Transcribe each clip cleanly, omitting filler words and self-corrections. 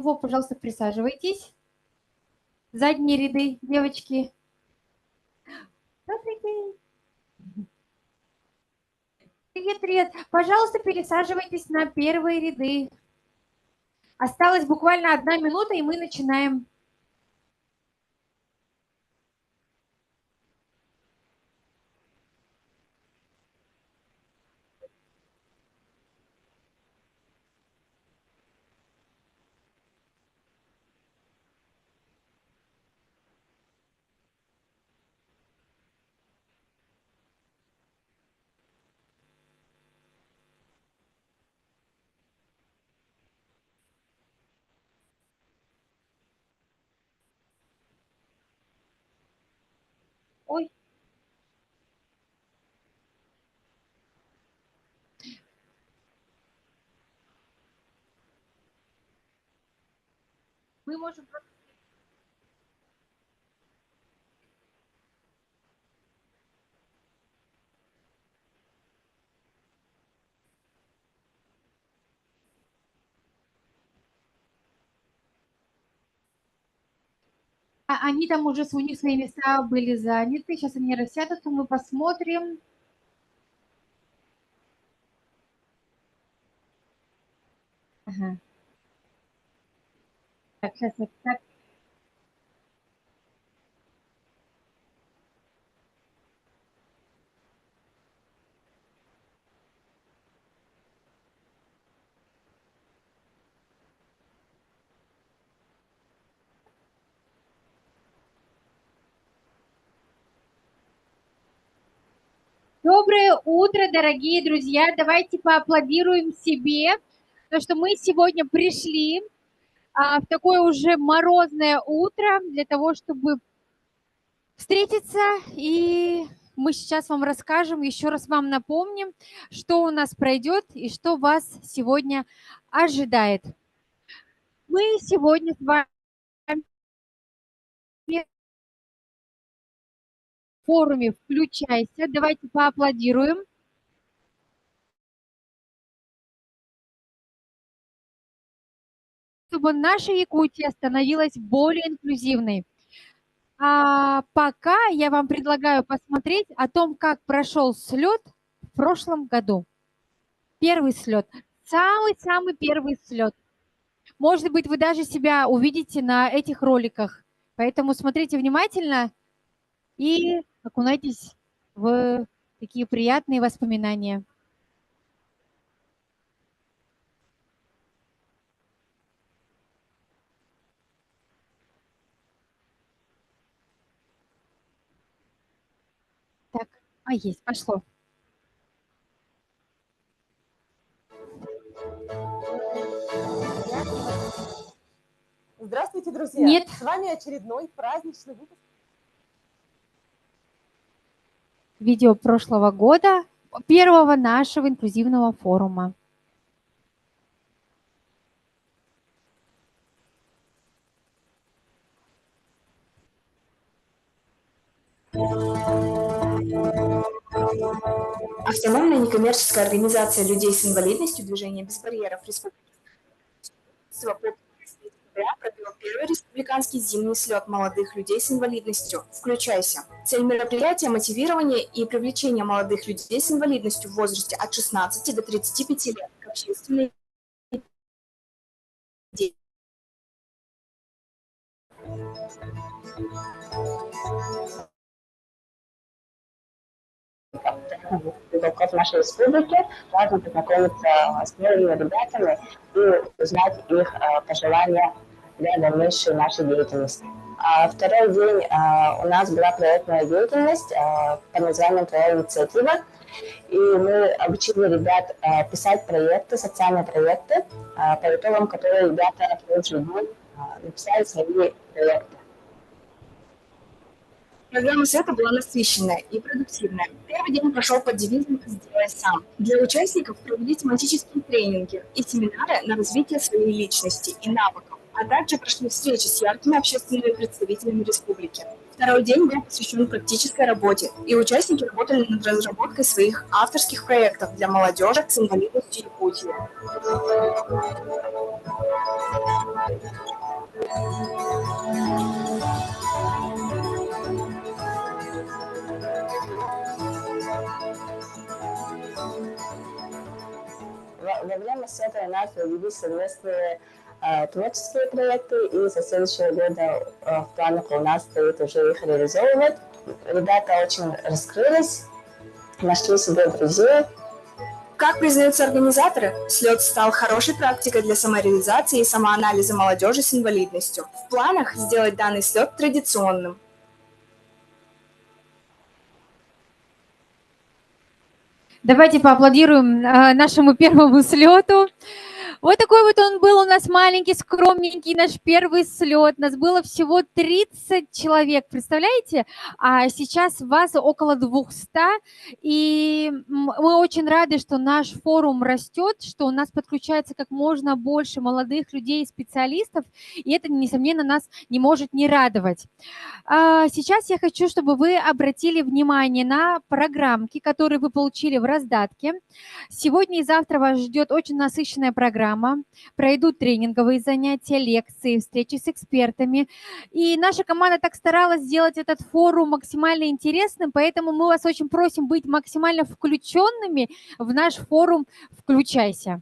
Во, пожалуйста, присаживайтесь. Задние ряды, девочки. Добрый день. Привет, привет. Пожалуйста, пересаживайтесь на первые ряды. Осталась буквально 1 минута, и мы начинаем. Ой. Мы можем... Они там уже, у них свои места были заняты. Сейчас они рассядутся, мы посмотрим. Ага. Так, сейчас так. Доброе утро, дорогие друзья. Давайте поаплодируем себе, потому что мы сегодня пришли в такое уже морозное утро для того, чтобы встретиться. И мы сейчас вам расскажем, еще раз вам напомним, что у нас пройдет и что вас сегодня ожидает. Мы сегодня с вами в форуме «Включайся». Давайте поаплодируем. Чтобы наша Якутия становилась более инклюзивной. А пока я вам предлагаю посмотреть о том, как прошел слет в прошлом году. Первый слет. Самый-самый первый слет. Может быть, вы даже себя увидите на этих роликах. Поэтому смотрите внимательно и окунайтесь в такие приятные воспоминания. Так, есть, пошло. Здравствуйте, друзья! Нет. С вами очередной праздничный выпуск. Видео прошлого года, первого нашего инклюзивного форума. Автономная некоммерческая организация людей с инвалидностью «Движение без барьеров» Республики провела первый республиканский зимний слет молодых людей с инвалидностью «Включайся». Цель мероприятия – мотивирование и привлечение молодых людей с инвалидностью в возрасте от 16 до 35 лет к общественной деятельности. уголков нашей республики. Важно познакомиться с новыми ребятами и узнать их пожелания для дальнейшей нашей деятельности. Второй день у нас была проектная деятельность под названием «Твоя инициатива». И мы обучили ребят писать проекты, социальные проекты, по итогам которых ребята в тот же день написали свои проекты. Программа света была насыщенная и продуктивная. Первый день прошел под девизом «Сделай сам». Для участников провели тематические тренинги и семинары на развитие своей личности и навыков, а также прошли встречи с яркими общественными представителями республики. Второй день был посвящен практической работе, и участники работали над разработкой своих авторских проектов для молодежи с инвалидностью Якутии. Во время света у нас провели совместные творческие проекты, и со следующего года в планах у нас стоит уже их реализовывать. Ребята очень раскрылись, нашли себе друзей. Как признаются организаторы, слет стал хорошей практикой для самореализации и самоанализа молодежи с инвалидностью. В планах сделать данный слет традиционным. Давайте поаплодируем нашему первому слету. Вот такой вот он был у нас маленький, скромненький, наш первый слет. Нас было всего 30 человек, представляете? А сейчас вас около 200. И мы очень рады, что наш форум растет, что у нас подключается как можно больше молодых людей и специалистов. И это, несомненно, нас не может не радовать. Сейчас я хочу, чтобы вы обратили внимание на программки, которые вы получили в раздатке. Сегодня и завтра вас ждет очень насыщенная программа. Пройдут тренинговые занятия, лекции, встречи с экспертами. И наша команда так старалась сделать этот форум максимально интересным, поэтому мы вас очень просим быть максимально включенными в наш форум «Включайся».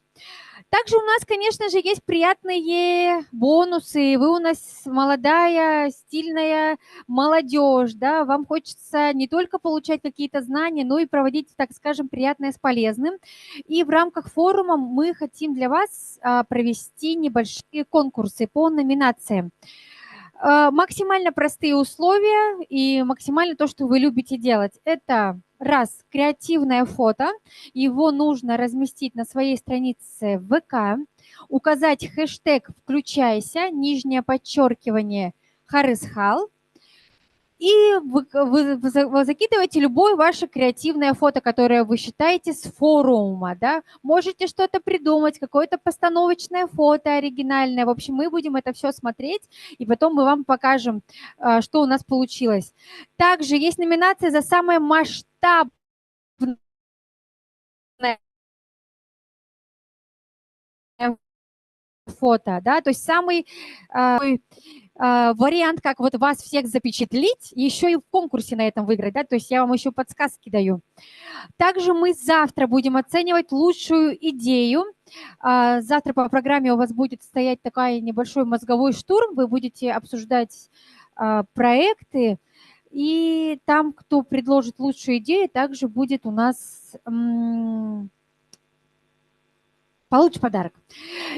Также у нас, конечно же, есть приятные бонусы. Вы у нас молодая, стильная молодежь, да, вам хочется не только получать какие-то знания, но и проводить, так скажем, приятное с полезным. И в рамках форума мы хотим для вас провести небольшие конкурсы по номинациям. Максимально простые условия и максимально то, что вы любите делать. Это раз, креативное фото. Его нужно разместить на своей странице в ВК, указать хэштег «Включайся», нижнее подчеркивание «Харисхал». И вы закидываете любое ваше креативное фото, которое вы считаете с форума. Да? Можете что-то придумать, какое-то постановочное фото оригинальное. В общем, мы будем это все смотреть, и потом мы вам покажем, что у нас получилось. Также есть номинация за самое масштабное фото. Да? То есть самый вариант, как вот вас всех запечатлить, еще и в конкурсе на этом выиграть, да, то есть я вам еще подсказки даю. Также мы завтра будем оценивать лучшую идею. Завтра по программе у вас будет стоять такой небольшой мозговой штурм, вы будете обсуждать проекты, и там, кто предложит лучшую идею, также будет у нас... получит подарок.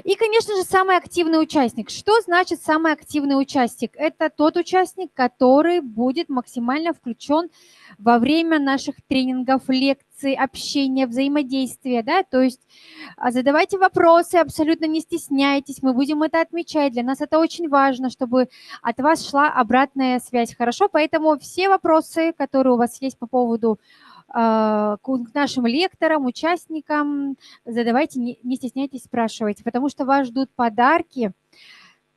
И, конечно же, самый активный участник. Что значит самый активный участник? Это тот участник, который будет максимально включен во время наших тренингов, лекций, общения, взаимодействия. Да? То есть задавайте вопросы, абсолютно не стесняйтесь, мы будем это отмечать. Для нас это очень важно, чтобы от вас шла обратная связь. Хорошо? Поэтому все вопросы, которые у вас есть по поводу к нашим лекторам, участникам, задавайте, не стесняйтесь, спрашивайте, потому что вас ждут подарки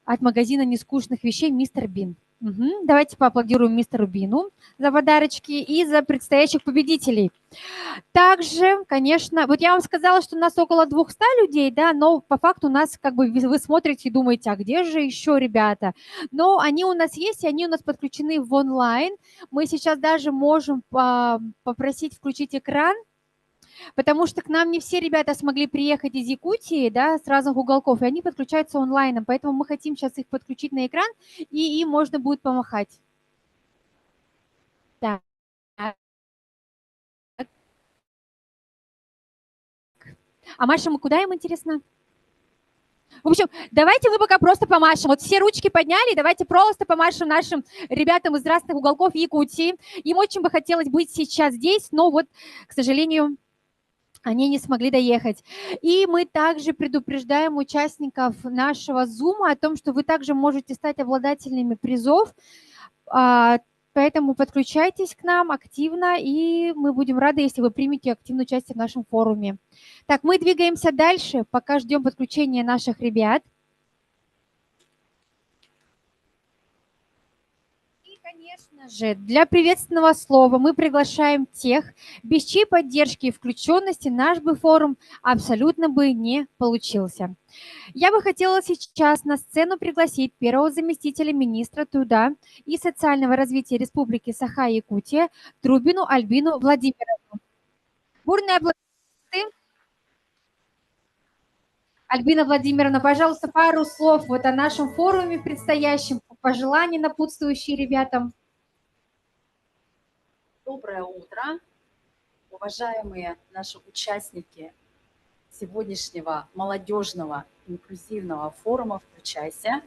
от магазина нескучных вещей «Мистер Бин». Угу. Давайте поаплодируем мистеру Бину за подарочки и за предстоящих победителей. Также, конечно, вот я вам сказала, что у нас около 200 людей, да, но по факту у нас, как бы, вы смотрите и думаете, а где же еще ребята? Но они у нас есть, и они у нас подключены в онлайн. Мы сейчас даже можем попросить включить экран, потому что к нам не все ребята смогли приехать из Якутии, да, с разных уголков, и они подключаются онлайном, поэтому мы хотим сейчас их подключить на экран, и им можно будет помахать. Так. А машем мы куда им, интересно? В общем, давайте мы пока просто помашем. Вот все ручки подняли, давайте просто помашем нашим ребятам из разных уголков Якутии. Им очень бы хотелось быть сейчас здесь, но вот, к сожалению, они не смогли доехать. И мы также предупреждаем участников нашего Zoom о том, что вы также можете стать обладателями призов. Поэтому подключайтесь к нам активно, и мы будем рады, если вы примете активное участие в нашем форуме. Так, мы двигаемся дальше, пока ждем подключения наших ребят. Конечно же, для приветственного слова мы приглашаем тех, без чьей поддержки и включенности наш бы форум абсолютно бы не получился. Я бы хотела сейчас на сцену пригласить первого заместителя министра труда и социального развития Республики Саха-Якутия Трубину Альбину Владимировну. Бурные аплодисменты. Альбина Владимировна, пожалуйста, пару слов вот о нашем форуме предстоящем, пожелания напутствующие ребятам. Доброе утро, уважаемые наши участники сегодняшнего молодежного инклюзивного форума «Включайся».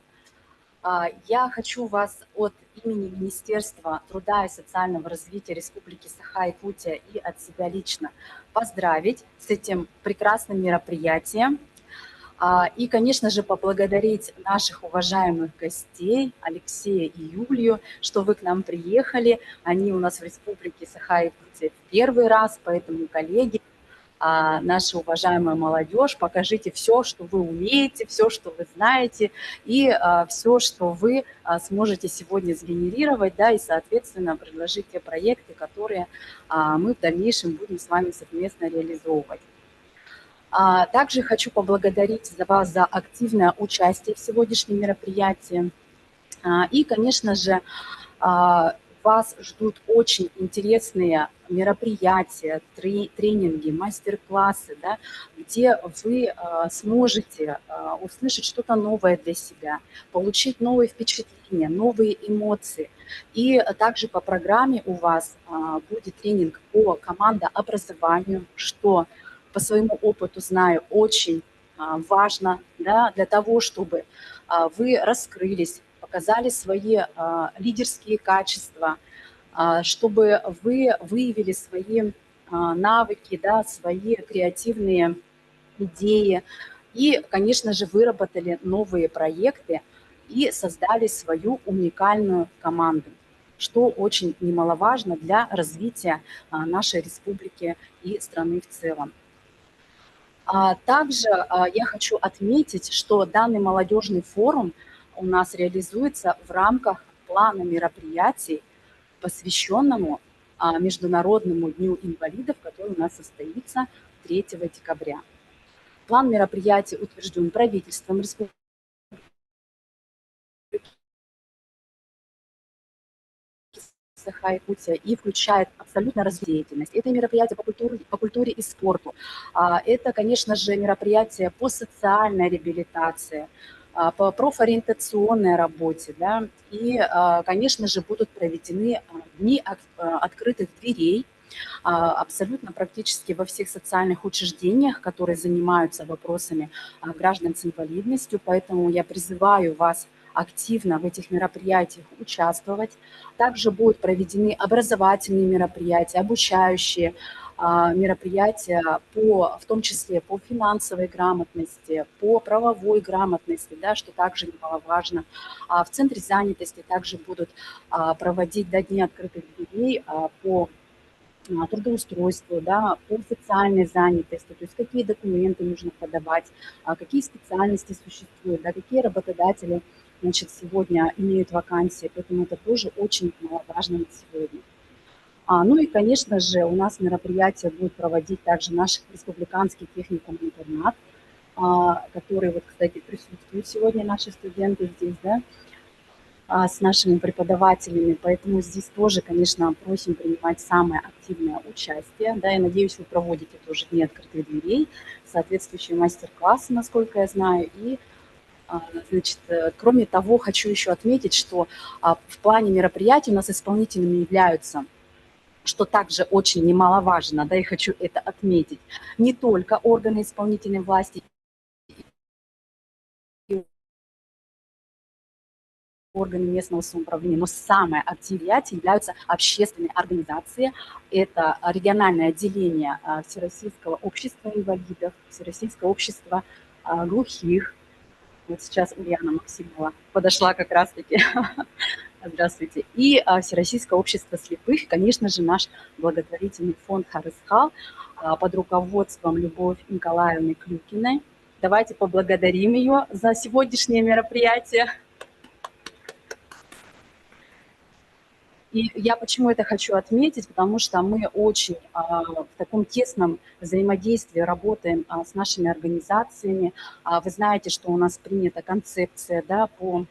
Я хочу вас от имени Министерства труда и социального развития Республики Саха-Якутия и от себя лично поздравить с этим прекрасным мероприятием. И, конечно же, поблагодарить наших уважаемых гостей, Алексея и Юлию, что вы к нам приехали. Они у нас в Республике Саха-Якутия в первый раз, поэтому, коллеги, наша уважаемая молодежь, покажите все, что вы умеете, все, что вы знаете, и все, что вы сможете сегодня сгенерировать, да, и, соответственно, предложить те проекты, которые мы в дальнейшем будем с вами совместно реализовывать. Также хочу поблагодарить вас за активное участие в сегодняшнем мероприятии. И, конечно же, вас ждут очень интересные мероприятия, тренинги, мастер-классы, да, где вы сможете услышать что-то новое для себя, получить новые впечатления, новые эмоции. И также по программе у вас будет тренинг по командообразованию, что по своему опыту знаю, очень важно, да, для того, чтобы вы раскрылись, показали свои лидерские качества, чтобы вы выявили свои навыки, да, свои креативные идеи и, конечно же, выработали новые проекты и создали свою уникальную команду, что очень немаловажно для развития нашей республики и страны в целом. Также я хочу отметить, что данный молодежный форум у нас реализуется в рамках плана мероприятий, посвященному Международному дню инвалидов, который у нас состоится 3 декабря. План мероприятий утвержден правительством Республики Саха-Якутия и включает абсолютно разную деятельность. Это мероприятие по культуре и спорту. Это, конечно же, мероприятие по социальной реабилитации, по профориентационной работе. Да? И, конечно же, будут проведены дни открытых дверей абсолютно практически во всех социальных учреждениях, которые занимаются вопросами граждан с инвалидностью. Поэтому я призываю вас активно в этих мероприятиях участвовать. Также будут проведены образовательные мероприятия, обучающие мероприятия, в том числе по финансовой грамотности, по правовой грамотности, да, что также немаловажно. В центре занятости также будут проводить дни открытых дверей по трудоустройству, да, по социальной занятости, то есть какие документы нужно подавать, какие специальности существуют, да, какие работодатели, значит, сегодня имеют вакансии, поэтому это тоже очень важно на сегодня. Ну и, конечно же, у нас мероприятие будет проводить также наш республиканский техникум-интернат, который, вот, кстати, присутствуют сегодня наши студенты здесь, да, с нашими преподавателями, поэтому здесь тоже, конечно, просим принимать самое активное участие, да, я надеюсь, вы проводите тоже дни открытых дверей, соответствующие мастер-классы, насколько я знаю, и, значит, кроме того, хочу еще отметить, что в плане мероприятий у нас исполнителями являются, что также очень немаловажно, да, и хочу это отметить, не только органы исполнительной власти, органы местного самоуправления, но самое активное являются общественные организации. Это региональное отделение Всероссийского общества инвалидов, Всероссийского общества глухих. Вот сейчас Ульяна Максимова подошла как раз-таки. Здравствуйте. И Всероссийское общество слепых, конечно же, наш благотворительный фонд «Харысхал» под руководством Любовь Николаевны Клюкиной. Давайте поблагодарим ее за сегодняшнее мероприятие. И я почему это хочу отметить, потому что мы очень в таком тесном взаимодействии работаем с нашими организациями. Вы знаете, что у нас принята концепция, да, по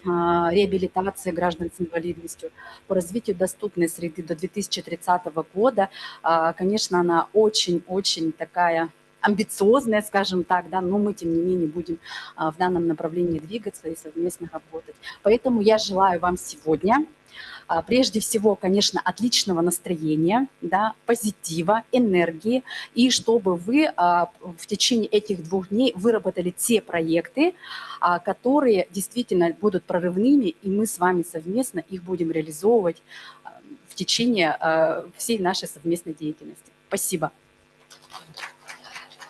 реабилитации граждан с инвалидностью, по развитию доступной среды до 2030 года. Конечно, она очень-очень такая амбициозная, скажем так, да, но мы, тем не менее, будем в данном направлении двигаться и совместно работать. Поэтому я желаю вам сегодня, прежде всего, конечно, отличного настроения, да, позитива, энергии, и чтобы вы в течение этих 2 дней выработали те проекты, которые действительно будут прорывными, и мы с вами совместно их будем реализовывать в течение всей нашей совместной деятельности. Спасибо.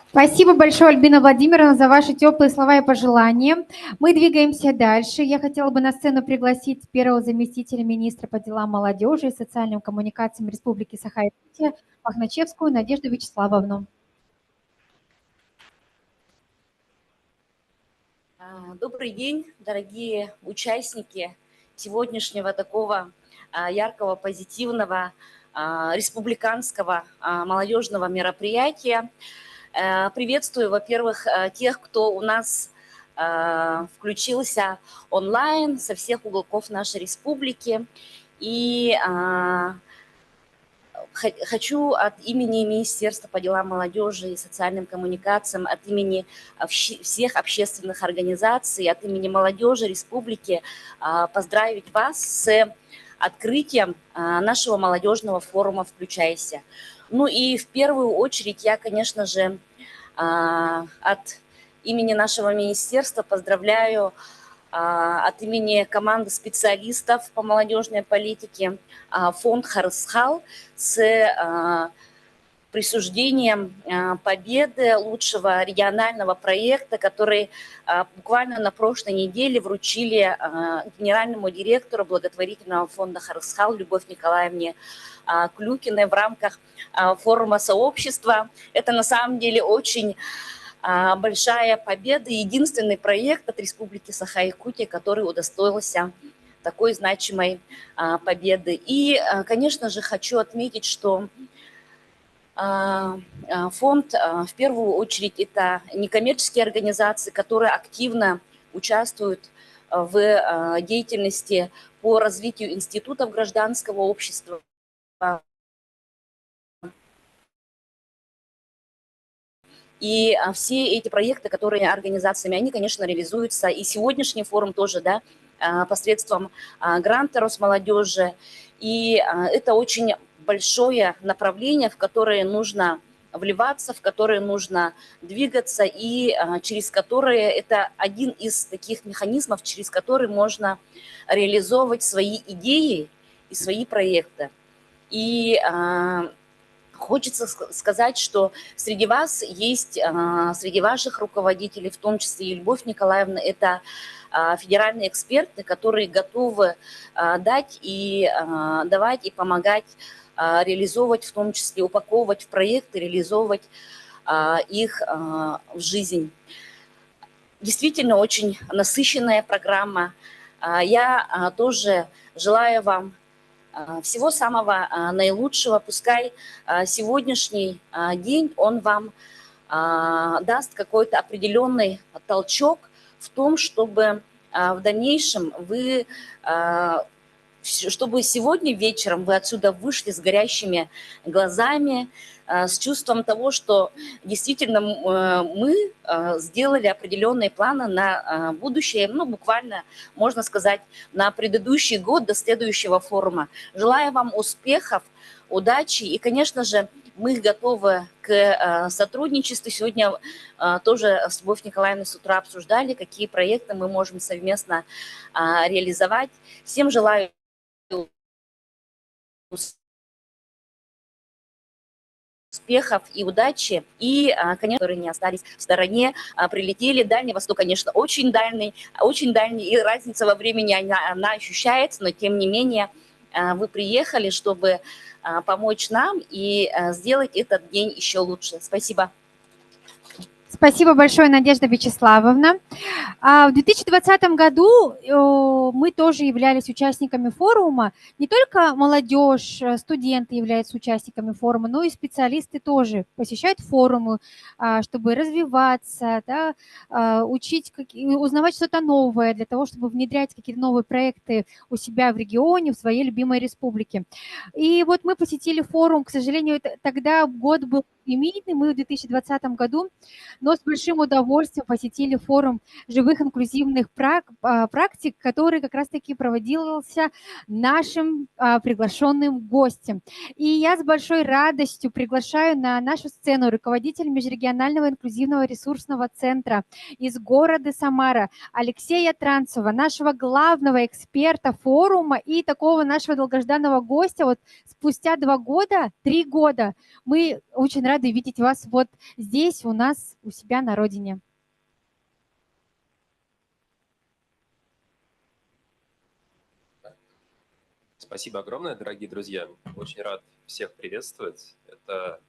Спасибо большое, Альбина Владимировна, за ваши теплые слова и пожелания. Мы двигаемся дальше. Я хотела бы на сцену пригласить первого заместителя министра по делам молодежи и социальным коммуникациям Республики Саха-Якутия Махначевскую Надежду Вячеславовну. Добрый день, дорогие участники сегодняшнего такого яркого, позитивного республиканского молодежного мероприятия. Приветствую, во-первых, тех, кто у нас включился онлайн со всех уголков нашей республики. И хочу от имени Министерства по делам молодежи и социальным коммуникациям, от имени всех общественных организаций, от имени молодежи республики поздравить вас с открытием нашего молодежного форума «Включайся». Ну и в первую очередь я, конечно же, от имени нашего министерства поздравляю от имени команды специалистов по молодежной политике фонд «Харысхал» с присуждением победы лучшего регионального проекта, который буквально на прошлой неделе вручили генеральному директору благотворительного фонда «Харысхал» Любовь Николаевне Клюкиной в рамках форума сообщества. Это на самом деле очень большая победа, единственный проект от Республики Саха-Якутия, который удостоился такой значимой победы. И, конечно же, хочу отметить, что фонд, в первую очередь, это некоммерческие организации, которые активно участвуют в деятельности по развитию институтов гражданского общества. И все эти проекты, которые организациями, они, конечно, реализуются. И сегодняшний форум тоже, да, посредством гранта Росмолодежи. И это очень большое направление, в которое нужно вливаться, в которое нужно двигаться, и через которое это один из таких механизмов, через который можно реализовывать свои идеи и свои проекты. И хочется сказать, что среди вас есть, среди ваших руководителей, в том числе и Любовь Николаевна, это федеральные эксперты, которые готовы дать и давать и помогать реализовывать, в том числе упаковывать в проекты, реализовывать их в жизнь. Действительно очень насыщенная программа. Я тоже желаю вам всего самого наилучшего. Пускай сегодняшний день он вам даст какой-то определенный толчок в том, чтобы в дальнейшем вы, чтобы сегодня вечером вы отсюда вышли с горящими глазами, с чувством того, что действительно мы сделали определенные планы на будущее, ну, буквально, можно сказать, на предыдущий год до следующего форума. Желаю вам успехов, удачи и, конечно же, мы готовы к сотрудничеству. Сегодня тоже с Любовью Николаевной с утра обсуждали, какие проекты мы можем совместно реализовать. Всем желаю успехов и удачи. И, конечно, которые не остались в стороне, прилетели. Дальний Восток, конечно, очень дальний, и разница во времени, она ощущается, но тем не менее вы приехали, чтобы помочь нам и сделать этот день еще лучше. Спасибо. Спасибо большое, Надежда Вячеславовна. В 2020 году мы тоже являлись участниками форума. Не только молодежь, студенты являются участниками форума, но и специалисты тоже посещают форумы, чтобы развиваться, да, узнавать что-то новое для того, чтобы внедрять какие-то новые проекты у себя в регионе, в своей любимой республике. И вот мы посетили форум, к сожалению, тогда год был пандемийный, мы в 2020 году, но с большим удовольствием посетили форум живых инклюзивных практик, который как раз-таки проводился нашим приглашенным гостем. И я с большой радостью приглашаю на нашу сцену руководителя Межрегионального инклюзивного ресурсного центра из города Самара Алексея Транцева, нашего главного эксперта форума и такого нашего долгожданного гостя. Вот спустя 3 года мы очень рады видеть вас вот здесь у нас, у себя на родине. Спасибо огромное, дорогие друзья. Очень рад всех приветствовать. Это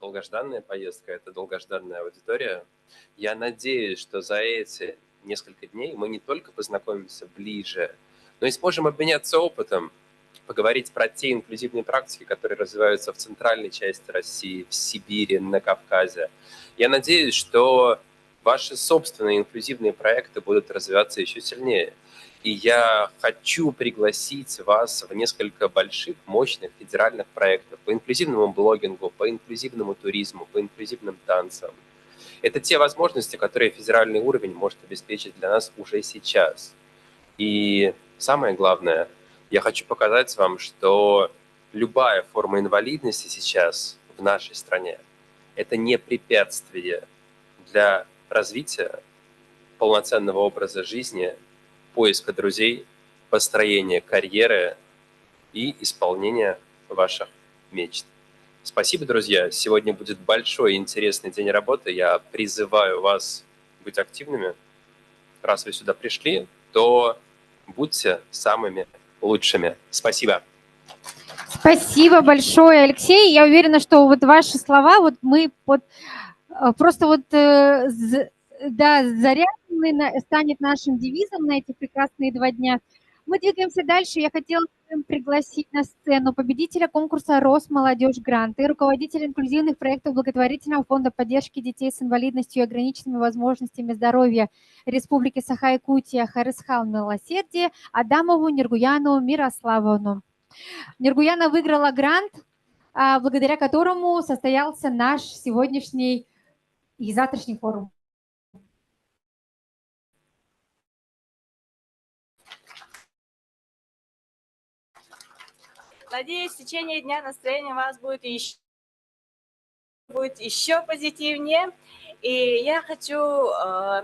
долгожданная поездка, это долгожданная аудитория. Я надеюсь, что за эти несколько дней мы не только познакомимся ближе, но и сможем обменяться опытом, поговорить про те инклюзивные практики, которые развиваются в центральной части России, в Сибири, на Кавказе. Я надеюсь, что ваши собственные инклюзивные проекты будут развиваться еще сильнее. И я хочу пригласить вас в несколько больших, мощных федеральных проектов по инклюзивному блогингу, по инклюзивному туризму, по инклюзивным танцам. Это те возможности, которые федеральный уровень может обеспечить для нас уже сейчас. И самое главное, я хочу показать вам, что любая форма инвалидности сейчас в нашей стране – это не препятствие для развития полноценного образа жизни, поиска друзей, построения карьеры и исполнения ваших мечт. Спасибо, друзья. Сегодня будет большой и интересный день работы. Я призываю вас быть активными. Раз вы сюда пришли, то будьте самыми лучшими. Спасибо. Спасибо большое, Алексей. Я уверена, что вот ваши слова, вот мы просто вот да, заряженный станет нашим девизом на эти прекрасные 2 дня. Мы двигаемся дальше. Я хотела пригласить на сцену победителя конкурса «Росмолодежь Гранты», руководителя инклюзивных проектов благотворительного фонда поддержки детей с инвалидностью и ограниченными возможностями здоровья Республики Саха-Якутия Харисхал Милосердие Адамову Нергуяну Мирославовну. Нергуяна выиграла грант, благодаря которому состоялся наш сегодняшний и завтрашний форум. Надеюсь, в течение дня настроение у вас будет еще позитивнее. И я хочу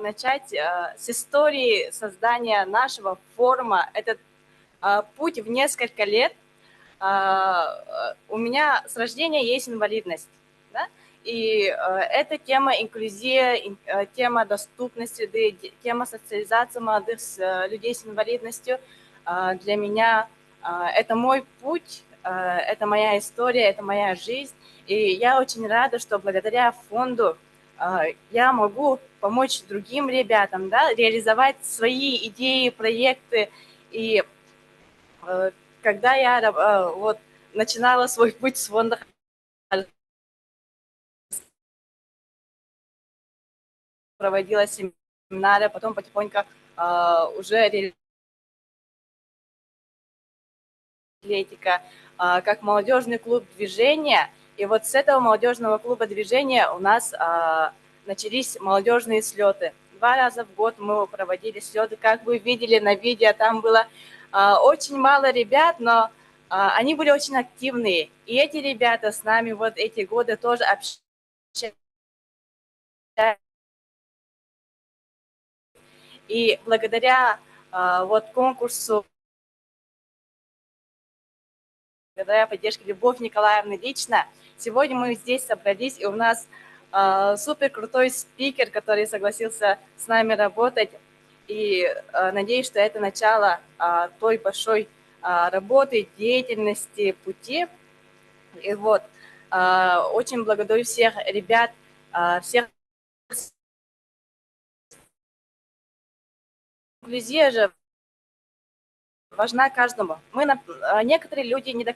начать с истории создания нашего форума. Этот путь в несколько лет. У меня с рождения есть инвалидность. Да? И это тема инклюзии, тема доступности, тема социализации молодых людей с инвалидностью. Для меня это мой путь, это моя история, это моя жизнь. И я очень рада, что благодаря фонду я могу помочь другим ребятам, да, реализовать свои идеи, проекты. И когда я вот начинала свой путь с фонда, проводила семинары, потом потихоньку уже атлетика, как молодежный клуб движения. И вот с этого молодежного клуба движения у нас начались молодежные слеты. 2 раза в год мы проводили слеты. Как вы видели на видео, там было очень мало ребят, но они были очень активные. И эти ребята с нами вот эти годы тоже общаются. И благодаря вот конкурсу, благодаря поддержке Любовь Николаевны лично, сегодня мы здесь собрались, и у нас супер крутой спикер, который согласился с нами работать. И надеюсь, что это начало той большой работы, деятельности, пути. И вот очень благодарю всех ребят, всех инклюзия же важна каждому. Некоторые люди не до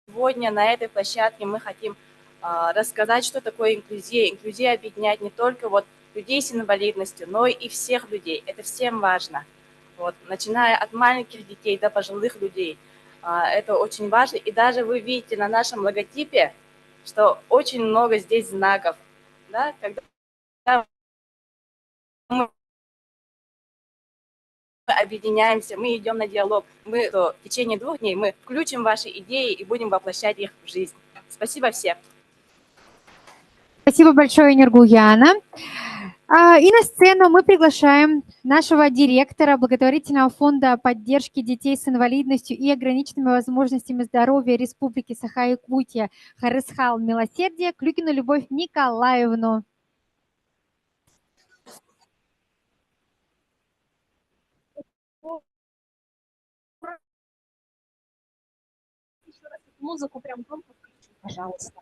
Сегодня на этой площадке мы хотим рассказать, что такое инклюзия. Инклюзия объединяет не только вот людей с инвалидностью, но и всех людей. Это всем важно. Вот, начиная от маленьких детей до пожилых людей. Это очень важно. И даже вы видите на нашем логотипе, что очень много здесь знаков. Да? Когда мы объединяемся, мы идем на диалог. В течение 2 дней мы включим ваши идеи и будем воплощать их в жизнь. Спасибо всем. Спасибо большое, Нургуляна. И на сцену мы приглашаем нашего директора благотворительного фонда поддержки детей с инвалидностью и ограниченными возможностями здоровья Республики Саха-Якутия Харысхал Милосердие Клюкину Любовь Николаевну. Музыку прям громко включу, пожалуйста.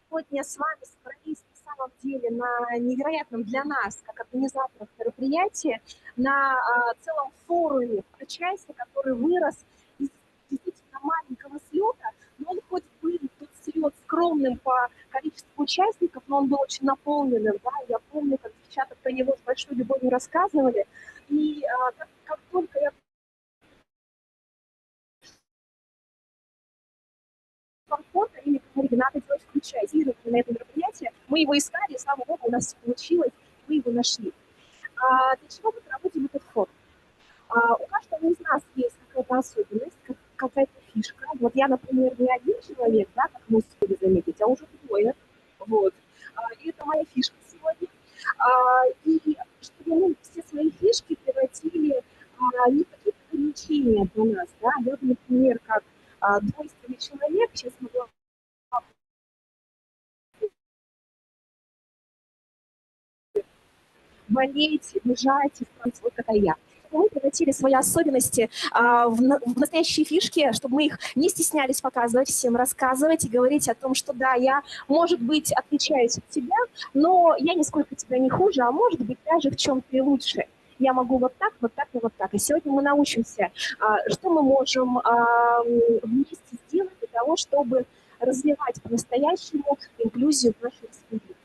Сегодня с вами собрались на самом деле на невероятном для нас, как организаторов мероприятия, на целом форуме «Включайся», который вырос из действительно маленького слета, но он хоть был тот слет скромным по количеству участников, но он был очень наполненным. Да? Я помню, как девчата про него с большой любовью рассказывали. И как только я фото или говорили, надо делать включайся на это мероприятие, мы его искали, и слава богу, у нас все получилось, мы его нашли. Для чего мы проводим этот форум? У каждого из нас есть какая-то особенность, какая-то фишка. Вот я, например, не один человек, да, как мы успели заметить, а уже 2. Вот. И это моя фишка сегодня. И чтобы мы все свои фишки превратили не в какие-то ограничения для нас. Да? Я, например, как двойственный человек сейчас могла болеть, бежать, вот какая я. Мы превратили свои особенности в настоящие фишки, чтобы мы их не стеснялись показывать всем, рассказывать и говорить о том, что да, я, может быть, отличаюсь от тебя, но я нисколько тебя не хуже, а может быть, даже в чем-то и лучше. Я могу вот так, вот так и вот так. И сегодня мы научимся, что мы можем вместе сделать для того, чтобы развивать по-настоящему инклюзию в нашей республике.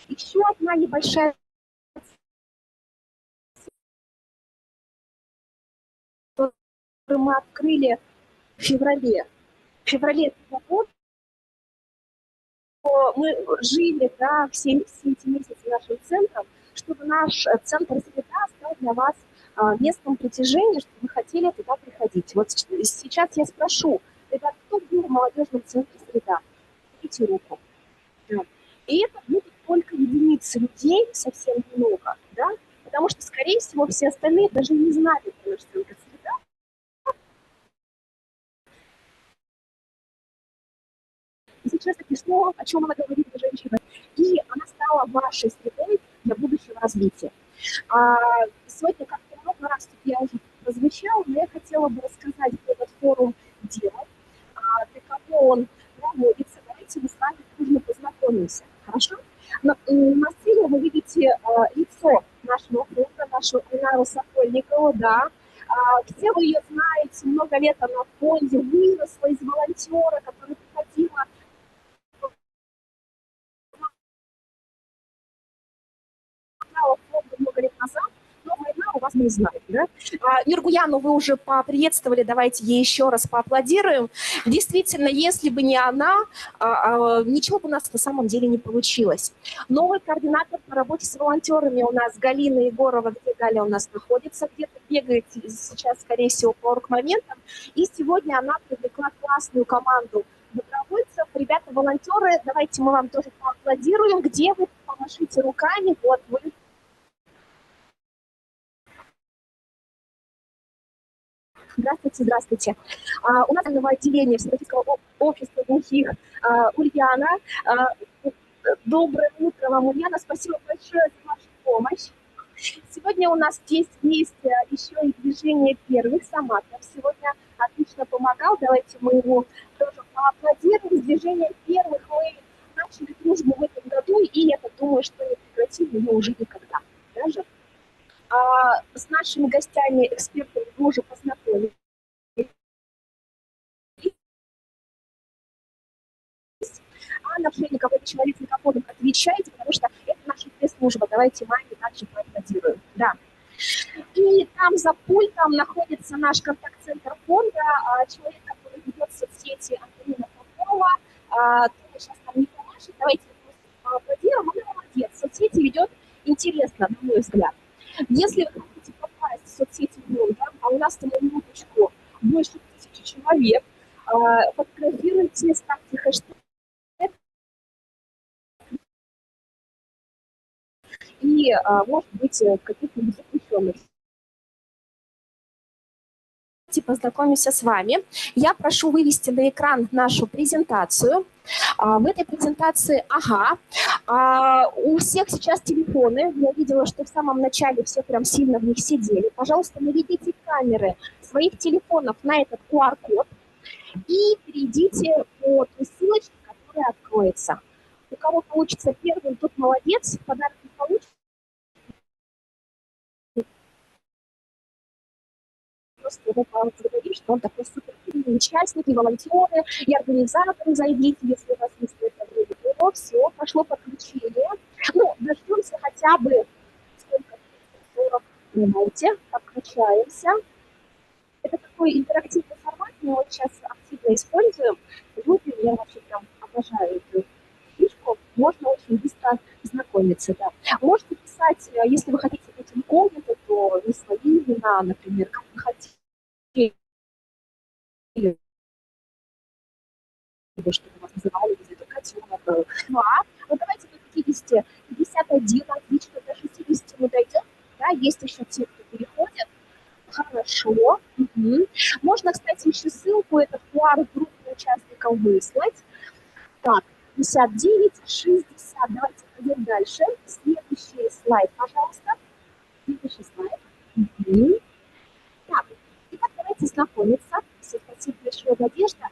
Еще одна небольшая которую мы открыли в феврале. В феврале этого года мы жили, да, все эти месяцы нашим центром, чтобы наш центр «Среда» стал для вас местом притяжения, чтобы вы хотели туда приходить. Вот сейчас я спрошу, ребят, кто был в молодежном центре «Среда»? Поднимите руку. Да. И это будут только единицы людей, совсем немного, да? Потому что, скорее всего, все остальные даже не знали про наш центр «Среда». И сейчас таки снова, о чем она говорит, эта женщина, и она стала вашей средой для будущего развития. Сегодня как-то много раз тут я уже прозвучала, но я хотела бы рассказать, кто этот форум делал, для кого он проводится. Давайте мы с вами дружно познакомимся. Хорошо? На сцене вы видите лицо нашего фонда, нашего Эльнару Сокольникова, да. Все вы ее знаете, много лет она в фонде выросла из волонтера, который приходила фонда много лет назад, но война у вас не знает, да? Нургулляну вы уже поприветствовали, давайте ей еще раз поаплодируем. Действительно, если бы не она, ничего бы у нас на самом деле не получилось. Новый координатор по работе с волонтерами у нас Галина Егорова, где Галя у нас находится, где-то бегает сейчас, скорее всего, по оргмоментам. И сегодня она привлекла классную команду добровольцев. Ребята, волонтеры, давайте мы вам тоже поаплодируем. Где вы? Помашите руками. Вот вы. Здравствуйте, здравствуйте. У нас новое отделение Всероссийского общества глухих Ульяна. Доброе утро вам, Ульяна. Спасибо большое за вашу помощь. Сегодня у нас здесь есть еще и движение первых. Саматов сегодня отлично помогал. Давайте мы его тоже поаплодируем. С движения первых мы начали дружбу в этом году, и я так думаю, что не прекратим ее уже никогда. Даже. С нашими гостями, экспертами мы уже познакомились. Анна Пшенников, это человек, на котором отвечаете, потому что это наша пресс-служба. Давайте Мане также поаплодируем. Да. И там за пультом находится наш контакт-центр фонда, человек, который ведет соцсети, Антонина Попова. Тоже сейчас там не помашет. Давайте поаплодируем. Она молодец. Соцсети ведет интересно, на мой взгляд. Если вы хотите попасть в соцсети фонда, а у нас там на минуточку больше 1000 человек, фотографируйте, ставьте хэштег. И, может быть, каких-нибудь запрещенных. Познакомимся с вами. Я прошу вывести на экран нашу презентацию. В этой презентации, у всех сейчас телефоны. Я видела, что в самом начале все прям сильно в них сидели. Пожалуйста, наведите камеры своих телефонов на этот QR-код и перейдите по той ссылочке, которая откроется. У кого получится первым, тот молодец, подарок не получится. Просто его поблагодарить, что он такой суперактивный участник, и волонтеры, и организаторы, зайдите, если у вас есть это время. Но все, прошло подключение. Ну, дождемся хотя бы сколько? 40 минуте, подключаемся. Это такой интерактивный формат, мы его сейчас активно используем. Люди, я вообще прям обожаю эту фишку, можно очень быстро знакомиться. Да. Можете писать, если вы хотите быть инкогнито, то не свои имена, например, как вы хотите, чтобы вас называли где-то котенок. Ну, давайте до 50, 51, отлично, до 60 мы дойдем. Да, есть еще те, кто переходит. Хорошо. Угу. Можно, кстати, еще ссылку, этот QR группу участников выслать. Так, 59, 60. Давайте пойдем дальше. Следующий слайд, пожалуйста. Следующий слайд. Угу. Так, итак, давайте знакомиться. Спасибо большое, Надежда.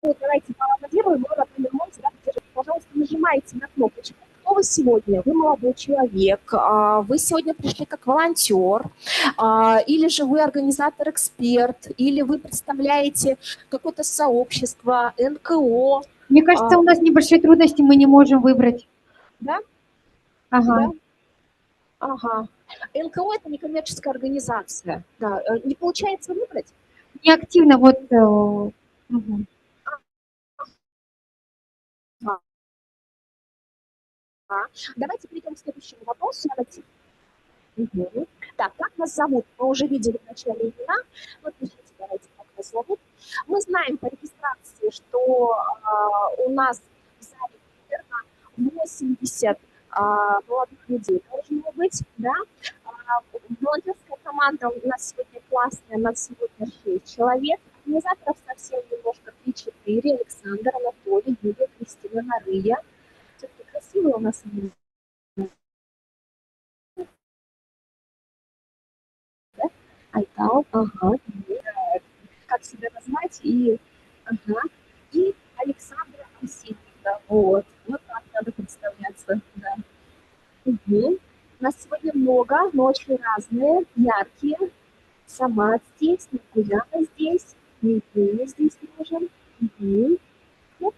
Давайте поаплодируем. Пожалуйста, нажимайте на кнопочку. Кто вы сегодня? Вы молодой человек, вы сегодня пришли как волонтер, или же вы организатор-эксперт, или вы представляете какое-то сообщество, НКО. Мне кажется, у нас небольшие трудности, мы не можем выбрать. Да? Ага. Да? Ага. НКО – это некоммерческая организация. Да. Не получается выбрать? Неактивно, вот. Угу. Давайте перейдем к следующему вопросу. Угу. Так, как вас зовут? Мы уже видели в начале имена. Вот пишите, давайте, как вас зовут. Мы знаем по регистрации, что у нас в зале примерно 80 молодых людей должно быть. Да? Волонтерская команда у нас сегодня классная, у нас сегодня 6 человек. Организаторов совсем немножко 3-4. Александр, Анатолий, Юлия, Кристина, Мария. Все-таки красивые у нас. Да? Айтал, ага. Как себя назвать? И Александра Арсеньевна. Вот так надо представляться. Да. Угу. У нас сегодня много, но очень разные, яркие. Самат здесь, Никуяна здесь, Евгения здесь можем. Угу. Ну, вот,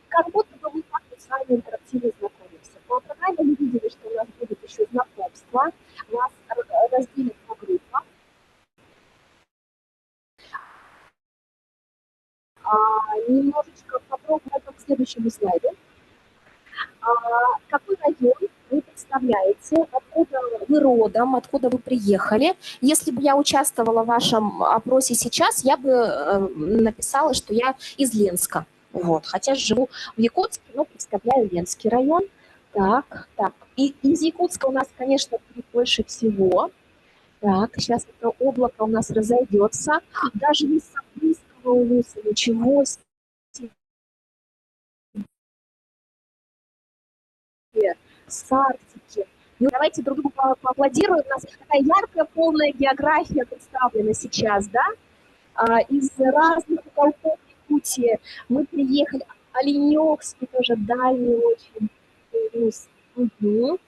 как будто бы мы так вот с вами интерактивно знакомимся. По программе мы видели, что у нас будет еще знакомство. У нас разделят по группам. Немножечко попробуем к следующему слайду. Какой район вы представляете, откуда вы родом, откуда вы приехали? Если бы я участвовала в вашем опросе сейчас, я бы написала, что я из Ленска. Вот. Хотя живу в Якутске, но представляю Ленский район. Так. И из Якутска у нас, конечно, больше всего. Так, сейчас это облако у нас разойдется. Даже из Саблийского улуса, ничего себе. с Арктики. Ну, давайте друг другу поаплодируем. У нас такая яркая, полная география представлена сейчас, да? Из разных уголков Якутии мы приехали. Оленёвский тоже дальний очень. Угу.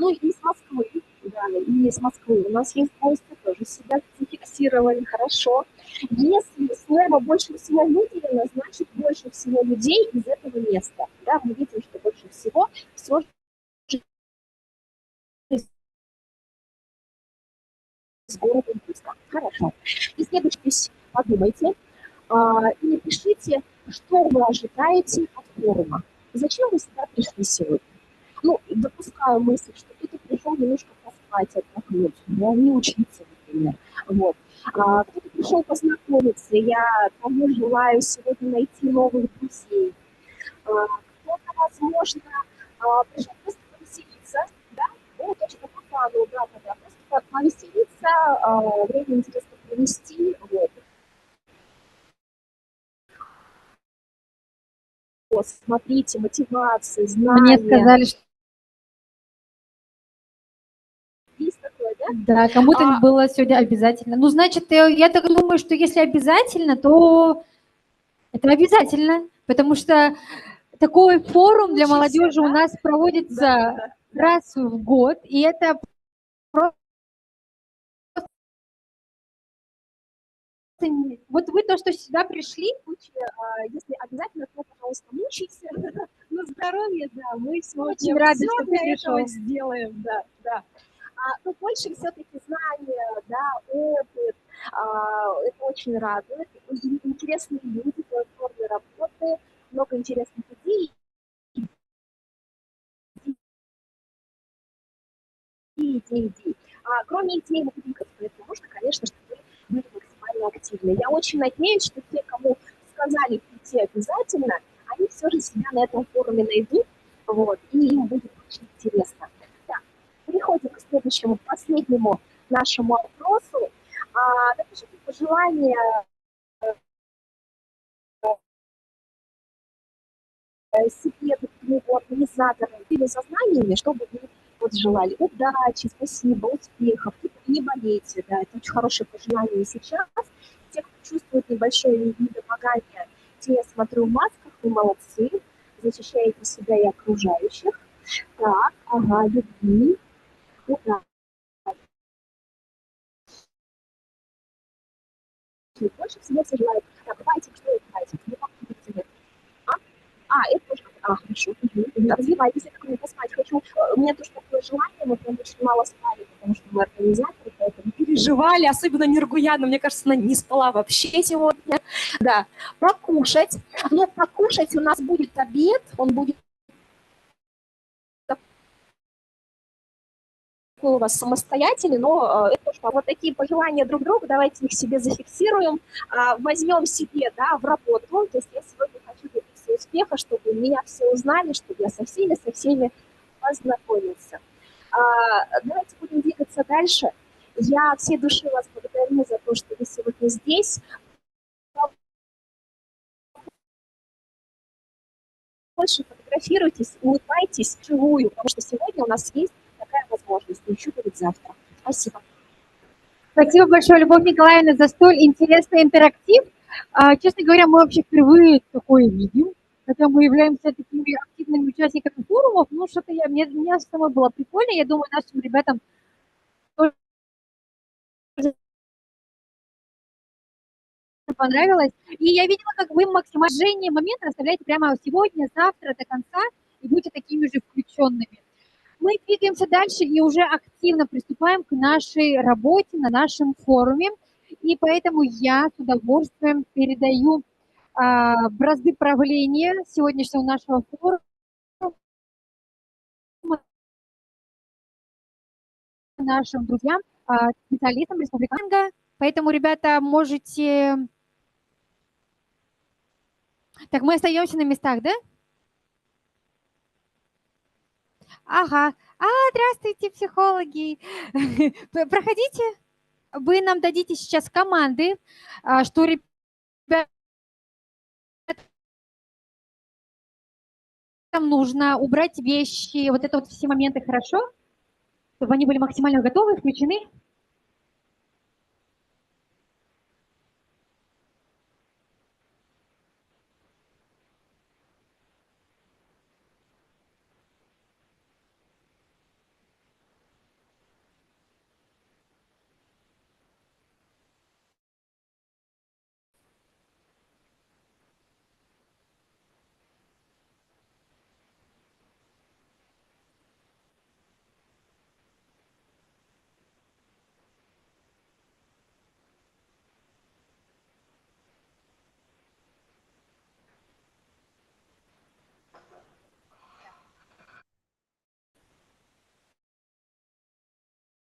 Ну и из Москвы. Да, и из Москвы. У нас есть гости, тоже себя зафиксировали. Хорошо. Если слово больше всего выделено, значит больше всего людей из этого места. Да, мы видим, что больше всего все с городом близко. Хорошо. И следующий, подумайте и напишите, что вы ожидаете от форума. Зачем вы сюда пришли сегодня? Ну, допускаю мысль, что кто-то пришел немножко поспать, отдохнуть, да, не учиться, например. Вот. Кто-то пришел познакомиться, я тому желаю сегодня найти новых друзей. Кто-то, возможно, пришел просто повеселиться, да, ну, точно по плану, да, просто повеселиться, время интересно провести, вот. Смотрите, мотивация, знания. Мне сказали, что есть такое, да? Да, кому-то было сегодня обязательно. Ну, значит, я так думаю, что если обязательно, то это обязательно, потому что такой форум для молодежи у нас проводится раз в год, и это просто... Вот вы то, что сюда пришли, если обязательно, то, пожалуйста, мучайтесь на здоровье, да, мы сегодня очень рады, все что для этого пришел. сделаем, да, да. Но больше все-таки знания, да, опыт, это очень радует. Интересные люди, платформы работы, много интересных идей. Кроме идей, мы будем поэтому нужно, конечно, чтобы вы были максимально активны. Я очень надеюсь, что те, кому сказали прийти обязательно, они все же себя на этом форуме найдут, вот, и им будет очень интересно. Так, переходим к следующему, последнему нашему вопросу. Напишите пожелания себе, организаторам или со знаниями, чтобы вы вот желали удачи, спасибо, успехов, не болейте, да, это очень хорошее пожелание сейчас. Те, кто чувствует небольшое недомогание, те, я смотрю, в масках, вы молодцы, защищаете себя и окружающих. Так, ага, любви, удачи. Больше всего все желают. Так, давайте, что вы знаете? Это тоже... хорошо. Развивайтесь, я как не поспать хочу. У меня тоже такое желание, мы прям очень мало спали, потому что мы организаторы, поэтому переживали, особенно Нургуяна, мне кажется, она не спала вообще сегодня. Да, покушать. Но покушать у нас будет обед, он будет у вас самостоятельный, но это тоже вот такие пожелания друг другу, давайте их себе зафиксируем, возьмем себе, да, в работу. То есть я сегодня хочу добиться успеха, чтобы меня все узнали, чтобы я со всеми познакомился. Давайте будем двигаться дальше. Я от всей души вас благодарю за то, что вы сегодня здесь. Больше фотографируйтесь, улыбайтесь вживую, потому что сегодня у нас есть такая возможность, и еще будет завтра. Спасибо. Спасибо большое, Любовь Николаевна, за столь интересный интерактив. Честно говоря, мы вообще впервые такое видим, хотя мы являемся такими активными участниками форумов. Ну, что-то мне самой было прикольно. Я думаю, нашим ребятам тоже понравилось. И я видела, как вы максимальный момент оставляете прямо сегодня, завтра до конца, и будете такими же включенными. Мы двигаемся дальше и уже активно приступаем к нашей работе на нашем форуме. И поэтому я с удовольствием передаю бразды правления сегодняшнего нашего форума нашим друзьям, специалистам республиканга. Поэтому, ребята, можете... Так, мы остаемся на местах, да? Ага. Здравствуйте, психологи. Проходите. Вы нам дадите сейчас команды, что, ребята, нужно убрать вещи, вот это вот все моменты хорошо, чтобы они были максимально готовы, включены.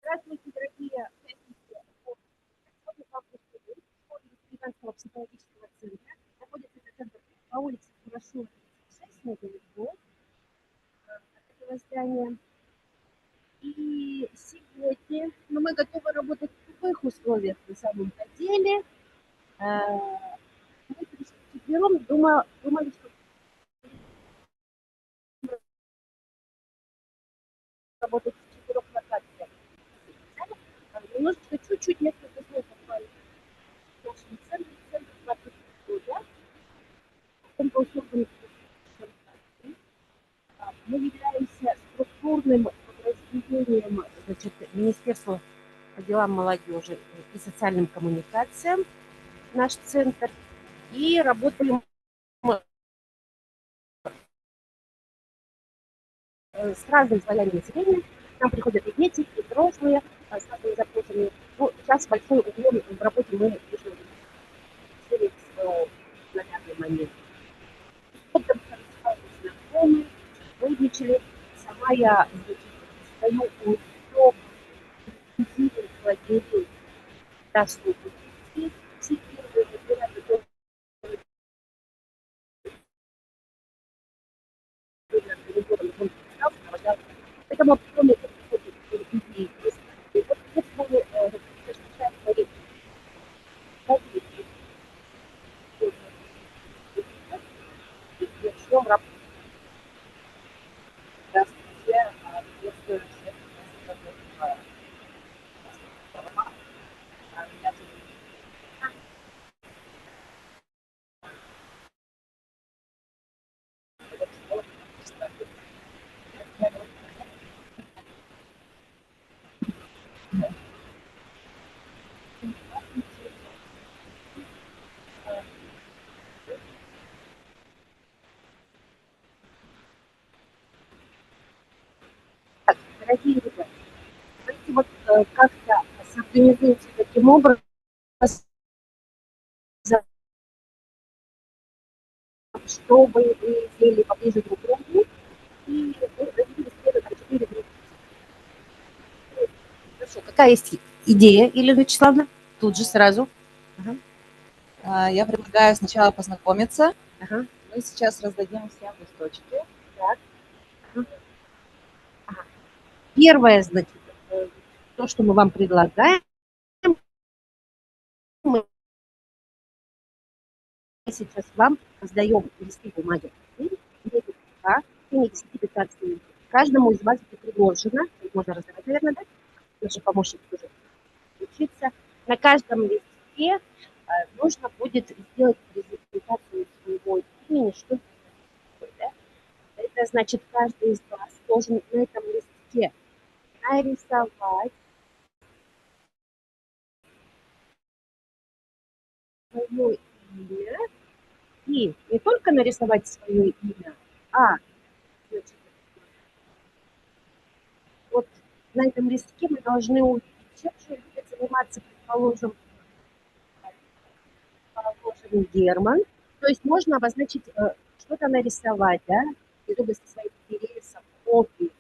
Здравствуйте, дорогие участники республиканского психологического центра. Находится этот центр по улице Хорошо, 36, недалеко от этого здания. И сегодня мы готовы работать в любых условиях на самом-то деле. Мы вчетвером думали, что работать в 4 локациях. Немножечко, чуть-чуть, несколько слов буквально в нашем центре. Центр 20 года. Мы являемся структурным подразделением, значит, Министерства по делам молодежи и социальным коммуникациям, наш центр, и работаем с разным слоями населения. К нам приходят и дети, и взрослые с разными запросами. Ну, сейчас большой уклон в работе мы решили в СВО на данный момент. Это знакомые, сотрудничали. Сама я, стою у трех интенсивных владений доступности. Все первые материалы, поэтому определенные идеи есть. И вот если мы размещаем свои позиции, начнем работать. Здравствуйте, приветствую всех участников. Дорогие ребята, давайте вот как-то соорганизуемся таким образом, чтобы вы сели поближе друг к другу и разделили следует на 4 группы. Хорошо, какая есть идея, Елена Вячеславовна? Тут же сразу. Я предлагаю сначала познакомиться. Ага. Мы сейчас раздадим всем листочки. Так. Ага. Первое, значит, то, что мы вам предлагаем, мы сейчас вам раздаем листы бумаги. Каждому из вас будет предложено, можно раздавать, наверное, да? Наши помощники тоже учиться. На каждом листке нужно будет сделать презентацию своего имени, что да? Это значит, каждый из вас должен на этом листке нарисовать свое имя. И не только нарисовать свое имя, а значит, вот на этом листке мы должны увидеть, чем же будет заниматься, предположим, Герман. То есть можно обозначить, что-то нарисовать, да, из области своих интересов, хобби,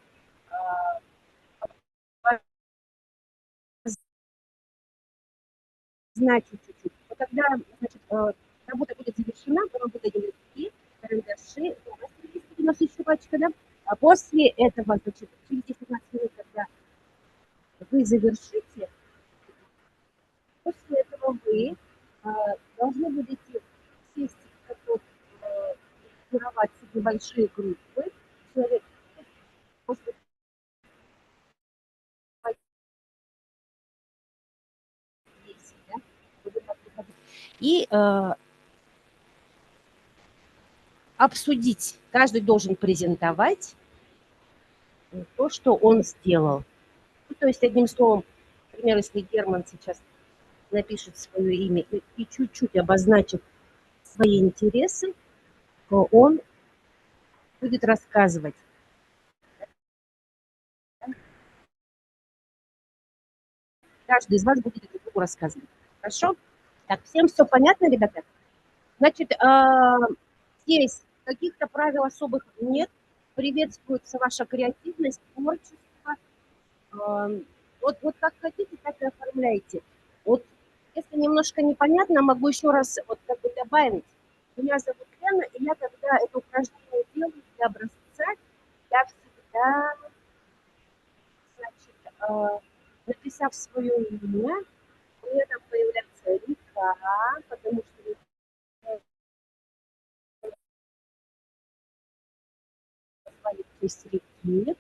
значит чуть-чуть. Вот когда, значит, работа будет завершена, то вам выдадим листки, карандаши, у вас у нас еще пачка, да? А после этого, значит, через 10-15 минут, когда вы завершите, после этого вы должны будете сесть, группироваться в небольшие группы, человек может быть 10, да? Будет так приходить. И обсудить. Каждый должен презентовать то, что он сделал. Ну, то есть, одним словом, например, если Герман сейчас напишет свое имя и чуть-чуть обозначит свои интересы, то он будет рассказывать. Каждый из вас будет друг другу рассказывать. Хорошо? Так, всем все понятно, ребята? Значит, здесь каких-то правил особых нет. Приветствуется ваша креативность, творчество. Вот как хотите, так и оформляйте. Вот если немножко непонятно, могу еще раз вот как бы добавить. Меня зовут Лена, и я когда это упражнение делаю для образца, я всегда, значит, написав свое имя, у меня там появляется река, потому что есть реки, ну,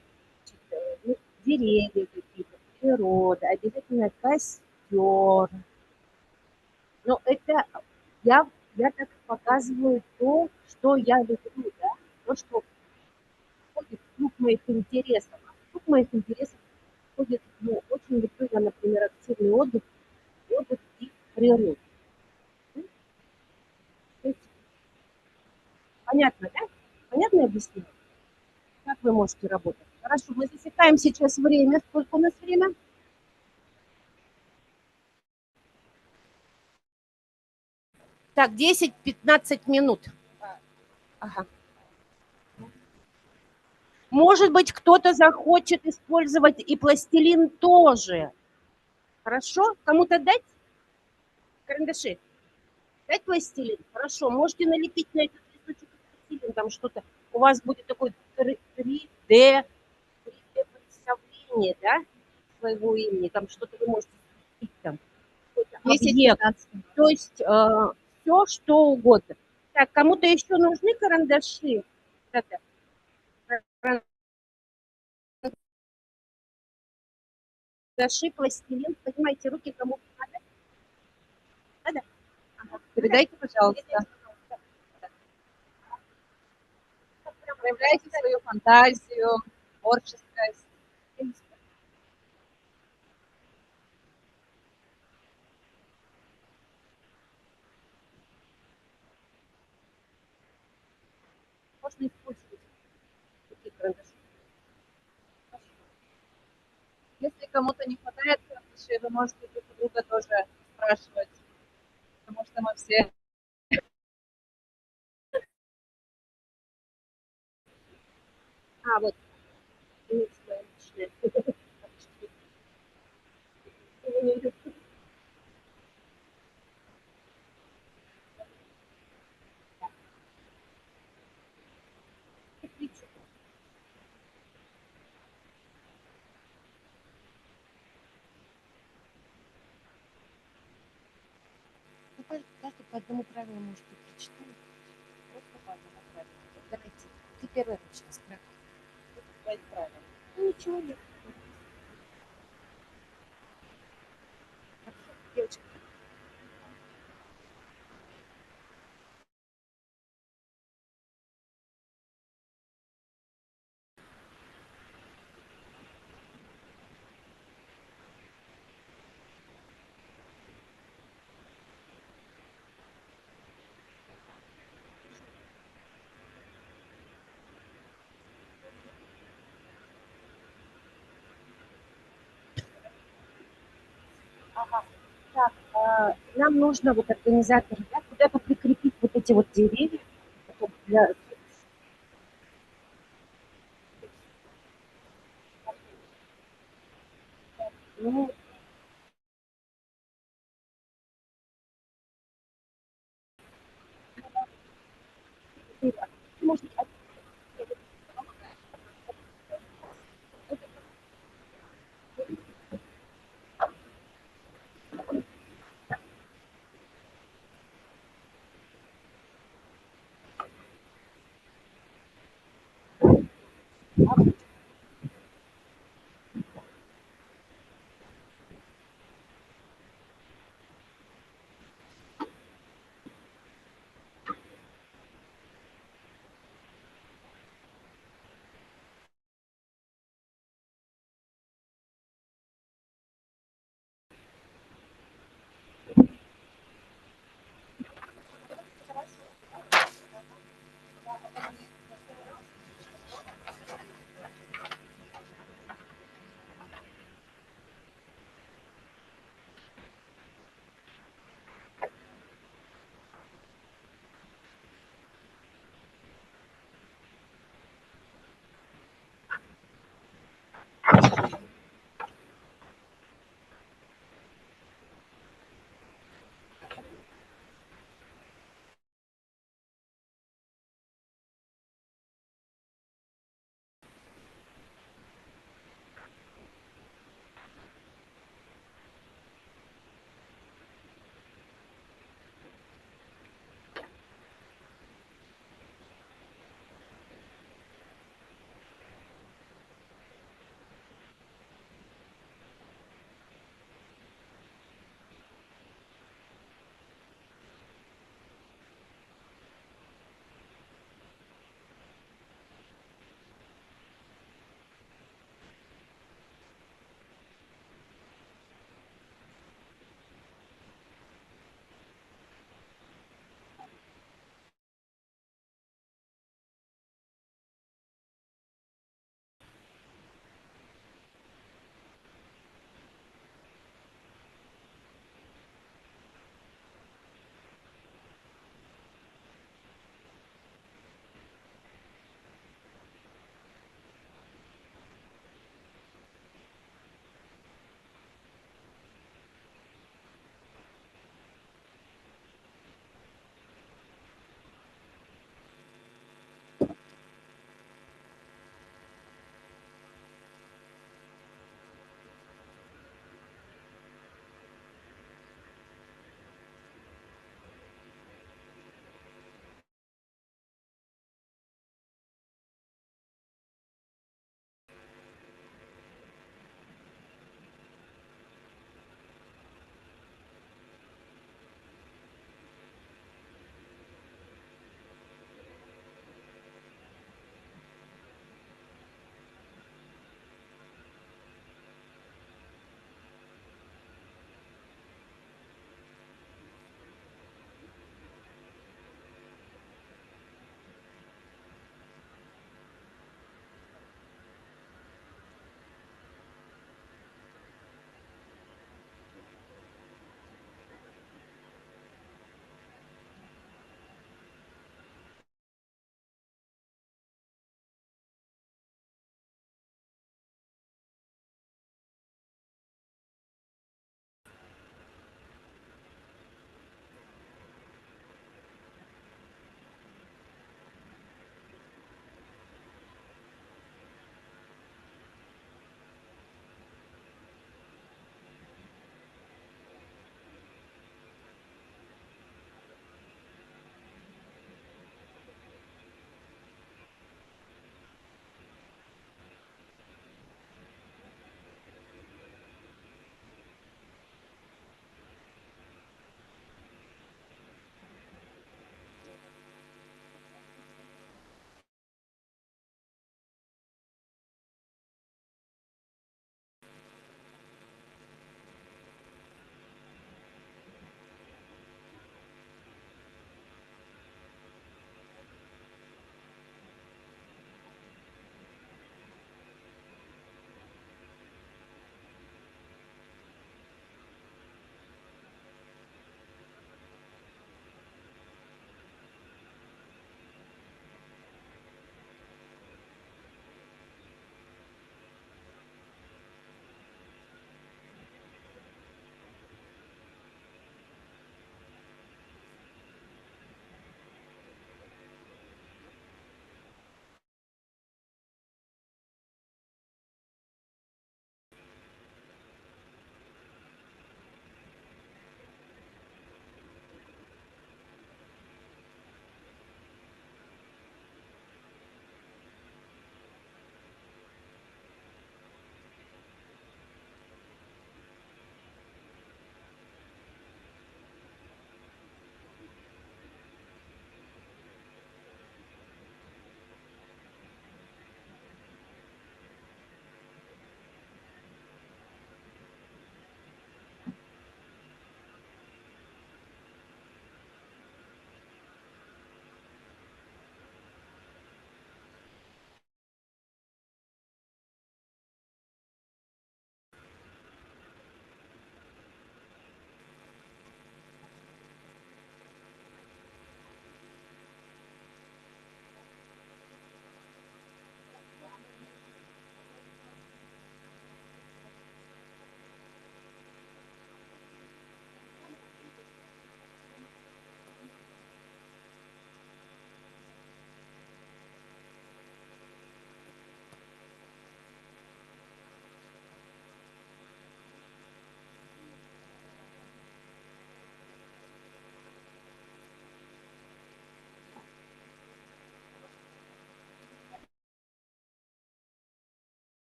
деревья какие-то, природа, обязательно костер. Но это я так показываю то, что я люблю, да, то, что входит в круг моих интересов. А в круг моих интересов входит, ну, очень люблю я, например, активный отдых и природу. То есть, понятно, да? Понятно я объяснила? Как вы можете работать? Хорошо, мы засекаем сейчас время. Сколько у нас время? Так, 10-15 минут. Ага. Может быть, кто-то захочет использовать и пластилин тоже. Хорошо? Кому-то дать карандаши? Дать пластилин? Хорошо. Можете налепить на этот листочек пластилин, там что-то. У вас будет такое 3D представление, да, своего имени. Там что-то вы можете слепить, там объект. То есть все, что угодно. Так, кому-то еще нужны карандаши? Карандаши, пластилин. Поднимайте руки, кому надо. Надо? Ага. Передайте, пожалуйста. Проявляйте свою фантазию, творческость. Можно использовать такие карандаши. Если кому-то не хватает карандашей, вы можете друг у друга тоже спрашивать, потому что мы все... Вот. Каждый по одному правилу можете прочитать. Просто по одному правилу. Давайте. Ты первый начнешь. Правило. Ну, ничего нет. Девочка. Ага. Так, нам нужно вот организаторы, да, куда-то прикрепить вот эти вот деревья. Для... Ну, может,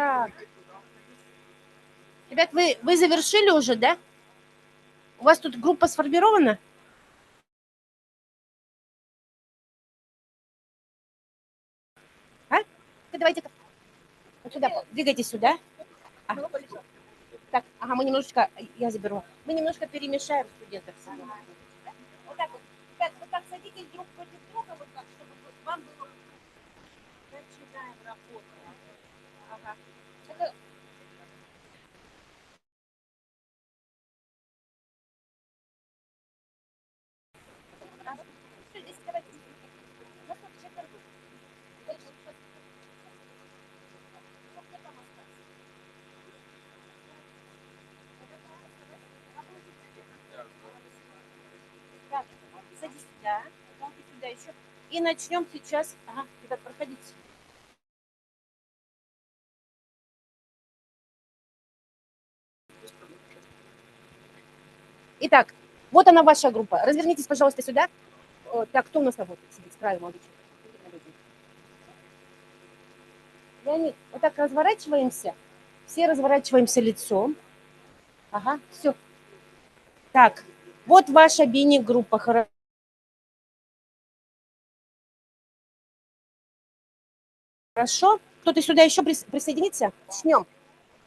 Так. Ребят, вы завершили уже, да? У вас тут группа сформирована? А? Давайте вот сюда, двигайтесь сюда. Так, ага, мы немножечко, я заберу. Мы немножко перемешаем студентов. Вот так вот. Ребят, вот так садитесь друг против друга, вот так, чтобы вам было... Начинаем работу. Ага. Это... Что здесь давайте? У нас тут четверо. Так, садись сюда, потом ты сюда еще. И начнем сейчас. Ага, ребят, проходите. Итак, вот она ваша группа. Развернитесь, пожалуйста, сюда. Так, кто у нас работает? Сидит справа, молодой человек. Леонид, вот так разворачиваемся. Все разворачиваемся лицом. Ага, все. Так, вот ваша бини-группа. Хорошо. Кто-то сюда еще присоединится? Начнем.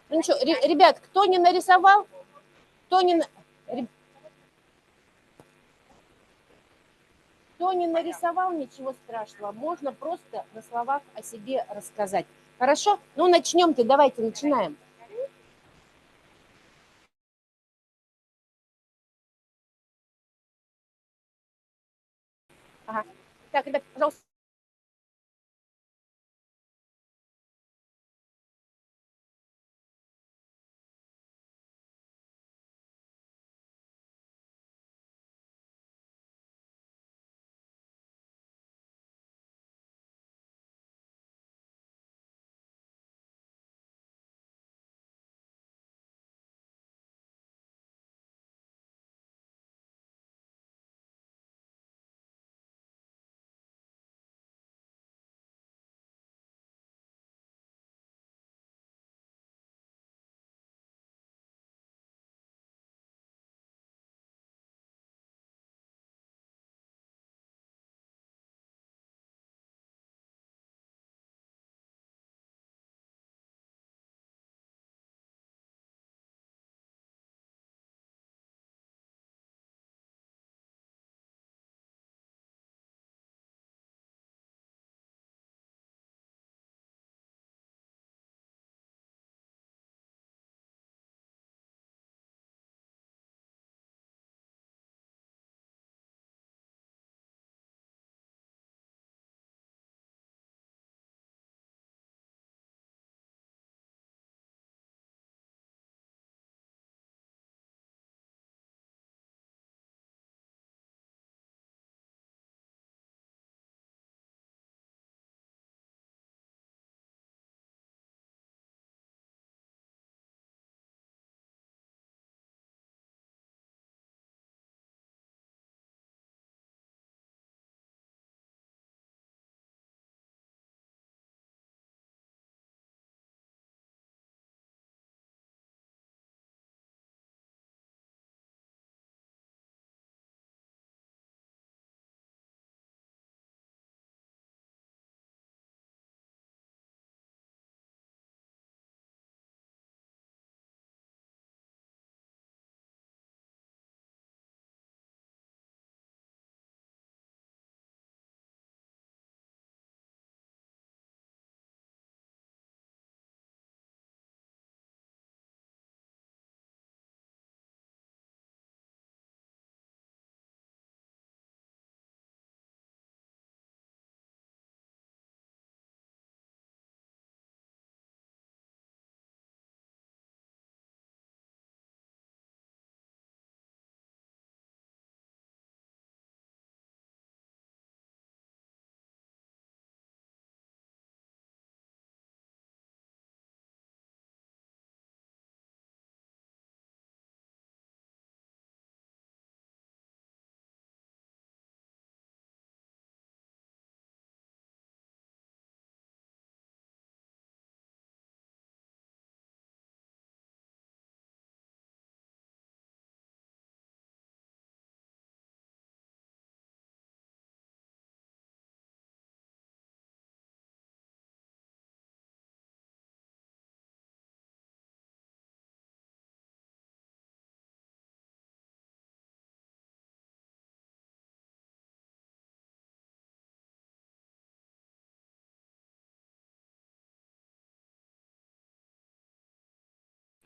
Ну, ничего, ребят, кто не нарисовал, кто не нарисовал, ничего страшного. Можно просто на словах о себе рассказать. Хорошо? Ну, начнем-то. Давайте, начинаем. Ага. Так, ребят, пожалуйста.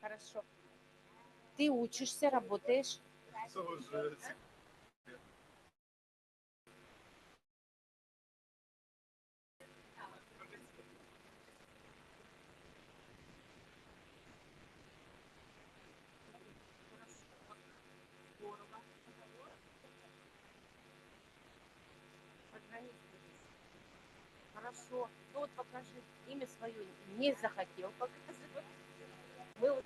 Хорошо. Ты учишься, работаешь? Хорошо. Ну вот покажи имя свое. Не захотел показывать. Мы узнали.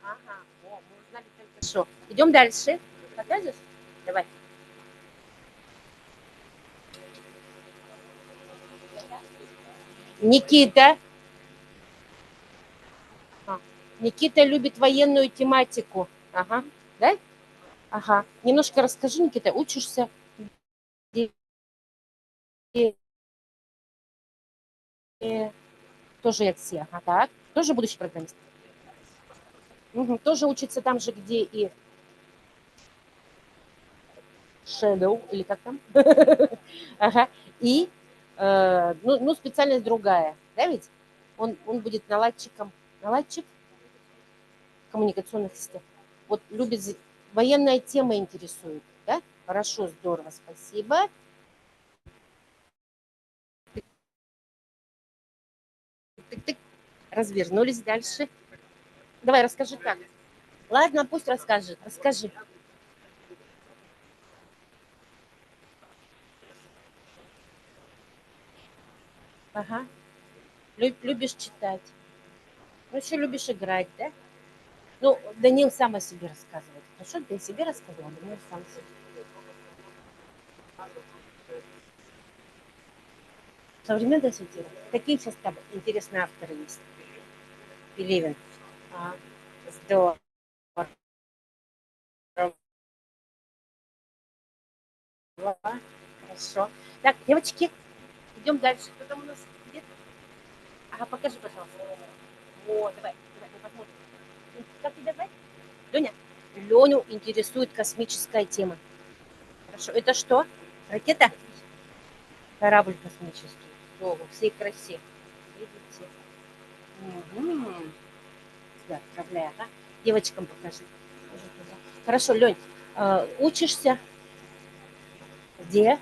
Ага. О, мы узнали только что. Идем дальше. Покажешь? Давай. Никита. Никита любит военную тематику. Ага. Да? Ага. Немножко расскажи, Никита, учишься? Тоже як все. Ага, так. Тоже будущий программист? Угу. Тоже учится там же, где и Shadow, или как там? Ага. И, ну, специальность другая, да ведь? Он будет наладчиком. Наладчик коммуникационных систем. Вот любит, военная тема интересует, да? Хорошо, здорово, спасибо. Тык-тык. Развернулись дальше. Давай, расскажи как. Ладно, пусть расскажет. Расскажи. Ага. Любишь читать. Ну, еще любишь играть, да? Ну, Данил сам о себе рассказывает. Хорошо, ты о себе рассказывал, Данил сам себе. Современная сатира. Какие сейчас там интересные авторы есть? Пелевин. А, здорово. Хорошо. Так, девочки, идем дальше. Кто там у нас? Где? Ага, покажи, пожалуйста. Вот, давай, мы посмотрим. Как тебя звать? Леня? Леню интересует космическая тема. Хорошо. Это что? Ракета? Корабль космический. Во всей красе. Видите? Угу. Да, отправляю, ага. Девочкам покажи. Хорошо, Лень, учишься? Где?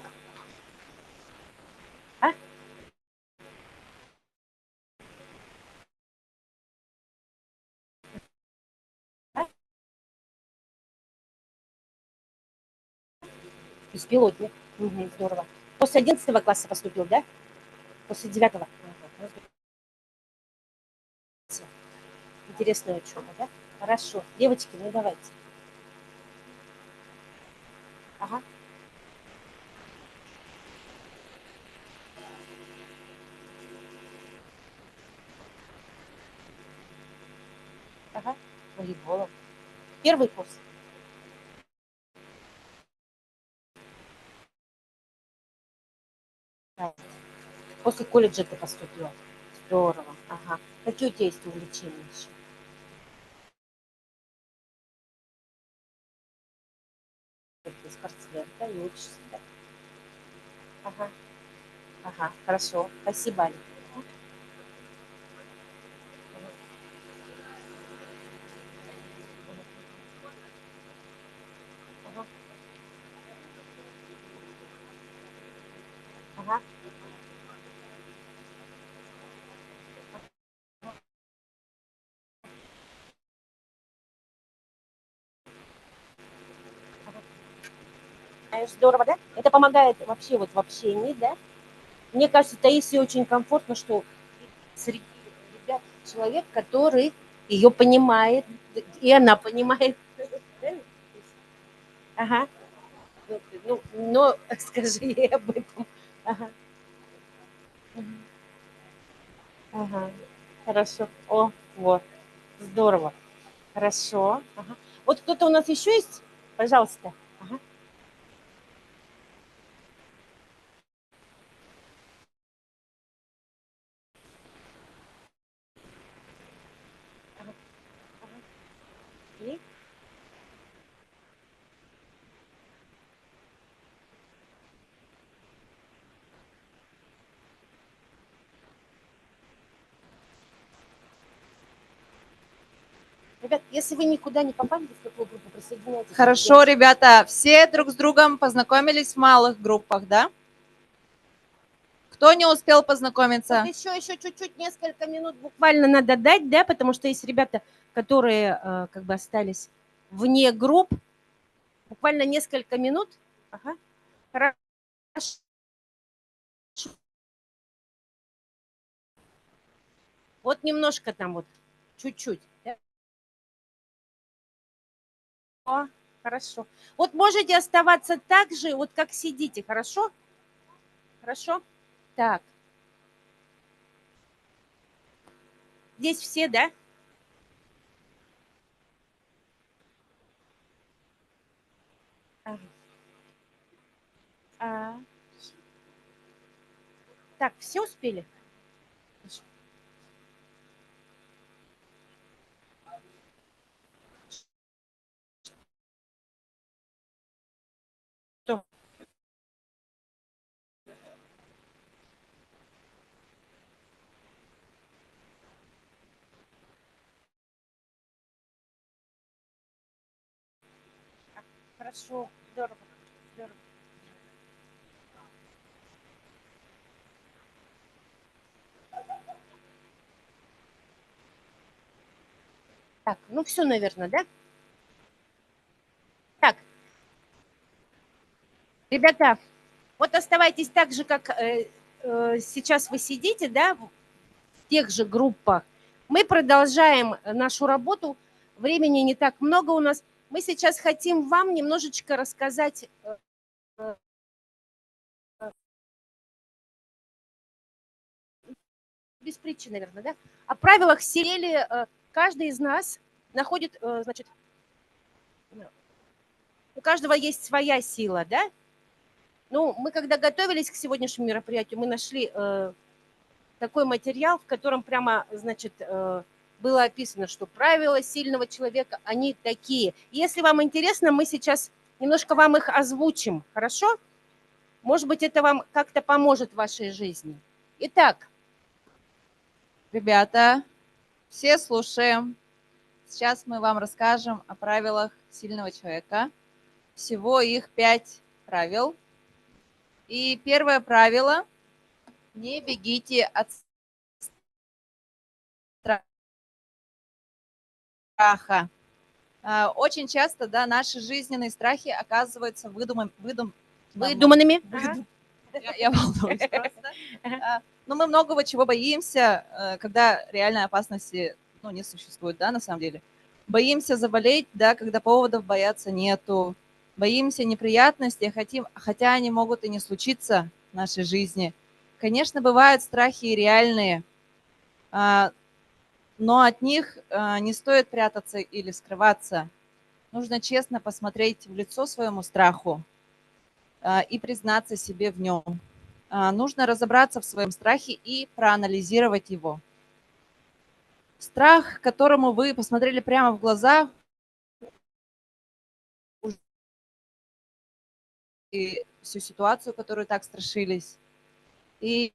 А? А? Беспилотник. Угу, здорово. После 11 класса поступил, да? После 9-го? Ага. Интересная учеба, да? Хорошо. Девочки, ну давайте. Ага. Ага. Волейболом. Первый курс. После колледжа ты поступила. Здорово. Ага. Какие у тебя есть увлечения еще? Ты спортсмен, да, и учишься, да? Ага. Ага. Хорошо. Спасибо, Аня. Ага. Ага. Здорово, да? Это помогает вообще вот в общении, да? Мне кажется, Таисии очень комфортно, что среди ребят человек, который ее понимает, и она понимает. Ага. Ну, но скажи ей об этом. Ага. Ага. Хорошо. О, вот. Здорово. Хорошо. Ага. Вот кто-то у нас еще есть? Пожалуйста. Ага. Ага. Ага. И? Ребят, если вы никуда не попали, в какую группу присоединяйтесь. Хорошо, ребята, все друг с другом познакомились в малых группах, да? Кто не успел познакомиться? Вот еще чуть-чуть, несколько минут буквально надо дать, да, потому что есть ребята, которые как бы остались вне групп. Буквально несколько минут. Ага. Хорошо. Вот немножко там вот, чуть-чуть. О, хорошо. Вот можете оставаться так же, вот как сидите, хорошо? Хорошо? Так. Здесь все, да? Так, все успели? Что? Хорошо, здорово, здорово. Так, ну все, наверное, да? Так, ребята, вот оставайтесь так же, как сейчас вы сидите, да, в тех же группах. Мы продолжаем нашу работу. Времени не так много у нас. Мы сейчас хотим вам немножечко рассказать без притчи, наверное, да, о правилах серии. Каждый из нас находит, значит, у каждого есть своя сила, да? Ну, мы когда готовились к сегодняшнему мероприятию, мы нашли такой материал, в котором прямо, значит, было описано, что правила сильного человека, они такие. Если вам интересно, мы сейчас немножко вам их озвучим, хорошо? Может быть, это вам как-то поможет в вашей жизни. Итак. Ребята, все слушаем. Сейчас мы вам расскажем о правилах сильного человека. Всего их 5 правил. И первое правило – не бегите от страха. Очень часто, да, наши жизненные страхи оказываются выдуманными. Я волнуюсь просто. Но мы многого чего боимся, когда реальной опасности не существует, да, на самом деле. Боимся заболеть, да, когда поводов бояться нету. Боимся неприятностей, хотя они могут и не случиться в нашей жизни. Конечно, бывают страхи и реальные, но от них не стоит прятаться или скрываться. Нужно честно посмотреть в лицо своему страху и признаться себе в нем. Нужно разобраться в своем страхе и проанализировать его. Страх, которому вы посмотрели прямо в глаза, и всю ситуацию, которую так страшились. И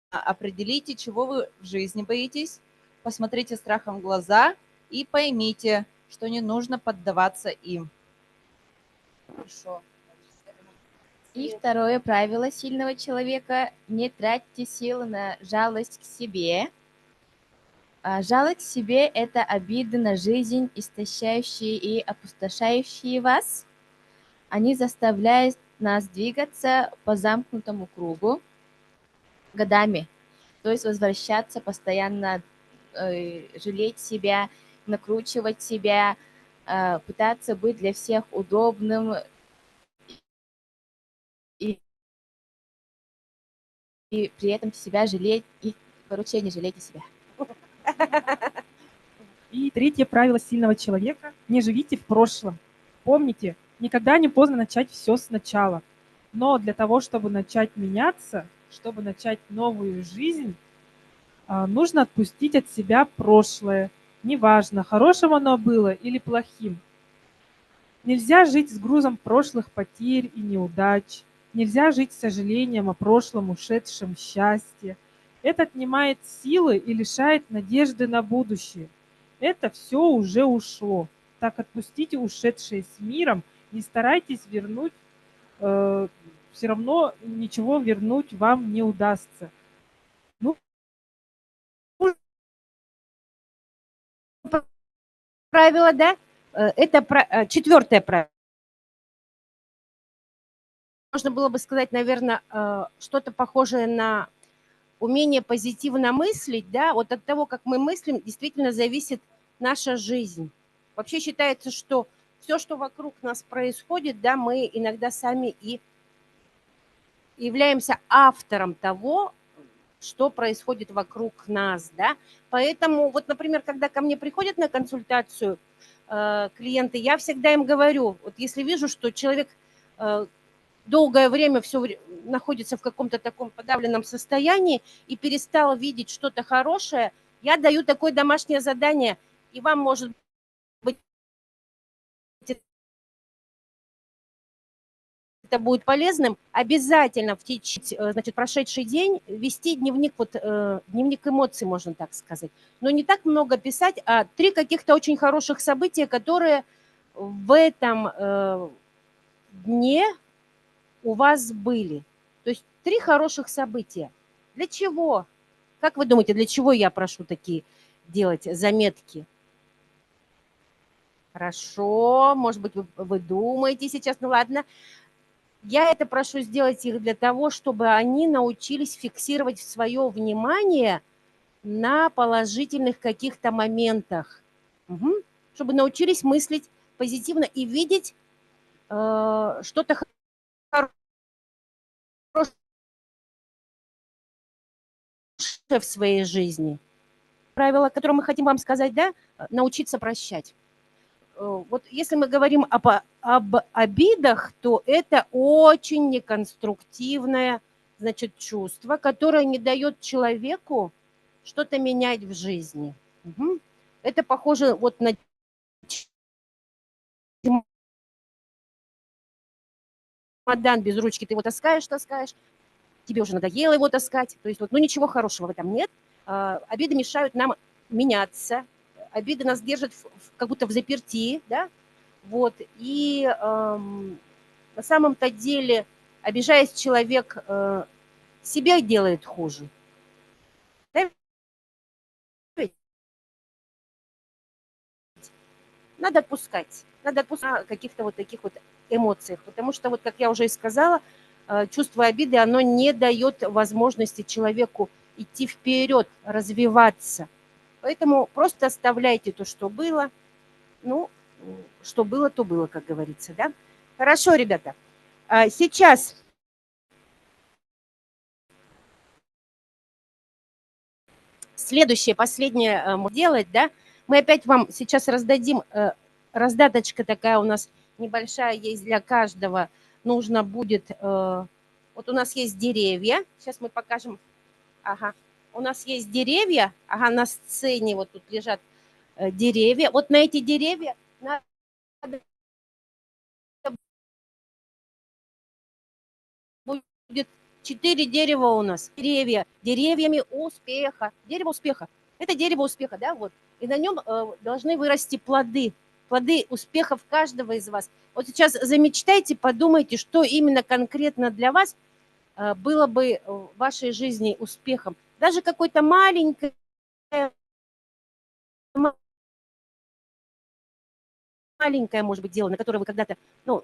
определите, чего вы в жизни боитесь, посмотрите страхом в глаза и поймите, что не нужно поддаваться им. Хорошо. И второе правило сильного человека – не тратьте силы на жалость к себе. Жалость к себе – это обиды на жизнь, истощающие и опустошающие вас. Они заставляют нас двигаться по замкнутому кругу годами, то есть возвращаться постоянно, жалеть себя, накручивать себя, пытаться быть для всех удобным и при этом себя жалеть, и, короче, не жалейте себя. И третье правило сильного человека – не живите в прошлом. Помните, никогда не поздно начать все сначала. Но для того, чтобы начать меняться, чтобы начать новую жизнь, нужно отпустить от себя прошлое. Неважно, хорошим оно было или плохим. Нельзя жить с грузом прошлых потерь и неудач. Нельзя жить с сожалением о прошлом ушедшем счастье. Это отнимает силы и лишает надежды на будущее. Это все уже ушло. Так отпустите ушедшее с миром, не старайтесь вернуть, все равно ничего вернуть вам не удастся. Ну, правило, да? Это четвертое правило. Можно было бы сказать, наверное, что-то похожее на умение позитивно мыслить, да, вот от того, как мы мыслим, действительно зависит наша жизнь. Вообще считается, что все, что вокруг нас происходит, да, мы иногда сами и являемся автором того, что происходит вокруг нас, да. Поэтому вот, например, когда ко мне приходят на консультацию клиенты, я всегда им говорю, вот если вижу, что человек долгое время находится в каком-то таком подавленном состоянии и перестал видеть что-то хорошее, я даю такое домашнее задание, и вам, может быть, это будет полезным, обязательно в течение, значит, прошедший день вести дневник, дневник эмоций, можно так сказать. Но не так много писать, а 3 каких-то очень хороших события, которые в этом дне у вас были. То есть 3 хороших события. Для чего? Как вы думаете, для чего я прошу такие делать заметки? Хорошо, может быть, вы думаете сейчас, ну ладно. Я это прошу сделать их для того, чтобы они научились фиксировать свое внимание на положительных каких-то моментах. Угу. Чтобы научились мыслить позитивно и видеть что-то хорошее в своей жизни. Правило, которое мы хотим вам сказать, да, научиться прощать. Вот если мы говорим об обидах, то это очень неконструктивное, значит, чувство, которое не дает человеку что-то менять в жизни. Угу. Это похоже вот на чемодан без ручки, ты его таскаешь, тебе уже надоело его таскать, то есть вот, ну ничего хорошего в этом нет. Обиды мешают нам меняться, обиды нас держат как будто в заперти, да, вот, и на самом-то деле, обижаясь, человек себя делает хуже. Да? Надо отпускать каких-то вот таких вот эмоциях, потому что, вот как я уже и сказала, чувство обиды, оно не дает возможности человеку идти вперед, развиваться. Поэтому просто оставляйте то, что было. Ну, что было, то было, как говорится, да? Хорошо, ребята. Сейчас следующее, последнее делать, да? Мы опять вам сейчас раздадим, раздаточка такая у нас небольшая есть для каждого. Нужно будет, вот у нас есть деревья. Сейчас мы покажем. Ага. У нас есть деревья. Ага, на сцене вот тут лежат деревья. Вот на эти деревья надо будет 4 дерева у нас. Деревьями успеха. Дерево успеха. Это дерево успеха, да, вот. И на нем должны вырасти плоды. Плоды успехов каждого из вас. Вот сейчас замечтайте, подумайте, что именно конкретно для вас было бы в вашей жизни успехом. Даже какое-то маленькое может быть, дело, на которое вы когда-то, ну,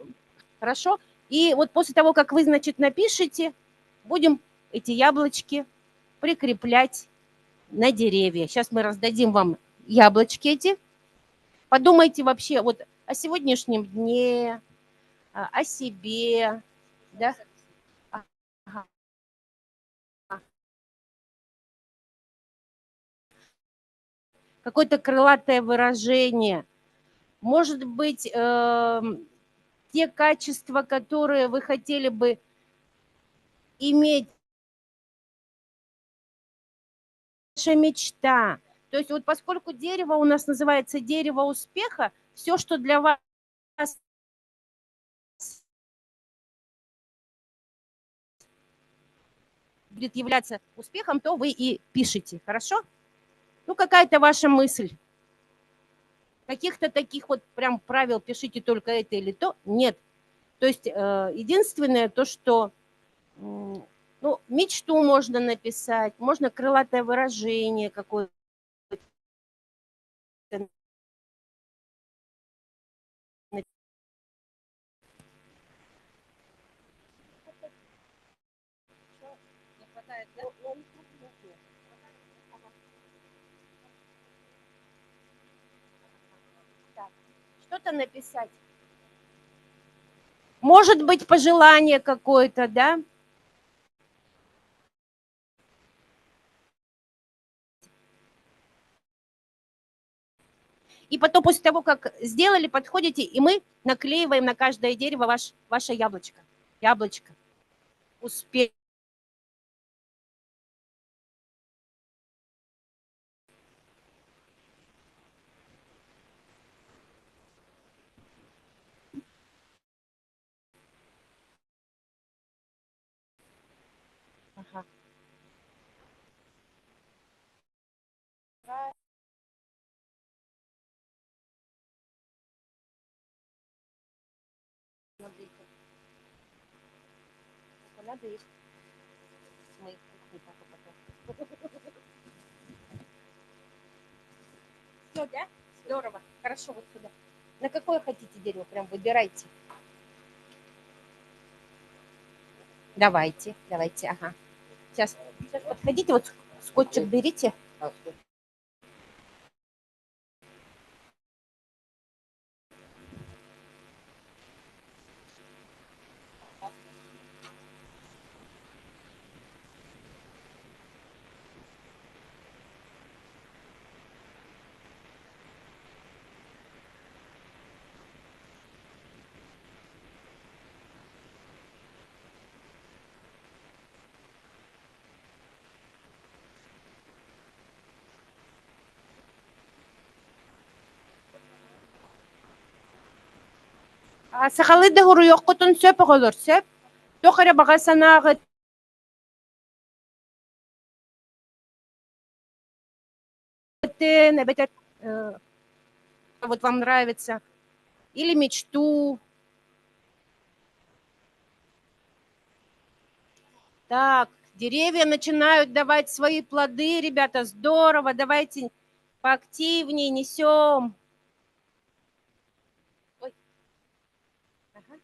хорошо. И вот после того, как вы, значит, напишите, будем эти яблочки прикреплять на деревья. Сейчас мы раздадим вам яблочки эти. Подумайте вообще вот о сегодняшнем дне, о себе, да? Ага. Какое-то крылатое выражение. Может быть, те качества, которые вы хотели бы иметь, ваша мечта. То есть вот поскольку дерево у нас называется дерево успеха, все, что для вас будет являться успехом, то вы и пишете, хорошо? Ну, какая-то ваша мысль. Каких-то таких вот прям правил пишите только это или то, нет. То есть единственное то, что ну, мечту можно написать, можно крылатое выражение какое-то. Что-то написать. Может быть, пожелание какое-то, да? И потом, после того, как сделали, подходите, и мы наклеиваем на каждое дерево ваше яблочко. Яблочко. Успех. Ага. Надо их смыть. Все, да? Здорово. Хорошо, вот сюда. На какое хотите дерево? Прям выбирайте. Давайте, ага. Сейчас подходите, вот скотчик берите. Сахалыды гуру yok kutun söp olur söp. Тохаря багасанагы. Вот вам нравится. Или мечту. Так, деревья начинают давать свои плоды, ребята, здорово. Давайте поактивнее несем. Ой. Ага.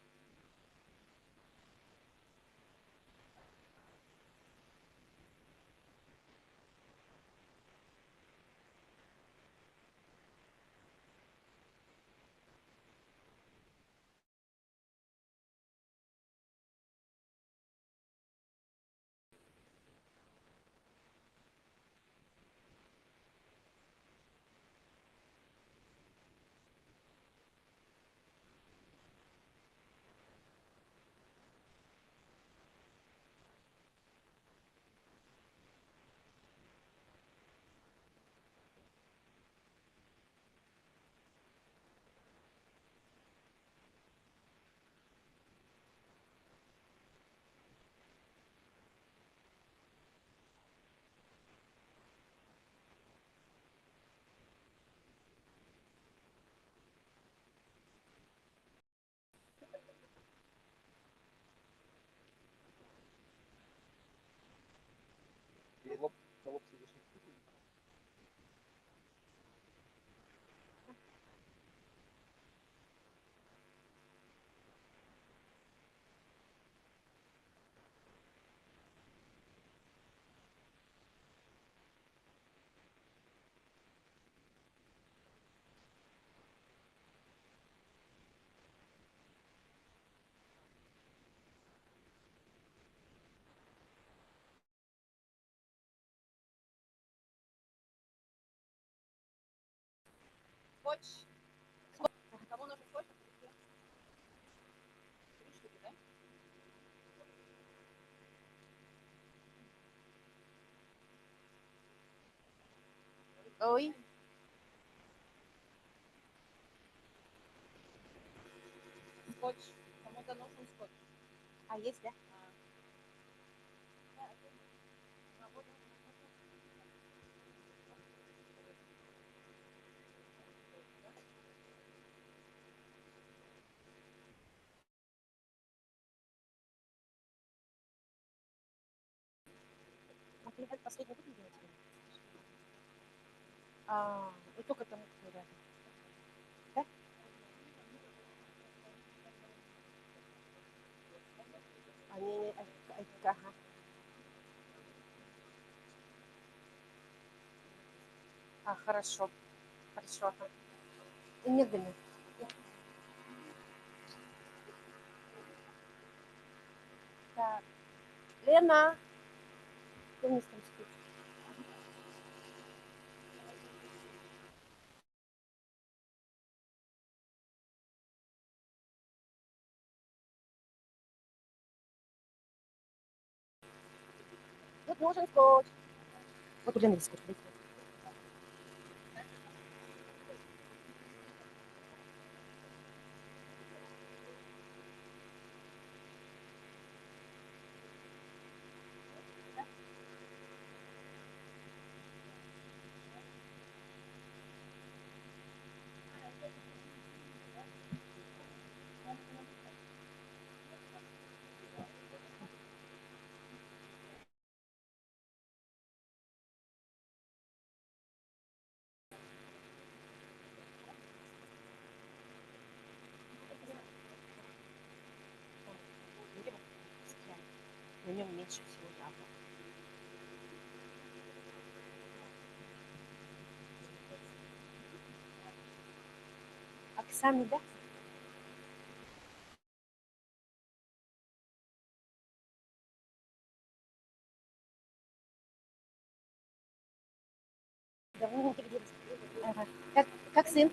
Скотч. Кому нужен скотч? Ой. Скотч. Кому-то нужен скотч. А, есть, да? Последний будет делать? Вот только там рядом. Да? Ага. Хорошо. Хорошо. Медленно. Так. Лена. Кто вниз там спит? Тут нужен скотч. Вот у Лены есть скотч. На нем меньше всего яблок. Оксана, да? Давно не виделись. Ага. Как сын?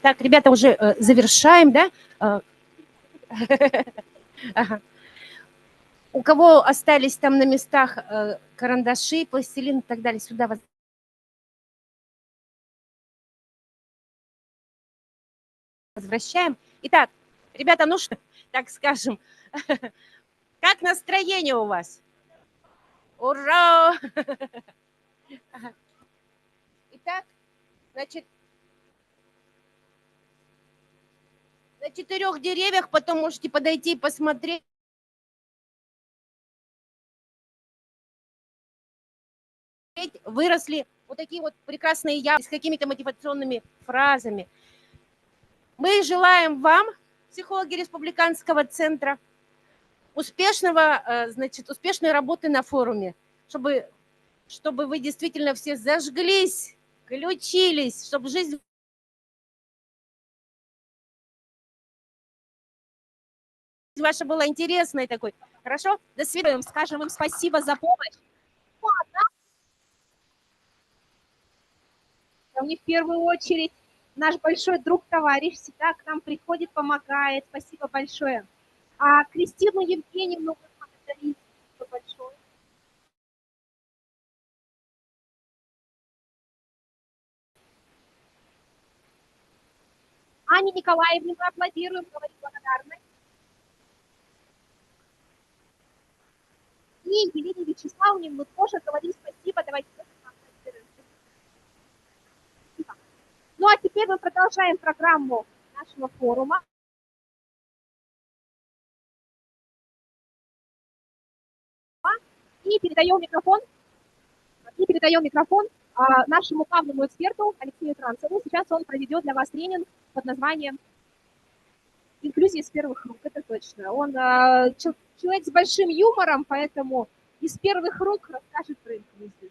Так, ребята, уже завершаем, да? Ага. У кого остались там на местах карандаши, пластилин и так далее, сюда возвращаем. Итак, ребята, ну что, так скажем, как настроение у вас? Ура! Итак, значит, на 4 деревьях потом можете подойти и посмотреть. Выросли вот такие вот прекрасные яблоки с какими-то мотивационными фразами. Мы желаем вам, психологи Республиканского центра, успешной работы на форуме, чтобы вы действительно все зажглись, включились, чтобы жизнь ваша была интересной такой. Хорошо? До свидания. Скажем им спасибо за помощь. У них в первую очередь наш большой друг, товарищ, всегда к нам приходит, помогает. Спасибо большое. А Кристину Евгеньевну благодарим. Спасибо большое. Ане Николаевне мы аплодируем, говорим благодарность. И Елене Вячеславовне мы тоже говорим спасибо. Давайте Ну а теперь мы продолжаем программу нашего форума. И передаем микрофон нашему главному эксперту Алексею Транцеву. Сейчас он проведет для вас тренинг под названием «Инклюзия с первых рук». Это точно. Он человек с большим юмором, поэтому из первых рук расскажет про инклюзию.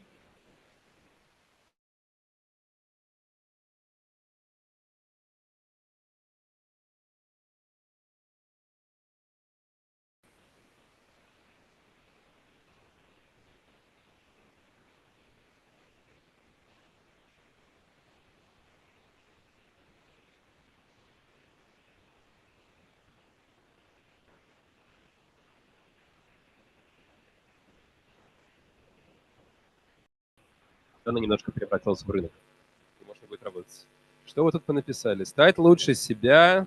Она немножко превратилась в рынок. И можно будет работать. Что вы тут понаписали? Стать лучше себя.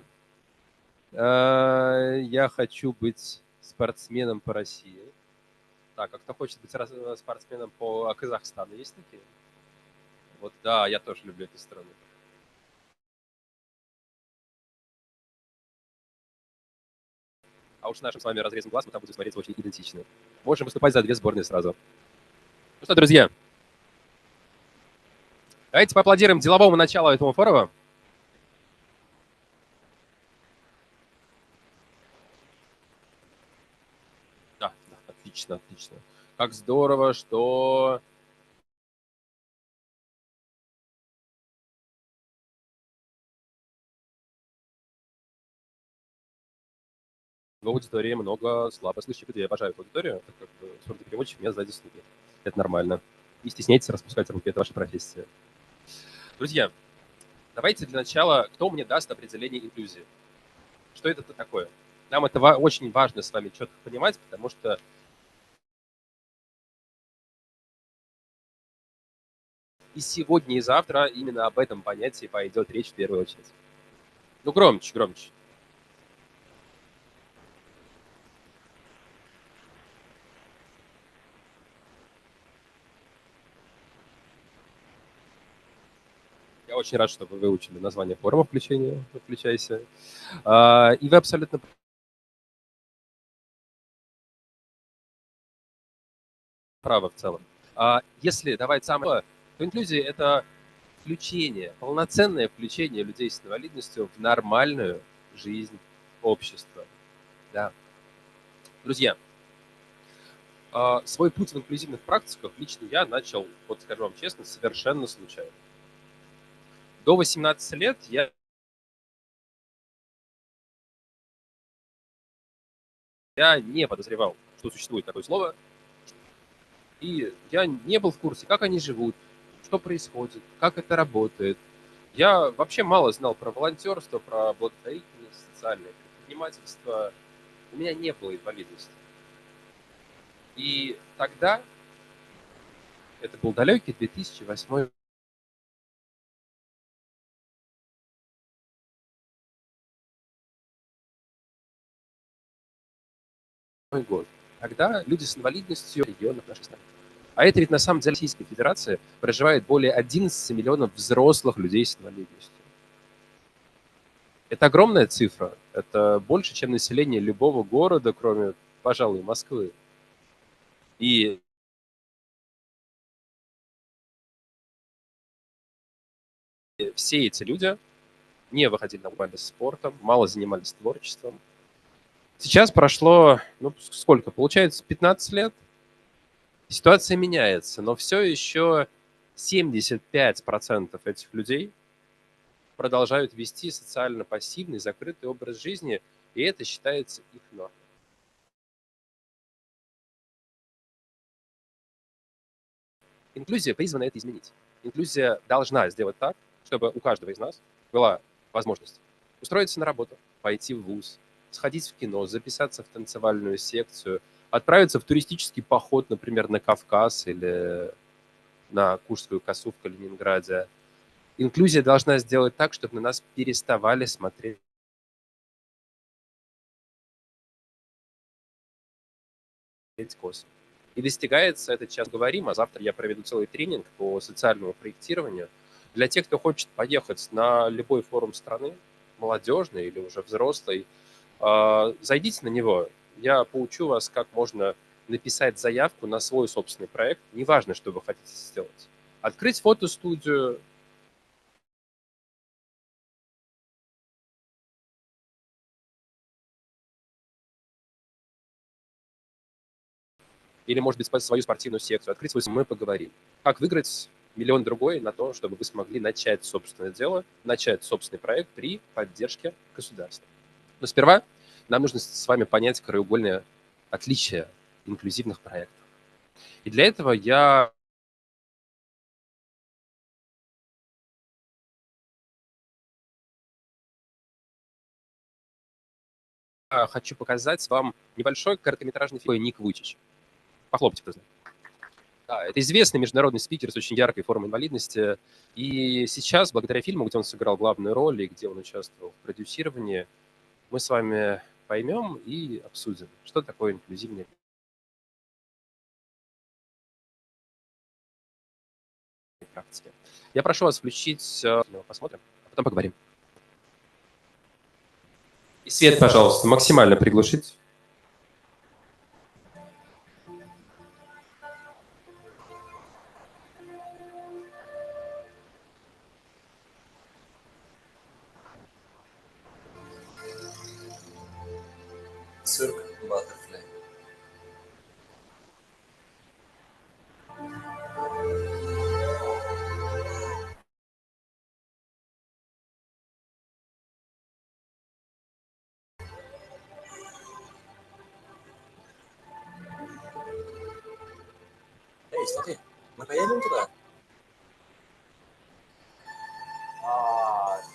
Я хочу быть спортсменом по России. Так, а кто хочет быть спортсменом по Казахстану? Есть такие? Вот, да, я тоже люблю эту страну. А уж нашим с вами разрезом глаз мы там будем смотреться очень идентично. Можем выступать за две сборные сразу. Ну что, друзья, давайте поаплодируем деловому началу этому форума. Да, отлично, отлично. Как здорово, что в аудитории много слабослышащих людей. Я обожаю эту аудиторию, так как сурдопереводчик меня сзади слушает. Это нормально. Не стесняйтесь распускать руки, это ваша профессия. Друзья, давайте для начала, кто мне даст определение инклюзии? Что это такое? Нам это очень важно с вами четко понимать, потому что и сегодня, и завтра именно об этом понятии пойдет речь в первую очередь. Ну, громче, громче. Я очень рад, что вы выучили название форума «Включайся». И вы абсолютно правы в целом. Если давать самое, то инклюзия – это включение, полноценное включение людей с инвалидностью в нормальную жизнь общества. Да. Друзья, свой путь в инклюзивных практиках лично я начал, вот скажу вам честно, совершенно случайно. До 18 лет я не подозревал, что существует такое слово, и я не был в курсе, как они живут, что происходит, как это работает. Я вообще мало знал про волонтерство, про благотворительность, социальное предпринимательство. У меня не было инвалидности. И тогда, это был далекий 2008 год. Тогда люди с инвалидностью в регионах нашей страны. А это ведь на самом деле Российская Федерация проживает более 11 миллионов взрослых людей с инвалидностью. Это огромная цифра. Это больше, чем население любого города, кроме, пожалуй, Москвы. И все эти люди не выходили нормально с спортом, мало занимались творчеством. Сейчас прошло, ну, сколько, получается, 15 лет. Ситуация меняется, но все еще 75% этих людей продолжают вести социально пассивный, закрытый образ жизни, и это считается их нормой. Инклюзия призвана это изменить. Инклюзия должна сделать так, чтобы у каждого из нас была возможность устроиться на работу, пойти в вуз, сходить в кино, записаться в танцевальную секцию, отправиться в туристический поход, например, на Кавказ или на Куршскую косу в Калининграде. Инклюзия должна сделать так, чтобы на нас переставали смотреть косо. И достигается это, сейчас говорим, а завтра я проведу целый тренинг по социальному проектированию. Для тех, кто хочет поехать на любой форум страны, молодежный или уже взрослый, зайдите на него. Я поучу вас, как можно написать заявку на свой собственный проект. Неважно, что вы хотите сделать. Открыть фотостудию, или, может быть, свою спортивную секцию, открыть свой... Мы поговорим. Как выиграть миллион другой на то, чтобы вы смогли начать собственное дело, начать собственный проект при поддержке государства. Но сперва нам нужно с вами понять краеугольное отличие инклюзивных проектов. И для этого я хочу показать вам небольшой короткометражный фильм «Ник Вуйчич». Похлопайте, кто знает. Да, это известный международный спикер с очень яркой формой инвалидности. И сейчас, благодаря фильму, где он сыграл главную роль и где он участвовал в продюсировании, мы с вами поймем и обсудим, что такое инклюзивная практика. Я прошу вас включить, посмотрим, а потом поговорим. И свет, пожалуйста, максимально приглушить. Цирк Баттерфляй. Эй, смотри, мы поедем туда?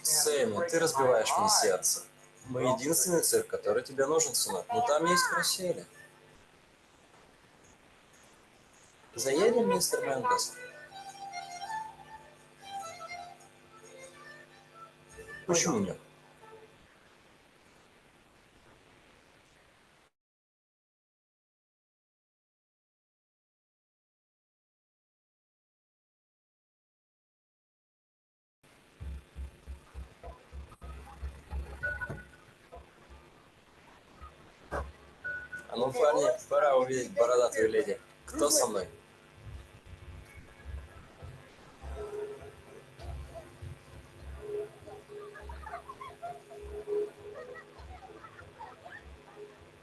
Сэмми, ты разбиваешь мне сердце. Мы единственный цирк, который тебе нужен, сынок. Но там есть карусели. Заедем, мистер Мэнкос? Почему нет? А ну, парни, пора увидеть бородатую леди. Кто со мной?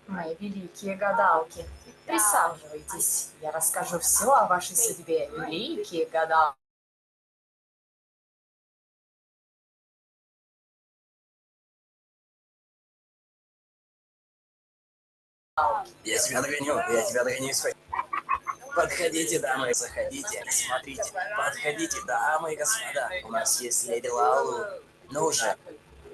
Мои великие гадалки, присаживайтесь. Я расскажу все о вашей судьбе. Великие гадалки. Я тебя догоню. Подходите, дамы, заходите, смотрите. Подходите, дамы и господа. У нас есть леди Лалу. Ну же,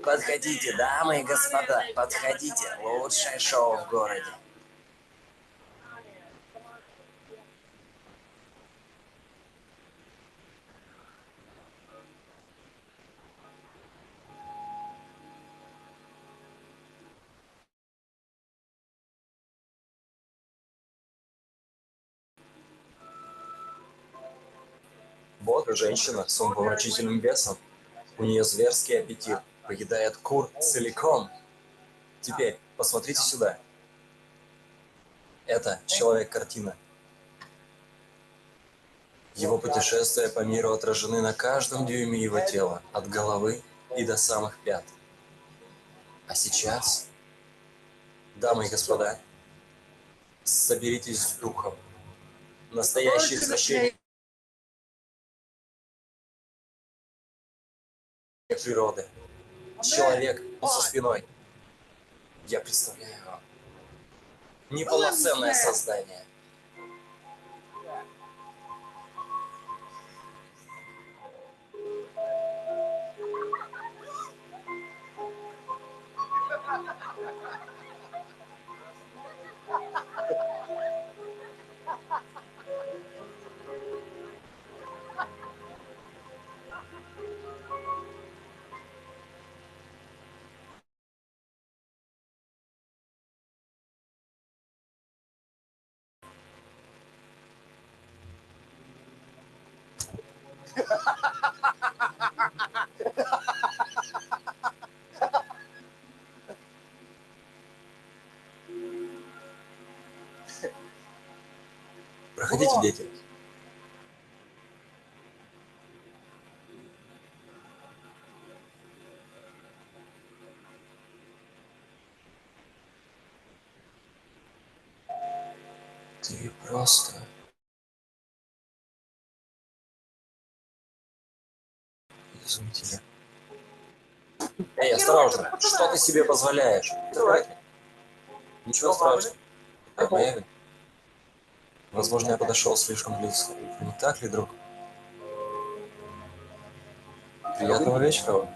подходите, дамы и господа. Подходите, лучшее шоу в городе. Вот женщина с умопомрачительным весом. У нее зверский аппетит. Поедает кур целиком. Теперь посмотрите сюда. Это человек-картина. Его путешествия по миру отражены на каждом дюйме его тела, от головы и до самых пят. А сейчас, дамы и господа, соберитесь с духом. Настоящий извращение природы. Человек со спиной. Я представляю вам. Неполноценное создание. Проходите, дети. Ты просто изумительно. Эй, осторожно! Что ты себе позволяешь? Ничего страшного. Так, Мэйвин. Возможно, я подошел слишком близко. Не так ли, друг? Приятного вечера вам.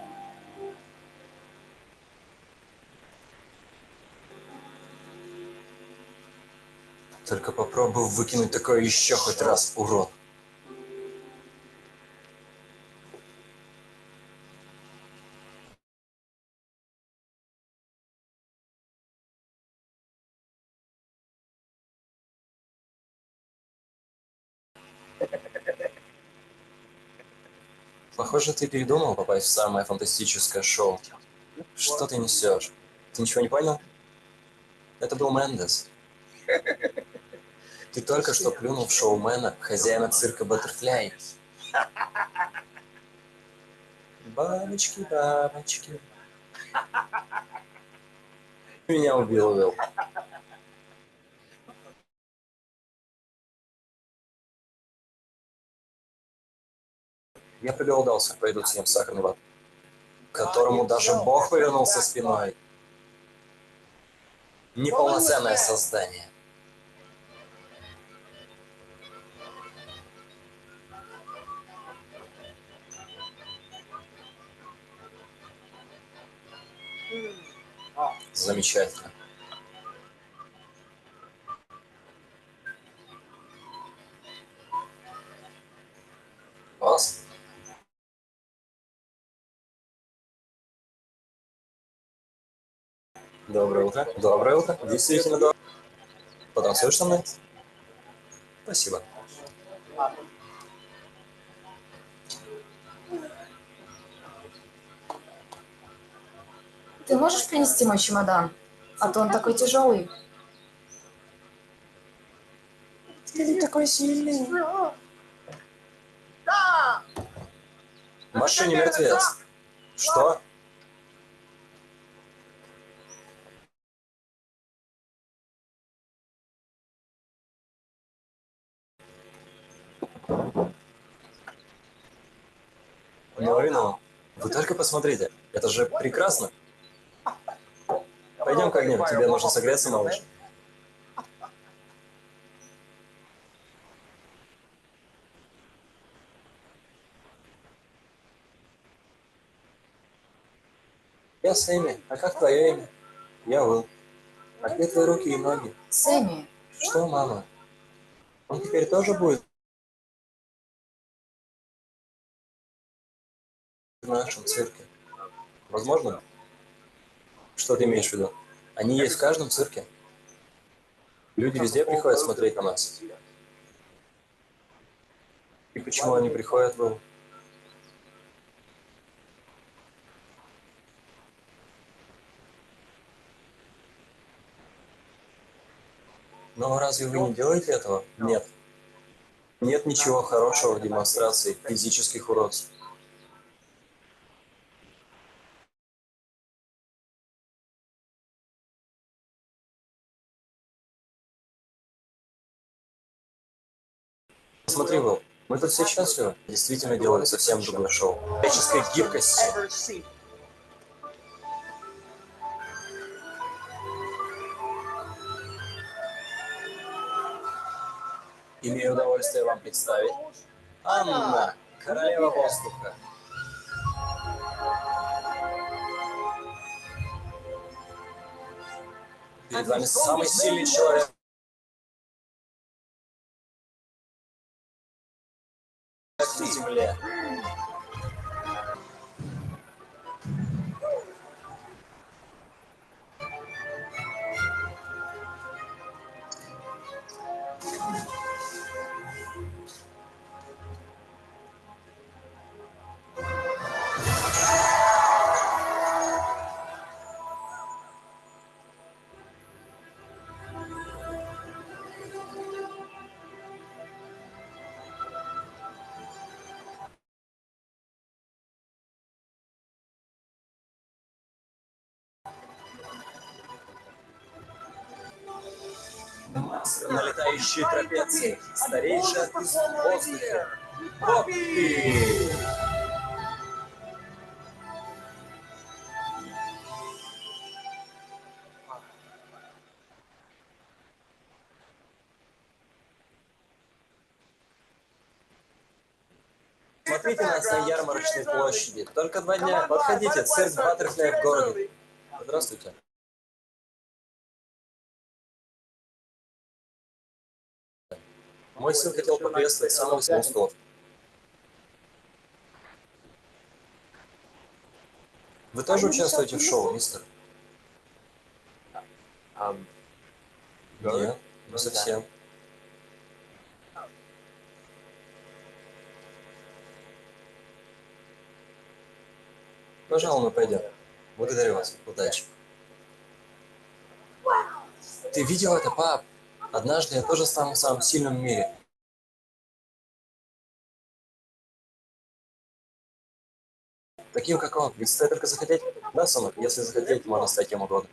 Только попробуй выкинуть такое еще хоть раз, урод. Похоже, ты передумал попасть в самое фантастическое шоу. Что ты несешь? Ты ничего не понял? Это был Мендес. Ты только что плюнул в шоумена, хозяина цирка Баттерфляй. Бабочки, бабочки. Меня убил, Уилл. Я проголодался, пойду съем сахарный ват, которому даже Бог повернулся спиной. Неполноценное создание. Замечательно. Вас? Доброе утро. Доброе утро. Действительно доброе. Потанцуешь со мной? Спасибо. Ты можешь принести мой чемодан? А то он такой тяжелый. Ты такой сильный. В машине мертвец. Что? Ну, вы только посмотрите. Это же прекрасно. Пойдем к огню. Тебе нужно согреться, малыш. Я Сэмми. А как твое имя? Я Уилл. А где твои руки и ноги? Сэмми. Что, мама? Он теперь тоже будет в нашем цирке? Возможно? Что ты имеешь в виду? Они есть в каждом цирке. Люди везде приходят смотреть на нас. И почему они приходят, Уилл? Но разве вы не делаете этого? Нет. Нет ничего хорошего в демонстрации физических уродств. Смотри, Уилл, мы тут все счастливы. Действительно делали совсем другое шоу. Человеческой гибкости. Имею удовольствие вам представить. Анна, королева воздуха. Перед вами самый сильный человек на Земле. На летающей трапеции. Старейший артист в воздухе. Поппи! Смотрите нас на ярмарочной площади. Только 2 дня. Подходите, цирк Баттерфляй в городе. Здравствуйте. Мой сын хотел поприветствовать самых мускулов. Вы тоже участвуете в шоу, мистер? Нет, не совсем. Пожалуй, мы пойдем. Благодарю вас. Удачи. Ты видел это, пап? Однажды я тоже стану самым сильным в мире. Таким, как он. Ведь стоит только захотеть. Да, сынок? Если захотеть, можно стать кем угодно.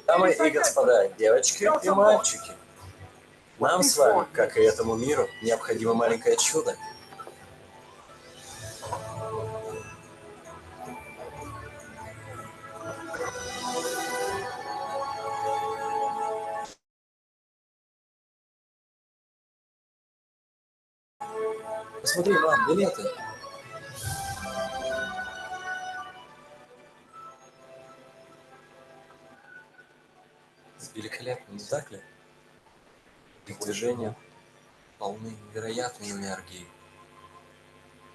Дамы и господа, девочки и мальчики, нам с вами, как и этому миру, необходимо маленькое чудо. Посмотри, мам, билеты. Великолепно, не так ли? Их движения полны невероятной энергии.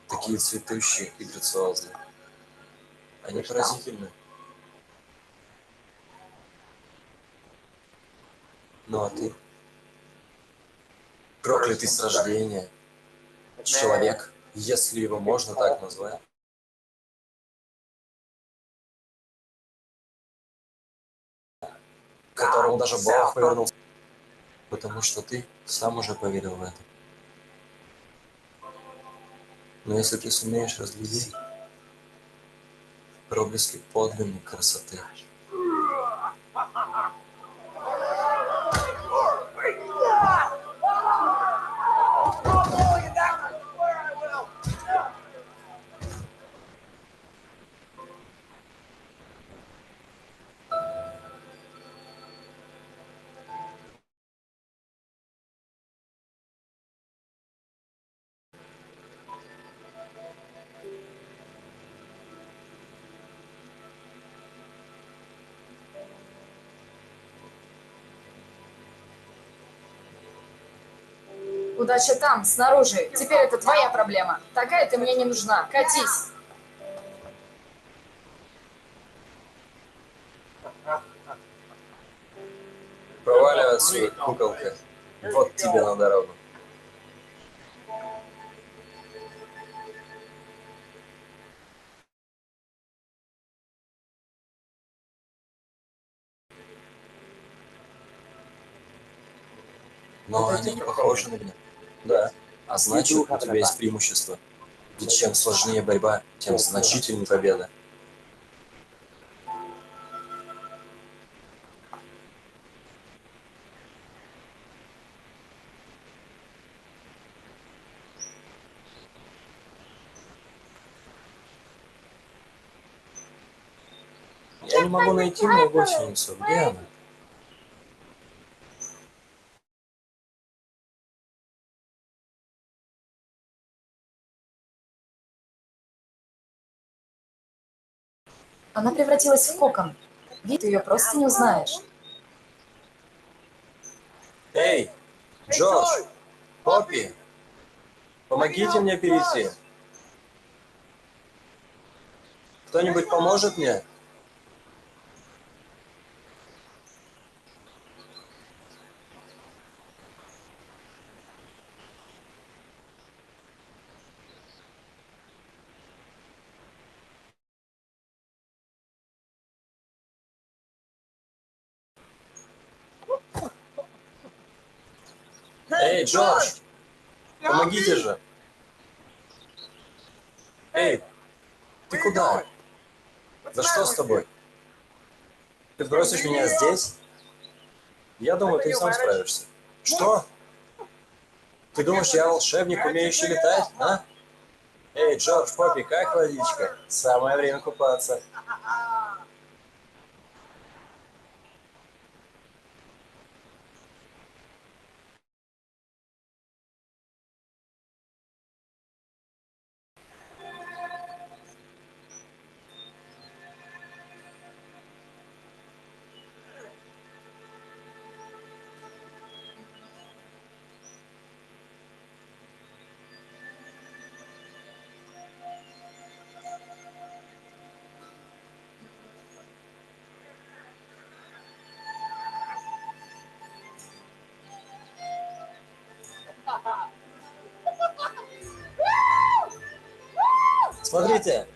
Такие цветущие и грациозные. Они поразительны. Ну а ты? Проклятый с рождения. Человек, если его можно так назвать. Которому даже Бог повернулся. Потому что ты сам уже поверил в это. Но если ты сумеешь разглядеть проблески подлинной красоты, Удача там, снаружи. Теперь это твоя проблема. Такая ты мне не нужна. Катись. проваливай отсюда, куколка. Вот тебе на дорогу. Но они не похожи на меня. Да. А значит, у тебя есть преимущество. Ведь чем сложнее борьба, тем значительнее победа. Я не могу найти мою гусеницу. Где она? Она превратилась в кокон. Ты ее просто не узнаешь. Эй, Джордж, Поппи, помогите мне перейти. Кто-нибудь поможет мне? Эй, Джордж, помогите же. Эй, ты куда? Да что с тобой? Ты бросишь меня здесь? Я думаю, ты сам справишься. Что? Ты думаешь, я волшебник, умеющий летать, а? Эй, Джордж, Поппи, как водичка? Самое время купаться. Смотрите.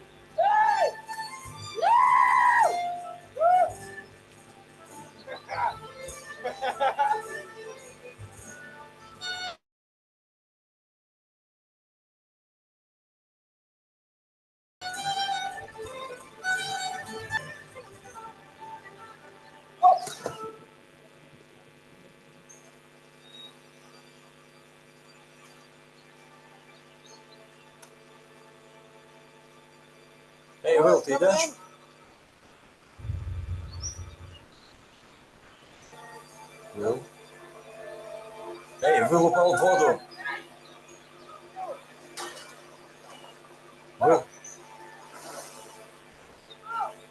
Эй, Уилл, ты идешь? Уилл? Эй, Уилл упал в воду. Уилл.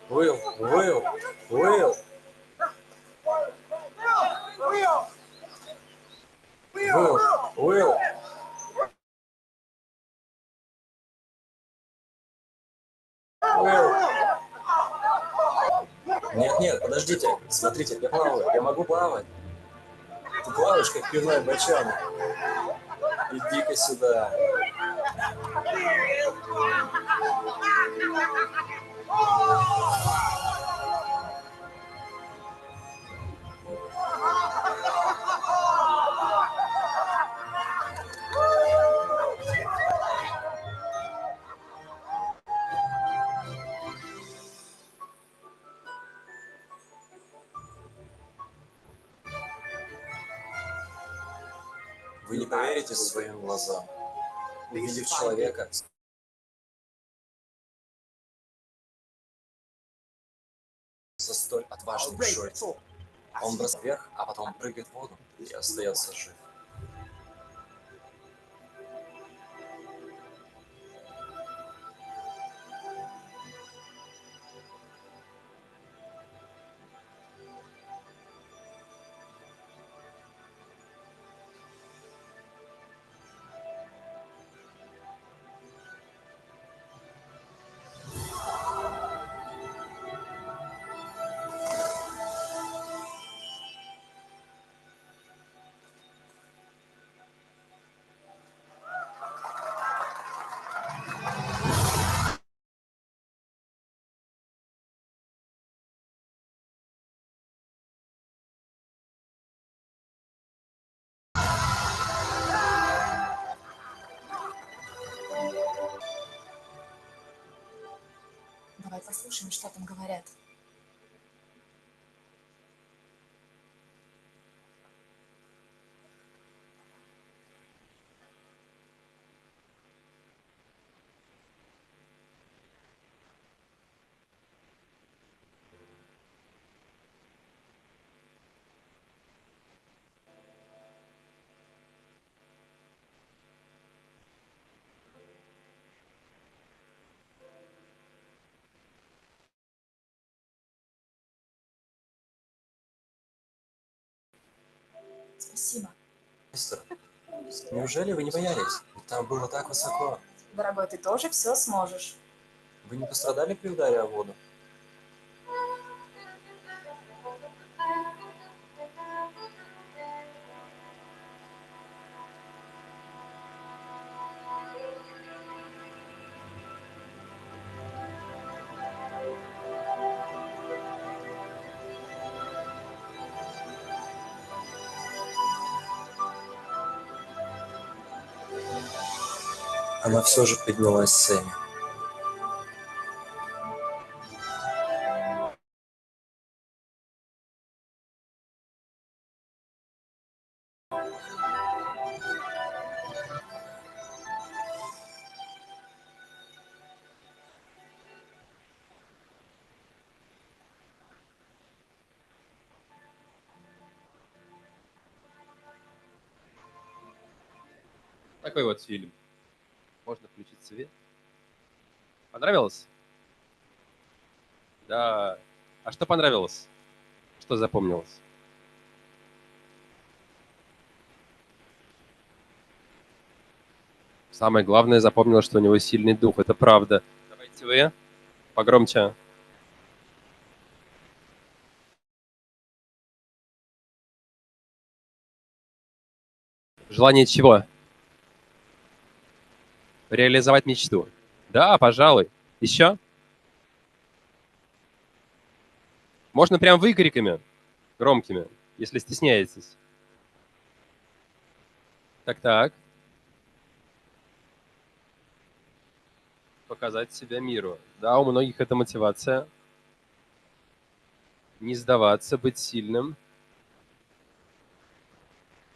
Уилл, Уилл, Уилл. Уилл, Уилл. Уилл. Нет, нет, подождите. Смотрите, я плаваю. Я могу плавать. Ты плаваешь, как пивной бочонок. Иди-ка сюда. Вы не поверите своим глазам, увидев человека со столь отважной душой. Он бросает вверх, а потом прыгает в воду и остается жив. Давай послушаем, что там говорят. Спасибо. Мистер, неужели вы не боялись? Там было так высоко. Дорогой, ты тоже все сможешь. Вы не пострадали при ударе о воду? Она все же поднялась с Сэмми. Такой вот фильм. Можно включить свет. Понравилось? Да. А что понравилось? Что запомнилось? Самое главное, запомнилось, что у него сильный дух. Это правда. Давайте вы погромче. Желание чего? Реализовать мечту. Да, пожалуй. Еще? Можно прям выкриками громкими, если стесняетесь. Так. Показать себя миру. Да, у многих это мотивация. Не сдаваться, быть сильным.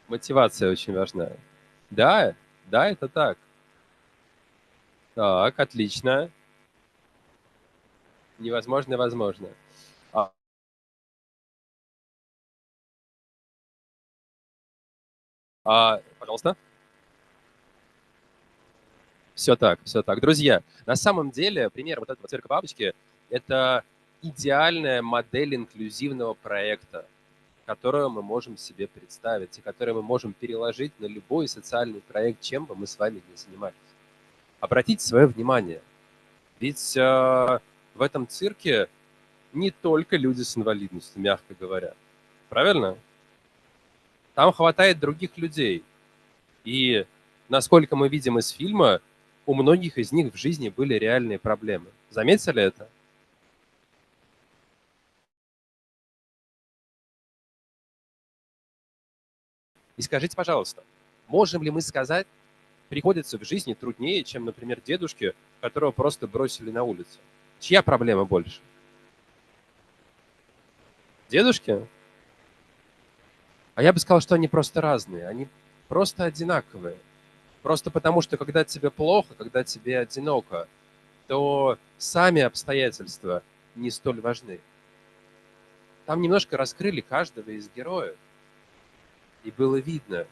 Мотивация очень важна. Да, это так. Так, отлично. Невозможно, возможно. Пожалуйста. Все так. Друзья, на самом деле пример вот этого цирка бабочки – это идеальная модель инклюзивного проекта, которую мы можем себе представить и которую мы можем переложить на любой социальный проект, чем бы мы с вами ни занимались. Обратите свое внимание, ведь в этом цирке не только люди с инвалидностью, мягко говоря. Правильно? Там хватает других людей. И, насколько мы видим из фильма, у многих из них в жизни были реальные проблемы. Заметили это? И скажите, пожалуйста, можем ли мы сказать, приходится в жизни труднее, чем, например, дедушке, которого просто бросили на улицу? Чья проблема больше? Дедушки? А я бы сказал, что они просто разные, они просто одинаковые. Просто потому, что когда тебе плохо, когда тебе одиноко, то сами обстоятельства не столь важны. Там немножко раскрыли каждого из героев. И было видно,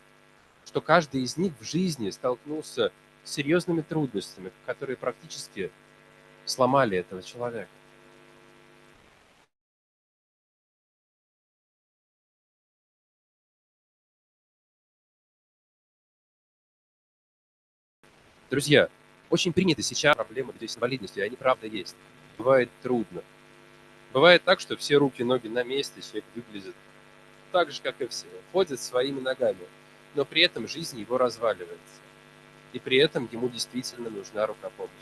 что каждый из них в жизни столкнулся с серьезными трудностями, которые практически сломали этого человека. Друзья, очень приняты сейчас проблемы людей с инвалидностью, и они правда есть. Бывает трудно. Бывает так, что все руки, ноги на месте, человек выглядит так же, как и все, ходит своими ногами, но при этом жизнь его разваливается. И при этом ему действительно нужна рука помощи.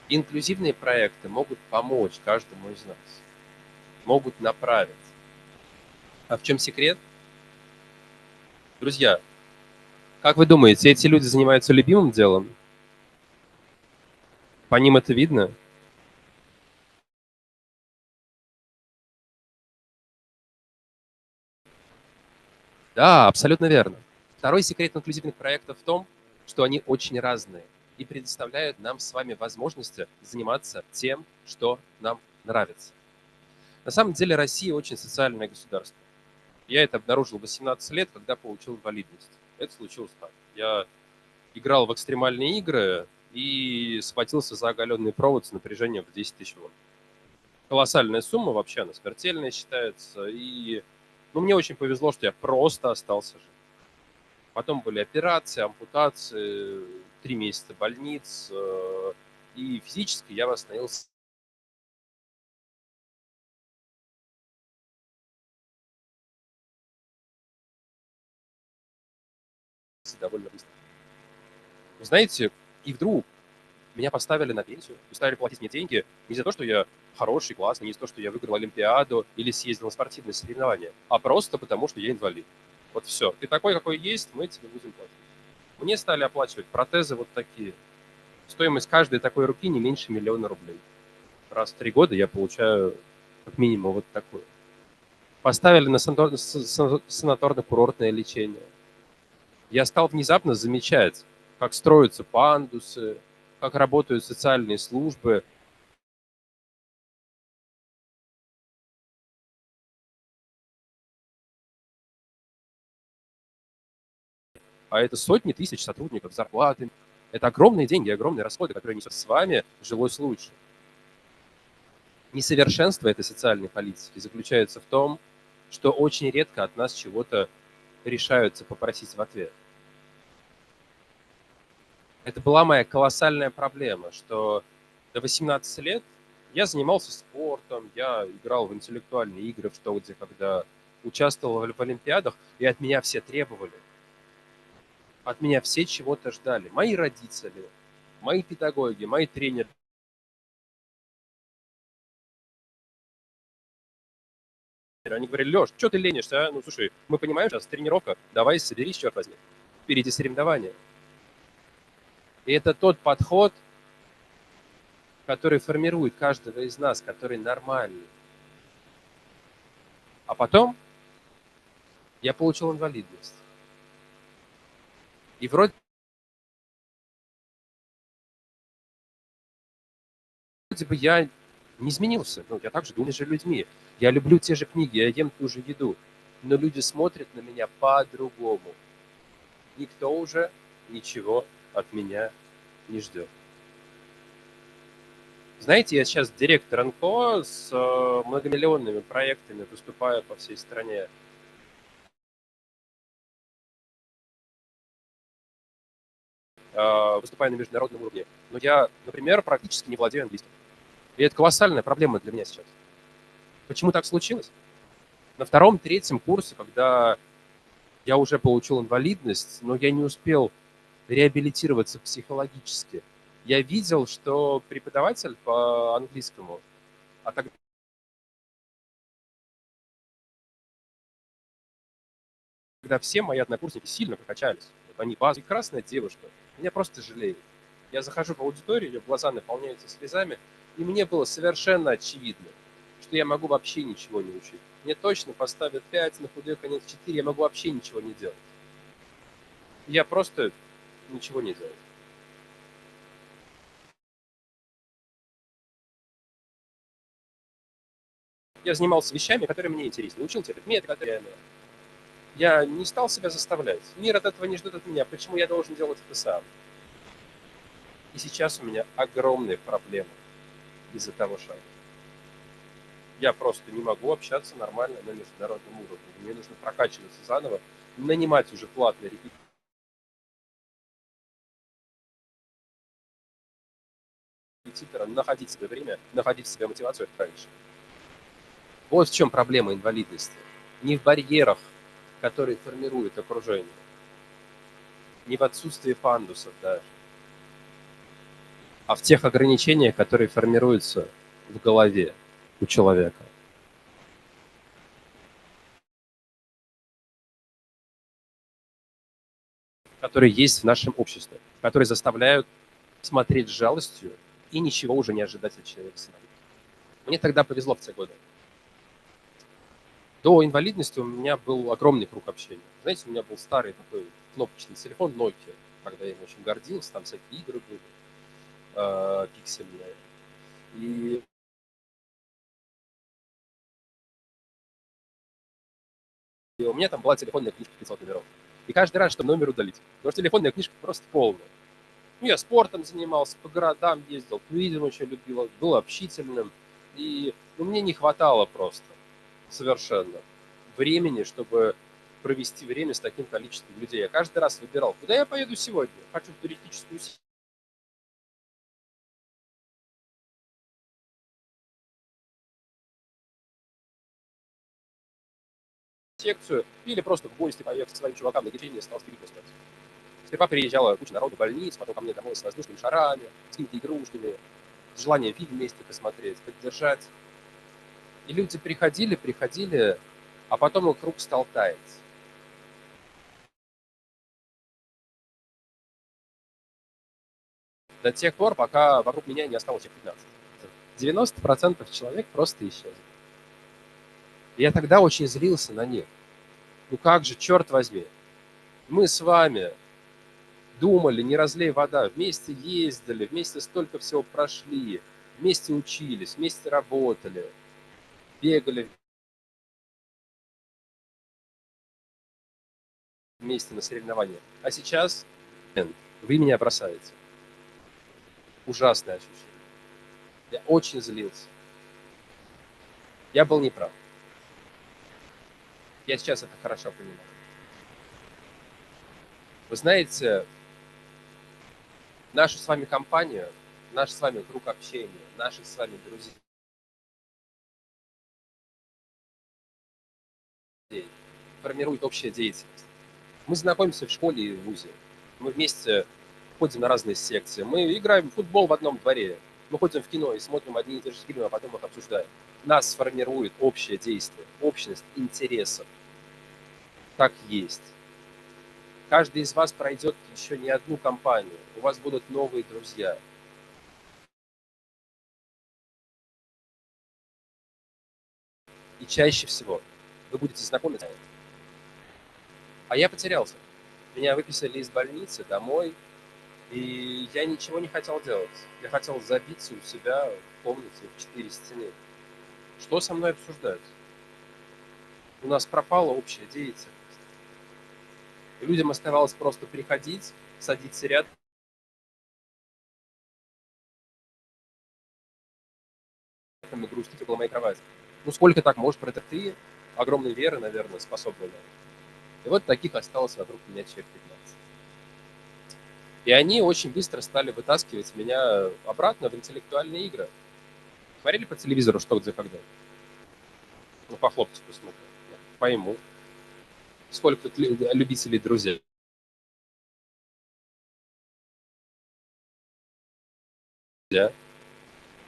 Инклюзивные проекты могут помочь каждому из нас, могут направить. А в чем секрет? Друзья, как вы думаете, эти люди занимаются любимым делом? По ним это видно? Да, абсолютно верно. Второй секрет инклюзивных проектов в том, что они очень разные и предоставляют нам с вами возможности заниматься тем, что нам нравится. На самом деле Россия очень социальное государство. Я это обнаружил в 18 лет, когда получил инвалидность. Это случилось так. Я играл в экстремальные игры и схватился за оголенный провод с напряжением в 10 тысяч вольт. Колоссальная сумма, вообще она смертельная считается, и Но мне очень повезло, что я просто остался жив. Потом были операции, ампутации, 3 месяца больниц, и физически я восстановился довольно быстро. Вы знаете, и вдруг меня поставили на пенсию, и стали платить мне деньги не за то, что я хороший, классный, не за то, что я выиграл Олимпиаду или съездил на спортивные соревнования, а просто потому, что я инвалид. Вот все. Ты такой, какой есть, мы тебе будем платить. Мне стали оплачивать протезы вот такие. Стоимость каждой такой руки не меньше 1 000 000 рублей. Раз в 3 года я получаю как минимум вот такое. Поставили на санаторно-курортное лечение. Я стал внезапно замечать, как строятся пандусы, как работают социальные службы. А это сотни тысяч сотрудников, зарплаты. Это огромные деньги, огромные расходы, которые несет с вами жилось лучше. Несовершенство этой социальной политики заключается в том, что очень редко от нас чего-то решаются попросить в ответ. Это была моя колоссальная проблема, что до 18 лет я занимался спортом, я играл в интеллектуальные игры, в что где, когда участвовал в олимпиадах, и от меня все требовали. От меня все чего-то ждали. Мои родители, мои педагоги, мои тренеры. Они говорили: Леш, что ты ленишься, а? Ну, слушай, мы понимаем, сейчас тренировка, давай соберись, черт возьми. Впереди соревнования. И это тот подход, который формирует каждого из нас, который нормальный. А потом я получил инвалидность. И вроде бы я не изменился. Ну, я также думаю же людьми. Я люблю те же книги, я ем ту же еду. Но люди смотрят на меня по-другому. Никто уже ничего от меня не ждет. Знаете, я сейчас директор НКО с многомиллионными проектами, выступаю по всей стране. Выступаю на международном уровне. Но я, например, практически не владею английским. И это колоссальная проблема для меня сейчас. Почему так случилось? На 2-3 курсе, когда я уже получил инвалидность, но я не успел реабилитироваться психологически, я видел, что преподаватель по английскому, а тогда все мои однокурсники сильно прокачались. Вот они прекрасная девушка, меня просто жалеют. Я захожу в аудиторию, ее глаза наполняются слезами, и мне было совершенно очевидно, что я могу вообще ничего не учить. Мне точно поставят 5, на худой конец 4, я могу вообще ничего не делать. Я просто ничего не делаю. Я занимался вещами, которые мне интересны. Учил те предметы, которые я не стал себя заставлять. Мир от этого не ждет от меня. Почему я должен делать это сам? И сейчас у меня огромные проблемы из-за того шага. Я просто не могу общаться нормально на международном уровне. Мне нужно прокачиваться заново, нанимать уже платные репетитора, находить себе время, находить себе мотивацию раньше. Вот в чем проблема инвалидности. Не в барьерах, которые формируют окружение, не в отсутствии пандусов даже, а в тех ограничениях, которые формируются в голове у человека. Которые есть в нашем обществе, которые заставляют смотреть с жалостью и ничего уже не ожидать от человека с инвалидностью. Мне тогда повезло в те годы. До инвалидности у меня был огромный круг общения. Знаете, у меня был старый такой кнопочный телефон Nokia, когда я им очень гордился, там всякие игры были, пиксельные. И у меня там была телефонная книжка 500 номеров. И каждый раз, чтобы номер удалить, потому что телефонная книжка просто полная. Ну, я спортом занимался, по городам ездил, туризм очень любил, был общительным. И мне не хватало просто совершенно времени, чтобы провести время с таким количеством людей. Я каждый раз выбирал, куда я поеду сегодня. Хочу в туристическую секцию или просто в гости поехать к своим чувакам на лечение стал спириту спать. Сперва приезжала куча народу в больниц, потом ко мне домой с воздушными шарами, с какими-то игрушками, с желанием фильм вместе посмотреть, поддержать. И люди приходили, а потом их круг стал таять. До тех пор, пока вокруг меня не осталось их 15. 90% человек просто исчезли. И я тогда очень злился на них. Ну как же, черт возьми, мы с вами думали, не разлей вода, вместе ездили, вместе столько всего прошли, вместе учились, вместе работали, бегали вместе на соревнования. А сейчас вы меня бросаете. Ужасное ощущение. Я очень злился. Я был неправ. Я сейчас это хорошо понимаю. Вы знаете, наша с вами компания, наш с вами круг общения, наши с вами друзья формируют общая деятельность. Мы знакомимся в школе и в вузе. Мы вместе ходим на разные секции. Мы играем в футбол в одном дворе. Мы ходим в кино и смотрим одни и те же фильмы, а потом их обсуждаем. Нас формирует общее действие, общность интересов. Так есть. Каждый из вас пройдет еще не одну кампанию. У вас будут новые друзья. И чаще всего вы будете знакомиться. А я потерялся. Меня выписали из больницы домой, и я ничего не хотел делать. Я хотел забиться у себя в комнате в 4 стены. Что со мной обсуждать? У нас пропала общая деятельность. И людям оставалось просто приходить, садиться рядом, и грустить около моей кровати. Ну сколько так может ты, огромной веры, наверное, способны. И вот таких осталось вокруг меня человек 15. И они очень быстро стали вытаскивать меня обратно в интеллектуальные игры. Смотрели по телевизору «Что, где, когда»? Ну, похлопать посмотрел. Пойму. Сколько тут любителей друзей. Да.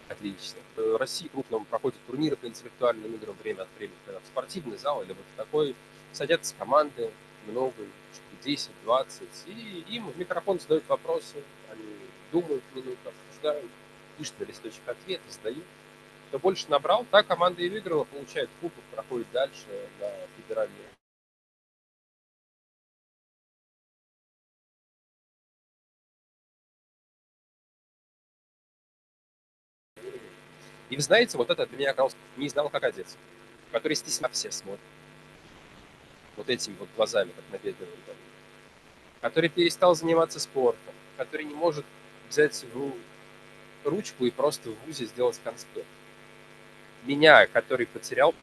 Отлично. В России крупно проходят турниры по интеллектуальным играм время от времени, когда в спортивный зал или вот в такой садятся команды, много, 10, 20, и им в микрофон задают вопросы, они думают минуту, обсуждают, пишут на листочек ответы, сдают. Кто больше набрал, та команда и выиграла, получает кубок, проходит дальше на федеральный. И вы знаете, вот это для меня оказалось, не знал, как одеться, который стесняется, все смотрят. Вот этими вот глазами, как на бедного ребенка. Который перестал заниматься спортом, который не может взять ручку и просто в вузе сделать конспект. Меня, который потерял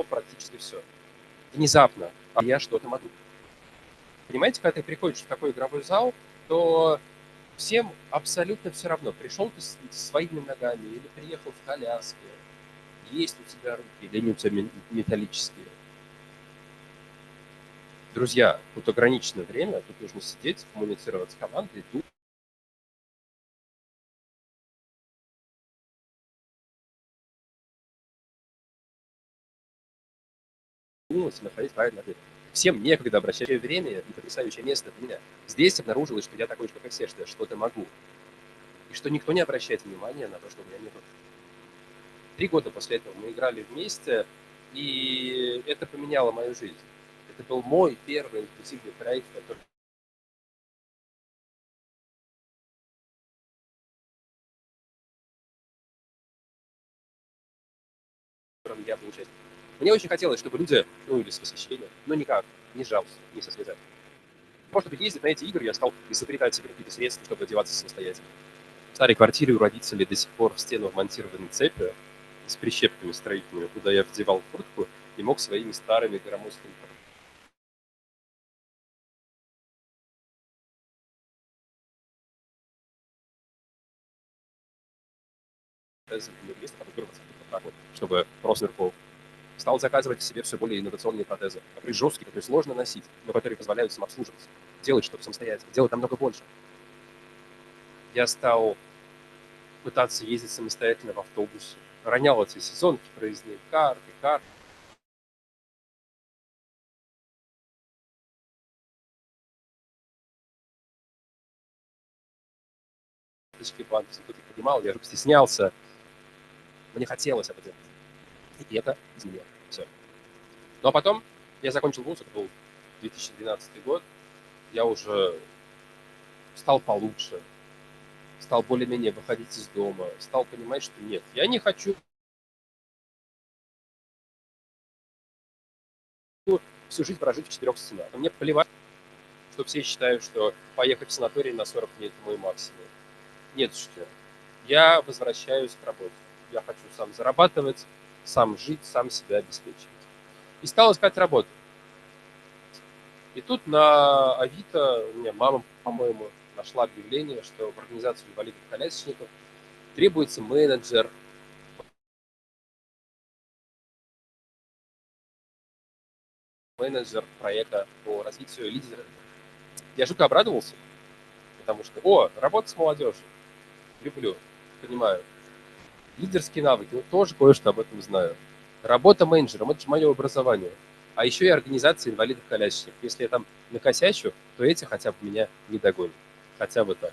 практически все. Внезапно. А я что-то могу. Понимаете, когда ты приходишь в такой игровой зал, то всем абсолютно все равно, пришел ты своими ногами или приехал в коляске, есть у тебя руки или они у тебя металлические. Друзья, тут ограниченное время, тут нужно сидеть, коммуницировать с командой, думать, находить правильный ответ. Всем некогда обращать время и потрясающее место для меня. Здесь обнаружилось, что я такой же, как и все, что я что-то могу. И что никто не обращает внимания на то, что у меня нет. 3 года после этого мы играли вместе, и это поменяло мою жизнь. Это был мой первый инклюзивный проект, который я был участником. Мне очень хотелось, чтобы люди, или с восхищением, но никак, не жалостью, не со слезами. Может быть, ездить на эти игры, я стал изобретать себе какие-то средства, чтобы одеваться самостоятельно. старой квартире у родителей до сих пор в стену вмонтированы цепи с прищепками строительными, куда я вдевал куртку и мог своими старыми громоздкими чтобы рост нырков. Стал заказывать себе все более инновационные протезы, которые жесткие, которые сложно носить, но которые позволяют самообслуживаться, делать что-то самостоятельно, делать намного больше. Я стал пытаться ездить самостоятельно в автобусе, ронял эти сезонки, проездные карты. Банки, кто-то понимал, я же стеснялся, мне хотелось это делать. И это изменило все. Ну а потом я закончил вуз, это был 2012 год, я уже стал получше, стал более-менее выходить из дома, стал понимать, что нет, я не хочу всю жизнь прожить в 4 стенах. Мне плевать, что все считают, что поехать в санаторий на 40 дней – это мой максимум. Нет, что я возвращаюсь к работе. Я хочу сам зарабатывать, сам жить, сам себя обеспечивать. И стал искать работу. И тут на Авито у меня мама, по-моему, нашла объявление, что в организацию инвалидов-колясочников требуется менеджер проекта по развитию лидера. Я жутко обрадовался, потому что, работа с молодежью. Люблю, понимаю. Лидерские навыки, тоже кое-что об этом знаю. Работа менеджером, это же мое образование. А еще и организация инвалидов-колясочников. Если я там накосячу, то эти хотя бы меня не догонят. Хотя бы так.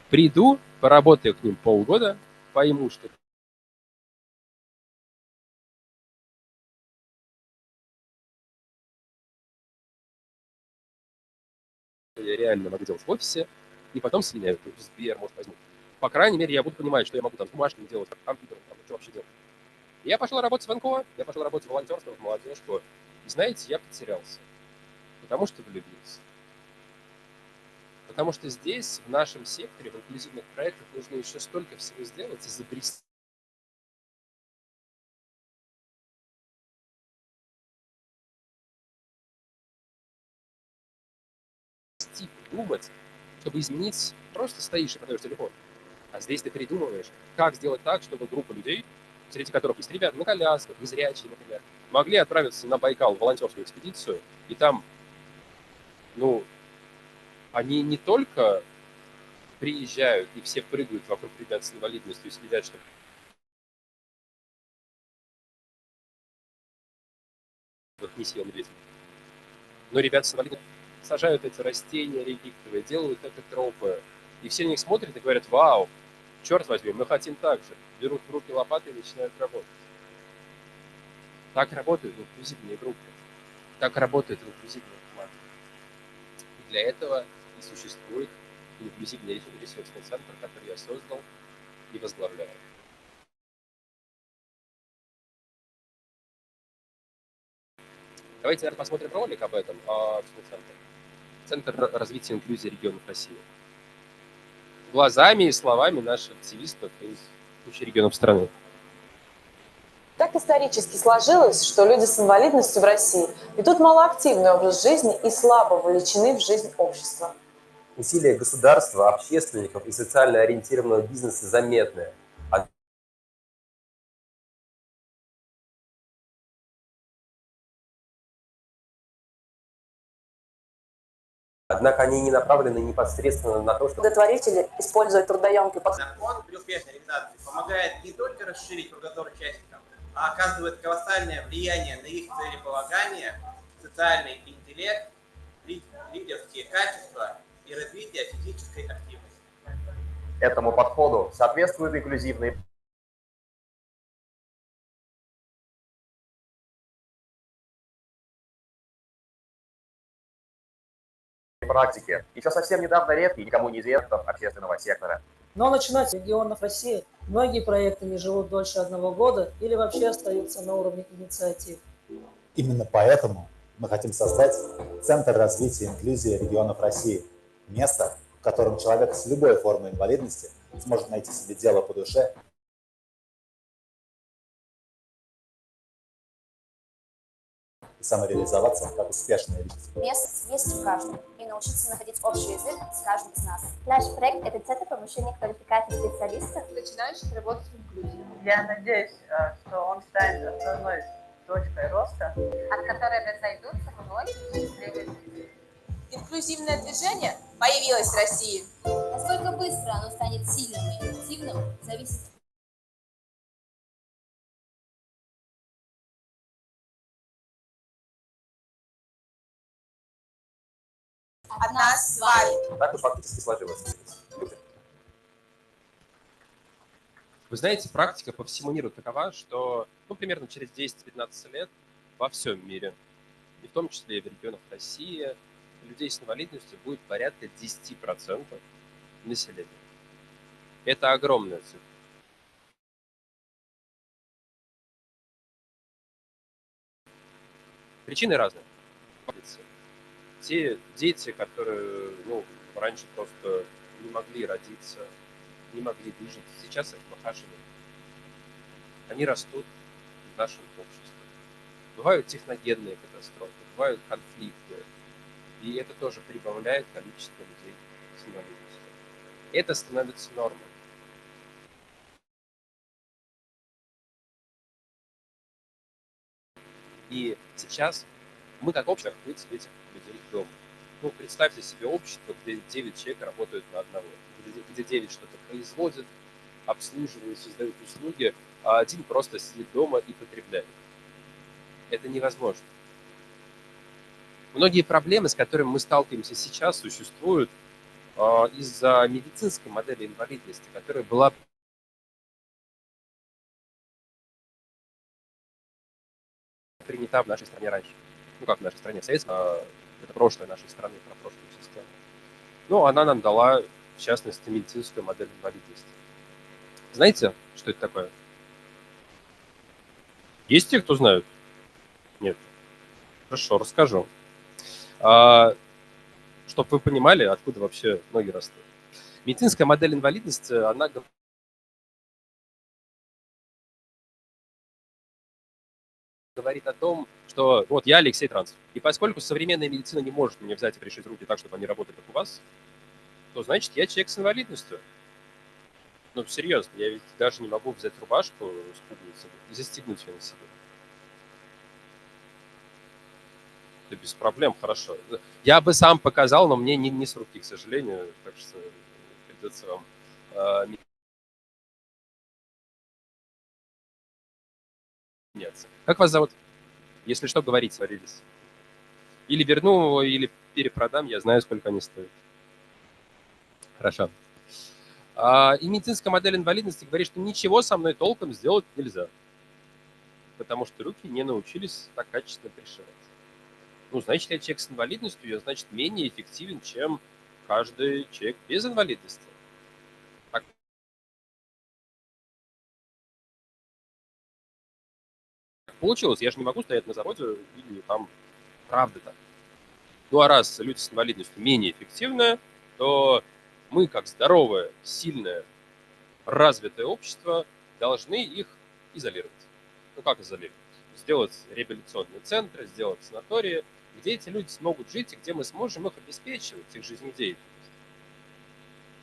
Приду, поработаю к ним полгода, пойму, что я реально могу делать в офисе, и потом слиняю, Сбер, может, возьму. По крайней мере, я буду понимать, что я могу там с бумажками делать, как компьютером, что вообще делать. И я пошел работать в НКО, я пошел работать в волонтерство, в молодежку. И знаете, я потерялся, потому что влюбился. Потому что здесь, в нашем секторе, в инклюзивных проектах, нужно еще столько всего сделать, изобрести. Думать, чтобы изменить, просто стоишь и подаешь телефон. А здесь ты придумываешь, как сделать так, чтобы группа людей, среди которых есть ребята на колясках, незрячие, например, могли отправиться на Байкал в волонтерскую экспедицию, и там, они не только приезжают и все прыгают вокруг ребят с инвалидностью и следят, чтобы их не съел медведь. Но ребята с инвалидностью сажают эти растения реликтовые, делают это тропы. И все на них смотрят и говорят: вау, черт возьми, мы хотим так же. Берут в руки лопаты и начинают работать. Так работают инклюзивные группы. Так работает инклюзивная команда. И для этого и существует инклюзивный ресурсный центр, который я создал и возглавляю. Давайте, наверное, посмотрим ролик об этом, о Центр развития инклюзии регионов России. Глазами и словами наших активистов из кучи регионов страны. Так исторически сложилось, что люди с инвалидностью в России ведут малоактивный образ жизни и слабо вовлечены в жизнь общества. Усилия государства, общественников и социально ориентированного бизнеса заметны. Однако они не направлены непосредственно на то, чтобы... Благотворители используют трудоемкий подход. Закон при успешной реализации помогает не только расширить кругозор участников, а оказывает колоссальное влияние на их целеполагание, социальный интеллект, лидерские качества и развитие физической активности. Этому подходу соответствуют инклюзивные практики, еще совсем недавно редкие, никому неизвестных общественного сектора. Но начинать с регионов России многие проекты не живут дольше 1 года или вообще остаются на уровне инициатив. Именно поэтому мы хотим создать Центр развития инклюзии регионов России. Место, котором человек с любой формой инвалидности сможет найти себе дело по душе и самореализоваться как успешная личность. Место есть в каждом, и научиться находить общий язык с каждым из нас. Наш проект – это центр повышения квалификации специалистов, начинающих работать в инклюзии. Я надеюсь, что он станет основной точкой роста, от которой разойдутся многие счастливые люди. Инклюзивное движение появилось в России. Насколько быстро оно станет сильным и эффективным, зависит от нас с вами. Так и фактически сложилось. Вы знаете, практика по всему миру такова, что примерно через 10-15 лет во всем мире, и в том числе и в регионах России, людей с инвалидностью будет порядка 10% населения. Это огромная цифра. Причины разные. Те дети, которые раньше просто не могли родиться, не могли выжить, сейчас их выхаживают. Они растут в нашем обществе. Бывают техногенные катастрофы, бывают конфликты, и это тоже прибавляет количество людей с инвалидностью. Это становится нормой. И сейчас мы как общество быть этих людей дома. Представьте себе общество, где 9 человек работают на одного, где 9 что-то производят, обслуживают, создают услуги, а один просто сидит дома и потребляет. Это невозможно. Многие проблемы, с которыми мы сталкиваемся сейчас, существуют из-за медицинской модели инвалидности, которая была принята в нашей стране раньше. Как в нашей стране, советская, это прошлое нашей страны, про прошлую систему. Она нам дала, в частности, медицинскую модель инвалидности. Знаете, что это такое? Есть те, кто знают? Нет. Хорошо, расскажу. Чтобы вы понимали, откуда вообще ноги растут. Медицинская модель инвалидности, она говорит о том, что вот я Алексей Транцев. И поскольку современная медицина не может мне взять и пришить руки так, чтобы они работали как у вас, то значит я человек с инвалидностью. Серьезно, я ведь даже не могу взять рубашку с пуговицами и застегнуть ее на себе. Это без проблем, хорошо. Я бы сам показал, но мне не с руки, к сожалению, так что придется вам меняться. Как вас зовут? Если что, говорите, сварились. Или верну его, или перепродам, я знаю, сколько они стоят. Хорошо. И медицинская модель инвалидности говорит, что ничего со мной толком сделать нельзя. Потому что руки не научились так качественно пришивать. Значит, я человек с инвалидностью, я, значит, менее эффективен, чем каждый человек без инвалидности. Так получилось, я же не могу стоять на заводе или там правда так. А раз люди с инвалидностью менее эффективны, то мы, как здоровое, сильное, развитое общество, должны их изолировать. Как изолировать? Сделать реабилитационные центры, сделать санатории, где эти люди смогут жить и где мы сможем их обеспечивать, их жизнедеятельность.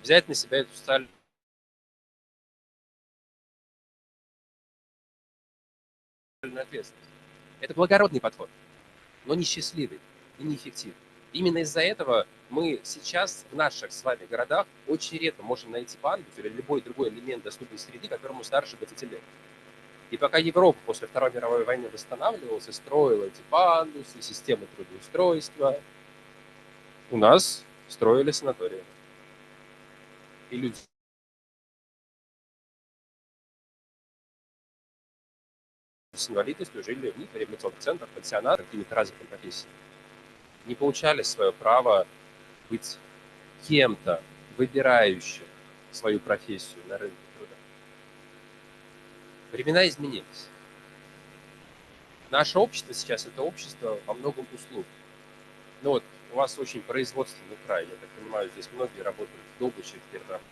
Взять на себя эту социальную ответственность. Это благородный подход, но не счастливый и неэффективный. Именно из-за этого мы сейчас в наших с вами городах очень редко можем найти пандус или любой другой элемент доступной среды, которому старше 20 лет. И пока Европа после Второй мировой войны восстанавливалась и строила эти пандусы, системы трудоустройства, у нас строили санатории. И люди с инвалидностью жили в реабилитационных центрах, пансионатах, какими-то развитыми профессиями. Не получали свое право быть кем-то, выбирающим свою профессию на рынке труда. Времена изменились. Наше общество сейчас – это общество во многом услуг. у вас очень производственный край. Я так понимаю, здесь многие работают в добыче, в переработке.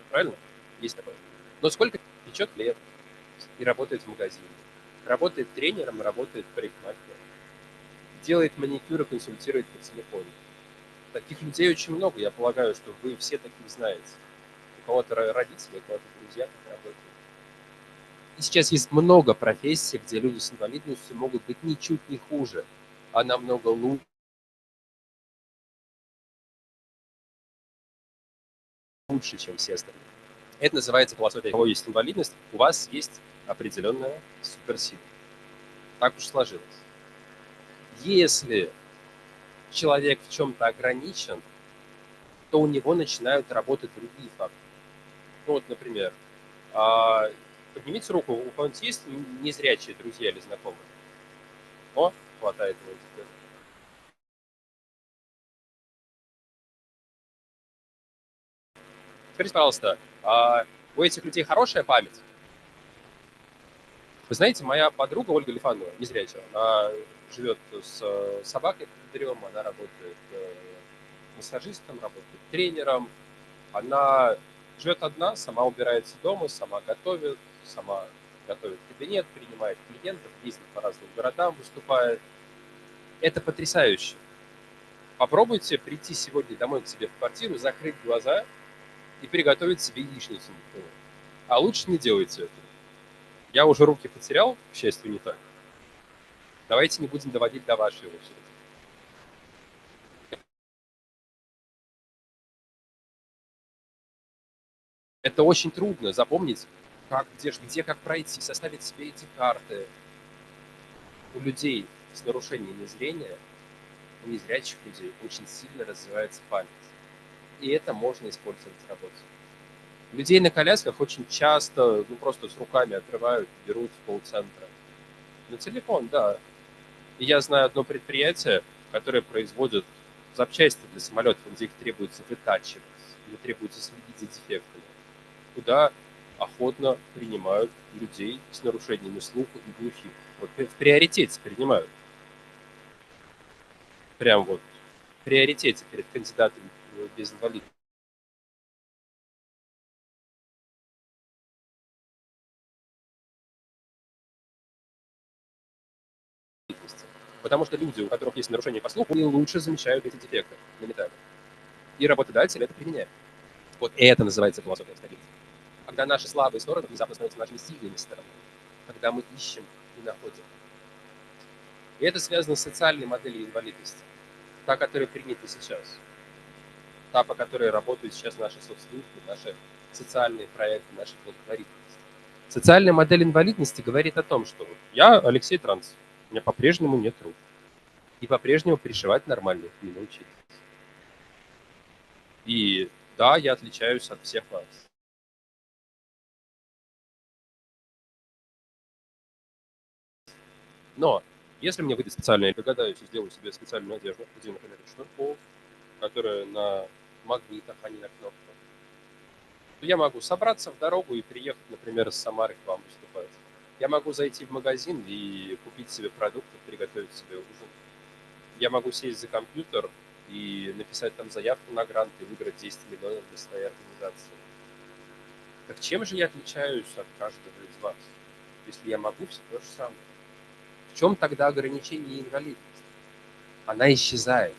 Правильно? Есть такое. Но сколько печет хлеб и работает в магазине, работает тренером, работает парикмахером, делает маникюр и консультирует по телефону. Таких людей очень много. Я полагаю, что вы все таких знаете. У кого-то родители, у кого-то друзья так работают. И сейчас есть много профессий, где люди с инвалидностью могут быть ничуть не хуже, а намного лучше, чем все остальные. Это называется философия. У кого есть инвалидность, у вас есть определенная суперсила. Так уж сложилось. Если человек в чем-то ограничен, то у него начинают работать другие факторы. Ну вот, например, поднимите руку, у кого-нибудь есть незрячие друзья или знакомые? О, хватает его теперь. Скажите, пожалуйста, у этих людей хорошая память? Вы знаете, моя подруга Ольга Лифанова, незрячая, она живет с собакой поводырем, она работает массажистом, работает тренером, она живет одна, сама убирается дома, сама готовит кабинет, принимает клиентов, ездит по разным городам, выступает. Это потрясающе. Попробуйте прийти сегодня домой к себе в квартиру, закрыть глаза и приготовить себе яичницу. А лучше не делайте это. Я уже руки потерял, к счастью, не так. Давайте не будем доводить до вашей очереди. Это очень трудно запомнить, где как пройти, составить себе эти карты. У людей с нарушением зрения, у незрячих людей очень сильно развивается память. И это можно использовать в работе. Людей на колясках очень часто просто с руками открывают, берут в колл-центра. На телефон, да. И я знаю одно предприятие, которое производит запчасти для самолетов, где их требуется вытачивать, где требуется следить за дефектами, куда охотно принимают людей с нарушениями слуха и глухих. Вот в приоритете принимают. Прям вот в приоритете перед кандидатами без инвалидности. Потому что люди, у которых есть нарушение по слуху, они лучше замечают эти дефекты моментально. И работодатель это применяет. Вот это называется философия стабильности. Когда наши слабые стороны внезапно становятся нашими сильными сторонами. Когда мы ищем и находим. И это связано с социальной моделью инвалидности. Та, которая принята сейчас. Та, по которой работают сейчас наши соцслужбы, наши социальные проекты, наши благотворительности. Социальная модель инвалидности говорит о том, что я Алексей Транс, у меня по-прежнему нет рук. И по-прежнему пришивать нормально не научились. И да, я отличаюсь от всех вас. Но если мне выйдет специально, я догадаюсь и сделаю себе специальную одежду, где, например, шнурков, которая на магнитах, а не на кнопках, то я могу собраться в дорогу и приехать, например, из Самары к вам выступать. Я могу зайти в магазин и купить себе продукты, приготовить себе ужин. Я могу сесть за компьютер и написать там заявку на грант и выиграть 10 миллионов для своей организации. Так чем же я отличаюсь от каждого из вас, если я могу все то же самое? В чем тогда ограничение инвалидности? Она исчезает.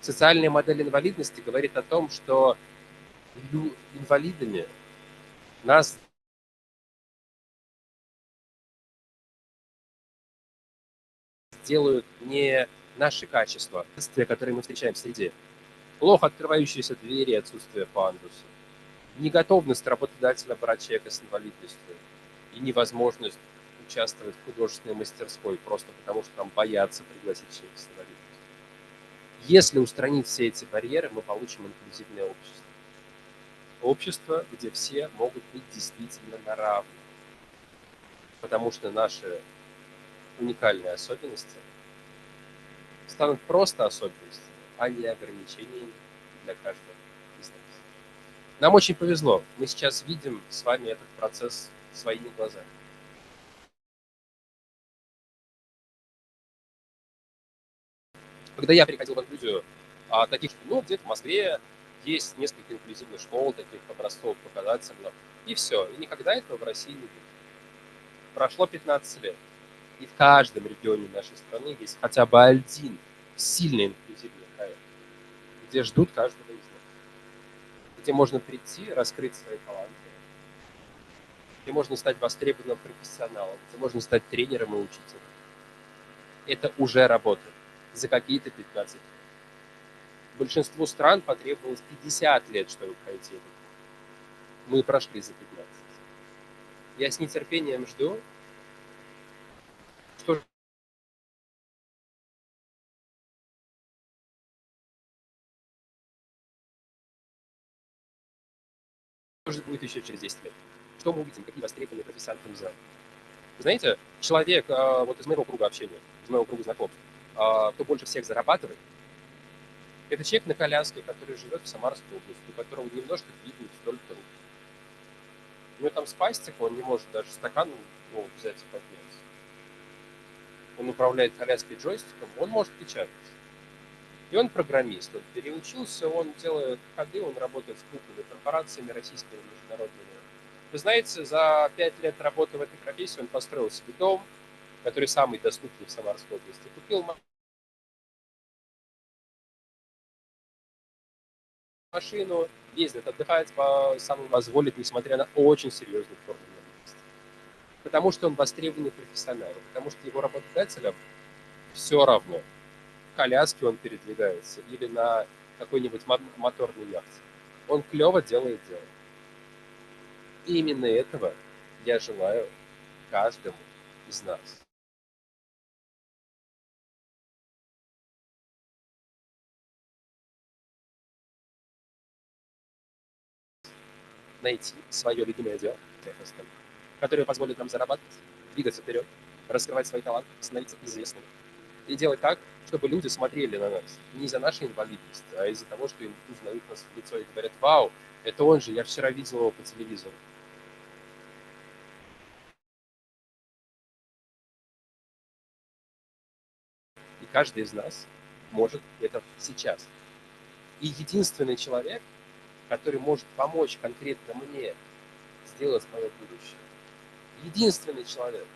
Социальная модель инвалидности говорит о том, что инвалидами нас делают не наши качества, которые мы встречаем в среде. Плохо открывающиеся двери, отсутствие пандуса, неготовность работодателя брать человека с инвалидностью и невозможность участвовать в художественной мастерской просто потому, что там боятся пригласить человека с инвалидностью. Если устранить все эти барьеры, мы получим инклюзивное общество. Общество, где все могут быть действительно на равных. Потому что наши уникальные особенности станут просто особенностями, а не ограничениями для каждого из нас. Нам очень повезло. Мы сейчас видим с вами этот процесс своими глазами. Когда я приходил в инклюзию, таких, ну, где-то в Москве есть несколько инклюзивных школ, таких образцов показательных, и все. И никогда этого в России не будет. Прошло 15 лет, и в каждом регионе нашей страны есть хотя бы один сильный инклюзивный проект, где ждут каждого из нас, где можно прийти, раскрыть свои таланты, где можно стать востребованным профессионалом, где можно стать тренером и учителем. Это уже работает за какие-то 15 лет. Большинству стран потребовалось 50 лет, чтобы пройти этот путь. Мы прошли за 15. Я с нетерпением жду, что же будет еще через 10 лет. Что мы увидим, какие востребованные профессионалы в зале. Знаете, человек вот из моего круга общения, из моего круга знакомств, кто больше всех зарабатывает, это человек на коляске, который живет в Самарской области, у которого немножко двигается только руки. У него там спастика, он не может даже стакан взять и поднять. Он управляет коляской джойстиком, он может печатать. И он программист, он переучился, он делает ходы, он работает с крупными корпорациями российскими и международными. Вы знаете, за 5 лет работы в этой профессии он построил себе дом, который самый доступный в Самарской области, купил машину, ездит отдыхать по самому позволит, несмотря на очень серьезную форму инвалидности. Потому что он востребованный профессионал, потому что его работодателям все равно, в коляске он передвигается или на какой-нибудь моторной яхте. Он клево делает дело. И именно этого я желаю каждому из нас. Найти свое любимое дело, которое позволит нам зарабатывать, двигаться вперед, раскрывать свои таланты, становиться известными. И делать так, чтобы люди смотрели на нас не из-за нашей инвалидности, а из-за того, что им узнают нас в лицо и говорят: «Вау, это он же, я вчера видел его по телевизору». И каждый из нас может это сейчас. И единственный человек, который может помочь конкретно мне сделать мое будущее, единственный человек,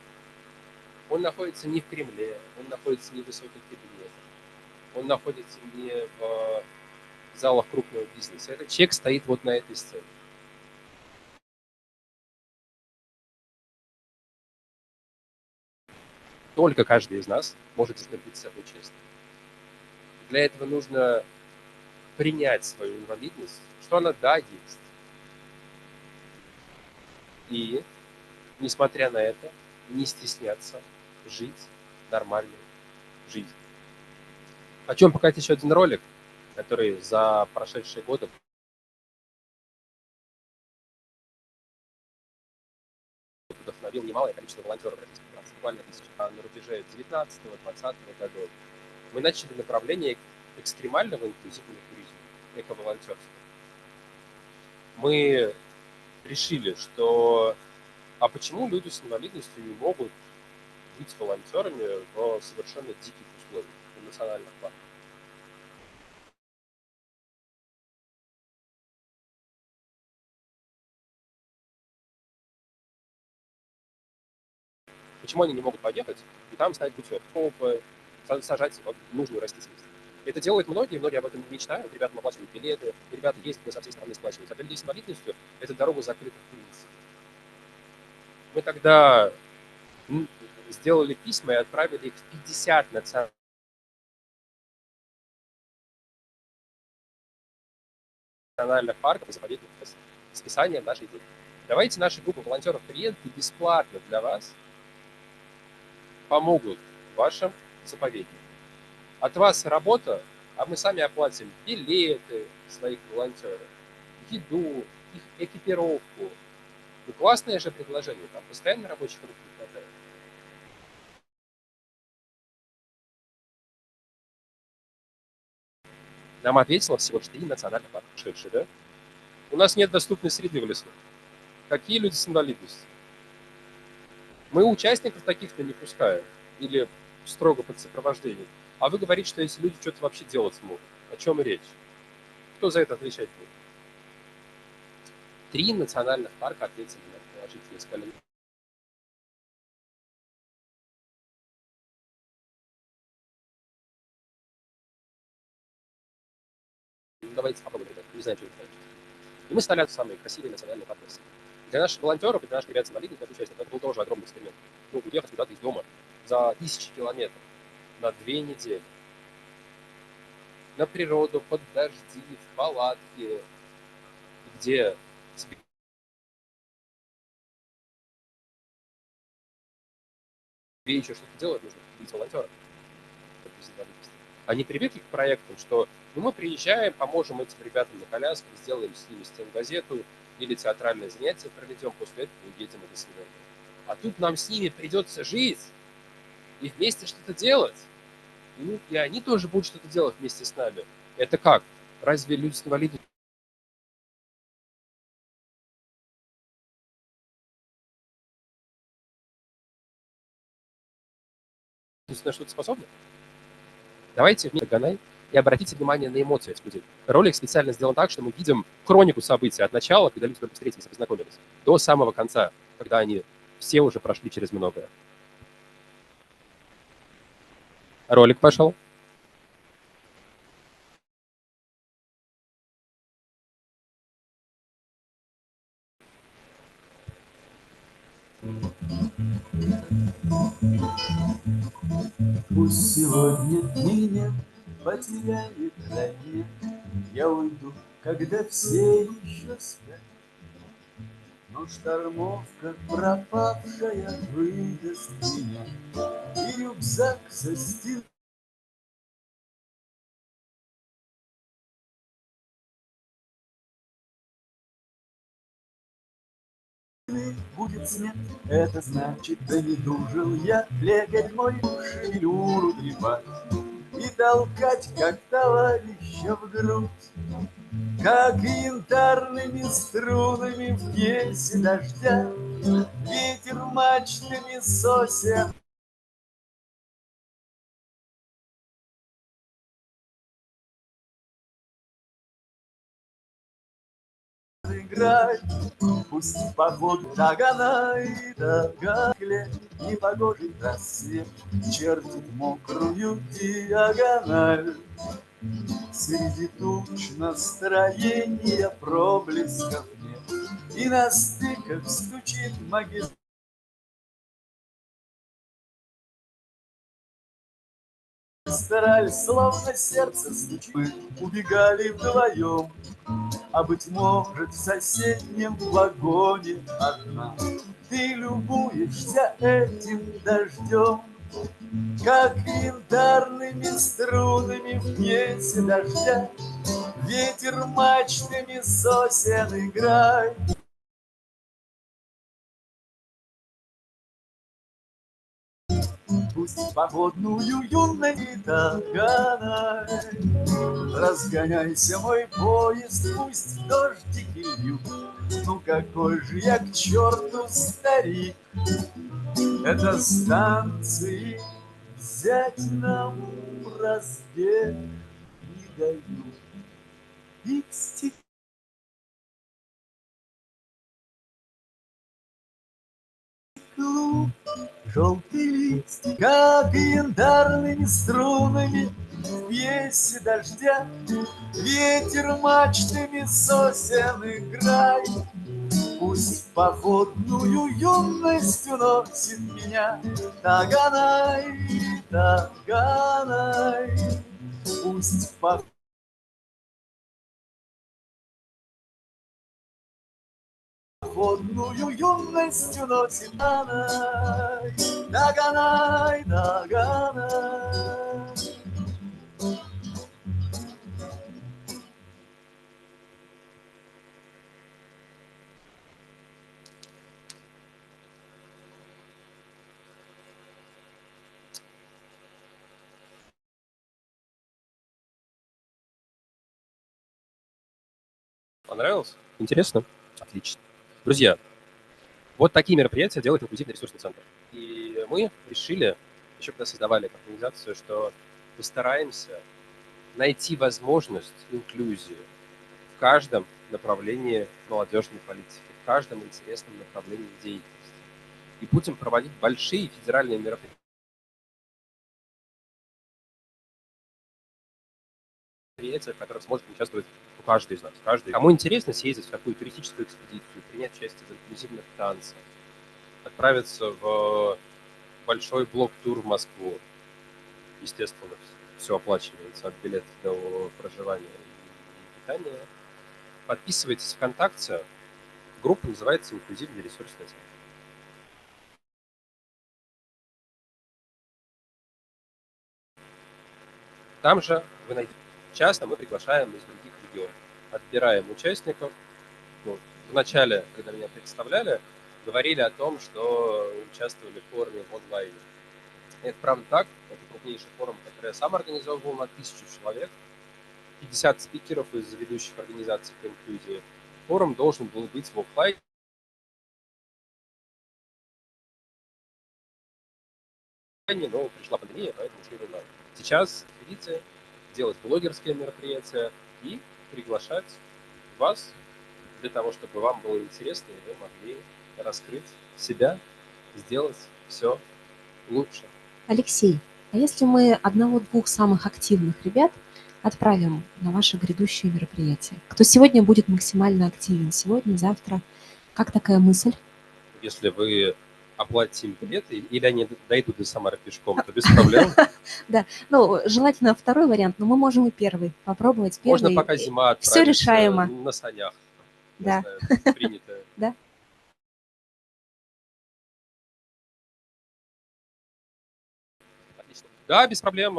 он находится не в Кремле, он находится не в высоких кабинетах, он находится не в залах крупного бизнеса. Этот человек стоит вот на этой сцене. Только каждый из нас может сделать собой честно. Для этого нужно принять свою инвалидность, что она, да, есть. И, несмотря на это, не стесняться жить нормальной жизнью. Хочу вам показать еще один ролик, который за прошедшие годы вдохновил немалое количество волонтеров Российской Федерации, буквально тысячи. На рубеже 19-20 годов мы начали направление экстремального инклюзивного туризма, эко-волонтерства. Мы решили, что почему люди с инвалидностью не могут быть волонтерами в совершенно диких условиях в национальных парках. Почему они не могут поехать и там ставить буфет, сажать нужную растительность? Это делают многие об этом мечтают. Ребята оплачивают билеты, ребята ездят со всей страны сплачивают. А для людей с инвалидностью эта дорога закрыта в принципе. Мы тогда сделали письма и отправили их в 50 национальных парков и заповедников с описанием нашей идеи. Давайте наши группы волонтеров приедут и бесплатно для вас помогут в вашем заповеднике. От вас работа, а мы сами оплатим билеты своих волонтеров, еду, их экипировку. Ну, классное же предложение, там постоянно рабочих рук не хватает. Нам ответило всего лишь 3 национальных парка, шедшие, да? У нас нет доступной среды в лесу. Какие люди с инвалидностью? Мы участников таких-то не пускаем или строго под сопровождением. А вы говорите, что если люди что-то вообще делать смогут. О чем речь? Кто за это отвечать будет? 3 национальных парка ответили на положительные скале. Давайте попробуем, ребята. Не знаю, что это значит. И мы стали самые красивые национальные парки России. Для наших волонтеров и для наших ребят с инвалидностью, участников, это был тоже огромный эксперимент. Ну, уехать куда-то из дома за 1000 километров на 2 недели. На природу, под дожди, в палатке, где тебе еще что-то делать нужно, быть волонтером. Они привыкли к проектам, что мы приезжаем, поможем этим ребятам на колясках, сделаем с ними стенгазету или театральное занятие проведем, после этого уедем и до свидания. А тут нам с ними придется жить и вместе что-то делать. И они тоже будут что-то делать вместе с нами. Это как? Разве люди с инвалидностью на что-то способны? Давайте вместе Ганай и обратите внимание на эмоции этих людей. Ролик специально сделан так, что мы видим хронику событий от начала, когда люди только встретились и познакомились, до самого конца, когда они все уже прошли через многое. Ролик пошел. Пусть сегодня меня потеряет рассвет, я уйду, когда все еще спят. Но штормовка пропавшая выдаст меня, и рюкзак со стены будет снег. Это значит, да не дужил я легать мой шевелюру трепать и толкать, как товарища в грудь, как янтарными струнами в пьесе дождя ветер мачтами сосен. Играть, пусть поход Таганай, Тагакле, непогожий рассвет чертит мокрую диагональ. Среди туч настроения проблесков нет, и на стыках стучит магистраль. Словно сердце стучит, мы убегали вдвоем, а быть может в соседнем вагоне одна. Ты любуешься этим дождем, как янтарными струнами в пьесе дождя ветер мачтами сосен играет. Пусть походную юной Таганай, разгоняйся, мой поезд, пусть в дождики льют. Ну какой же я к черту старик, это станции взять нам разбег не дают. И к стеклу желтый листик, как янтарными струнами в пьесе дождя ветер мачтами сосен играет. Пусть походную юность уносит меня Таганай, Таганай. Пусть походную юность уносит Таганай, Таганай, Таганай. Понравилось? Интересно? Отлично. Друзья, вот такие мероприятия делает инклюзивный ресурсный центр. И мы решили, еще когда создавали эту организацию, что постараемся найти возможность инклюзии в каждом направлении молодежной политики, в каждом интересном направлении деятельности. И будем проводить большие федеральные мероприятия, в которых сможет участвовать каждый из нас. Кому интересно съездить в такую туристическую экспедицию, принять участие в инклюзивных танцах, отправиться в большой блок-тур в Москву. Естественно, все оплачивается от билета до проживания и питания. Подписывайтесь ВКонтакте. Группа называется «Инклюзивный ресурсный центр». Там же вы найдете. Часто мы приглашаем из других регионов. Отбираем участников. Вначале, когда меня представляли, говорили о том, что участвовали в форуме в онлайне. Это правда так. Это крупнейший форум, который я сам организовывал на 1000 человек. 50 спикеров из ведущих организаций по инклюзии. Форум должен был быть в офлайне. Но пришла пандемия, поэтому ушли в онлайн. Сейчас видите, делать блогерские мероприятия и приглашать вас для того, чтобы вам было интересно, и вы могли раскрыть себя, сделать все лучше. Алексей, а если мы одного-двух самых активных ребят отправим на ваше грядущее мероприятие? Кто сегодня будет максимально активен? Сегодня, завтра? Как такая мысль? Если вы оплатите им билеты, или они дойдут до Самары пешком, то без проблем. Да, ну, желательно второй вариант, но мы можем и первый попробовать. Можно пока зима отправиться. Все решаемо. На санях. Да. Принято. Да. Да, без проблем.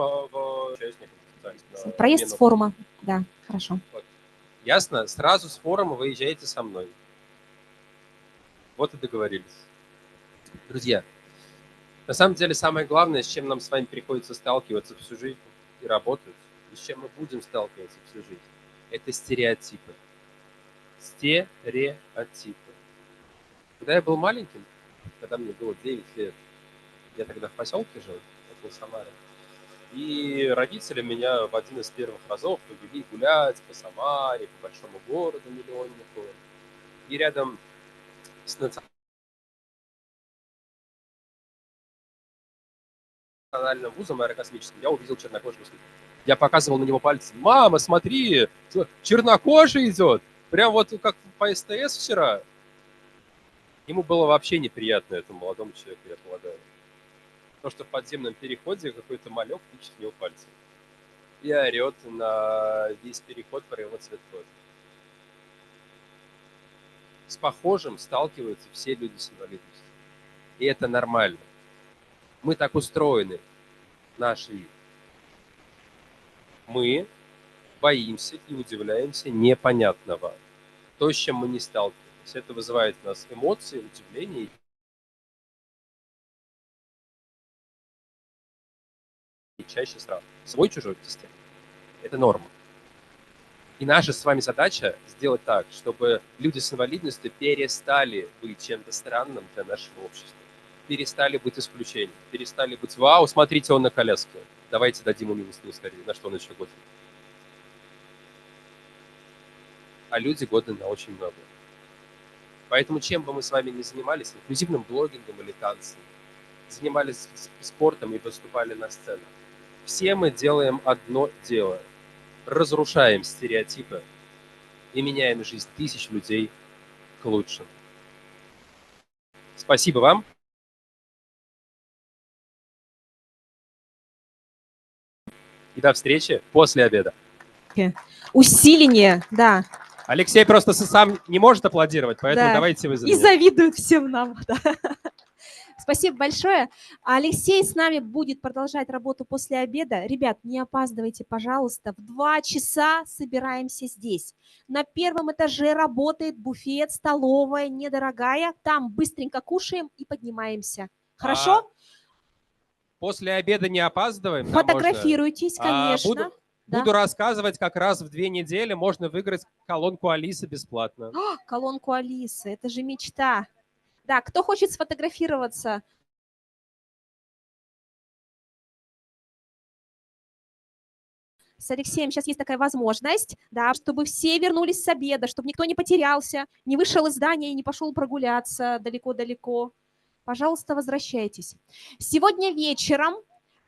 Проезд с форума. Да, хорошо. Вот. Ясно? Сразу с форума выезжаете со мной. Вот и договорились. Друзья, на самом деле самое главное, с чем нам с вами приходится сталкиваться всю жизнь и работать, и с чем мы будем сталкиваться всю жизнь, это стереотипы. Стереотипы. Когда я был маленьким, когда мне было 9 лет, я тогда в поселке жил, около Самары, и родители меня в один из первых разов повели гулять по Самаре, по большому городу миллионнику, и рядом с национальным вузом аэрокосмическим я увидел чернокожего студента. Я показывал на него пальцем. Мама, смотри, чернокожий идет. Прям вот как по СТС вчера. Ему было вообще неприятно, этому молодому человеку, я полагаю. То, что в подземном переходе какой-то малек тычет в него пальцем. И орет на весь переход про его цвет кожи. С похожим сталкиваются все люди с инвалидностью. И это нормально. Мы так устроены, наш вид. Мы боимся и удивляемся непонятного. То, с чем мы не сталкиваемся. Это вызывает у нас эмоции, удивление. И чаще страх. Свой-чужой система. Это норма. И наша с вами задача сделать так, чтобы люди с инвалидностью перестали быть чем-то странным для нашего общества. Перестали быть исключением. Перестали быть «Вау, смотрите, он на коляске. Давайте дадим ему милостыню скорее». На что он еще годен? А люди годны на очень много. Поэтому чем бы мы с вами ни занимались, инклюзивным блогингом или танцем, занимались спортом и выступали на сценах, все мы делаем одно дело. Разрушаем стереотипы и меняем жизнь тысяч людей к лучшему. Спасибо вам. И до встречи после обеда. Усиление, да. Алексей просто сам не может аплодировать, поэтому Да. давайте вы за И меня. завидуют всем нам. Да. Спасибо большое. Алексей с нами будет продолжать работу после обеда. Ребят, не опаздывайте, пожалуйста. В 2 часа собираемся здесь. На первом этаже работает буфет, столовая, недорогая. Там быстренько кушаем и поднимаемся. Хорошо? После обеда не опаздываем. да, Фотографируйтесь, можно? конечно. Да. Буду рассказывать, как раз в 2 недели можно выиграть колонку Алисы бесплатно. Колонку Алисы, это же мечта. Да, кто хочет сфотографироваться? с Алексеем сейчас есть такая возможность, да, чтобы все вернулись с обеда, чтобы никто не потерялся, не вышел из здания и не пошел прогуляться далеко-далеко. Пожалуйста, возвращайтесь. Сегодня вечером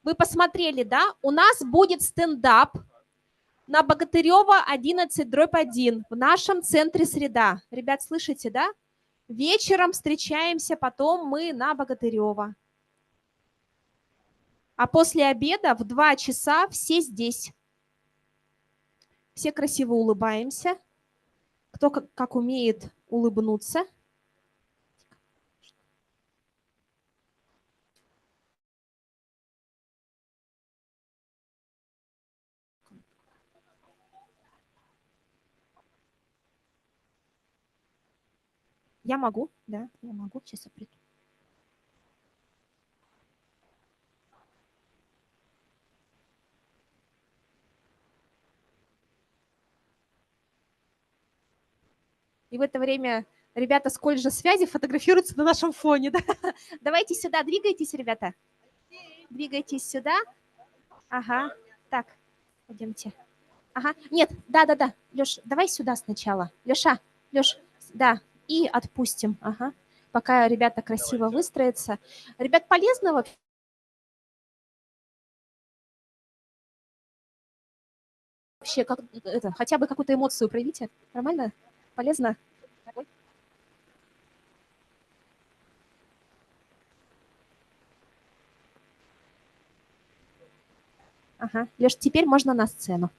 вы посмотрели, да, у нас будет стендап на Богатырева 11/1 в нашем центре «Среда». Ребят, слышите, да? Вечером встречаемся, потом мы на Богатырева. А после обеда в 2 часа все здесь. Все красиво улыбаемся. Кто как умеет улыбнуться. Я могу, да, я могу. Сейчас я приду. И в это время ребята с колледжа связи фотографируются на нашем фоне. Да? Давайте сюда, двигайтесь, ребята. Двигайтесь сюда. Ага, так, пойдемте. Ага, нет, да. Леш, давай сюда сначала. Леш, да, и отпустим. Ага, пока ребята красиво выстроятся. Ребят, полезно вообще как, это, хотя бы какую-то эмоцию проявите? Нормально? Полезно? Ага, Леш, теперь можно на сцену.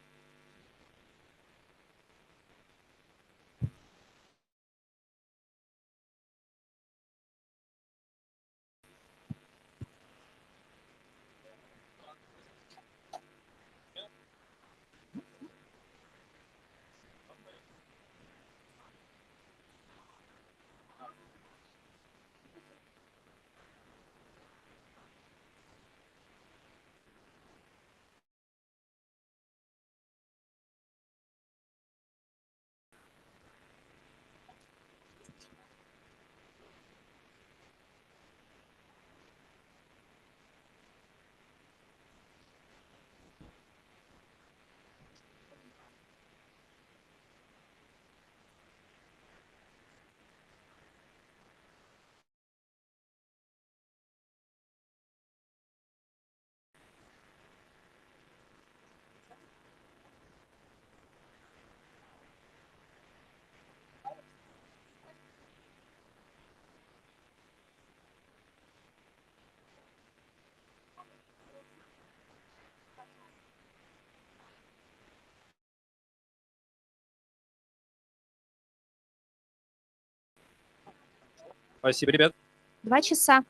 Спасибо, ребят. 2 часа.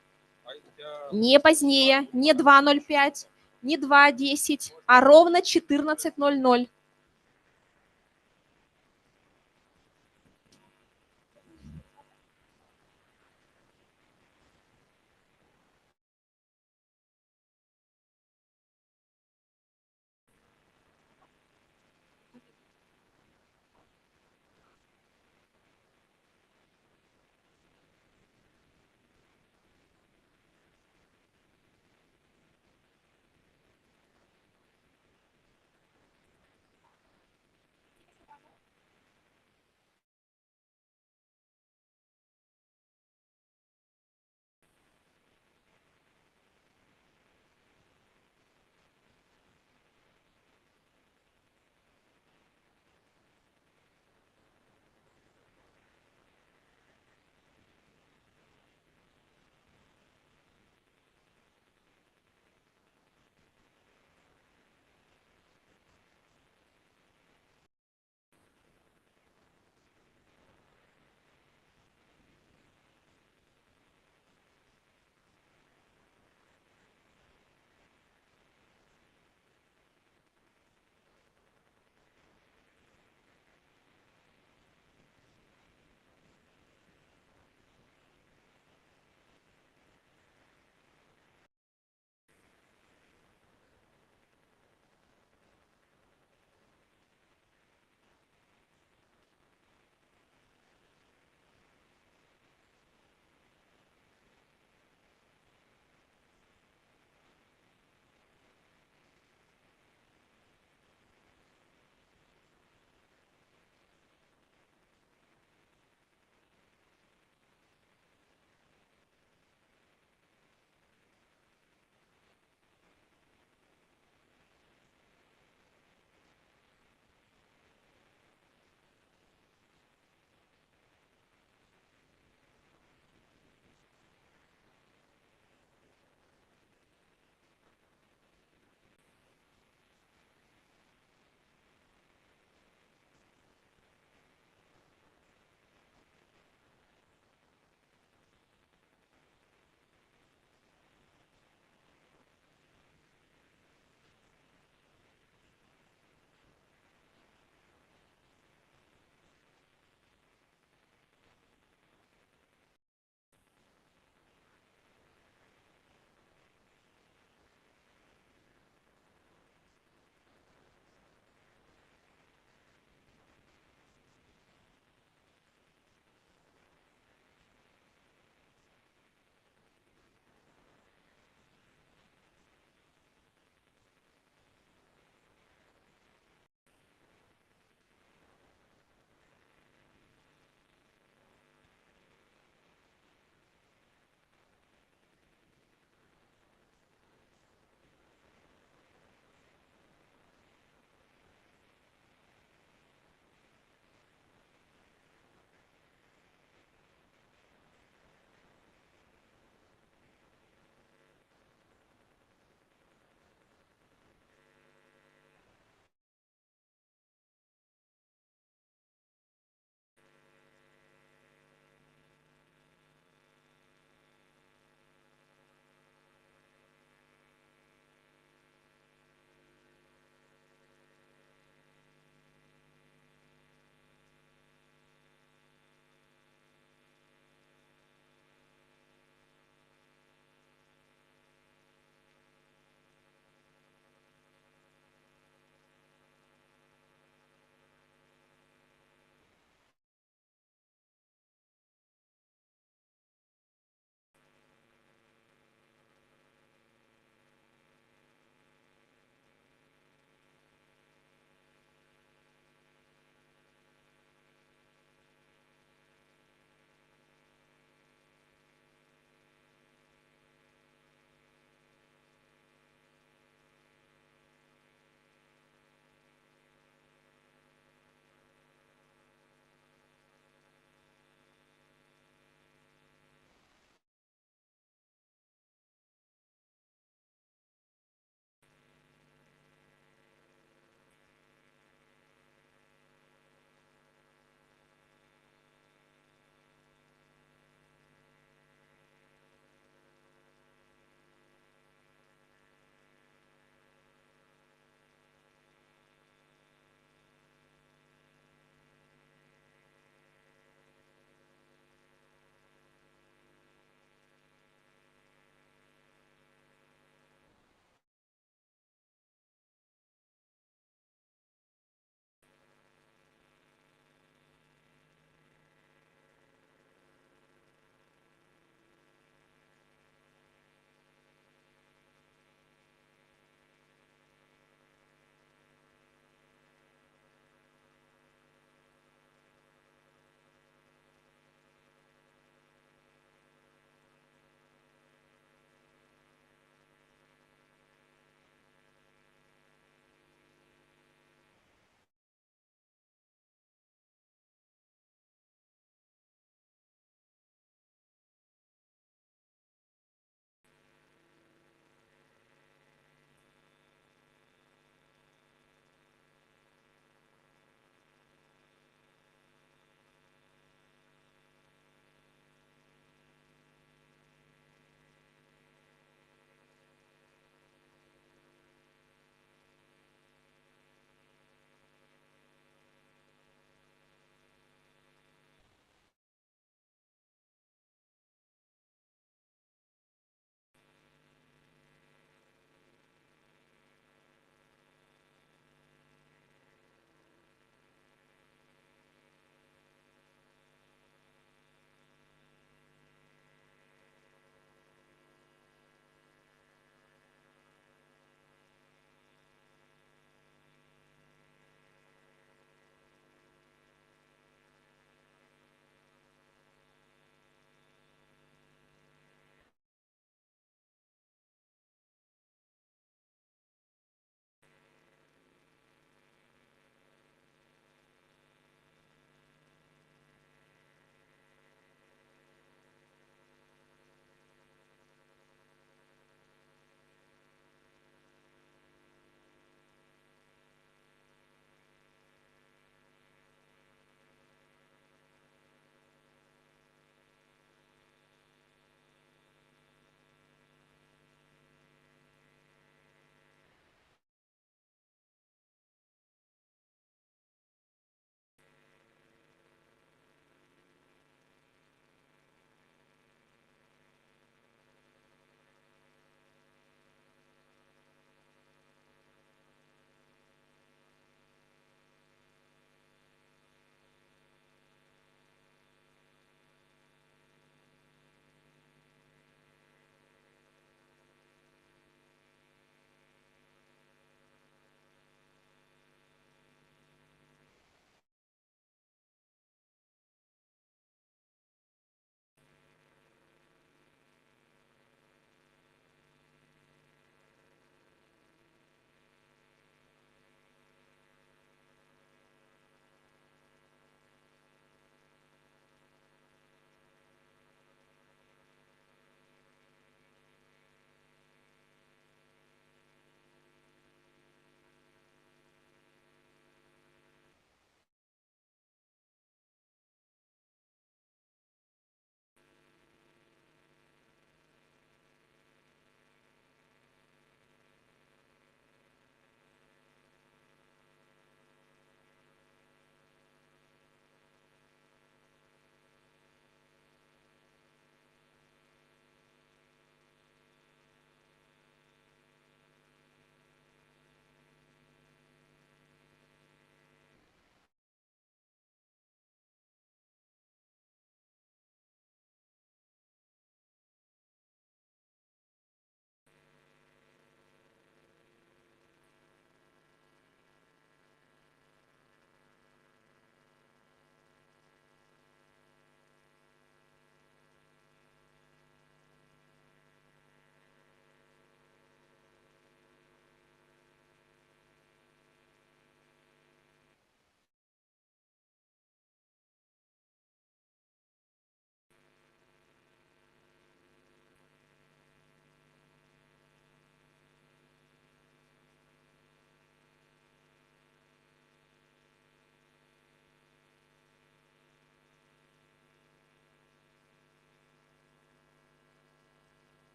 Не позднее, не 2:05, не 2:10, а ровно 14:00.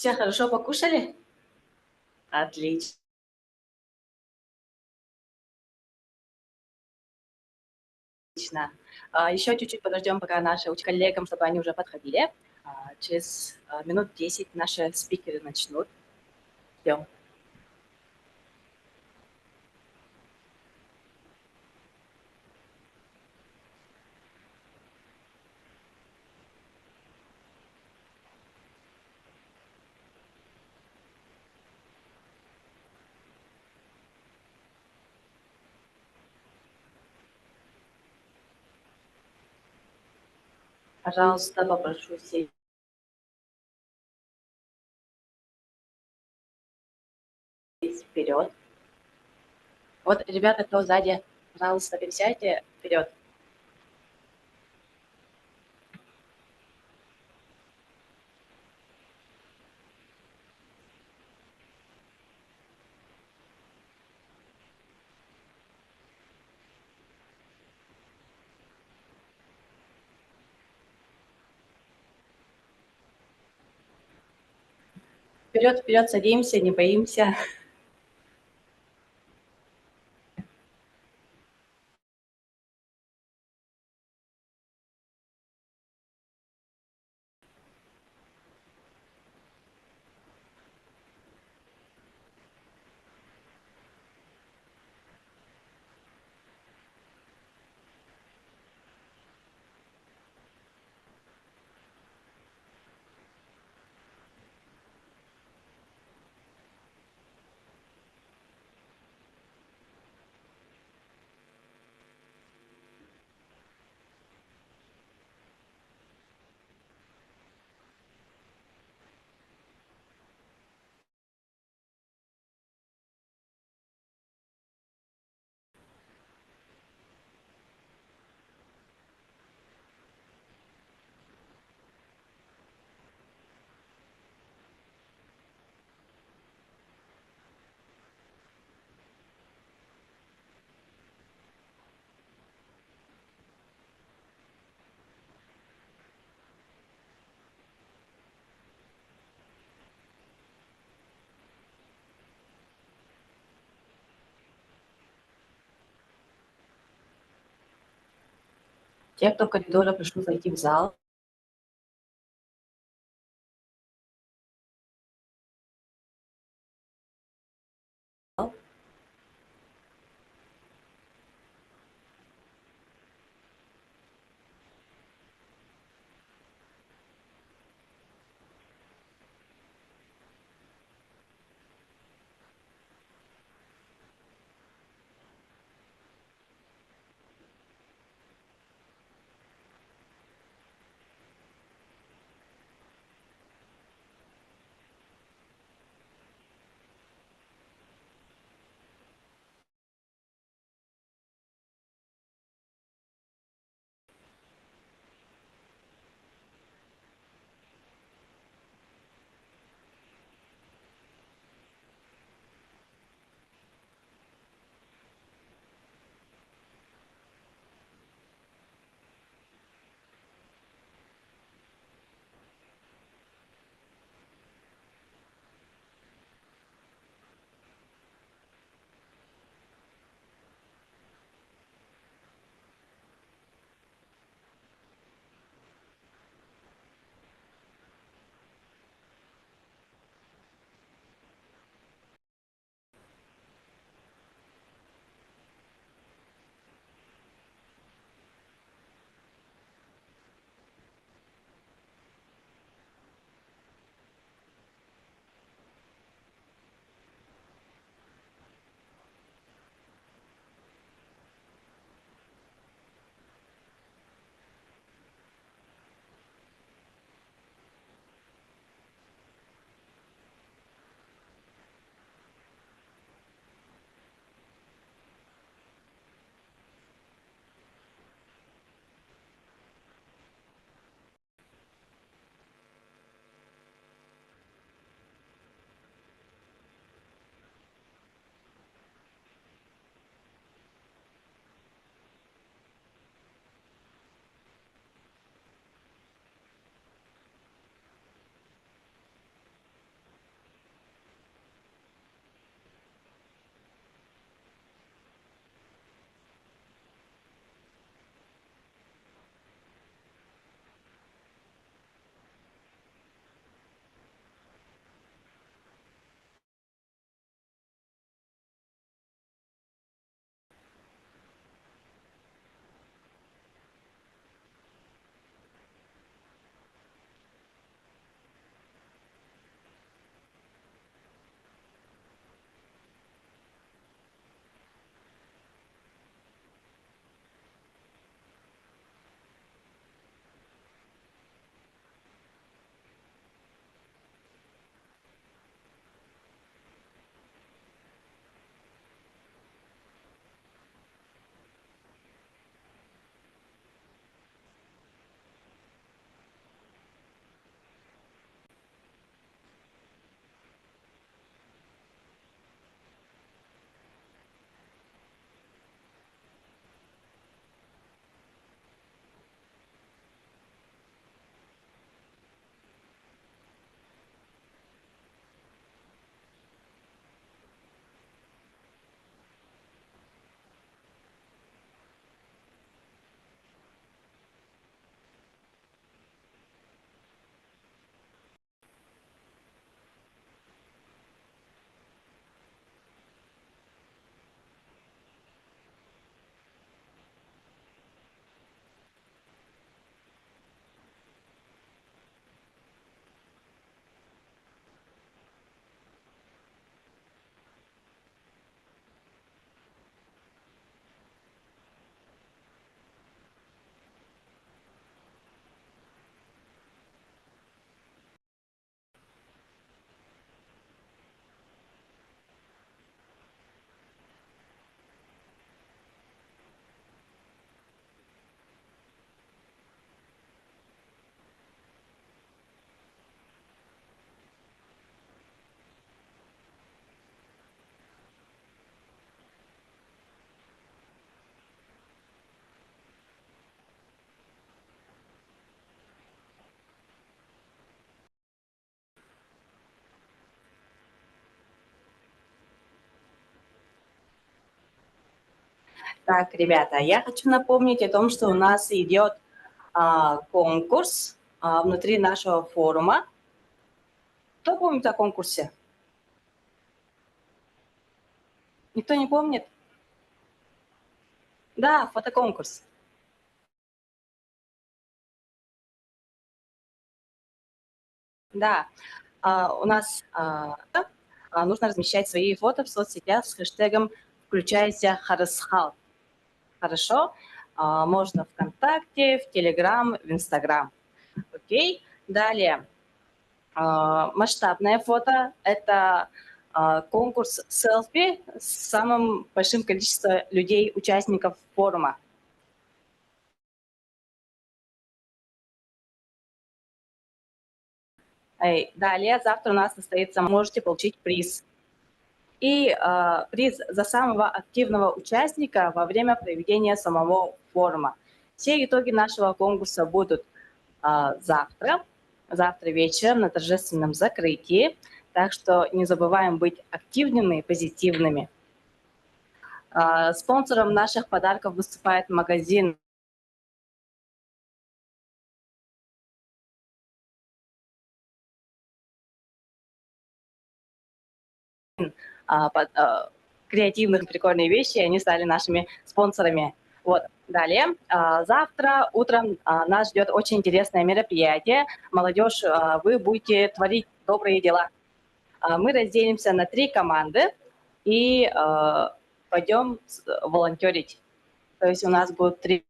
Все хорошо покушали? Отлично. Еще чуть-чуть подождем, пока наши коллегам, чтобы они уже подходили. Через минут 10 наши спикеры начнут. Ждем. Пожалуйста, попрошу сесть вперед. Вот, ребята, кто сзади, пожалуйста, пересядьте вперед. Вперед, вперед, садимся, не боимся. Те, кто в коридоре, прошу зайти в зал. Так, ребята, я хочу напомнить о том, что у нас идет конкурс внутри нашего форума. Кто помнит о конкурсе? Никто не помнит? Да, фотоконкурс. Да, у нас нужно размещать свои фото в соцсетях с хэштегом «Включайся Харасхал». Хорошо? Можно ВКонтакте, в Телеграм, в Инстаграм. Окей? Далее. Масштабное фото – это конкурс селфи с самым большим количеством людей, участников форума. Далее, завтра у нас состоится, можете получить приз. И приз за самого активного участника во время проведения самого форума. Все итоги нашего конкурса будут завтра вечером на торжественном закрытии. Так что не забываем быть активными и позитивными. Спонсором наших подарков выступает магазин креативных, прикольные вещи, они стали нашими спонсорами. Вот. Далее, завтра утром нас ждет очень интересное мероприятие. Молодежь, вы будете творить добрые дела. Мы разделимся на 3 команды и пойдем волонтерить. То есть у нас будут 3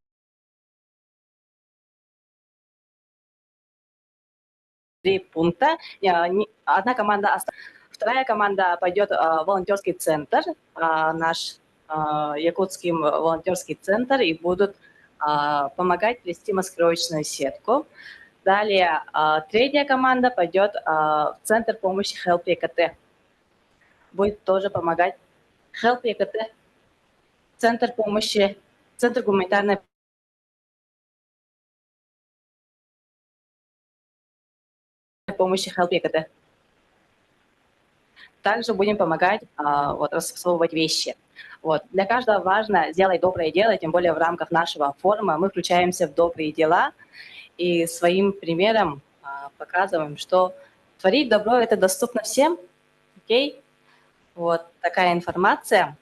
пункта. Одна команда, вторая команда пойдет в волонтерский центр, наш якутский волонтерский центр, и будут помогать плести маскировочную сетку. Далее, третья команда пойдет в центр помощи Help ЕКТ. Будет тоже помогать Help ЕКТ, центр помощи, центр гуманитарной помощи Help ЕКТ. Также будем помогать расфасовывать вещи. Вот. Для каждого важно сделать доброе дело, тем более в рамках нашего форума мы включаемся в добрые дела и своим примером показываем, что творить добро – это доступно всем. Окей? Вот такая информация.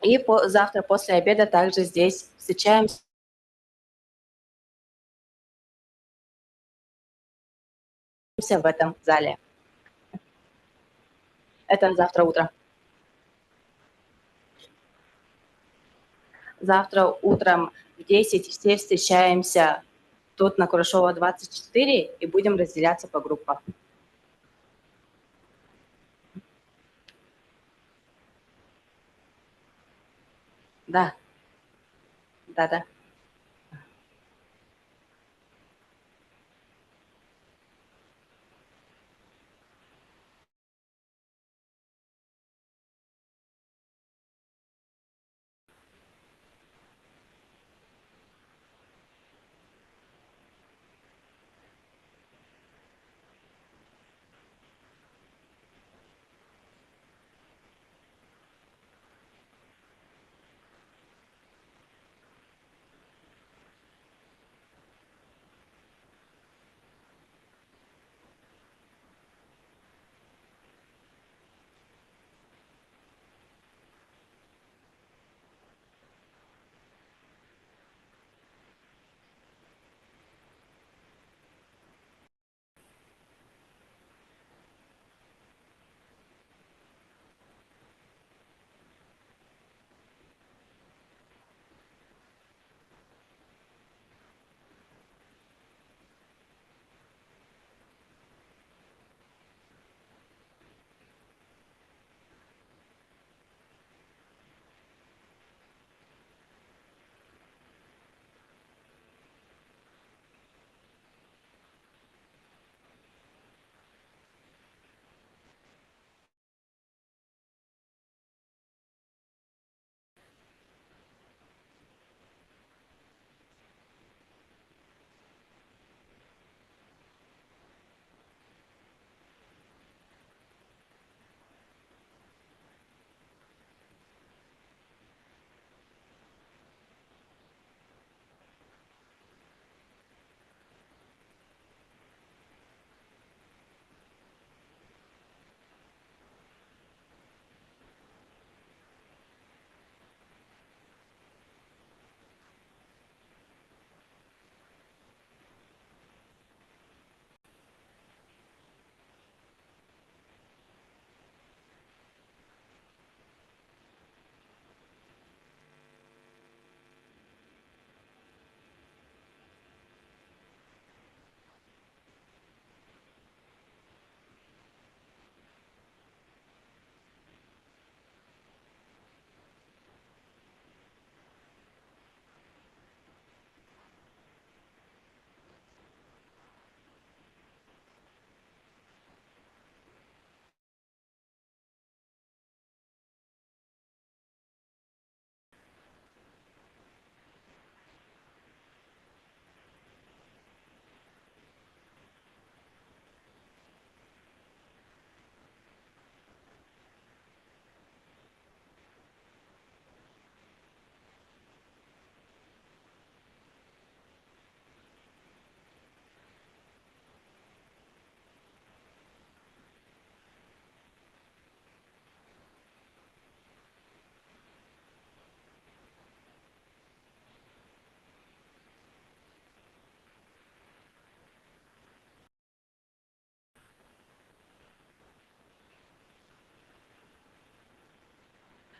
И завтра после обеда также здесь встречаемся в этом зале. Это завтра утром. Завтра утром в 10 все встречаемся тут на Курашова 24 и будем разделяться по группам. Да. Да.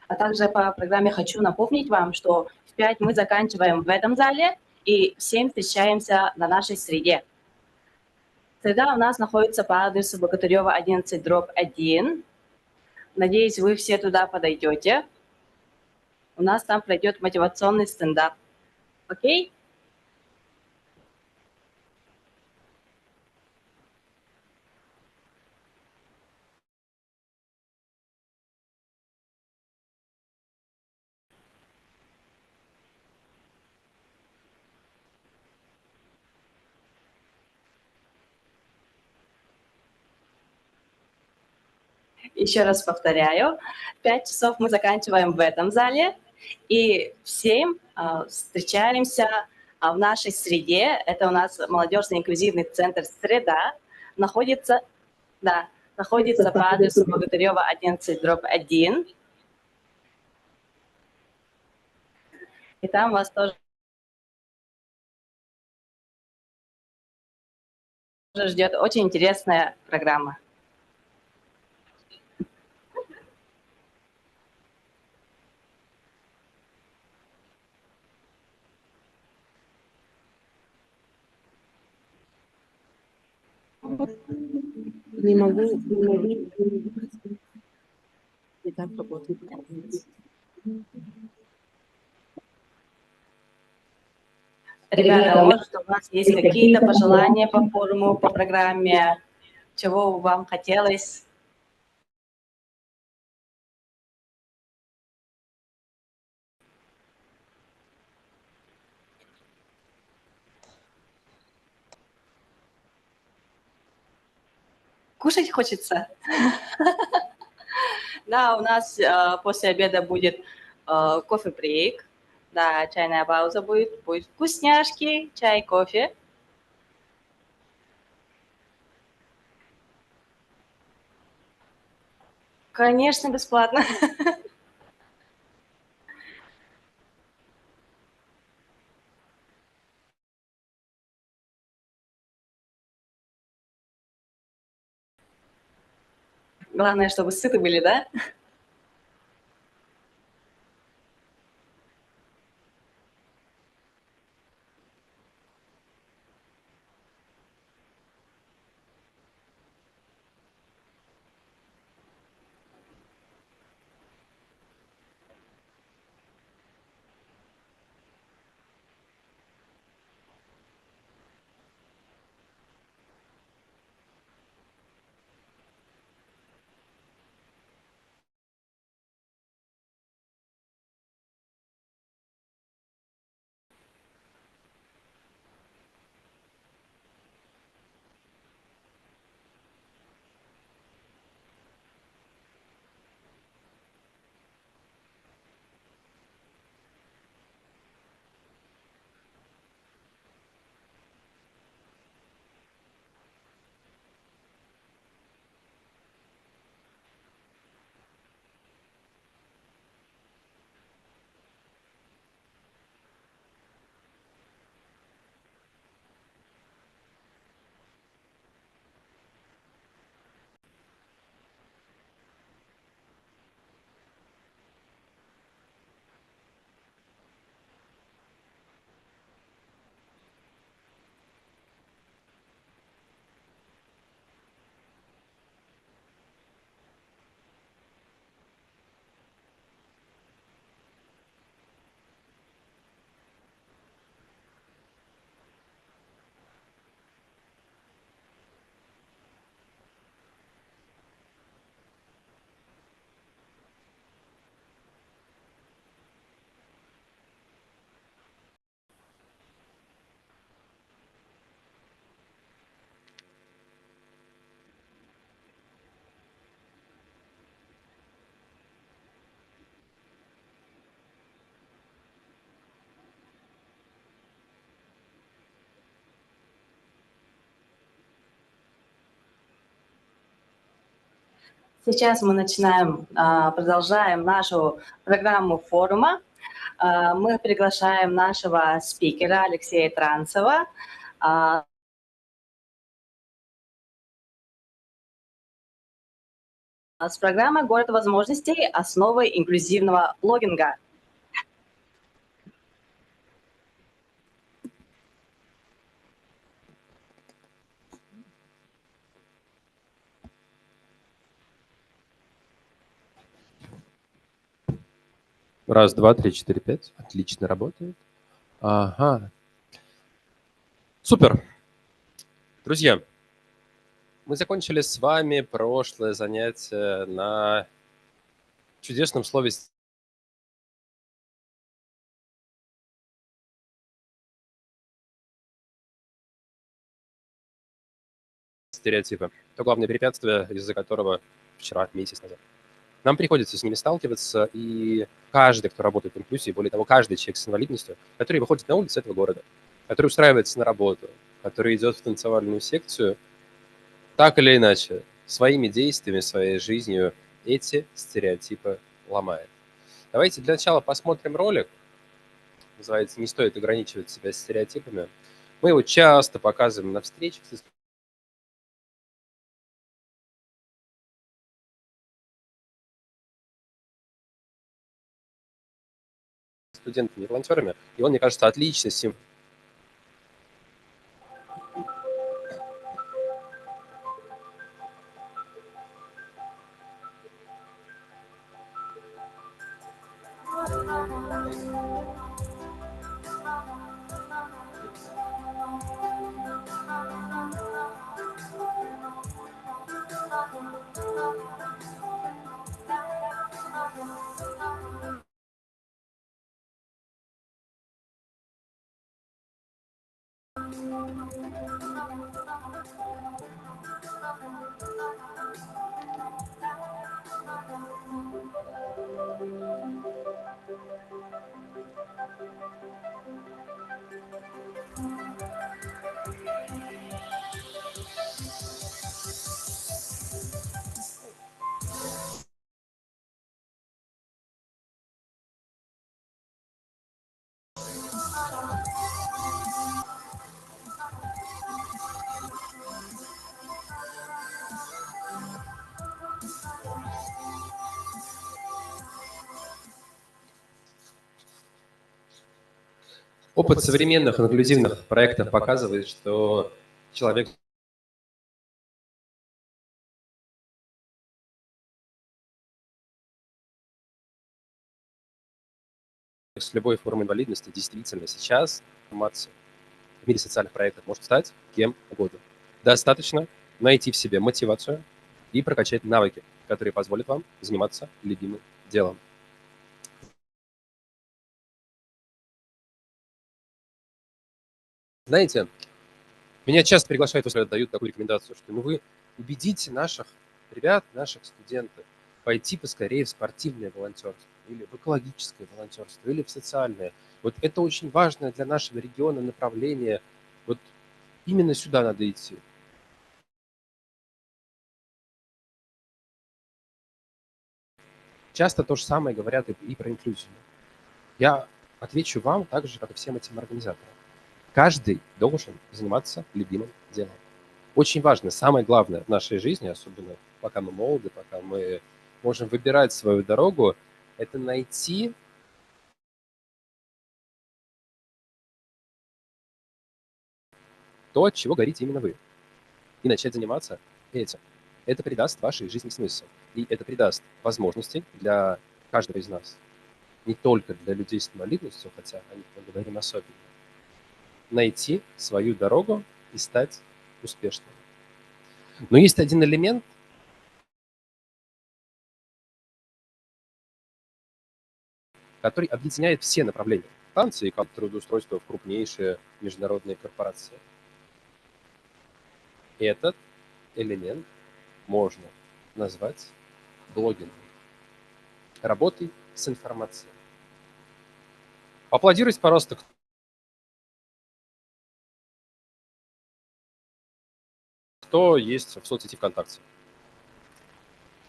А также по программе хочу напомнить вам, что в 5 мы заканчиваем в этом зале и в 7 встречаемся на нашей среде. Среда у нас находится по адресу Богатырева 11/1. Надеюсь, вы все туда подойдете. У нас там пройдет мотивационный стендап. Окей? Еще раз повторяю, в 5 часов мы заканчиваем в этом зале, и в 7 встречаемся в нашей среде. Это у нас молодежный инклюзивный центр «Среда». Находится по адресу Богатырева 11/1. И там вас тоже ждет очень интересная программа. Не могу. И так работает. Ребята, может, у вас есть какие-то пожелания по форуму, по программе, чего вам хотелось? Кушать хочется? Да, у нас после обеда будет кофе-брейк. Да, чайная пауза будет вкусняшки, чай, кофе. Конечно, бесплатно. Главное, чтобы сыты были, да? Сейчас мы продолжаем нашу программу форума. Мы приглашаем нашего спикера Алексея Транцева. С программой «Город возможностей. Основы инклюзивного блогинга». Раз, два, три, четыре, пять. Отлично работает. Ага. Супер. Друзья, мы закончили с вами прошлое занятие на чудесном слове стереотипы. То главное препятствие, из-за которого вчера, месяц назад. Нам приходится с ними сталкиваться, и каждый, кто работает в инклюзии, более того, каждый человек с инвалидностью, который выходит на улицу этого города, который устраивается на работу, который идет в танцевальную секцию, так или иначе, своими действиями, своей жизнью эти стереотипы ломает. Давайте для начала посмотрим ролик. Называется «Не стоит ограничивать себя стереотипами». Мы его часто показываем на встречах с студентами и волонтерами, и он, мне кажется, отлично Опыт современных инклюзивных проектов показывает, что человек с любой формой инвалидности действительно сейчас информация в мире социальных проектов может стать кем угодно. Достаточно найти в себе мотивацию и прокачать навыки, которые позволят вам заниматься любимым делом. Знаете, меня часто приглашают, дают такую рекомендацию, что вы убедите наших ребят, наших студентов пойти поскорее в спортивное волонтерство, или в экологическое волонтерство, или в социальное. Вот это очень важное для нашего региона направление. Вот именно сюда надо идти. Часто то же самое говорят и про инклюзию. Я отвечу вам так же, как и всем этим организаторам. Каждый должен заниматься любимым делом. Очень важно, самое главное в нашей жизни, особенно пока мы молоды, пока мы можем выбирать свою дорогу, это найти то, от чего горите именно вы, и начать заниматься этим. Это придаст вашей жизни смысл, и это придаст возможности для каждого из нас, не только для людей с инвалидностью, хотя о них мы говорим особенно, найти свою дорогу и стать успешным. Но есть один элемент, который объединяет все направления. Танцы и как трудоустройство в крупнейшие международные корпорации. Этот элемент можно назвать блогингом. Работой с информацией. Поаплодируйте, пожалуйста, кто есть в соцсети ВКонтакте.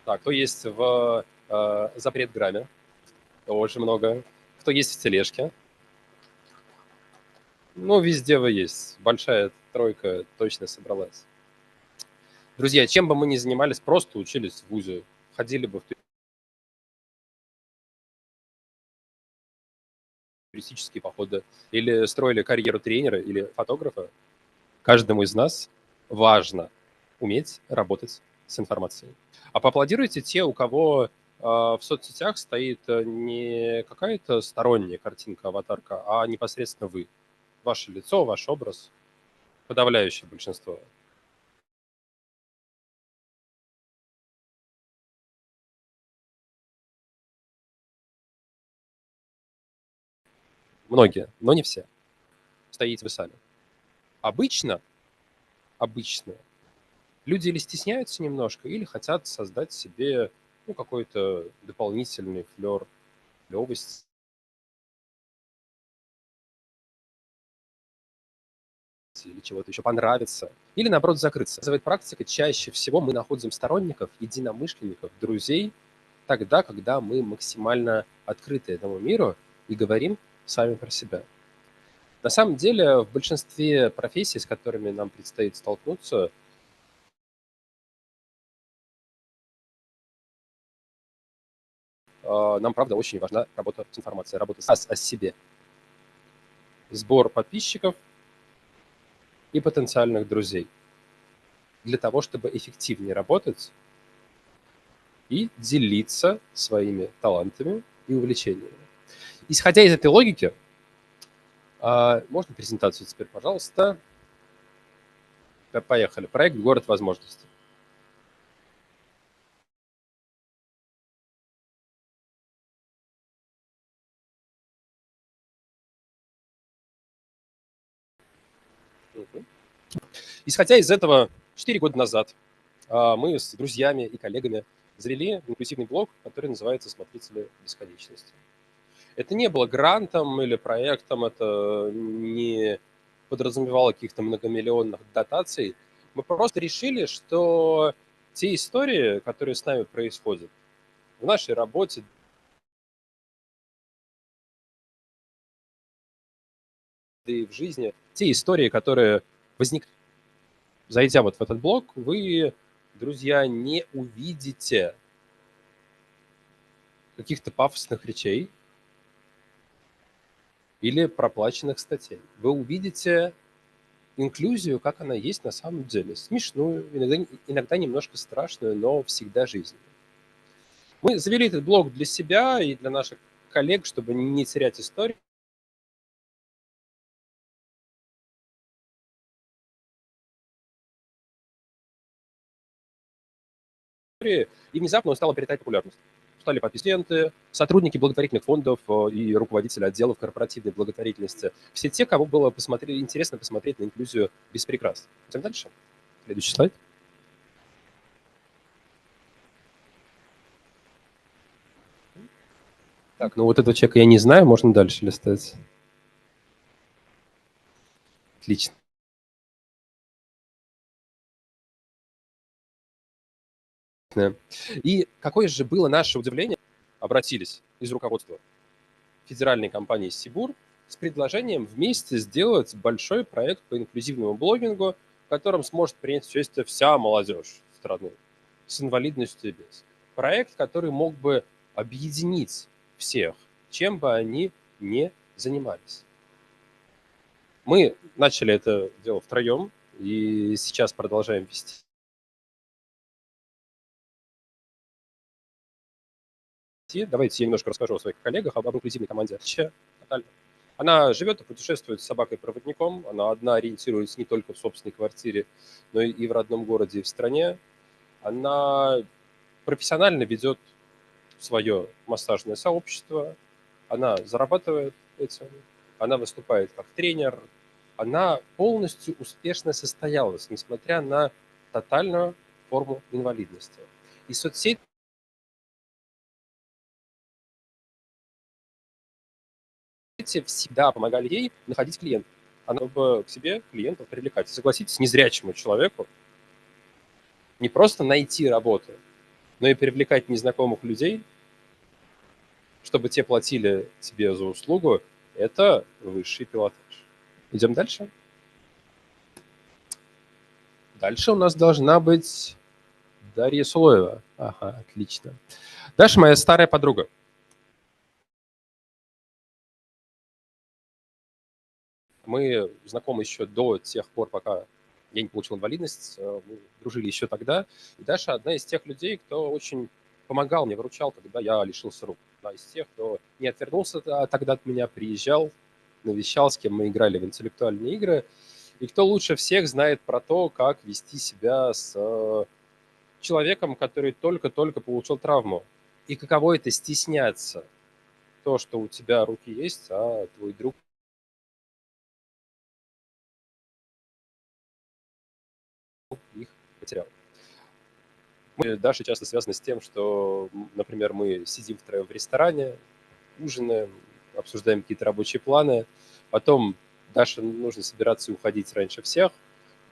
Так, кто есть в Запретграме. Очень много. Кто есть в тележке. Ну, везде вы есть. Большая тройка точно собралась. Друзья, чем бы мы ни занимались, просто учились в вузе, ходили бы в туристические походы или строили карьеру тренера или фотографа, каждому из нас важно уметь работать с информацией. А поаплодируйте те, у кого в соцсетях стоит не какая-то сторонняя картинка, аватарка, а непосредственно вы. Ваше лицо, ваш образ. Подавляющее большинство. Многие, но не все. Стоите вы сами. Обычно люди или стесняются немножко, или хотят создать себе какой-то дополнительный флер клёвости или чего-то еще понравится, или, наоборот, закрыться. Называет практика, чаще всего мы находим сторонников, единомышленников, друзей тогда, когда мы максимально открыты этому миру и говорим сами про себя. На самом деле, в большинстве профессий, с которыми нам предстоит столкнуться, нам, правда, очень важна работа с информацией, работа о себе. Сбор подписчиков и потенциальных друзей для того, чтобы эффективнее работать и делиться своими талантами и увлечениями. Исходя из этой логики, можно презентацию теперь, пожалуйста? Поехали. Проект «Город возможностей». Исходя из этого, 4 года назад мы с друзьями и коллегами завели инклюзивный блог, который называется «Смотрители бесконечности». Это не было грантом или проектом, это не подразумевало каких-то многомиллионных дотаций. Мы просто решили, что те истории, которые с нами происходят в нашей работе, да и в жизни, те истории, которые возникли, зайдя вот в этот блог, вы, друзья, не увидите каких-то пафосных речей или проплаченных статей. Вы увидите инклюзию, как она есть на самом деле. Смешную, иногда немножко страшную, но всегда жизненную. Мы завели этот блог для себя и для наших коллег, чтобы не терять историю. И внезапно он стал обретать популярность. Стали подписчики, сотрудники благотворительных фондов и руководители отделов корпоративной благотворительности. Все те, кому было интересно посмотреть на инклюзию без прикрас. Идем дальше. Следующий слайд. Так, ну вот этого человека я не знаю, можно дальше листать. Отлично. И какое же было наше удивление, обратились из руководства федеральной компании Сибур с предложением вместе сделать большой проект по инклюзивному блогингу, в котором сможет принять участие вся молодежь страны с инвалидностью и без. Проект, который мог бы объединить всех, чем бы они ни занимались. Мы начали это дело втроем, и сейчас продолжаем вести. Давайте я немножко расскажу о своих коллегах, об инклюзивной команде. Она живет и путешествует с собакой-проводником. Она одна ориентируется не только в собственной квартире, но и в родном городе, и в стране. Она профессионально ведет свое массажное сообщество. Она зарабатывает этим. Она выступает как тренер. Она полностью успешно состоялась, несмотря на тотальную форму инвалидности. И соцсети всегда помогали ей находить клиентов. Она бы к себе клиентов привлекать. Согласитесь, незрячему человеку не просто найти работу, но и привлекать незнакомых людей, чтобы те платили тебе за услугу, это высший пилотаж. Идем дальше. Дальше у нас должна быть Дарья Сулоева. Ага, отлично. Даша моя старая подруга. Мы знакомы еще до тех пор, пока я не получил инвалидность. Мы дружили еще тогда. И Даша одна из тех людей, кто очень помогал мне, выручал, когда я лишился рук. Одна из тех, кто не отвернулся тогда от меня, приезжал, навещал, с кем мы играли в интеллектуальные игры. И кто лучше всех знает про то, как вести себя с человеком, который только-только получил травму. И каково это стесняться. То, что у тебя руки есть, а твой друг их потерял. Мы, Даша, часто связаны с тем, что, например, мы сидим втроем в ресторане, ужинаем, обсуждаем какие-то рабочие планы, потом Даше нужно собираться и уходить раньше всех,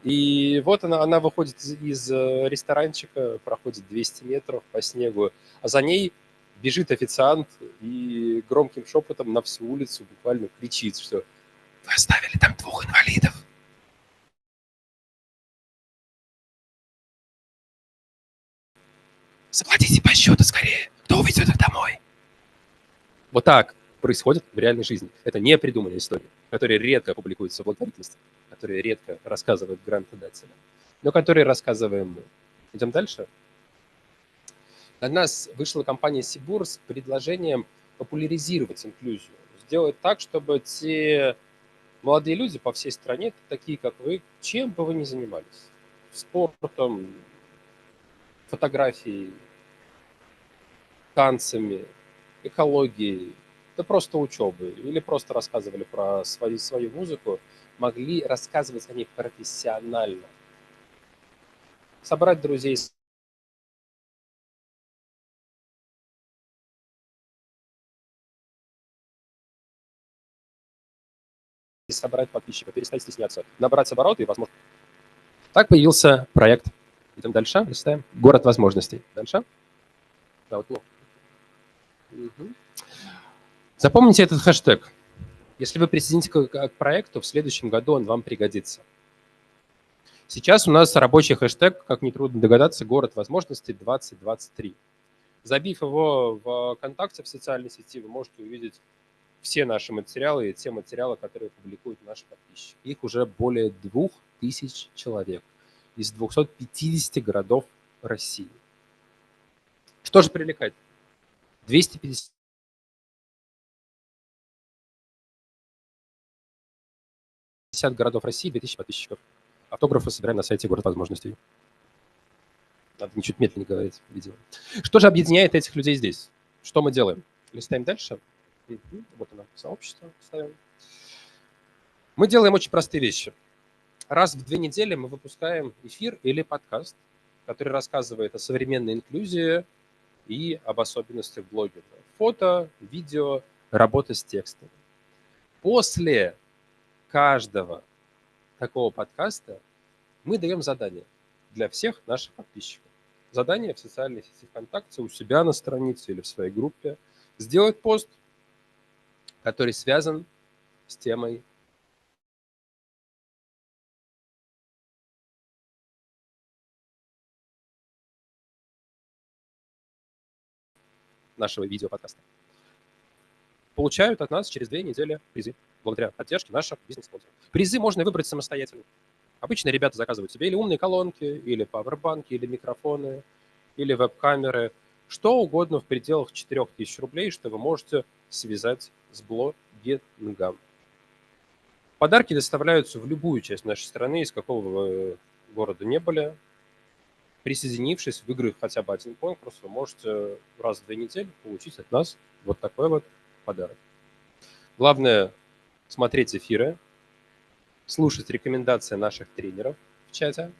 и вот она выходит из ресторанчика, проходит 200 метров по снегу, а за ней бежит официант и громким шепотом на всю улицу буквально кричит, что «Вы оставили там 2 инвалидов». Заплатите по счету скорее, кто увезет их домой. Вот так происходит в реальной жизни. Это не придуманная история, которая редко публикуется в благотворительности, которая редко рассказывают грантодатели, но которые рассказываем мы. Идем дальше. На нас вышла компания Сибур с предложением популяризировать инклюзию, сделать так, чтобы те молодые люди по всей стране, такие как вы, чем бы вы ни занимались, спортом, фотографией, танцами, экологией, да просто учебой, или просто рассказывали про свою музыку, могли рассказывать о ней профессионально. Собрать друзей, собрать подписчиков, перестать стесняться, набрать обороты и возможно. Так появился проект. Идем дальше, листаем. Город возможностей. Дальше. Да, вот. Угу. Запомните этот хэштег. Если вы присоединитесь к проекту, в следующем году он вам пригодится. Сейчас у нас рабочий хэштег, как нетрудно догадаться, город возможностей 2023. Забив его в ВКонтакте, в социальной сети, вы можете увидеть все наши материалы и те материалы, которые публикуют наши подписчики. Их уже более 2000 человек из 250 городов России. Что же привлекает? 250 городов России, 2000 подписчиков. Автографы собираем на сайте «Город возможностей». Надо чуть медленнее говорить, видимо. Что же объединяет этих людей здесь? Что мы делаем? Листаем дальше. Вот оно, сообщество ставим. Мы делаем очень простые вещи. Раз в 2 недели мы выпускаем эфир или подкаст, который рассказывает о современной инклюзии и об особенностях блогинга. Фото, видео, работа с текстом. После каждого такого подкаста мы даем задание для всех наших подписчиков. Задание в социальной сети ВКонтакте, у себя на странице или в своей группе. Сделать пост, который связан с темой нашего видео-подкаста. Получают от нас через 2 недели призы, благодаря поддержке наших бизнес-спонсоров. Призы можно выбрать самостоятельно. Обычно ребята заказывают себе или умные колонки, или пауэрбанки, или микрофоны, или веб-камеры, что угодно в пределах 4000 рублей, что вы можете связать с блогингом. Подарки доставляются в любую часть нашей страны, из какого вы города не были. Присоединившись, выиграв хотя бы один конкурс, вы можете раз в 2 недели получить от нас вот такой вот подарок. Главное – смотреть эфиры, слушать рекомендации наших тренеров в чате.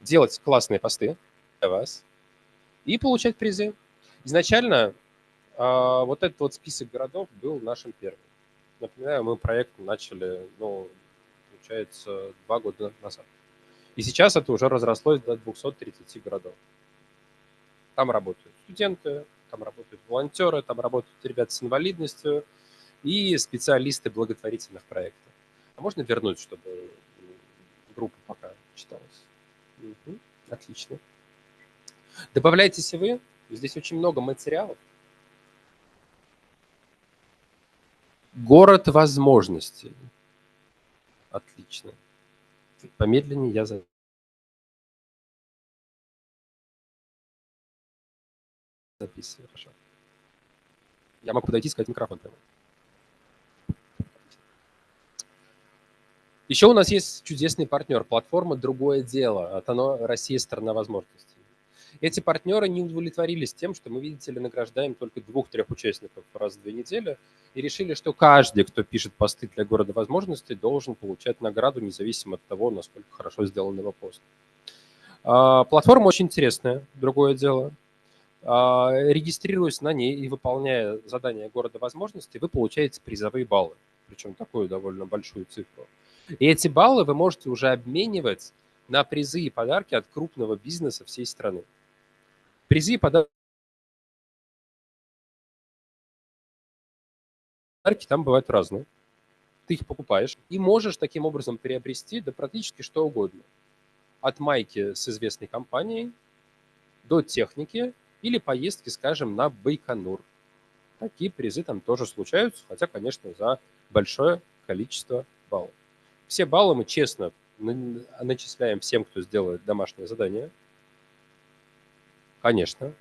Делать классные посты для вас и получать призы. Изначально вот этот вот список городов был нашим первым. Напоминаю, мы проект начали, получается, 2 года назад. И сейчас это уже разрослось до 230 городов. Там работают студенты, там работают волонтеры, там работают ребята с инвалидностью и специалисты благотворительных проектов. А можно вернуть, чтобы группа пока читалась? Мгм. Отлично. Добавляйтесь и вы. Здесь очень много материалов. Город возможностей. Отлично. Чуть помедленнее я записываю. Хорошо. Я могу подойти и сказать микрофон прямо. Еще у нас есть чудесный партнер, платформа «Другое дело» от ОНО «Россия – страна возможностей». Эти партнеры не удовлетворились тем, что мы, видите ли, награждаем только 2-3 участников раз в 2 недели, и решили, что каждый, кто пишет посты для города возможностей, должен получать награду, независимо от того, насколько хорошо сделан его пост. Платформа очень интересная, «Другое дело». Регистрируясь на ней и выполняя задания города возможностей, вы получаете призовые баллы, причем такую довольно большую цифру. И эти баллы вы можете уже обменивать на призы и подарки от крупного бизнеса всей страны. Призы и подарки там бывают разные. Ты их покупаешь и можешь таким образом приобрести да практически что угодно. От майки с известной компанией до техники или поездки, скажем, на Байконур. Такие призы там тоже случаются, хотя, конечно, за большое количество баллов. Все баллы мы честно начисляем всем, кто сделает домашнее задание. Конечно.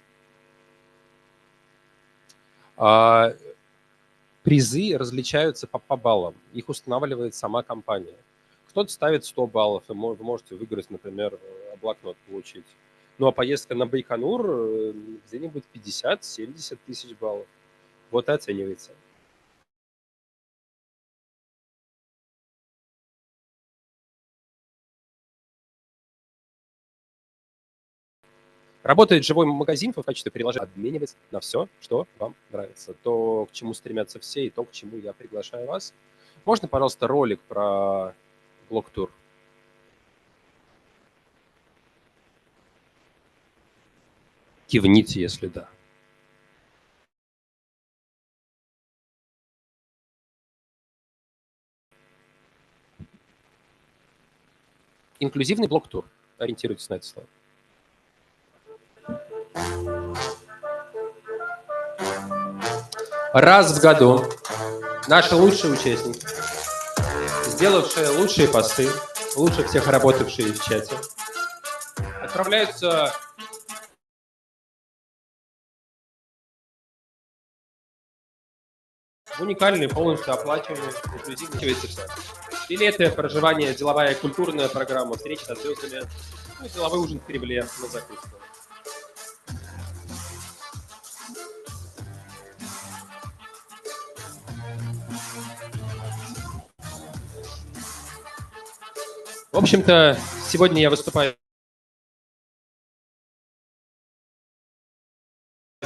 Призы различаются по баллам. Их устанавливает сама компания. Кто-то ставит 100 баллов, и вы можете выиграть, например, блокнот получить. Ну, а поездка на Байконур где-нибудь 50-70 тысяч баллов. Вот и оценивается. Работает живой магазин в качестве приложения. Обменивать на все, что вам нравится. То, к чему стремятся все, и то, к чему я приглашаю вас. Можно, пожалуйста, ролик про блок-тур? Кивните, если да. Инклюзивный блок-тур. Ориентируйтесь на это слово. Раз в году наши лучшие участники, сделавшие лучшие посты, лучше всех работавшие в чате, отправляются в уникальный, полностью оплачиваемый инклюзивный сертификат. Билеты, проживание, деловая и культурная программа, встреча со звездами, ну, деловой ужин в Кремле на закуску. В общем-то, сегодня я выступаю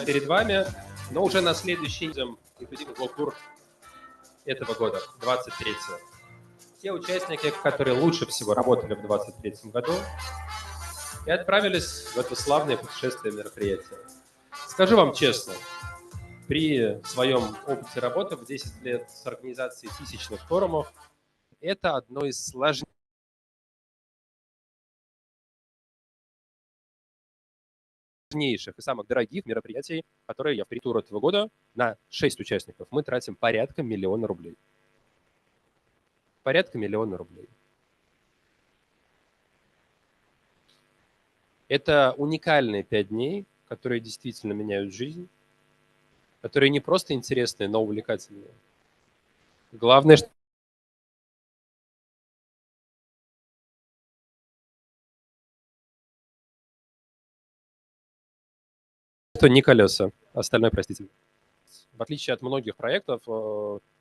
перед вами, но уже на следующий день инклюзивный блок-тур этого года, 23-го. Те участники, которые лучше всего работали в 23-м году, и отправились в это славное путешествие мероприятие. Скажу вам честно, при своем опыте работы в 10 лет с организацией тысячных форумов, это одно из сложнейших и самых дорогих мероприятий, которые я в тур этого года на 6 участников мы тратим порядка 1 000 000 рублей. Порядка 1 000 000 рублей. Это уникальные 5 дней, которые действительно меняют жизнь, которые не просто интересные, но увлекательные. Главное, что не колеса, остальное простите. В отличие от многих проектов,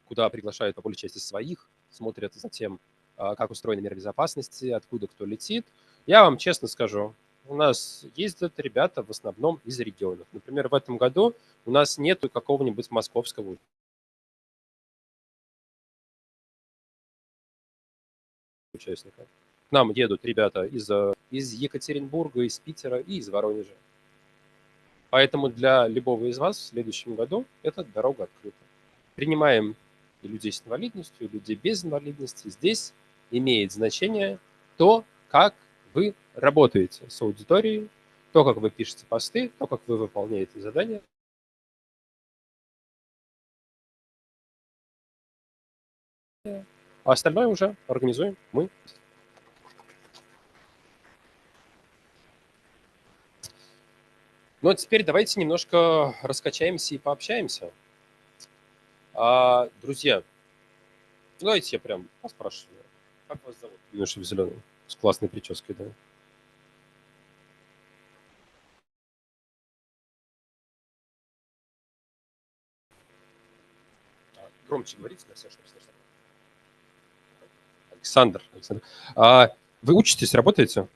куда приглашают по большей части своих, смотрят за тем, как устроены меры безопасности, откуда кто летит, я вам честно скажу, у нас ездят ребята в основном из регионов. Например, в этом году у нас нету какого-нибудь московского участника. К нам едут ребята из Екатеринбурга, из Питера и из Воронежа. Поэтому для любого из вас в следующем году эта дорога открыта. Принимаем и людей с инвалидностью, и людей без инвалидности. Здесь имеет значение то, как вы работаете с аудиторией, то, как вы пишете посты, то, как вы выполняете задания. А остальное уже организуем мы. Ну, а теперь давайте немножко раскачаемся и пообщаемся. Друзья, давайте я прям поспрашиваю. Как вас зовут? Юноша в зеленом, с классной прической, да? Громче говорите, да, все, чтобы слышно. Александр. Вы учитесь, работаете?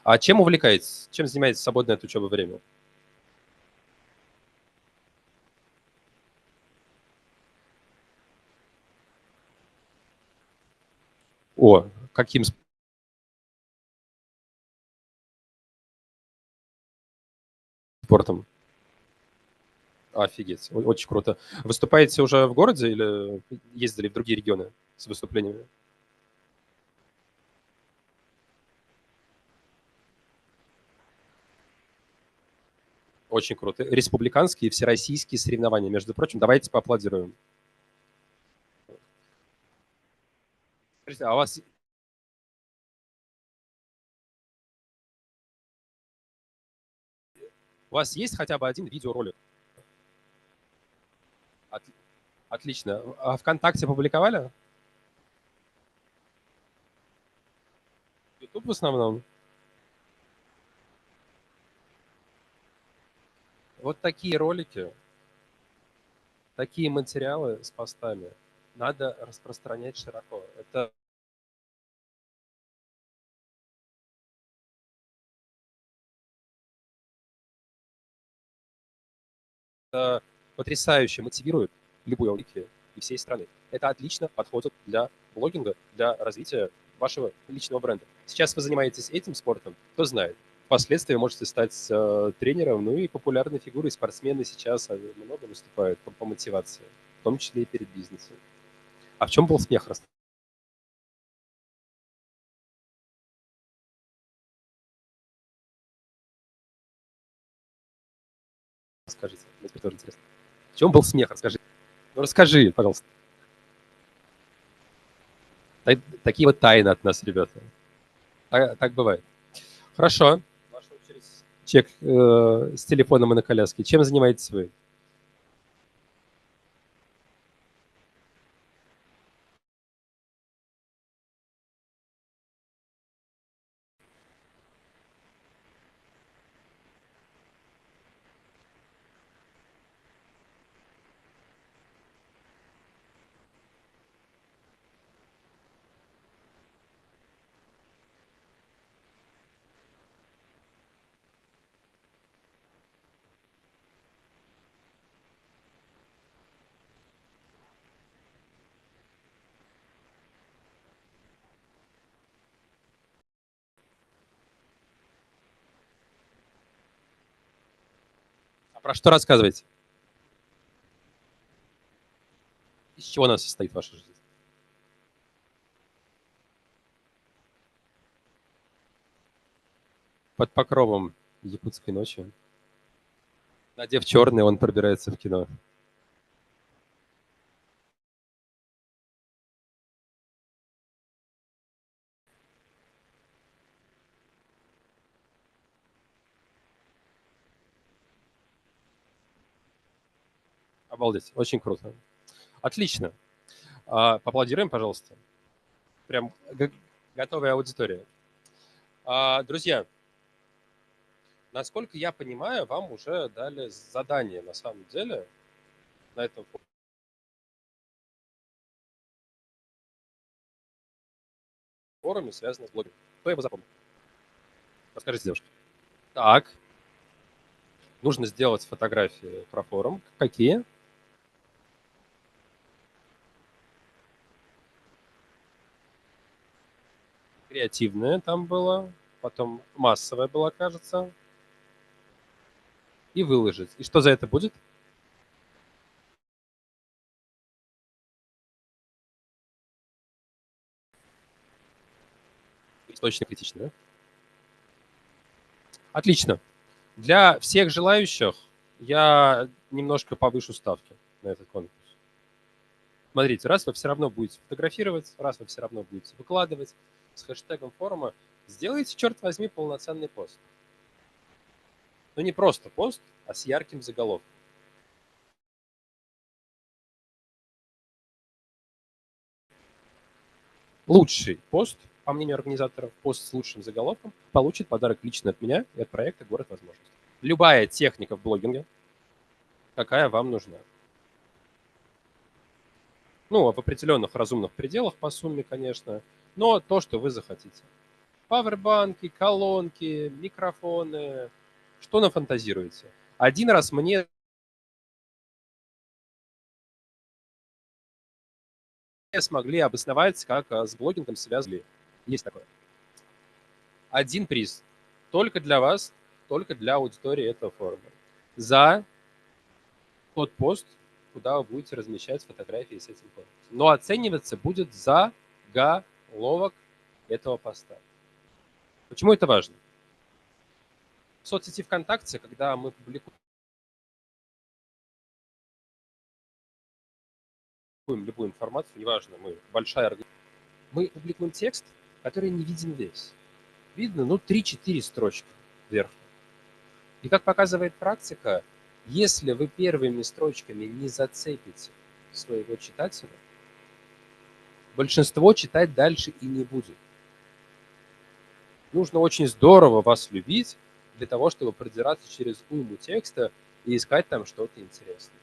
А чем увлекаетесь? Чем занимаетесь в свободное от учебы время? О, каким спортом? Офигеть, очень круто. Выступаете уже в городе или ездили в другие регионы с выступлениями? Очень круто. Республиканские и всероссийские соревнования, между прочим. Давайте поаплодируем. Скажите, а у вас есть хотя бы один видеоролик? Отлично. А ВКонтакте публиковали? YouTube в основном? Вот такие ролики, такие материалы с постами надо распространять широко. Это потрясающе мотивирует любую аудиторию и всей страны. Это отлично подходит для блогинга, для развития вашего личного бренда. Сейчас вы занимаетесь этим спортом, кто знает. Впоследствии можете стать тренером, ну и популярной фигурой. Спортсмены сейчас много выступают по мотивации, в том числе и перед бизнесом. А в чем был смех? Расскажите, мне теперь тоже интересно. В чем был смех? Расскажи. Ну, расскажи, пожалуйста. Такие вот тайны от нас, ребята. Так бывает. Хорошо. Ваша очередь. Человек с телефоном и на коляске. Чем занимаетесь вы? А про что рассказываете? Из чего она состоит, ваша жизнь? Под покровом якутской ночи. Надев черный, он пробирается в кино. Обалдеть, очень круто. Отлично. Поаплодируем, пожалуйста. Прям готовая аудитория. Друзья, насколько я понимаю, вам уже дали задание на самом деле на этом форуме, связанном с блогом. Кто его запомнил? Расскажите, девушка. Так. Нужно сделать фотографии про форум. Какие? Креативное там было, потом массовое было, кажется. И выложить. И что за это будет? Точно критично, да? Отлично. Для всех желающих я немножко повышу ставки на этот конкурс. Смотрите, раз вы все равно будете фотографировать, раз вы все равно будете выкладывать с хэштегом форума, сделайте, черт возьми, полноценный пост. Но не просто пост, а с ярким заголовком. Лучший пост, по мнению организаторов, пост с лучшим заголовком, получит подарок лично от меня и от проекта «Город возможностей». Любая техника в блогинге, какая вам нужна. Ну, в определенных разумных пределах по сумме, конечно, но то, что вы захотите. Павербанки, колонки, микрофоны, что нафантазируете. Один раз мне смогли обосновать, как с блогингом связали. Есть такое. Один приз. Только для вас, только для аудитории этого форума. За тот пост, куда вы будете размещать фотографии с этим конкурсом. Но оцениваться будет заголовок этого поста. Почему это важно? В соцсети ВКонтакте, когда мы публикуем любую информацию, неважно, мы большая организация, мы публикуем текст, который не виден весь. Видно, 3-4 строчки вверх. И как показывает практика, если вы первыми строчками не зацепите своего читателя, большинство читать дальше и не будет. Нужно очень здорово вас любить для того, чтобы продираться через уйму текста и искать там что-то интересное.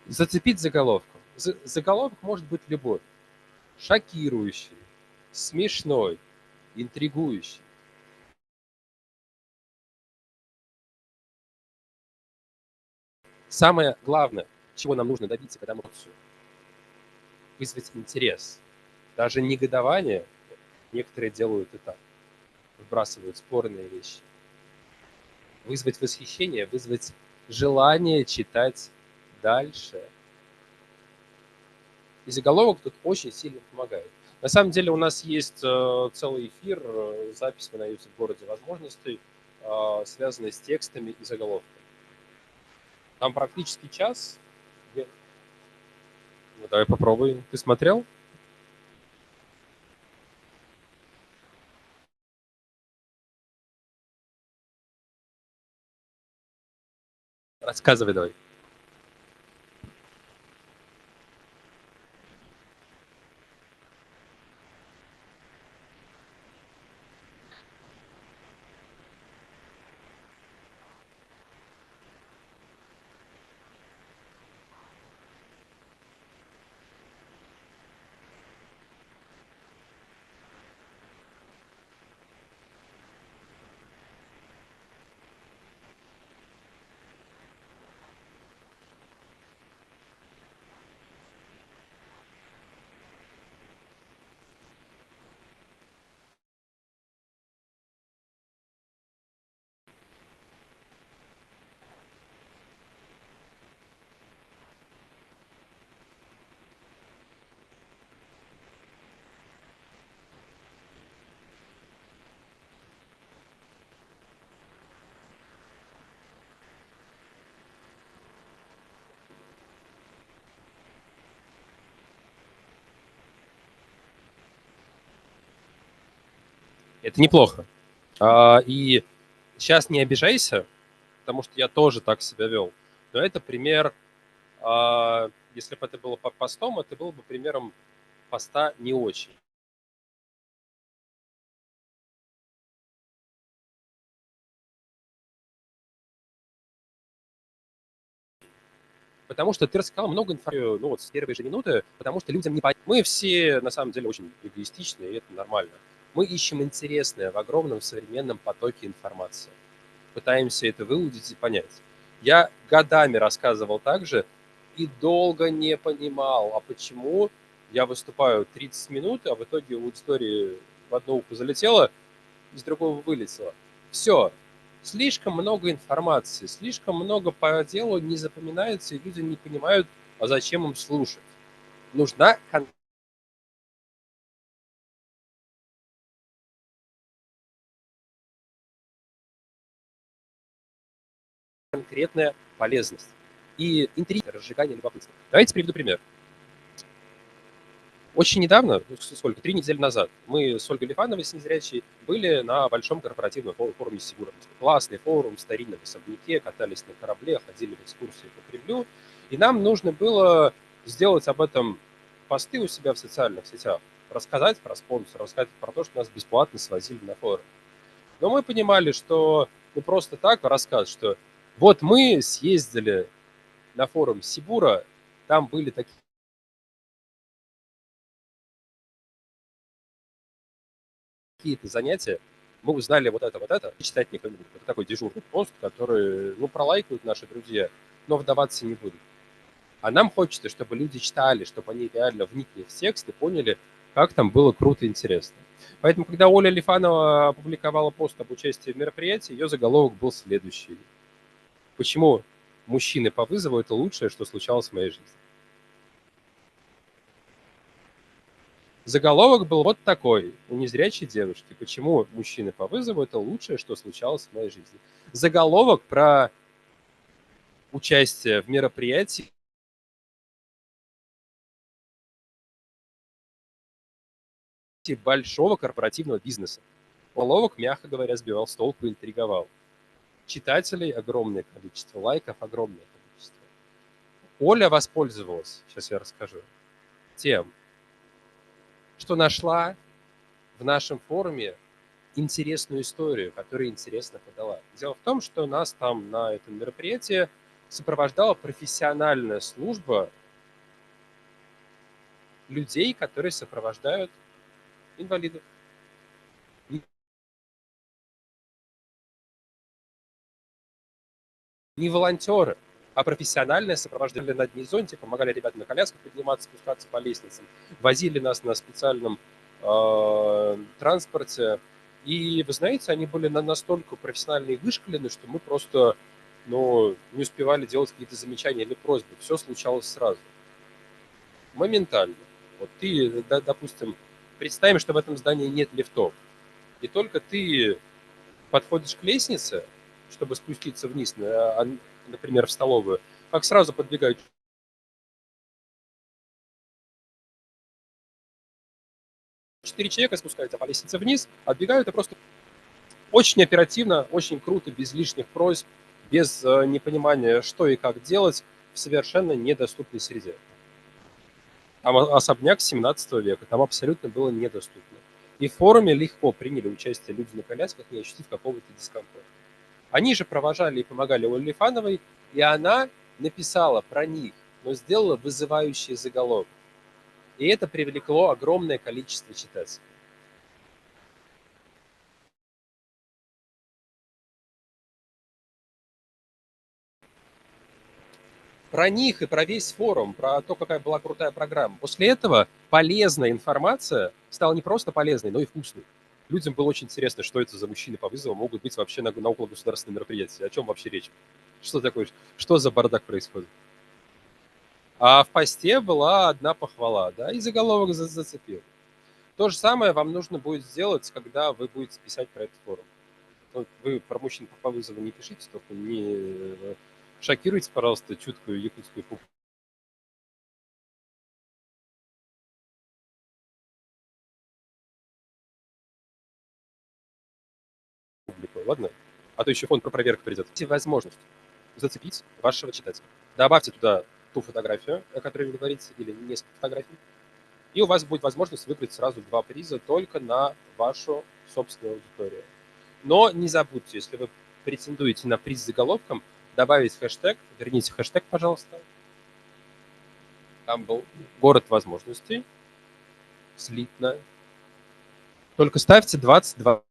Зацепить заголовком. Заголовок может быть любой. Шокирующий, смешной, интригующий. Самое главное, чего нам нужно добиться, когда мы вызвать интерес. Даже негодование некоторые делают и так. Выбрасывают спорные вещи. Вызвать восхищение, вызвать желание читать дальше. И заголовок тут очень сильно помогает. На самом деле у нас есть целый эфир, запись вы найдете в «Городе возможностей», связанный с текстами и заголовками. Там практически час. Ну, давай попробуем. Ты смотрел? Рассказывай давай. Это неплохо. И сейчас не обижайся, потому что я тоже так себя вел. Но это пример, если бы это было по постом, это было бы примером поста не очень. Потому что ты рассказал много информации, с первой же минуты, потому что людям не понятно. Мы все, на самом деле, очень эгоистичны, и это нормально. Мы ищем интересное в огромном современном потоке информации. Пытаемся это выудить и понять. Я годами рассказывал также и долго не понимал, а почему я выступаю 30 минут, а в итоге у аудитории в одно ухо залетело, из другого вылетело. Все. Слишком много информации, слишком много по делу не запоминается, и люди не понимают, а зачем им слушать. Нужна конкретная полезность и интрига, разжигание любопытства. Давайте приведу пример. Очень недавно, сколько, 3 недели назад, мы с Ольгой Лифановой, с незрячей, были на большом корпоративном форуме Сибура. Классный форум в старинном особняке, катались на корабле, ходили в экскурсии по Кремлю. И нам нужно было сделать об этом посты у себя в социальных сетях, рассказать про спонсора, рассказать про то, что нас бесплатно свозили на форум. Но мы понимали, что просто так рассказ, что вот мы съездили на форум Сибура, там были какие-то занятия, мы узнали вот это, читать никто не будет. Это такой дежурный пост, который, пролайкают наши друзья, но вдаваться не будут. А нам хочется, чтобы люди читали, чтобы они реально вникли в текст и поняли, как там было круто и интересно. Поэтому, когда Оля Лифанова опубликовала пост об участии в мероприятии, ее заголовок был следующий. Почему мужчины по вызову – это лучшее, что случалось в моей жизни? Заголовок был вот такой у незрячей девушки. Почему мужчины по вызову – это лучшее, что случалось в моей жизни? Заголовок про участие в мероприятии большого корпоративного бизнеса. Заголовок, мягко говоря, сбивал с толку и интриговал. Читателей огромное количество, лайков огромное количество. Оля воспользовалась, сейчас я расскажу, тем, что нашла в нашем форуме интересную историю, которую интересно подала. Дело в том, что нас там на этом мероприятии сопровождала профессиональная служба людей, которые сопровождают инвалидов. Не волонтеры, а профессиональное сопровождали на дне зонте, помогали ребятам на колясках подниматься, спускаться по лестницам, возили нас на специальном транспорте. И, вы знаете, они были настолько профессионально и вышкалены, что мы просто не успевали делать какие-то замечания или просьбы. Все случалось сразу. Моментально. Вот ты, допустим, представим, что в этом здании нет лифтов. И только ты подходишь к лестнице, чтобы спуститься вниз, например, в столовую, как сразу подбегают 4 человека, спускаются по лестнице вниз, отбегают и просто очень оперативно, очень круто, без лишних просьб, без непонимания, что и как делать, в совершенно недоступной среде. Там особняк 17 века, там абсолютно было недоступно. И в форуме легко приняли участие люди на колясках, не ощутив какого-то дискомфорта. Они же провожали и помогали Оле Лифановой, и она написала про них, но сделала вызывающий заголовок. И это привлекло огромное количество читателей. Про них и про весь форум, про то, какая была крутая программа. После этого полезная информация стала не просто полезной, но и вкусной. Людям было очень интересно, что это за мужчины по вызову могут быть вообще на окологосударственном мероприятии. О чем вообще речь? Что такое? Что за бардак происходит? А в посте была одна похвала, да, и заголовок зацепил. То же самое вам нужно будет сделать, когда вы будете писать про этот форум. Вы про мужчин по вызову не пишите, только не шокируйте, пожалуйста, чуткую якутскую публику. Ладно? А то еще фонд про проверку придет. Есть возможность зацепить вашего читателя. Добавьте туда ту фотографию, о которой вы говорите, или несколько фотографий, и у вас будет возможность выиграть сразу 2 приза только на вашу собственную аудиторию. Но не забудьте, если вы претендуете на приз с заголовком, добавить хэштег, верните хэштег, пожалуйста. Там был город возможностей, слитно. Только ставьте 22.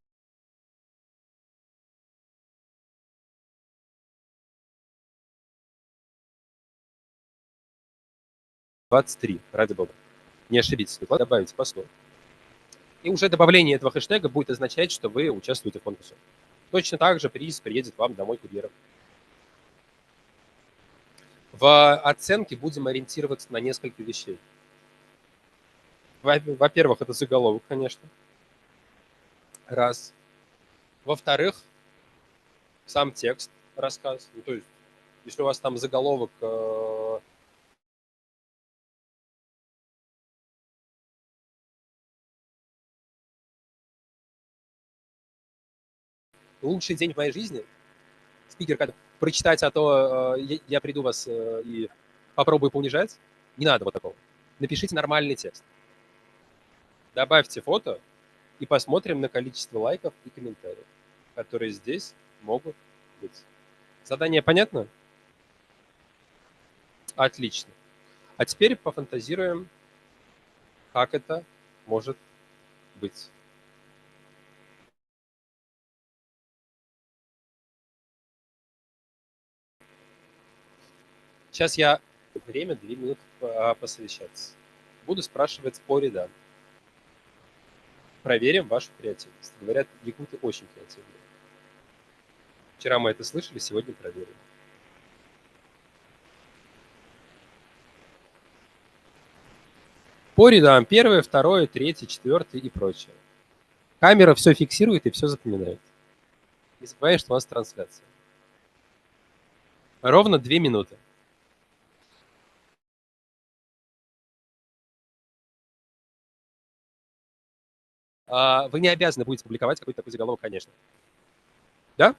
Ради бога. Не ошибитесь, добавите посту. И уже добавление этого хэштега будет означать, что вы участвуете в конкурсе. Точно так же приз приедет вам домой курьером. В оценке будем ориентироваться на несколько вещей. Во-первых, это заголовок, конечно. Раз. Во-вторых, сам текст, рассказ. То есть Если у вас там заголовок «Лучший день в моей жизни», спикер, когда прочитать, а то я приду вас и попробую поунижать, не надо вот такого. Напишите нормальный текст. Добавьте фото и посмотрим на количество лайков и комментариев, которые здесь могут быть. Задание понятно? Отлично. А теперь пофантазируем, как это может быть. Сейчас я время 2 минуты посовещаться. Буду спрашивать по рядам. Проверим вашу креативность. Говорят, якуты очень креативные. Вчера мы это слышали, сегодня проверим. По рядам. Первое, второе, третье, четвертое и прочее. Камера все фиксирует и все запоминает. Не забывай, что у нас трансляция. Ровно 2 минуты. Вы не обязаны будете публиковать какой-то такой заголовок, конечно. Да?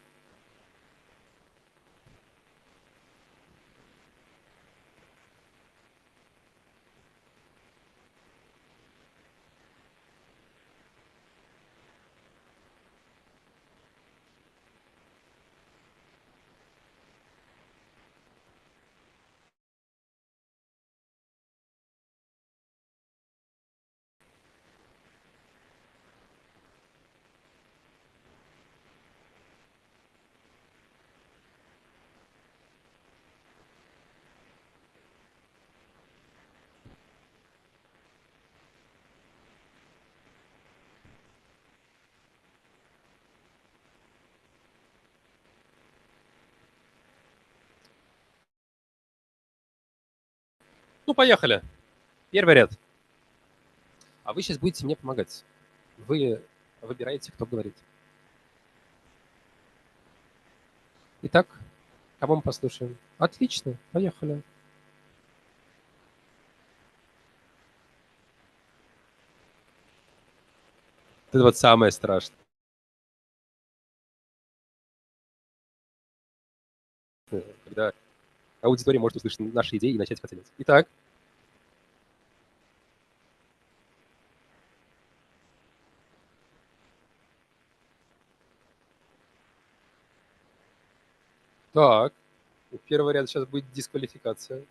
Ну, поехали. Первый ряд. А вы сейчас будете мне помогать. Вы выбираете, кто говорит. Итак, кого мы послушаем? Отлично, поехали. Это вот самое страшное. Когда аудитория может услышать наши идеи и начать их оценивать. Итак. Так. У первого ряда сейчас будет дисквалификация.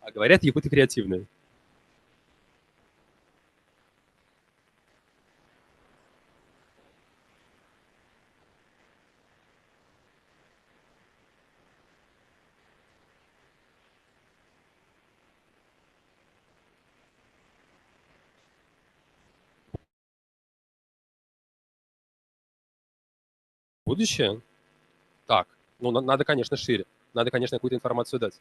А говорят, якуты креативные. Будущее? Так, ну, надо, конечно, шире. Надо, конечно, какую-то информацию дать.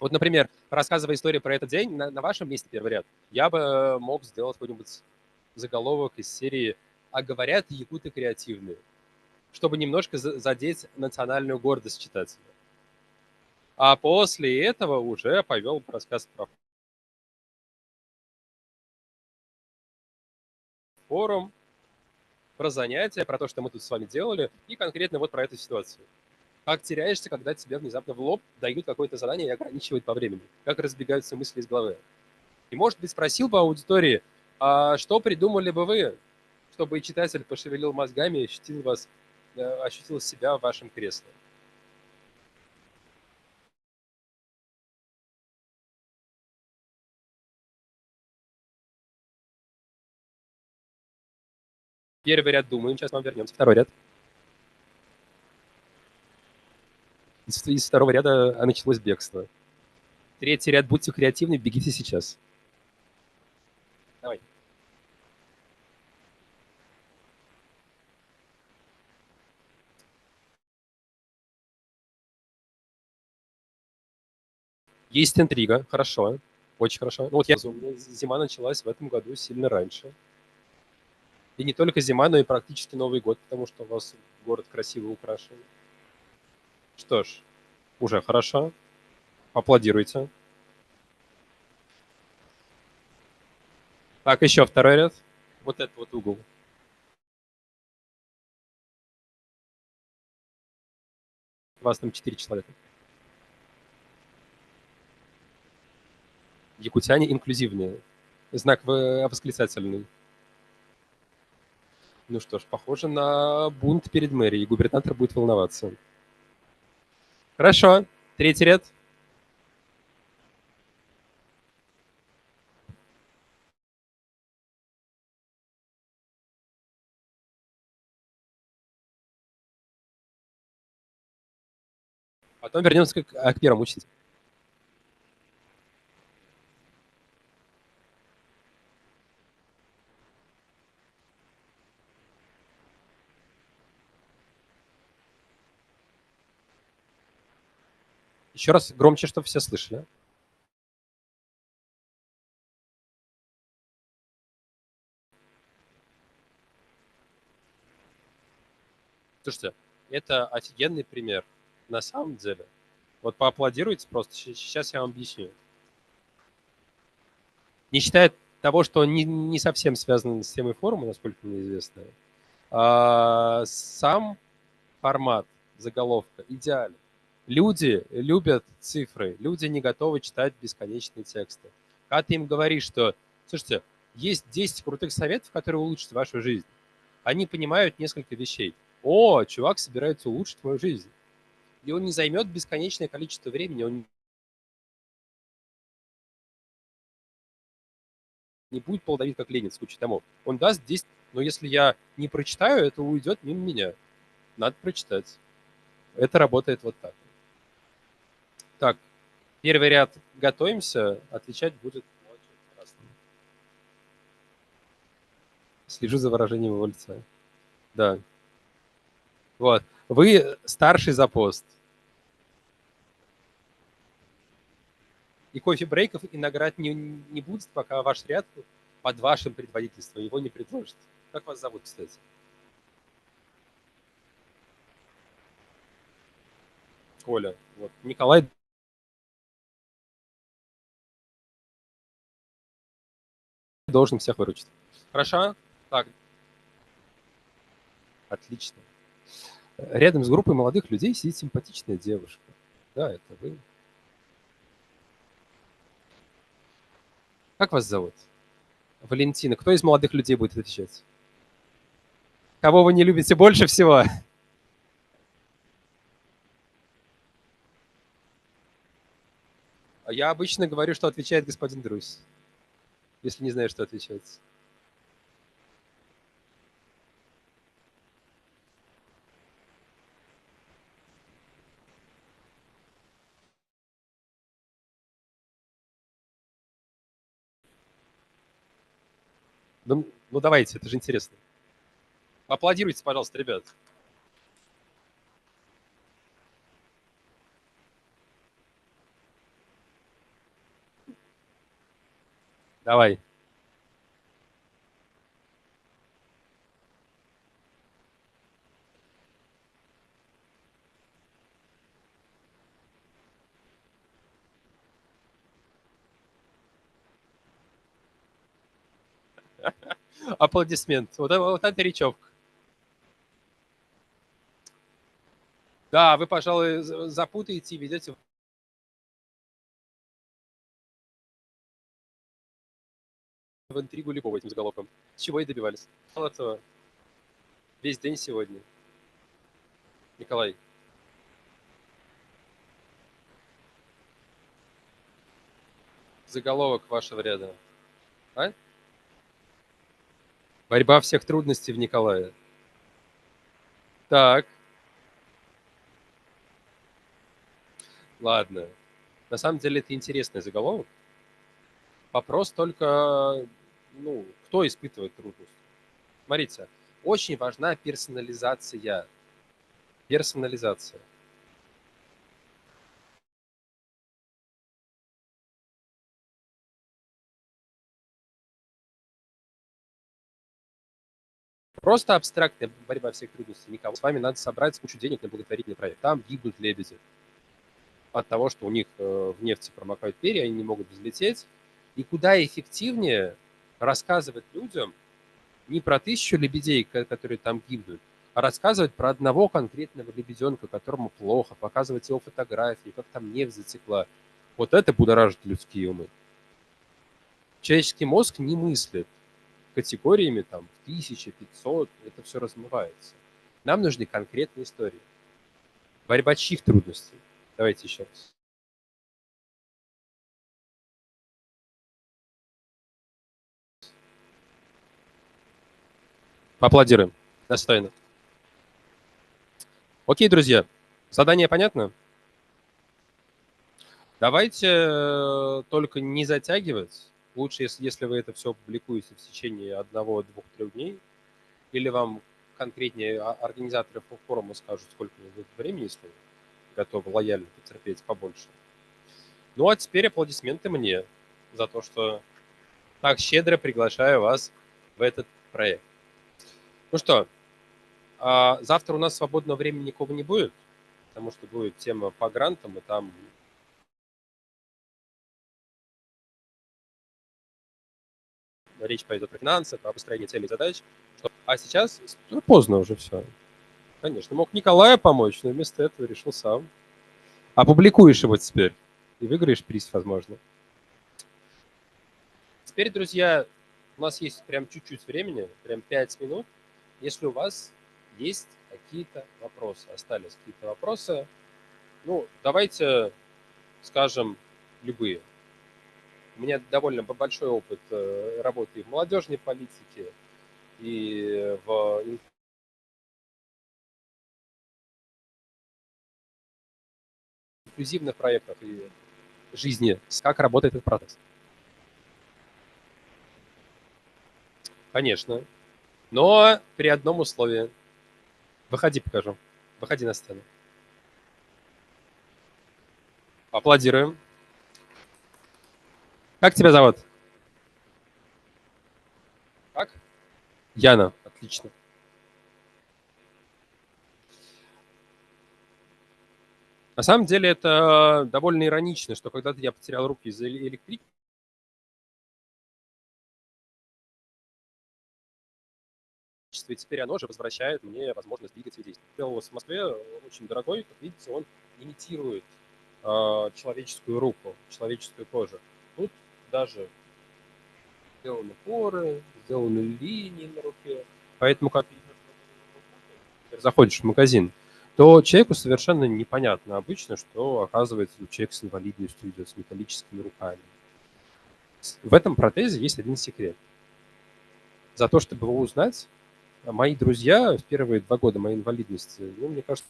Вот, например, рассказывая историю про этот день, на вашем месте первый ряд, я бы мог сделать какой-нибудь заголовок из серии «А говорят, якуты креативные», чтобы немножко задеть национальную гордость читателя. А после этого уже повел рассказ про форум, про занятия, про то, что мы тут с вами делали, и конкретно вот про эту ситуацию. Как теряешься, когда тебе внезапно в лоб дают какое-то задание и ограничивают по времени? Как разбегаются мысли из головы? И, может быть, спросил бы аудитории, а что придумали бы вы, чтобы и читатель пошевелил мозгами и ощутил себя в вашем кресле? Первый ряд думаем, сейчас вам вернемся. Второй ряд. Из второго ряда началось бегство. Третий ряд, будьте креативны, бегите сейчас. Давай. Есть интрига, хорошо. Очень хорошо. Ну вот я зима началась в этом году сильно раньше. И не только зима, но и практически Новый год, потому что у вас город красиво украшен. Что ж, уже хорошо. Аплодируйте. Так, еще второй ряд. Вот этот вот угол. У вас там 4 человека. Якутяне инклюзивнее. Знак восклицательный. Ну что ж, похоже на бунт перед мэрией. Губернатор будет волноваться. Хорошо. Третий ряд. Потом вернемся к первому учителю. Еще раз громче, чтобы все слышали. Слушайте, это офигенный пример. На самом деле. Вот поаплодируйте просто. Сейчас я вам объясню. Не считая того, что он не совсем связан с темой форума, насколько мне известно, сам формат заголовка идеален. Люди любят цифры, люди не готовы читать бесконечные тексты. Когда ты им говоришь, что, слушайте, есть 10 крутых советов, которые улучшат вашу жизнь, они понимают несколько вещей. О, чувак собирается улучшить твою жизнь. И он не займет бесконечное количество времени, он не будет плодовит, как Ленин, с кучей томов. Он даст 10, но если я не прочитаю, это уйдет мимо меня. Надо прочитать. Это работает вот так. Так, первый ряд готовимся, отвечать будет красным. Слежу за выражением его лица. Да. Вот. Вы старший за пост. И кофе-брейков и наград не будет, пока ваш ряд под вашим предводительством его не предложит. Как вас зовут, кстати? Коля. Вот. Николай должен всех выручить. Хорошо? Так. Отлично. Рядом с группой молодых людей сидит симпатичная девушка. Да, это вы. Как вас зовут? Валентина. Кто из молодых людей будет отвечать? Кого вы не любите больше всего? Я обычно говорю, что отвечает господин Друзь, если не знаю, что отвечать. Ну давайте, это же интересно. Аплодируйте, пожалуйста, ребят. Давай. Аплодисмент. Вот это речевка. Да, вы, пожалуй, запутаете и ведете в интригу любого этим заголовком. С чего и добивались. Этого весь день сегодня. Николай. Заголовок вашего ряда. А? Борьба всех трудностей в Николае. Так. Ладно. На самом деле это интересный заголовок. Вопрос только, кто испытывает трудность. Смотрите, очень важна персонализация. Персонализация. Просто абстрактная борьба всех трудностей никого. С вами надо собрать кучу денег на благотворительный проект. Там гибнут лебеди от того, что у них в нефти промокают перья, они не могут взлететь. И куда эффективнее рассказывать людям не про 1000 лебедей, которые там гибнут, а рассказывать про одного конкретного лебеденка, которому плохо, показывать его фотографии, как там нефть затекла. Вот это будоражит людские умы. Человеческий мозг не мыслит категориями там 1000, 500, это все размывается. Нам нужны конкретные истории. Борьба чьих трудностей? Давайте еще раз. Поаплодируем. Достойно. Окей, друзья. Задание понятно? Давайте только не затягивать. Лучше, если вы это все публикуете в течение 1, 2, 3 дней, или вам конкретнее организаторы форума скажут, сколько у них времени, если готовы лояльно потерпеть побольше. Ну, а теперь аплодисменты мне за то, что так щедро приглашаю вас в этот проект. Ну что, завтра у нас свободного времени никого не будет, потому что будет тема по грантам, и там речь пойдет про финансы, про построение целей и задач. А сейчас поздно уже все. Конечно, мог Николаю помочь, но вместо этого решил сам. Опубликуешь его теперь и выиграешь приз, возможно. Теперь, друзья, у нас есть прям чуть-чуть времени, прям 5 минут. Если у вас есть какие-то вопросы, остались какие-то вопросы, ну, давайте скажем любые. У меня довольно большой опыт работы и в молодежной политике, и в инклюзивных проектах и жизни. Как работает этот процесс? Конечно. Но при одном условии. Выходи, покажу. Выходи на сцену. Аплодируем. Как тебя зовут? Как? Яна. Отлично. На самом деле это довольно иронично, что когда-то я потерял руки из-за электричества, и теперь оно же возвращает мне возможность двигаться и действовать. Делалось в Москве, очень дорогой, как видите, он имитирует человеческую руку, человеческую кожу. Тут даже сделаны поры, сделаны линии на руке. Поэтому, как заходишь в магазин, то человеку совершенно непонятно обычно, что, оказывается, человек с инвалидностью идет с металлическими руками. В этом протезе есть один секрет. За то, чтобы его узнать, мои друзья в первые 2 года моей инвалидности, ну, мне кажется,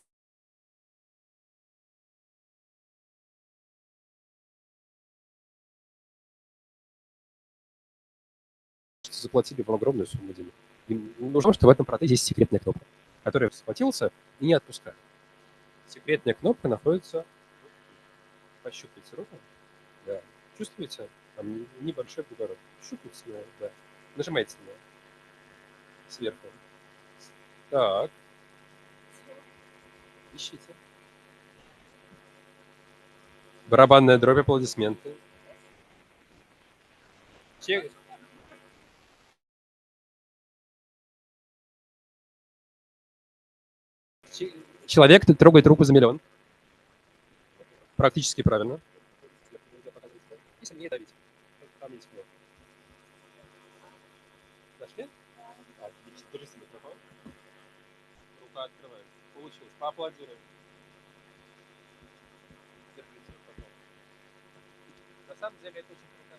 заплатили вам огромную сумму денег. Им нужно, что в этом протезе есть секретная кнопка, которая схватился и не отпускает. Секретная кнопка находится... Пощупайте руку. Да. Чувствуете? Там небольшой бугорок. Щупайте на него, да. Нажимайте на него. Сверху. Так. Ищите. Барабанная дробь, аплодисменты. Человек трогает руку за миллион. Практически правильно. И сильнее давить. Там есть кнопка. Нашли? Отлично. Держите микрофон. Рука открывается. Получилось. Поаплодируем. Держите микрофон. На самом деле это очень круто.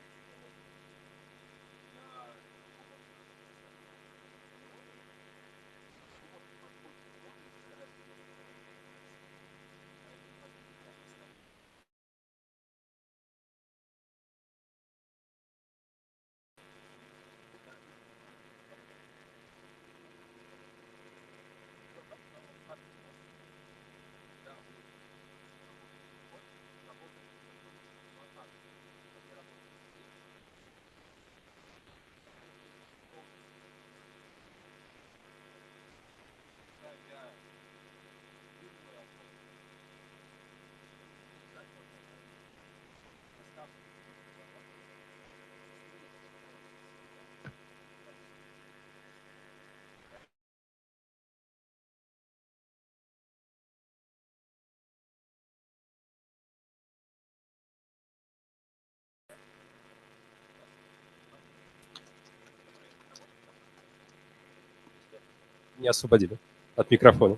не освободили от микрофона.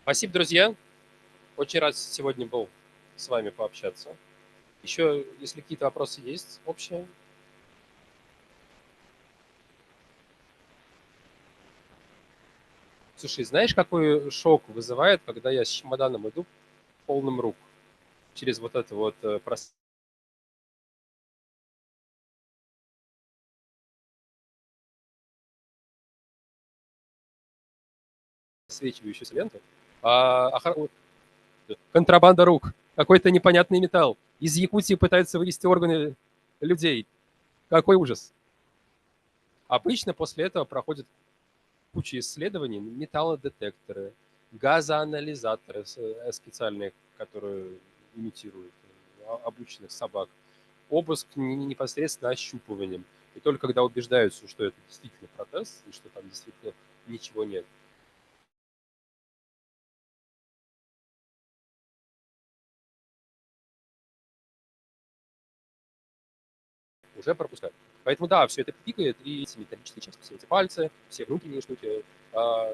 Спасибо, друзья. Очень рад сегодня был с вами пообщаться. Еще, если какие-то вопросы есть общие. Слушай, знаешь, какой шок вызывает, когда я с чемоданом иду полным рук через вот это вот просвечивающуюся ленту, контрабанда рук, какой-то непонятный металл. Из Якутии пытаются вывести органы людей. Какой ужас. Обычно после этого проходит куча исследований, металлодетекторы, газоанализаторы специальные, которые имитируют обученных собак, обыск непосредственно ощупыванием. И только когда убеждаются, что это действительно протез, и что там действительно ничего нет, уже пропускают. Поэтому да, все это пикает, и эти металлические части, все эти пальцы, все внутренние штуки.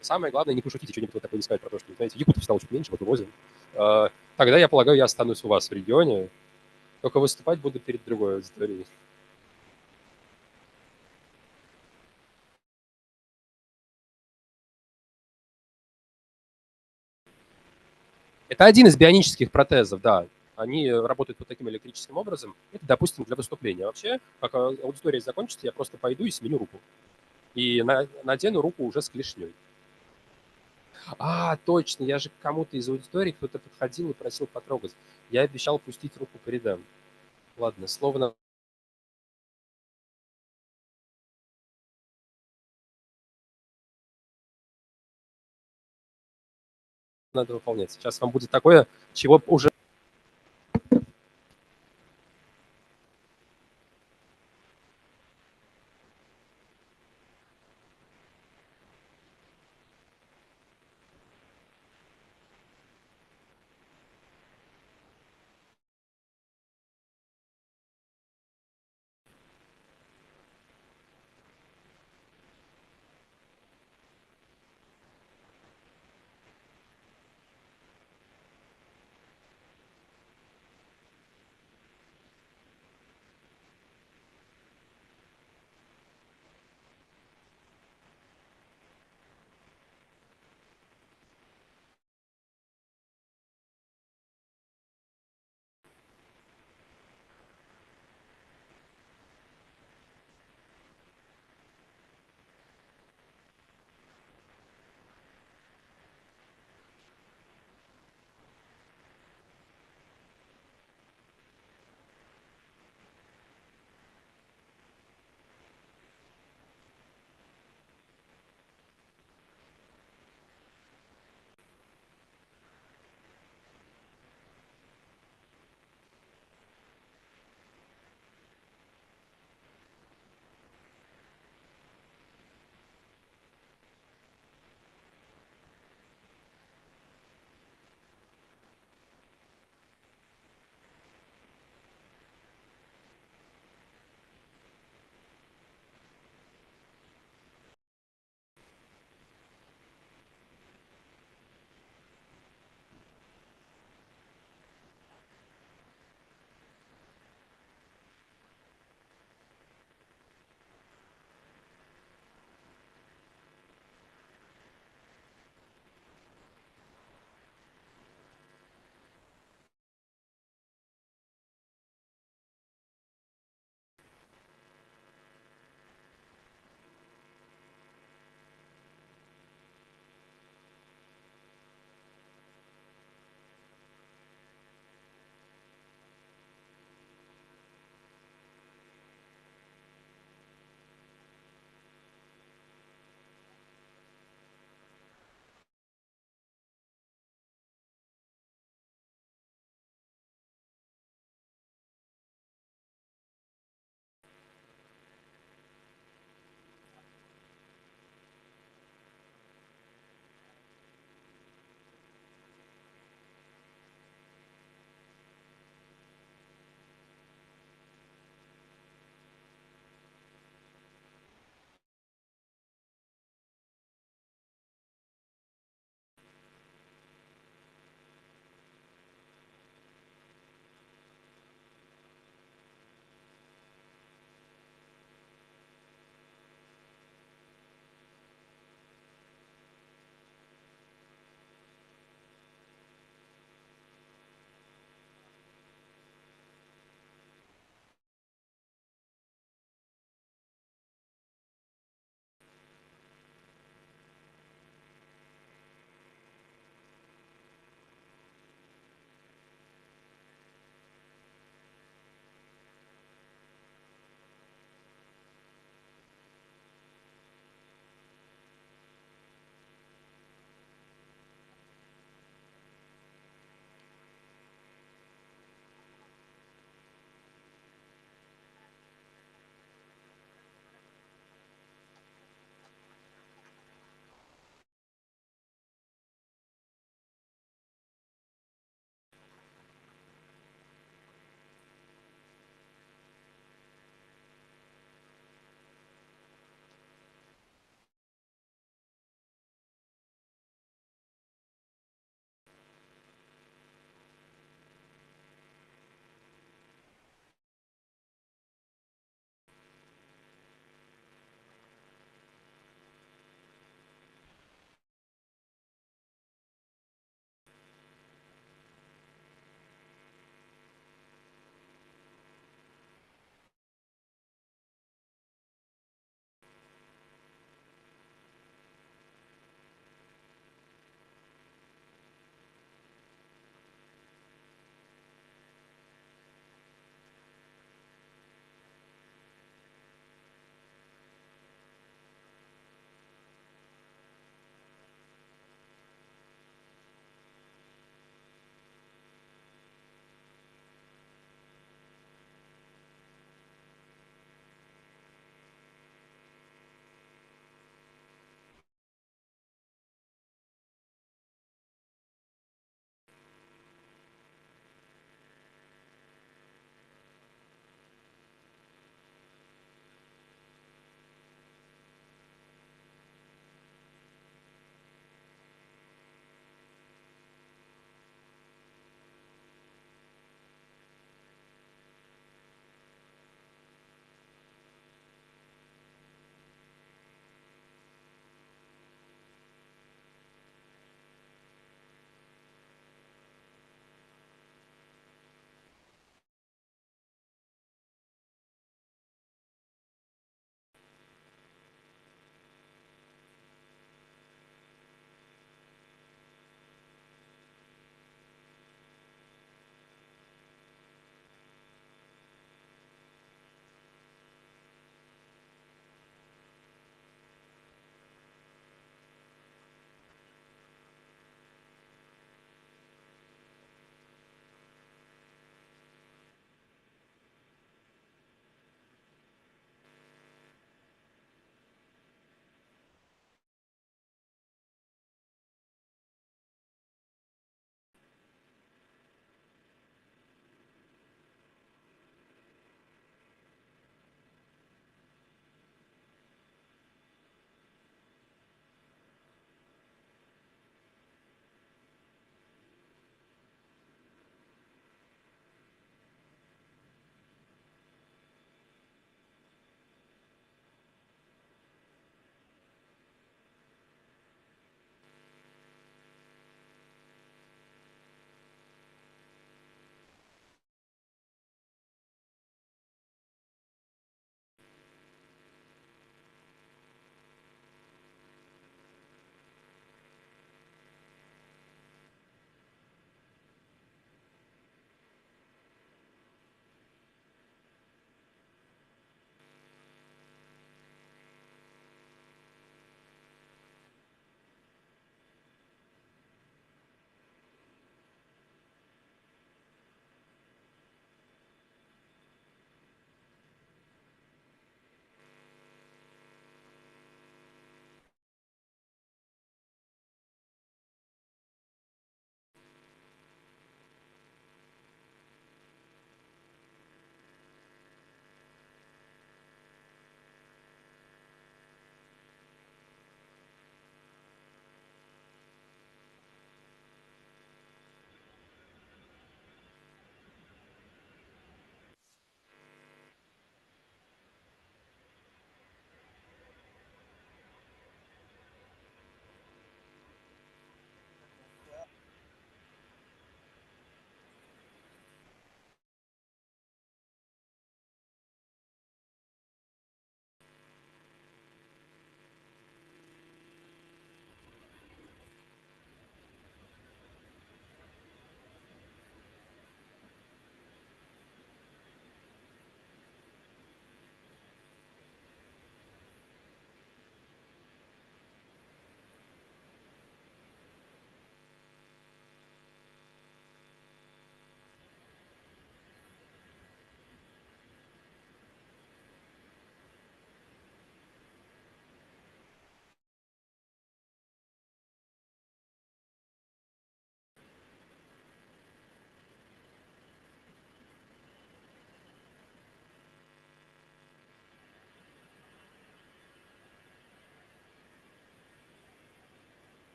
Самое главное, не пошутите, что-нибудь вот такое не сказать про то, что, знаете, якутов стало чуть меньше, вот вывозим. Тогда, я полагаю, я останусь у вас в регионе, только выступать буду перед другой аудиторией. Это один из бионических протезов, да. Они работают вот таким электрическим образом. Это, допустим, для выступления. Вообще, как аудитория закончится, я просто пойду и сменю руку. И надену руку уже с клешней. Точно, я же к кому-то из аудитории, кто-то подходил и просил потрогать. Я обещал пустить руку по рядам. Ладно, словно надо выполнять. Сейчас вам будет такое, чего уже...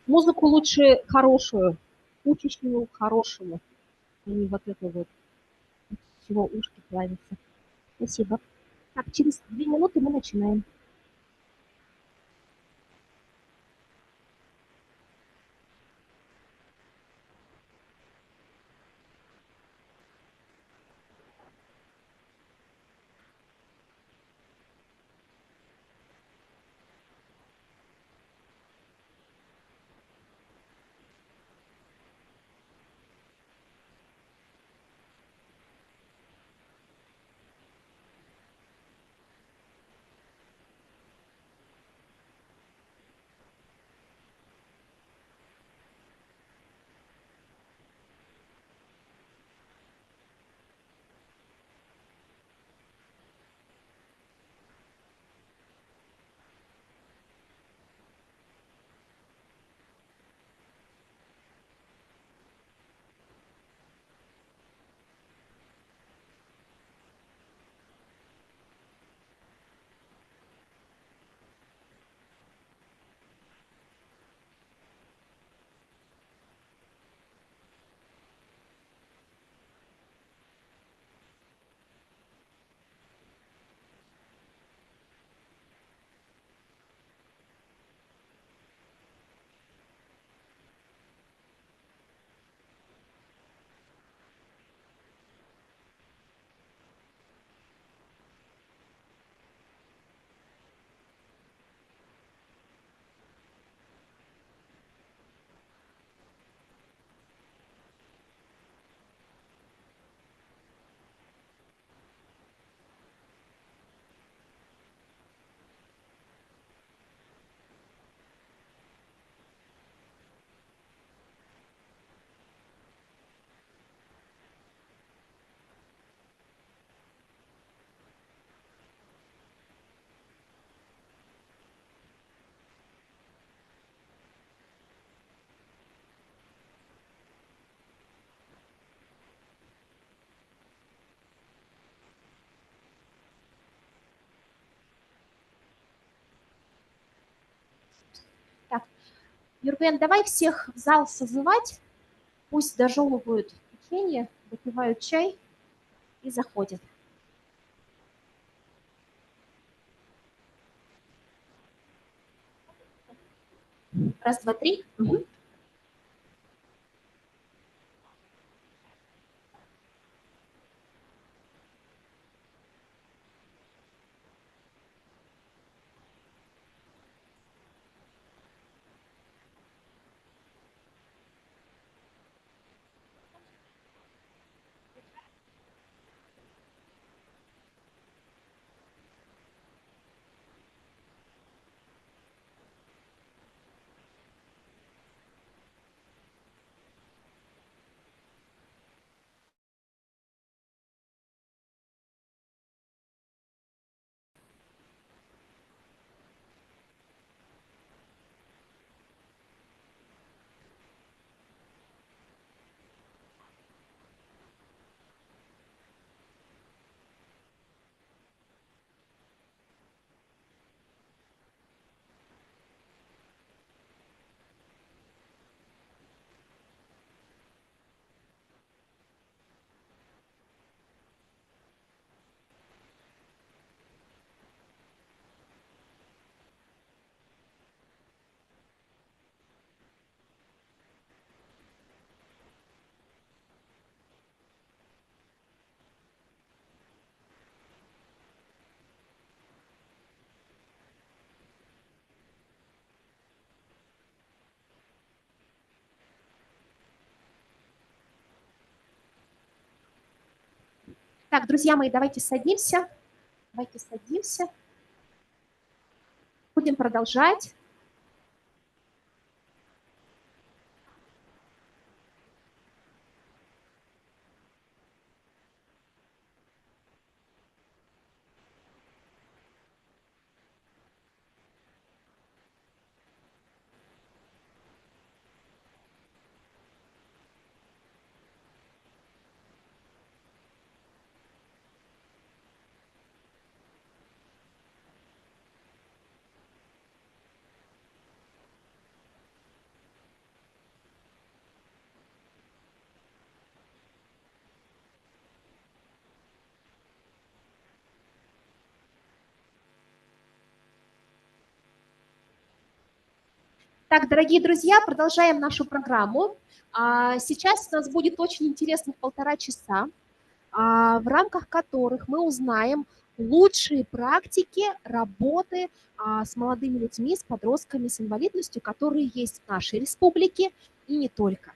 Музыку лучше хорошую, учащую к хорошему, а не вот это вот, от чего ушки плавятся. Спасибо. Так, через 2 минуты мы начинаем. Так, Юрген, давай всех в зал созывать, пусть дожевывают печенье, выпивают чай и заходят. Раз, два, три. Угу. Так, друзья мои, давайте садимся. Давайте садимся. Будем продолжать. Так, дорогие друзья, продолжаем нашу программу. Сейчас у нас будет очень интересных 1,5 часа, в рамках которых мы узнаем лучшие практики работы с молодыми людьми, с подростками с инвалидностью, которые есть в нашей республике и не только.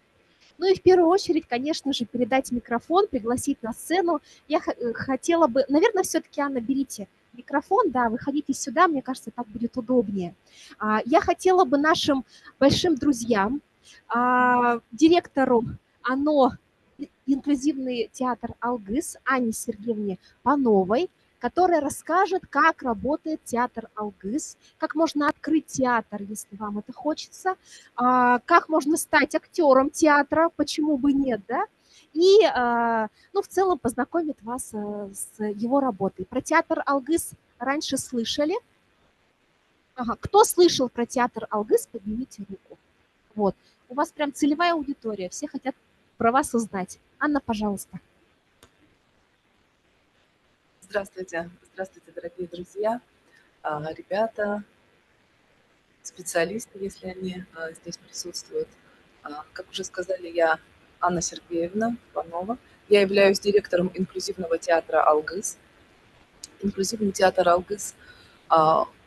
Ну и в первую очередь, конечно же, передать микрофон, пригласить на сцену. Я хотела бы, наверное, все-таки, Анна, берите микрофон, да, выходите сюда, мне кажется, так будет удобнее. Я хотела бы нашим большим друзьям, директору АНО «Инклюзивный театр Алгыс» Анне Сергеевне Пановой, которая расскажет, как работает театр Алгыс, как можно открыть театр, если вам это хочется, как можно стать актером театра, почему бы нет, да, и, ну, в целом познакомит вас с его работой. Про театр Алгыс раньше слышали? Ага. Кто слышал про театр Алгыс, поднимите руку. Вот. У вас прям целевая аудитория, все хотят про вас узнать. Анна, пожалуйста. Здравствуйте, здравствуйте, дорогие друзья, ребята, специалисты, если они здесь присутствуют. Как уже сказали, я Анна Сергеевна Панова. Я являюсь директором инклюзивного театра «Алгыс». Инклюзивный театр «Алгыс»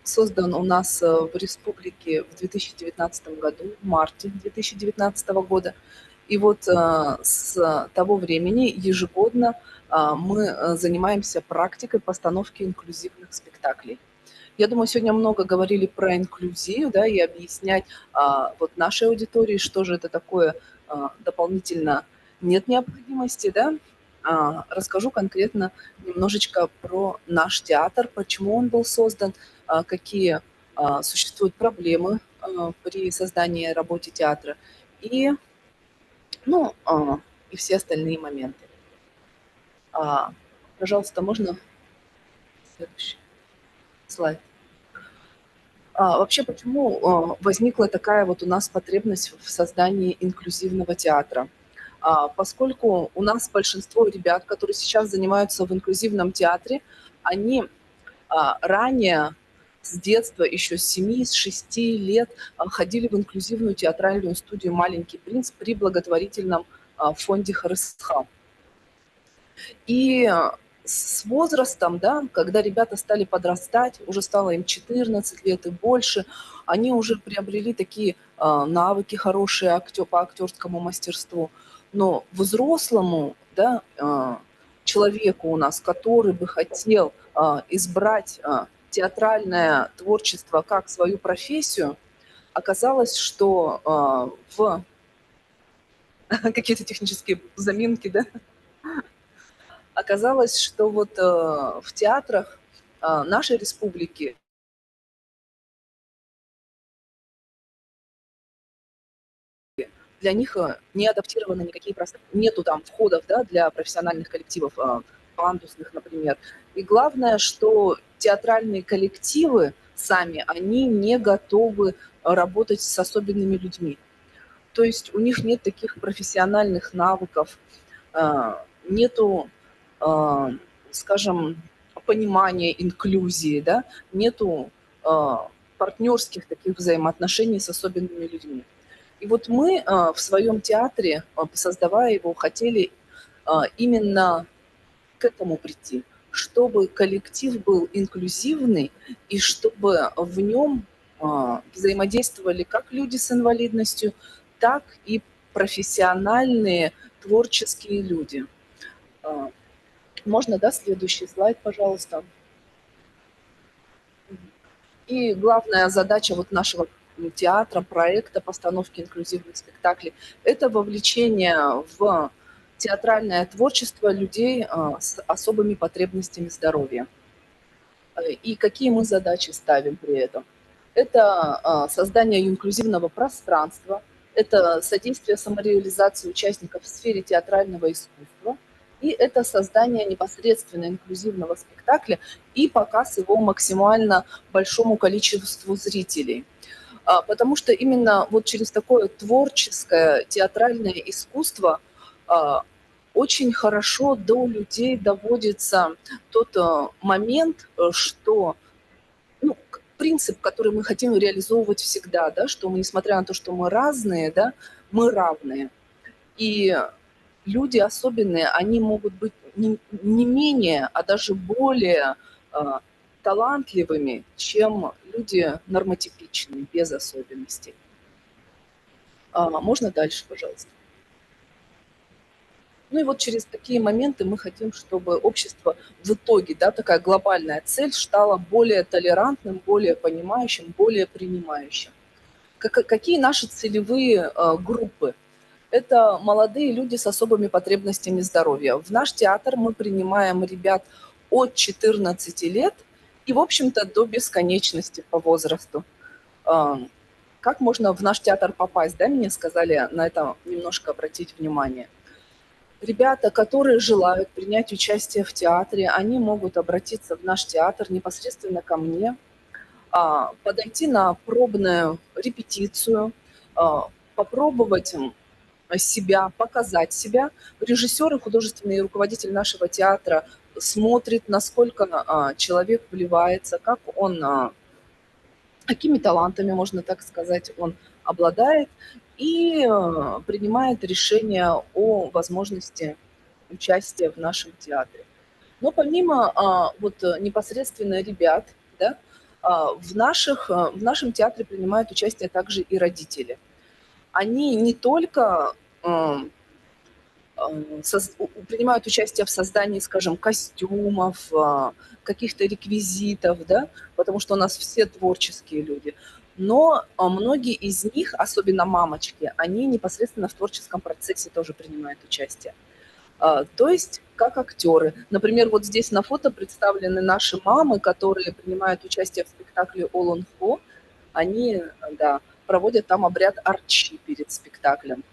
создан у нас в республике в 2019 году, в марте 2019 года. И вот с того времени ежегодно мы занимаемся практикой постановки инклюзивных спектаклей. Я думаю, сегодня много говорили про инклюзию, да, и объяснять вот нашей аудитории, что же это такое дополнительно нет необходимости, да. Расскажу конкретно немножечко про наш театр, почему он был создан, какие существуют проблемы при создании и работе театра, и, ну, и все остальные моменты. Пожалуйста, можно следующий слайд. Вообще, почему возникла такая вот у нас потребность в создании инклюзивного театра? Поскольку у нас большинство ребят, которые сейчас занимаются в инклюзивном театре, они ранее с детства, еще с 7-6 лет ходили в инклюзивную театральную студию «Маленький принц» при благотворительном фонде ХРСХ. И с возрастом, да, когда ребята стали подрастать, уже стало им 14 лет и больше, они уже приобрели такие навыки хорошие по актерскому мастерству. Но взрослому, да, человеку у нас, который бы хотел избрать театральное творчество как свою профессию, оказалось, что в какие-то технические заминки, да, оказалось, что вот в театрах нашей республики для них не адаптированы никакие пространства, нету там входов, да, для профессиональных коллективов, пандусных, например. И главное, что театральные коллективы сами, они не готовы работать с особенными людьми. То есть у них нет таких профессиональных навыков, нету, скажем, понимания инклюзии, да, нету партнерских таких взаимоотношений с особенными людьми. И вот мы в своем театре, создавая его, хотели именно к этому прийти, чтобы коллектив был инклюзивный и чтобы в нем взаимодействовали как люди с инвалидностью, так и профессиональные творческие люди. Можно, да, следующий слайд, пожалуйста. И главная задача вот нашего театра, проекта постановки инклюзивных спектаклей – это вовлечение в театральное творчество людей с особыми потребностями здоровья. И какие мы задачи ставим при этом? Это создание инклюзивного пространства, это содействие самореализации участников в сфере театрального искусства, и это создание непосредственно инклюзивного спектакля и показ его максимально большому количеству зрителей. Потому что именно вот через такое творческое театральное искусство очень хорошо до людей доводится тот момент, что, ну, принцип, который мы хотим реализовывать всегда, да, что мы, несмотря на то, что мы разные, да, мы равные. И люди особенные, они могут быть не менее, а даже более талантливыми, чем люди нормотипичные, без особенностей. Можно дальше, пожалуйста? Ну и вот через такие моменты мы хотим, чтобы общество в итоге, да, такая глобальная цель, стало более толерантным, более понимающим, более принимающим. Какие наши целевые группы? Это молодые люди с особыми потребностями здоровья. В наш театр мы принимаем ребят от 14 лет и, в общем-то, до бесконечности по возрасту. Как можно в наш театр попасть? Да, мне сказали на это немножко обратить внимание. Ребята, которые желают принять участие в театре, они могут обратиться в наш театр непосредственно ко мне, подойти на пробную репетицию, попробовать себя, показать себя. Режиссер и художественный руководитель нашего театра смотрит, насколько человек вливается, как он, какими талантами, можно так сказать, он обладает, и принимает решение о возможности участия в нашем театре. Но помимо вот непосредственно ребят, да, в нашем театре принимают участие также и родители. Они не только принимают участие в создании, скажем, костюмов, каких-то реквизитов, да, потому что у нас все творческие люди, но многие из них, особенно мамочки, они непосредственно в творческом процессе тоже принимают участие. То есть как актеры. Например, вот здесь на фото представлены наши мамы, которые принимают участие в спектакле «All on Four». Они, да, проводят там обряд арчи перед спектаклем.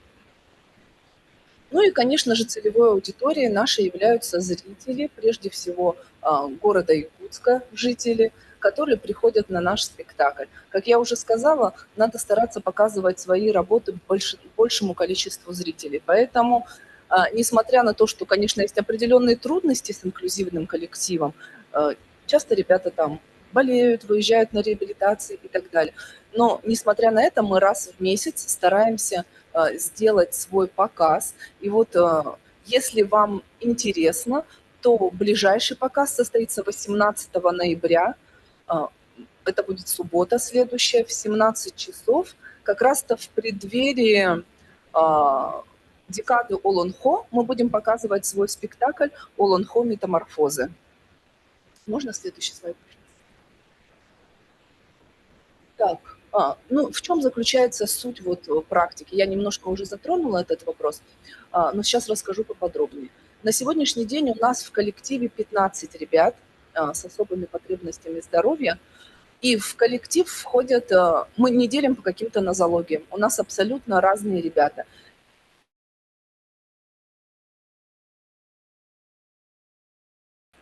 Ну и, конечно же, целевой аудиторией нашей являются зрители, прежде всего города Якутска, жители, которые приходят на наш спектакль. Как я уже сказала, надо стараться показывать свои работы большему количеству зрителей. Поэтому, несмотря на то, что, конечно, есть определенные трудности с инклюзивным коллективом, часто ребята там болеют, выезжают на реабилитации и так далее. Но, несмотря на это, мы раз в месяц стараемся сделать свой показ. И вот если вам интересно, то ближайший показ состоится 18 ноября. Это будет суббота следующая, в 17 часов. Как раз-то в преддверии декады All on Four мы будем показывать свой спектакль All on Four метаморфозы. Можно следующий слайд? Так, ну, в чем заключается суть вот практики? Я немножко уже затронула этот вопрос, но сейчас расскажу поподробнее. На сегодняшний день у нас в коллективе 15 ребят с особыми потребностями здоровья, и в коллектив входят, мы не делим по каким-то нозологиям, у нас абсолютно разные ребята.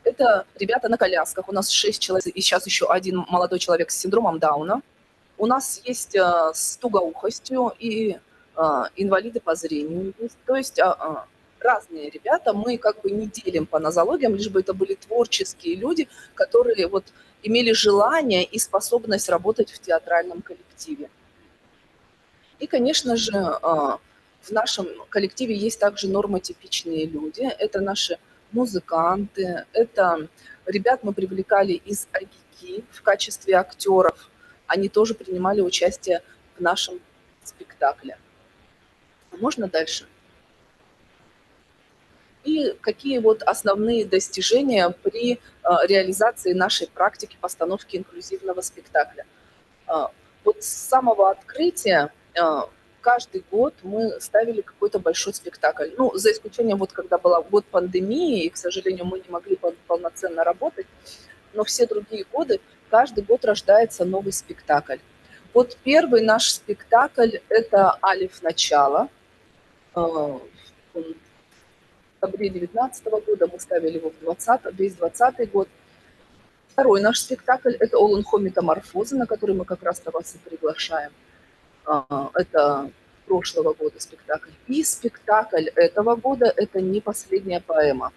Это ребята на колясках, у нас 6 человек, и сейчас еще один молодой человек с синдромом Дауна. У нас есть с тугоухостью и инвалиды по зрению. То есть разные ребята, мы как бы не делим по нозологиям, лишь бы это были творческие люди, которые вот имели желание и способность работать в театральном коллективе. И, конечно же, в нашем коллективе есть также нормотипичные люди. Это наши музыканты, это ребят мы привлекали из Агики в качестве актеров. Они тоже принимали участие в нашем спектакле. Можно дальше? И какие вот основные достижения при реализации нашей практики постановки инклюзивного спектакля? Вот с самого открытия каждый год мы ставили какой-то большой спектакль. Ну, за исключением вот когда была год пандемии, и, к сожалению, мы не могли полноценно работать, но все другие годы, каждый год рождается новый спектакль. Вот первый наш спектакль – это «Алиф. Начало». В октябре 2019 года мы ставили его весь 2020 год. Второй наш спектакль – это «All on Four метаморфозы», на который мы как раз-то вас и приглашаем. Это прошлого года спектакль. И спектакль этого года – это «Не последняя поэма»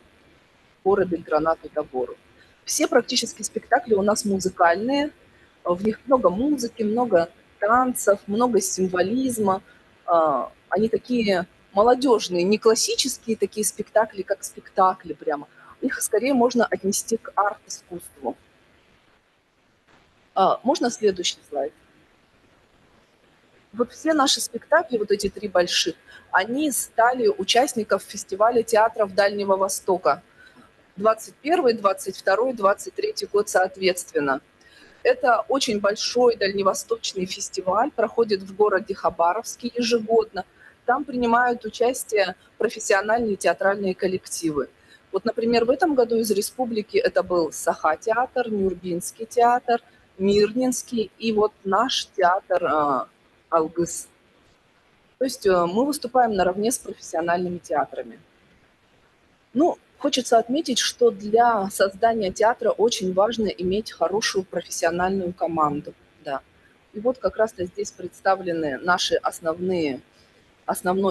по Рабиндранату Тагору. Все практически спектакли у нас музыкальные, В них много музыки, много танцев, много символизма. Они такие молодежные, не классические такие спектакли, как спектакли прямо. Их скорее можно отнести к арт-искусству. Можно следующий слайд? Вот все наши спектакли, вот эти 3 больших, они стали участников фестиваля театров Дальнего Востока. 21, 22, 23 год соответственно. Это очень большой дальневосточный фестиваль, проходит в городе Хабаровске ежегодно. Там принимают участие профессиональные театральные коллективы. Вот, например, в этом году из республики это был Саха-театр, Нюрбинский театр, Мирнинский и вот наш театр Алгыс. То есть мы выступаем наравне с профессиональными театрами. Ну, хочется отметить, что для создания театра очень важно иметь хорошую профессиональную команду. Да. И вот как раз-то здесь представлены наши основной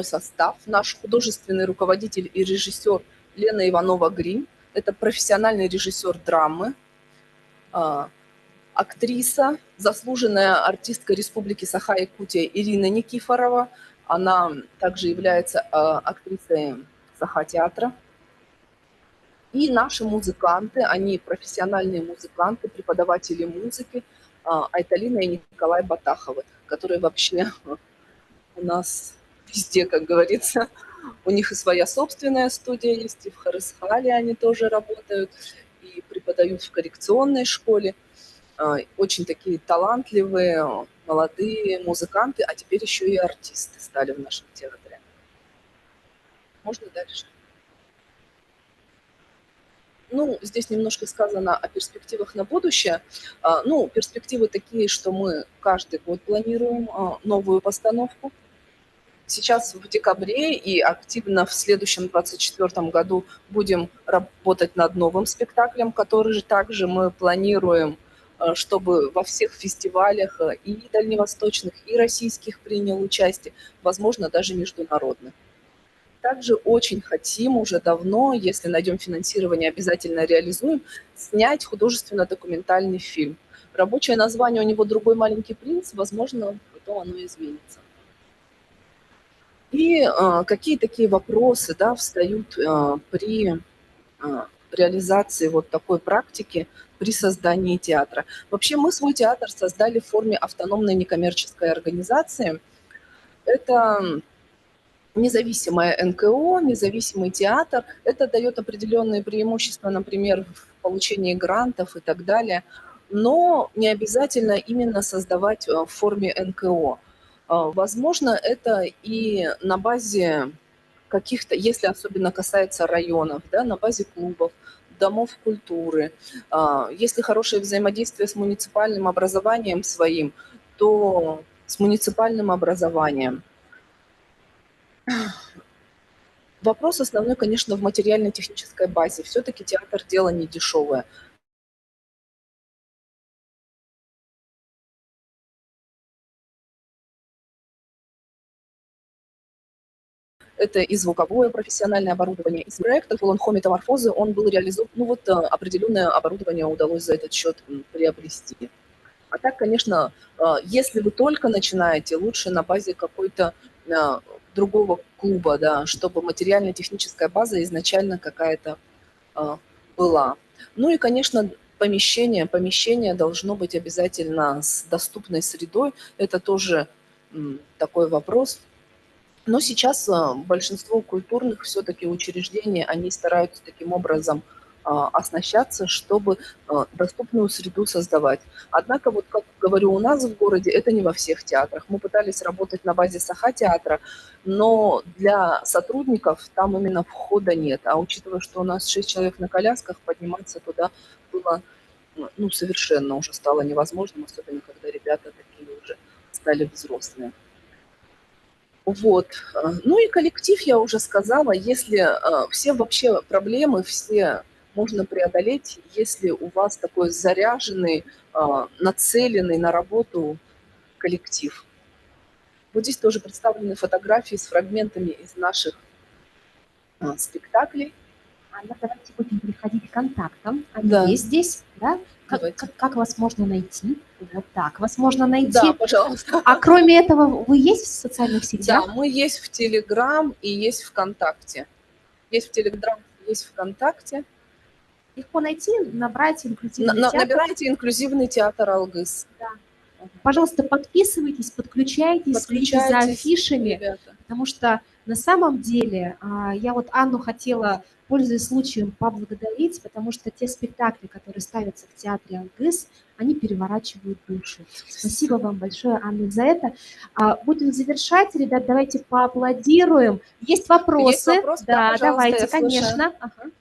состав. Наш художественный руководитель и режиссер Лена Иванова-Грим. Это профессиональный режиссер драмы, актриса, заслуженная артистка Республики Саха-Якутия Ирина Никифорова. Она также является актрисой Саха-театра. И наши музыканты, они профессиональные музыканты, преподаватели музыки, Айталина и Николай Батаховы, которые вообще у нас везде, как говорится. У них и своя собственная студия есть, и в Харысхале они тоже работают, и преподают в коррекционной школе. Очень такие талантливые, молодые музыканты, а теперь еще и артисты стали в нашем театре. Можно дальше? Ну, здесь немножко сказано о перспективах на будущее. Ну, перспективы такие, что мы каждый год планируем новую постановку. Сейчас в декабре и активно в следующем 2024 году будем работать над новым спектаклем, который же также мы планируем, чтобы во всех фестивалях и дальневосточных, и российских принял участие, возможно, даже международных. Также очень хотим уже давно, если найдем финансирование, обязательно реализуем, снять художественно-документальный фильм. Рабочее название у него «Другой маленький принц», возможно, потом оно изменится. И какие такие вопросы, да, встают при реализации вот такой практики при создании театра? Вообще мы свой театр создали в форме автономной некоммерческой организации. Это независимое НКО, независимый театр. Это дает определенные преимущества, например, в получении грантов и так далее. Но не обязательно именно создавать в форме НКО. Возможно, это и на базе каких-то, если особенно касается районов, да, на базе клубов, домов культуры. Если хорошее взаимодействие с муниципальным образованием своим, то с муниципальным образованием. Вопрос основной, конечно, в материально-технической базе. Все-таки театр – дело не дешевое. Это и звуковое профессиональное оборудование. Из проекта «Полонхо метаморфозы» он был реализован. Ну вот определенное оборудование удалось за этот счет приобрести. А так, конечно, если вы только начинаете, лучше на базе какой-то другого клуба, да, чтобы материально-техническая база изначально какая-то была. Ну и, конечно, помещение должно быть обязательно с доступной средой. Это тоже такой вопрос. Но сейчас большинство культурных все-таки учреждений, они стараются таким образом оснащаться, чтобы доступную среду создавать. Однако, вот как говорю, у нас в городе это не во всех театрах. Мы пытались работать на базе Саха-театра, но для сотрудников там именно входа нет. А учитывая, что у нас 6 человек на колясках, подниматься туда было совершенно уже стало невозможным, особенно когда ребята такие уже стали взрослые. Вот. Ну и коллектив, я уже сказала, если все вообще проблемы, все можно преодолеть, если у вас такой заряженный, нацеленный на работу коллектив. Вот здесь тоже представлены фотографии с фрагментами из наших спектаклей. Анна, давайте будем переходить к контактам. Они Да. есть здесь, да? как вас можно найти? Вот так вас можно найти. Да, пожалуйста. А кроме этого, вы есть в социальных сетях? Да, мы есть в Телеграм и есть ВКонтакте. Есть в Телеграм, есть ВКонтакте. Легко найти, набрать инклюзивный театр. Набирайте инклюзивный театр Алгыс. Да. Пожалуйста, подписывайтесь, подключайтесь, следите за афишами, ребята. Потому что на самом деле я вот Анну хотела, пользуясь случаем, поблагодарить, потому что те спектакли, которые ставятся в театре Алгыс, они переворачивают души. Спасибо вам большое, Анна, за это. Будем завершать, ребят, давайте поаплодируем. Есть вопросы? Есть вопрос? Да, пожалуйста, давайте, я слушаю. конечно. Ага.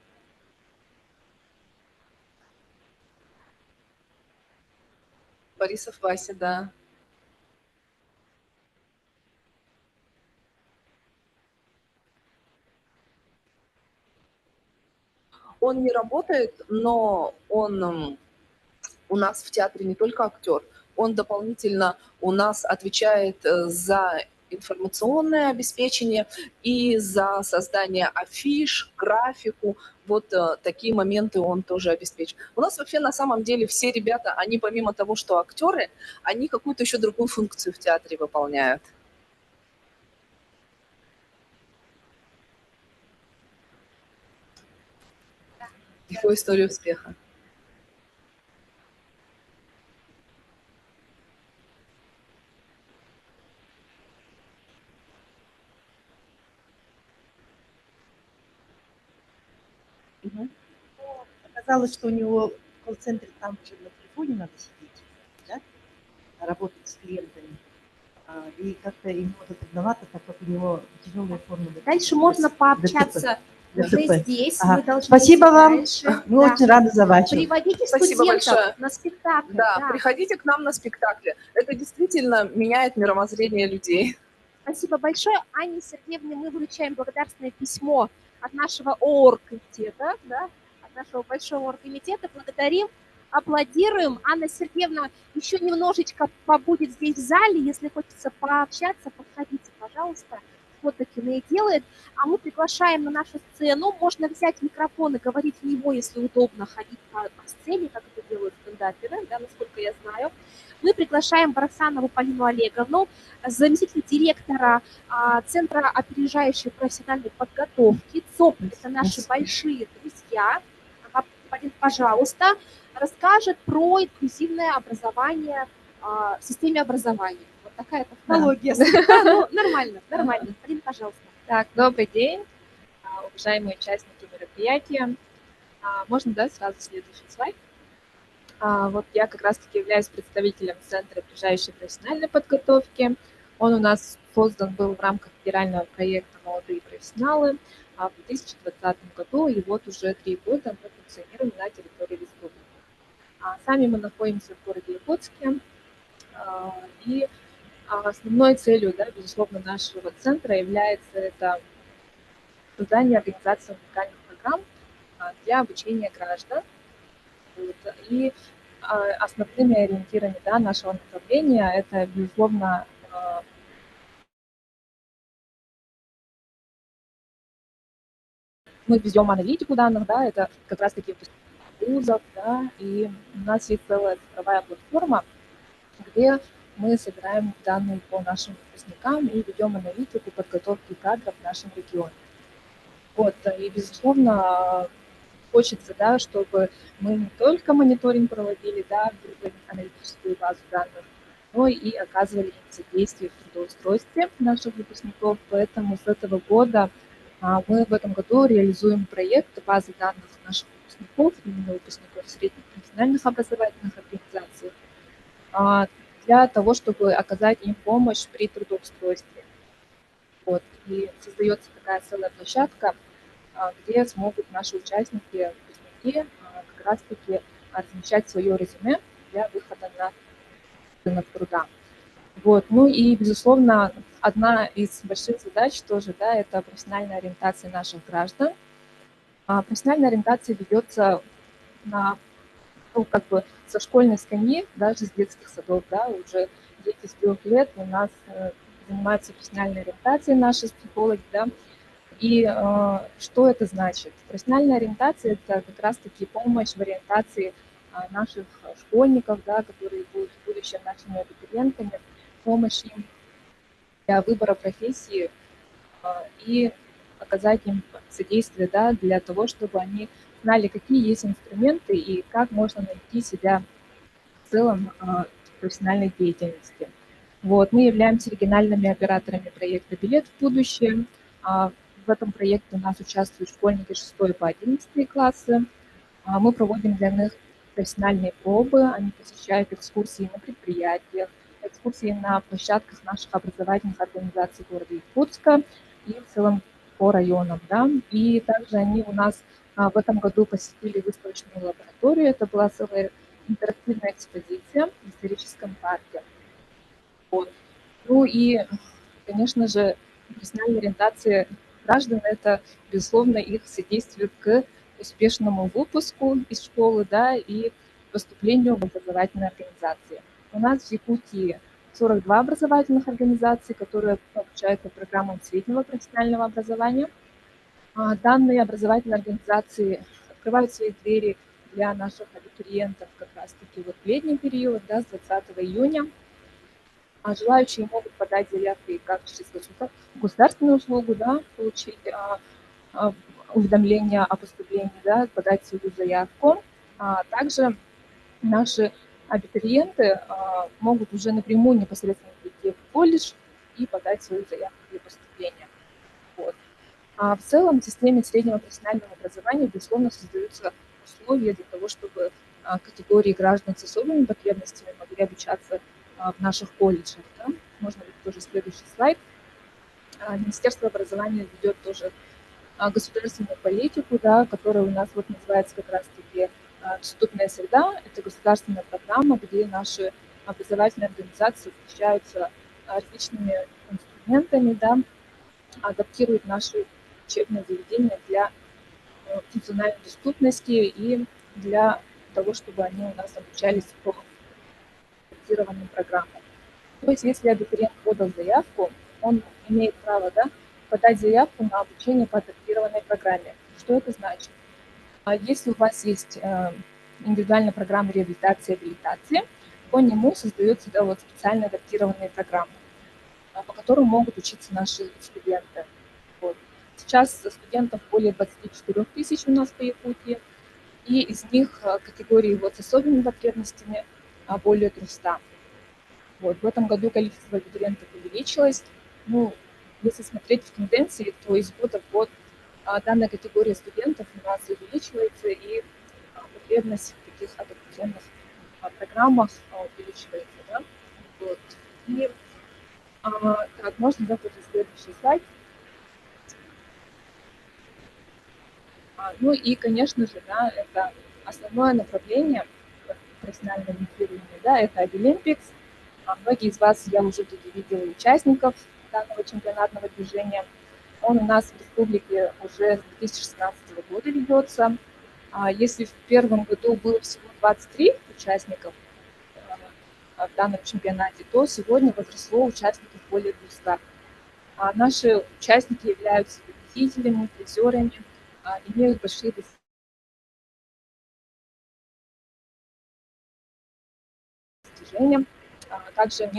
Борисов Вася, да. Он не работает, но он у нас в театре не только актер, он дополнительно у нас отвечает за информационное обеспечение и за создание афиш, графику. Вот такие моменты он тоже обеспечит. У нас вообще на самом деле все ребята, они помимо того, что актеры, они какую-то еще другую функцию в театре выполняют. Его историю успеха. Оказалось, что у него в колл-центре там же на телефоне надо сидеть, да? Работать с клиентами. И как-то ему это трудновато, так как у него тяжелая форма. Дальше можно пообщаться уже ДТП. здесь. Ага. Мы должны Спасибо идти вам. дальше. Мы очень рады за вас. Приводите Спасибо студентов большое. на спектакль. Да, приходите к нам на спектакли. Это действительно меняет мировоззрение людей. Спасибо большое. Анне Сергеевне мы вручаем благодарственное письмо от нашего оргкомитета, да, от нашего большого оргкомитета. Благодарим, аплодируем. Анна Сергеевна еще немножечко побудет здесь в зале. Если хочется пообщаться, подходите, пожалуйста. Фото кино и делает. А мы приглашаем на нашу сцену. Можно взять микрофон и говорить в него, если удобно ходить по сцене, как это делают стендаперы, да, насколько я знаю. Мы приглашаем Барасанову Полину Олеговну, заместитель директора Центра опережающей профессиональной подготовки. ЦОП – это наши большие друзья. Полин, пожалуйста, расскажет про инклюзивное образование в системе образования. Вот такая технология. Ну, нормально, нормально. Полин, пожалуйста. Так, добрый день, уважаемые участники мероприятия. Можно, да, сразу следующий слайд? Вот я как раз-таки являюсь представителем Центра опережающей профессиональной подготовки. Он у нас создан был в рамках федерального проекта «Молодые профессионалы» в 2020 году, и вот уже 3 года мы функционируем на территории республики. Сами мы находимся в городе Якутске, и основной целью, да, безусловно, нашего центра является это создание организации уникальных программ для обучения граждан. И основными ориентирами, да, нашего направления это, безусловно, мы ведем аналитику данных, да, это как раз-таки вузов, да, и у нас есть целая цифровая платформа, где мы собираем данные по нашим выпускникам и ведем аналитику подготовки кадров в нашем регионе. Вот, и, безусловно, хочется, да, чтобы мы не только мониторинг проводили, да, аналитическую базу данных, но и оказывали содействие в трудоустройстве наших выпускников. Поэтому с этого года мы в этом году реализуем проект базы данных наших выпускников, именно выпускников средних профессиональных образовательных организаций, для того, чтобы оказать им помощь при трудоустройстве. Вот. И создается такая целая площадка, где смогут наши участники, выпускники как раз-таки размещать свое резюме для выхода на рынок труда. Вот. Ну и, безусловно, одна из больших задач тоже, да, это профессиональная ориентация наших граждан. Профессиональная ориентация ведется на, ну, как бы со школьной скамьи, даже с детских садов, да, уже дети с 3 лет у нас занимаются профессиональной ориентацией наши психологи, да. И что это значит? Профессиональная ориентация – это как раз-таки помощь в ориентации наших школьников, да, которые будут в будущем нашими абитуриентами, помощь им для выбора профессии и оказать им содействие, да, для того, чтобы они знали, какие есть инструменты и как можно найти себя в целом в профессиональной деятельности. Вот. Мы являемся региональными операторами проекта «Билет в будущее». В этом проекте у нас участвуют школьники 6 по 11 классы. Мы проводим для них профессиональные пробы, они посещают экскурсии на предприятиях, экскурсии на площадках наших образовательных организаций города Иркутска и в целом по районам. Да. И также они у нас в этом году посетили выставочную лабораторию. Это была целая интерактивная экспозиция в историческом парке. Вот. Ну и, конечно же, профессиональная ориентация граждан – это, безусловно, их содействие к успешному выпуску из школы, да, и поступлению в образовательные организации. У нас в Якутии 42 образовательных организации, которые обучают по программам среднего профессионального образования. Данные образовательные организации открывают свои двери для наших абитуриентов как раз-таки вот в летний период, да, с 20 июня. Желающие могут подать заявки как через государственную услугу, да, получить уведомление о поступлении, да, подать свою заявку. Также наши абитуриенты могут уже напрямую непосредственно прийти в колледж и подать свою заявку для поступления. Вот. В целом в системе среднего профессионального образования, безусловно, создаются условия для того, чтобы категории граждан с особыми потребностями могли обучаться в наших колледжах. Да? Можно будет тоже следующий слайд. Министерство образования ведет тоже государственную политику, да, которая у нас вот называется как раз-таки «Доступная среда». Это государственная программа, где наши образовательные организации встречаются различными инструментами, да, адаптируют наши учебные заведения для функциональной доступности и для того, чтобы они у нас обучались по адаптированным программам. То есть, если абитуриент подал заявку, он имеет право, да, подать заявку на обучение по адаптированной программе. Что это значит? Если у вас есть индивидуальная программа реабилитации и абилитации, по нему создаются, да, вот специально адаптированные программы, по которым могут учиться наши студенты. Вот. Сейчас студентов более 24 тысяч у нас по Якутии, и из них категории вот с особыми потребностями более 300. Вот. В этом году количество абитуриентов увеличилось. Ну, если смотреть в тенденции, то из года в год данная категория студентов у нас увеличивается, и потребность в таких адаптивных программах увеличивается. Да? Вот. И так, можно запустить следующий слайд. Ну и, конечно же, да, это основное направление профессионального ориентирования, да, это Обилимпикс. Многие из вас, я уже тут видела участников данного чемпионатного движения. Он у нас в республике уже с 2016 года ведется. Если в первом году было всего 23 участников в данном чемпионате, то сегодня возросло участников более 200. Наши участники являются победителями, призерами, имеют большие достижения. Также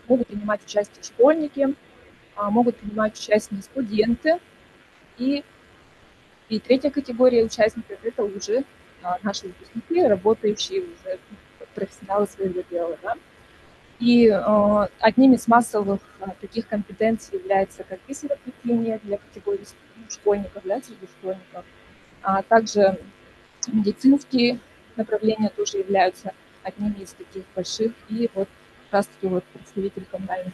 могут принимать участие школьники, могут принимать участие студенты. И третья категория участников – это уже наши выпускники, работающие уже профессионалы своего дела. Да? И одним из массовых таких компетенций является как веселоплетение для категории школьников, да, среди школьников. Также медицинские направления тоже являются одними из таких больших. И вот как раз-таки вот представитель коммунального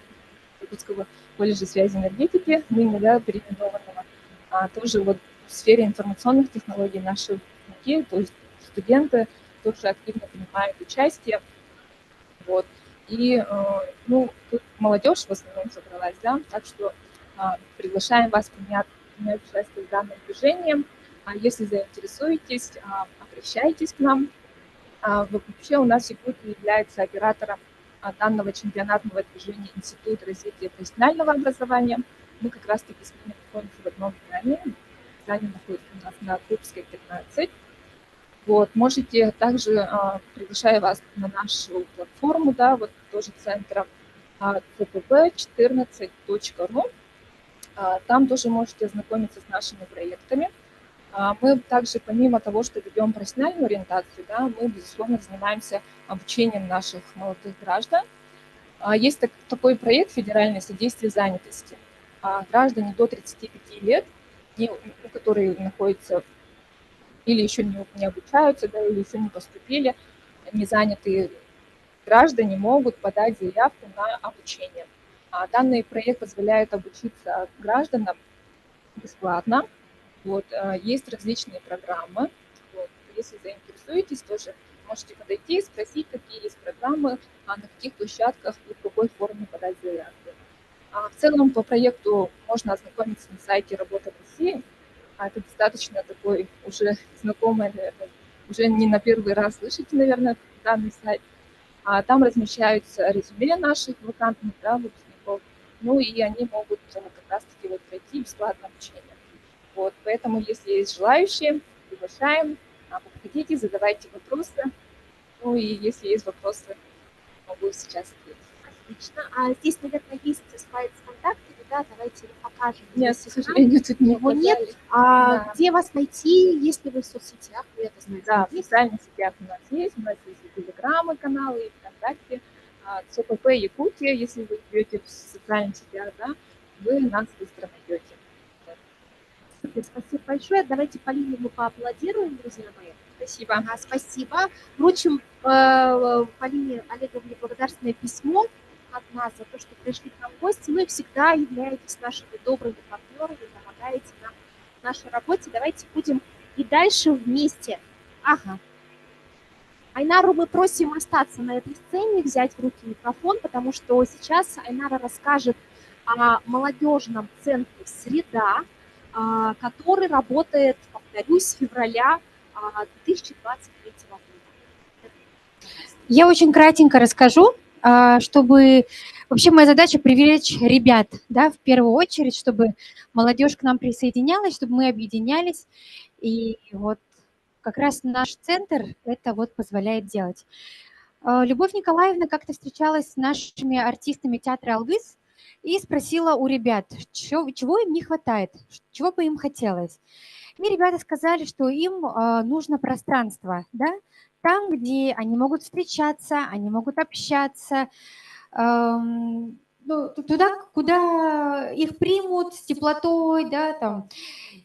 Иркутского колледжа связи и энергетики, ныне, да, переименованного, тоже вот в сфере информационных технологий наши выпускники, то есть студенты, тоже активно принимают участие. Вот. И, ну, тут молодежь в основном собралась, да, так что приглашаем вас принять участие в данном движении. Если заинтересуетесь, обращайтесь к нам. Вообще у нас Якутия является оператором данного чемпионатного движения Институт развития профессионального образования. Мы как раз-таки с ними находимся в одном здании. Здание находится у нас на Крупской, 15. Вот, можете также, приглашаю вас на нашу платформу, да, вот тоже центра cpp14.ru. Там тоже можете ознакомиться с нашими проектами. Мы также, помимо того, что ведем профессиональную ориентацию, да, мы, безусловно, занимаемся обучением наших молодых граждан. Есть такой проект «Федеральное содействие занятости». Граждане до 35 лет, которые находятся или еще не обучаются, да, или еще не поступили, не занятые граждане могут подать заявку на обучение. Данный проект позволяет обучиться гражданам бесплатно. Вот, есть различные программы. Вот, если заинтересуетесь, тоже можете подойти и спросить, какие есть программы, на каких площадках и в какой форме подать заявку. В целом по проекту можно ознакомиться на сайте «Работа в России». Это достаточно такой уже знакомый, наверное, уже не на первый раз слышите, наверное, данный сайт. Там размещаются резюме наших вакантных, да, выпускников, ну и они могут как раз-таки вот пройти бесплатное обучение. Вот, поэтому, если есть желающие, приглашаем, подходите, задавайте вопросы. Ну и если есть вопросы, могу сейчас ответить. Отлично. Здесь, наверное, есть слайд с контактами, да, давайте его покажем. Нет, к сожалению, тут не его нет. Да. Где вас найти, если вы в соцсетях, вы это знаете? Да, в социальных сетях у нас есть и телеграммы, каналы, и ВКонтакте. ЦПП Якутия, если вы идете в социальных сетях, да, вы нас быстро найдете. Спасибо большое. Давайте Полине мы поаплодируем, друзья мои. Спасибо. Спасибо. Вручим Полине Олеговне благодарственное письмо от нас за то, что пришли к нам в гости. Вы всегда являетесь нашими добрыми партнерами, помогаете нам в нашей работе. Давайте будем и дальше вместе. Ага. Айнару мы просим остаться на этой сцене, взять в руки микрофон, потому что сейчас Айнара расскажет о молодежном центре «Среда», который работает, повторюсь, с февраля 2023 года. Я очень кратенько расскажу, чтобы... Вообще моя задача привлечь ребят, да, в первую очередь, чтобы молодежь к нам присоединялась, чтобы мы объединялись. И вот как раз наш центр это вот позволяет делать. Любовь Николаевна как-то встречалась с нашими артистами театра «Алгыс» и спросила у ребят, чего им не хватает, чего бы им хотелось. И ребята сказали, что им нужно пространство, да, там, где они могут встречаться, они могут общаться, туда, куда их примут с теплотой, да, там.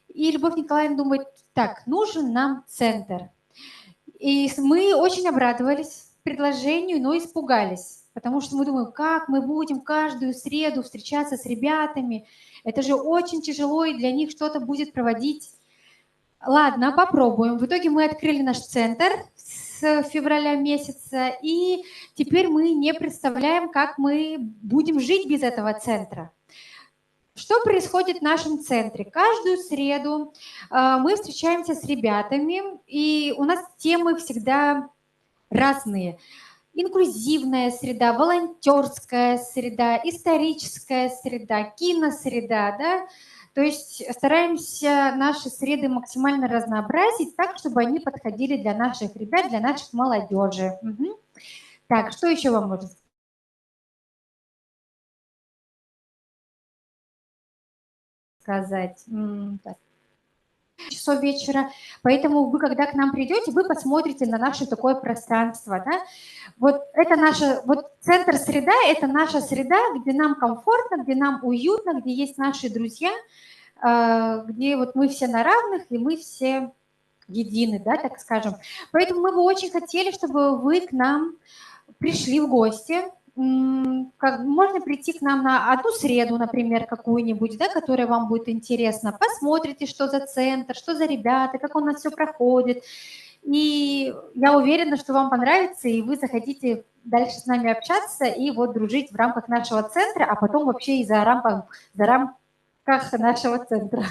И Любовь Николаевна думает, так, нужен нам центр. И мы очень обрадовались предложению, но испугались, потому что мы думаем, как мы будем каждую среду встречаться с ребятами, это же очень тяжело, и для них что-то будет проводить. Ладно, попробуем. В итоге мы открыли наш центр с февраля месяца, и теперь мы не представляем, как мы будем жить без этого центра. Что происходит в нашем центре? Каждую среду мы встречаемся с ребятами, и у нас темы всегда разные. Инклюзивная среда, волонтерская среда, историческая среда, киносреда, да? То есть стараемся наши среды максимально разнообразить так, чтобы они подходили для наших ребят, для наших молодежи. Угу. Так, что еще вам можно сказать? Часов вечера, поэтому вы, когда к нам придете, вы посмотрите на наше такое пространство, да? Вот это наша, вот центр «Среда» – это наша среда, где нам комфортно, где нам уютно, где есть наши друзья, где вот мы все на равных, и мы все едины, да, так скажем. Поэтому мы бы очень хотели, чтобы вы к нам пришли в гости. Можно прийти к нам на одну среду, например, какую-нибудь, да, которая вам будет интересна. Посмотрите, что за центр, что за ребята, как у нас все проходит. И я уверена, что вам понравится, и вы захотите дальше с нами общаться и вот дружить в рамках нашего центра, а потом вообще и за рамках нашего центра.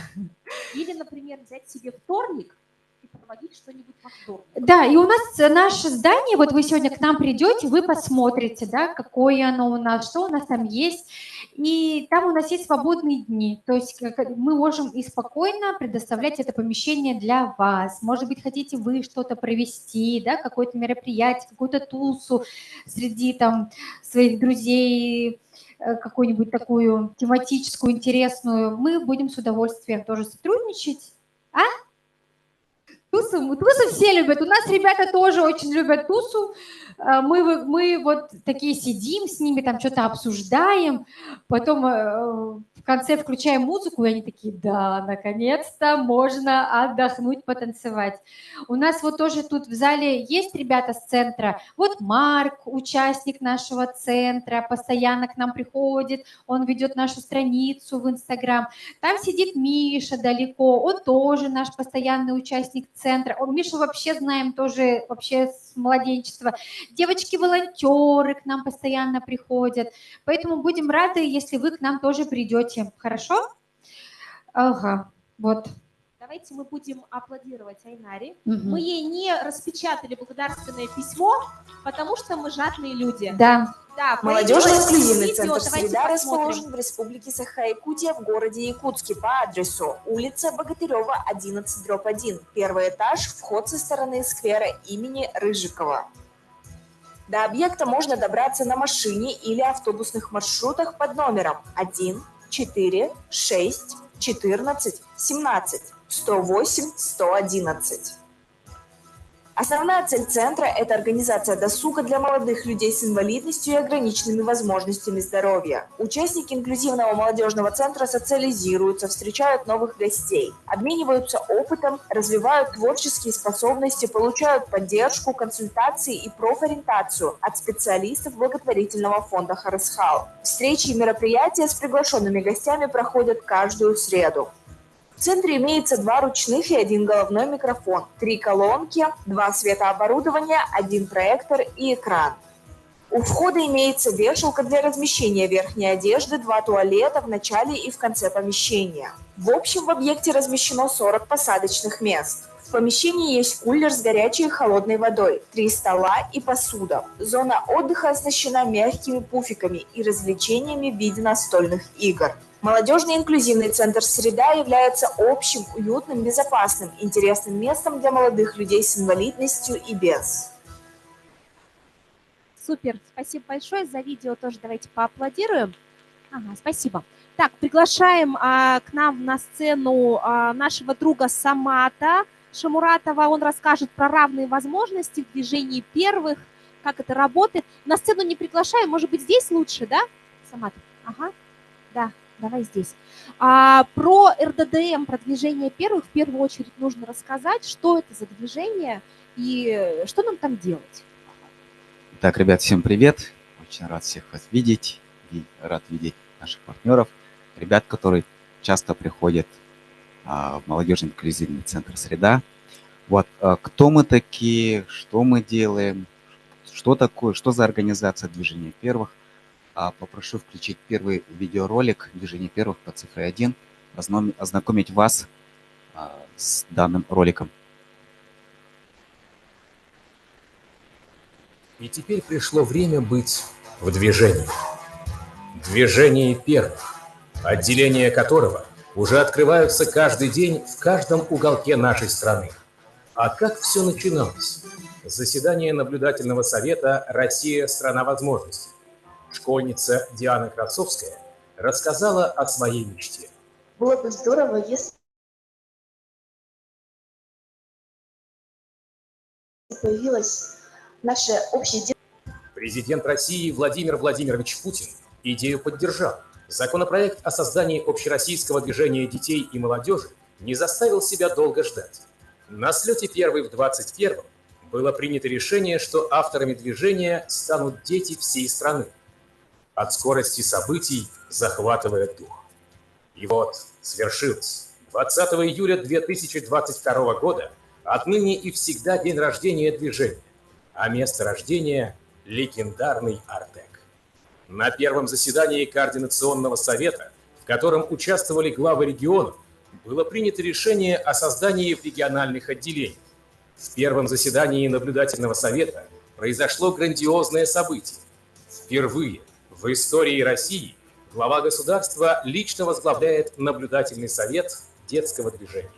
Или, например, взять себе вторник и проводить что-нибудь во вторник. Да, и у нас наше здание, вот вы сегодня к нам придете, вы посмотрите, да, какое оно у нас, что у нас там есть. И там у нас есть свободные дни, то есть мы можем и спокойно предоставлять это помещение для вас. Может быть, хотите вы что-то провести, да, какое-то мероприятие, какую-то тусу среди там своих друзей, какую-нибудь такую тематическую, интересную. Мы будем с удовольствием тоже сотрудничать. А? Тусу все любят. У нас ребята тоже очень любят тусу. Мы вот такие сидим с ними, там что-то обсуждаем, потом в конце включаем музыку, и они такие: да, наконец-то можно отдохнуть, потанцевать. У нас вот тоже тут в зале есть ребята с центра. Вот Марк, участник нашего центра, постоянно к нам приходит, он ведет нашу страницу в Инстаграм. Там сидит Миша далеко, он тоже наш постоянный участник центра. Мишу вообще знаем тоже вообще с младенчества. Девочки-волонтеры к нам постоянно приходят. Поэтому будем рады, если вы к нам тоже придете. Хорошо? Ага, вот. Давайте мы будем аплодировать Айнаре. Мгм. Мы ей не распечатали благодарственное письмо, потому что мы жадные люди. Да. Да, Молодежно-инклюзивный видео центр давайте «Среда» посмотрим. расположен в Республике Саха-Якутия в городе Якутске по адресу улица Богатырева, 11/1. Первый этаж, вход со стороны сквера имени Рыжикова. До объекта можно добраться на машине или автобусных маршрутах под номером 1, 4, 6, 14, 17, 108, 111. Основная цель центра – это организация досуга для молодых людей с инвалидностью и ограниченными возможностями здоровья. Участники инклюзивного молодежного центра социализируются, встречают новых гостей, обмениваются опытом, развивают творческие способности, получают поддержку, консультации и профориентацию от специалистов благотворительного фонда «Харысхал». Встречи и мероприятия с приглашенными гостями проходят каждую среду. В центре имеется 2 ручных и 1 головной микрофон, 3 колонки, 2 светооборудования, 1 проектор и экран. У входа имеется вешалка для размещения верхней одежды, 2 туалета в начале и в конце помещения. В общем, в объекте размещено 40 посадочных мест. В помещении есть кулер с горячей и холодной водой, 3 стола и посуда. Зона отдыха оснащена мягкими пуфиками и развлечениями в виде настольных игр. Молодежный инклюзивный центр «Среда» является общим, уютным, безопасным, интересным местом для молодых людей с инвалидностью и без. Супер, спасибо большое за видео, тоже давайте поаплодируем. Ага, спасибо. Так, приглашаем к нам на сцену нашего друга Самата Шамуратова. Он расскажет про равные возможности в движении первых, как это работает. На сцену не приглашаем, может быть, здесь лучше, да, Самат? Ага, да. Давай здесь. Про РДДМ, про движение первых, в первую очередь нужно рассказать, что это за движение и что нам там делать. Так, ребят, всем привет. Очень рад всех вас видеть. И рад видеть наших партнеров, ребят, которые часто приходят в молодежный инклюзивный центр «Среда». Вот, кто мы такие, что мы делаем, что такое, что за организация движения первых. Попрошу включить первый видеоролик «Движение первых» по цифре 1, ознакомить вас с данным роликом. И теперь пришло время быть в движении. Движении первых, отделения которого уже открываются каждый день в каждом уголке нашей страны. А как все начиналось? Заседание наблюдательного совета «Россия – страна возможностей». Школьница Диана Крацовская рассказала о своей мечте. Было бы здорово, если появилась наша общая идея. Президент России Владимир Владимирович Путин идею поддержал. Законопроект о создании общероссийского движения детей и молодежи не заставил себя долго ждать. На слете первой в 21-м было принято решение, что авторами движения станут дети всей страны. От скорости событий захватывает дух. И вот свершилось. 20 июля 2022 года отныне и всегда день рождения движения, а место рождения – легендарный Артек. На первом заседании Координационного совета, в котором участвовали главы регионов, было принято решение о создании региональных отделений. В первом заседании наблюдательного совета произошло грандиозное событие. Впервые в истории России Глава государства лично возглавляет наблюдательный совет детского движения.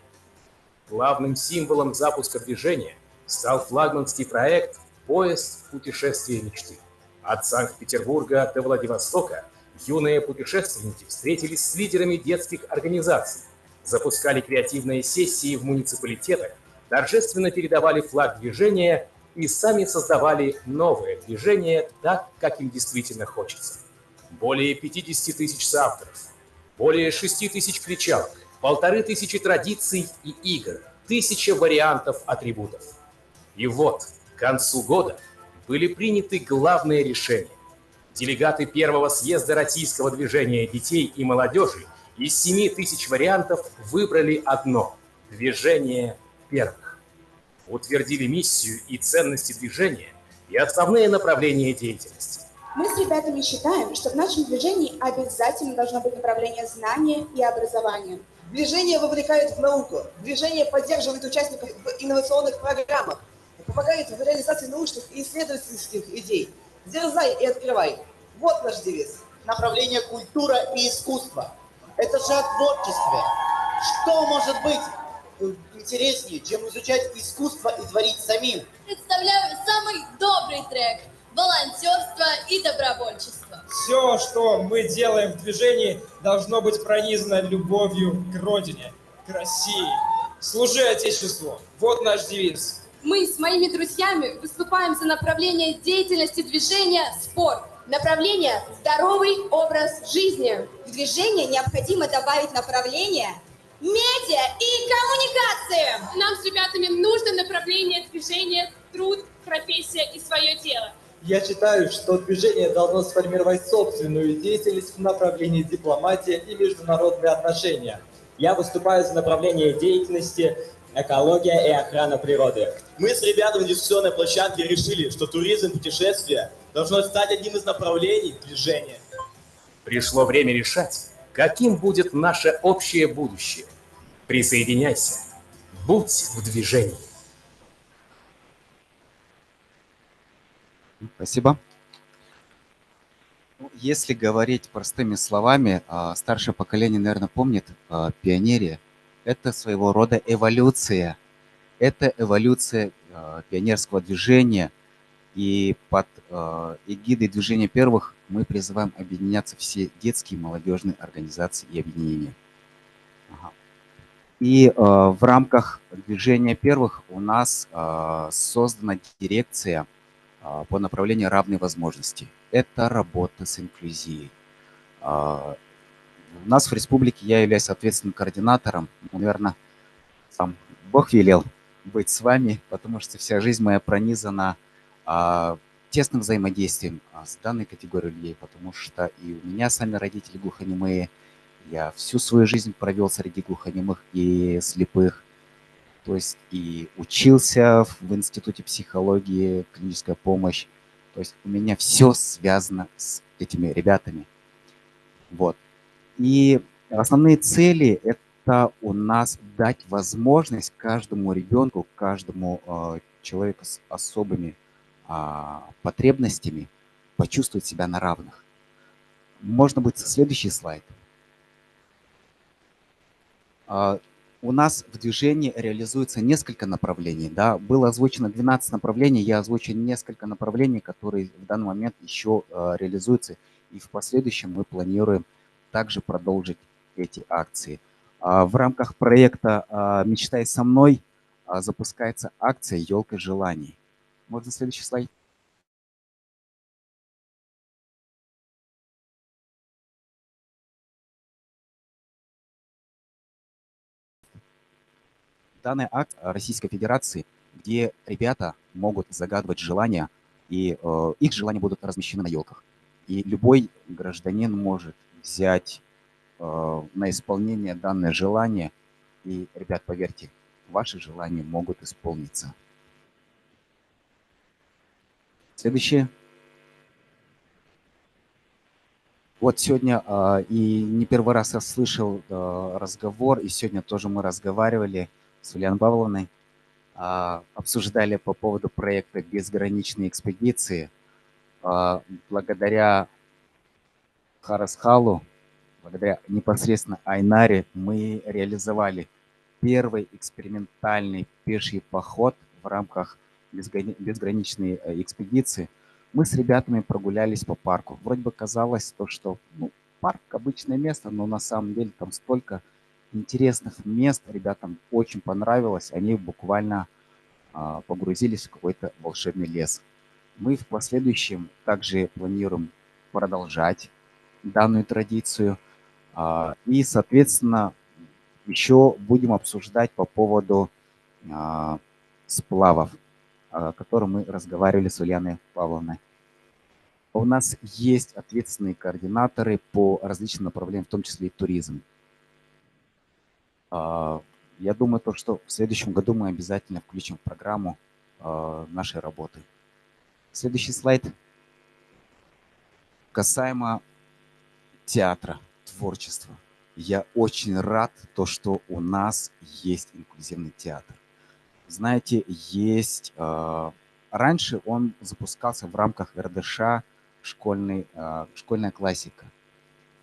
Главным символом запуска движения стал флагманский проект «Поезд путешествия мечты». От Санкт-Петербурга до Владивостока юные путешественники встретились с лидерами детских организаций, запускали креативные сессии в муниципалитетах, торжественно передавали флаг движения и сами создавали новое движение так, как им действительно хочется. Более 50 тысяч соавторов, более 6 тысяч кричалок, 1500 традиций и игр, 1000 вариантов атрибутов. И вот, к концу года были приняты главные решения. Делегаты первого съезда Российского движения детей и молодежи из 7000 вариантов выбрали одно – движение первых. Утвердили миссию и ценности движения и основные направления деятельности. Мы с ребятами считаем, что в нашем движении обязательно должно быть направление знания и образования. Движение вовлекает в науку, движение поддерживает участников в инновационных программах, помогает в реализации научных и исследовательских идей. Дерзай и открывай. Вот наш девиз. Направление культура и искусство. Это же о творчестве. Что может быть интереснее, чем изучать искусство и творить самим? Представляю самый добрый трек – волонтерство и добровольчество. Все, что мы делаем в движении, должно быть пронизано любовью к Родине, к России. Служи Отечеству. Вот наш девиз. Мы с моими друзьями выступаем за направление деятельности движения «Спорт». Направление «Здоровый образ жизни». В движение необходимо добавить направление «Медиа и коммуникации». Нам с ребятами нужно направление движения «Труд, профессия и свое дело». Я считаю, что движение должно сформировать собственную деятельность в направлении дипломатия и международные отношения. Я выступаю за направление деятельности экология и охрана природы. Мы с ребятами на дискуссионной площадке решили, что туризм, путешествия должно стать одним из направлений движения. Пришло время решать, каким будет наше общее будущее. Присоединяйся, будь в движении. Спасибо. Если говорить простыми словами, старшее поколение, наверное, помнит пионерия. Это своего рода эволюция. Это эволюция пионерского движения. И под эгидой движения первых мы призываем объединяться все детские и молодежные организации и объединения. И в рамках движения первых у нас создана дирекция по направлению равной возможности. Это работа с инклюзией. У нас в республике я являюсь ответственным координатором. Наверное, сам Бог велел быть с вами, потому что вся жизнь моя пронизана тесным взаимодействием с данной категорией людей, потому что и у меня сами родители глухонемые, я всю свою жизнь провел среди глухонемых и слепых. То есть и учился в институте психологии, клиническая помощь. То есть у меня все связано с этими ребятами. Вот. И основные цели – это у нас дать возможность каждому ребенку, каждому человеку с особыми потребностями почувствовать себя на равных. Можно будет следующий слайд. У нас в движении реализуется несколько направлений. Да? Было озвучено 12 направлений, я озвучил несколько направлений, которые в данный момент еще реализуются. И в последующем мы планируем также продолжить эти акции. В рамках проекта «Мечтай со мной» запускается акция «Елка желаний». Можно следующий слайд? Данная акция Российской Федерации, где ребята могут загадывать желания, и их желания будут размещены на елках. И любой гражданин может взять на исполнение данное желание. И, ребят, поверьте, ваши желания могут исполниться. Следующее. Вот сегодня и не первый раз я слышал разговор, и сегодня тоже мы разговаривали с Ульяной Павловной, обсуждали по поводу проекта «Безграничные экспедиции». Благодаря Харасхалу, благодаря непосредственно Айнаре, мы реализовали первый экспериментальный пеший поход в рамках безграничной экспедиции. Мы с ребятами прогулялись по парку. Вроде бы казалось, что парк обычное место, но на самом деле там столько интересных мест. Ребятам очень понравилось. Они буквально погрузились в какой-то волшебный лес. Мы в последующем также планируем продолжать данную традицию. И, соответственно, еще будем обсуждать по поводу сплавов, о котором мы разговаривали с Ульяной Павловной. У нас есть ответственные координаторы по различным направлениям, в том числе и туризм. Я думаю, что в следующем году мы обязательно включим в программу нашей работы. Следующий слайд. Касаемо театра, творчества. Я очень рад, что у нас есть инклюзивный театр. Знаете, раньше он запускался в рамках РДШ «Школьная классика».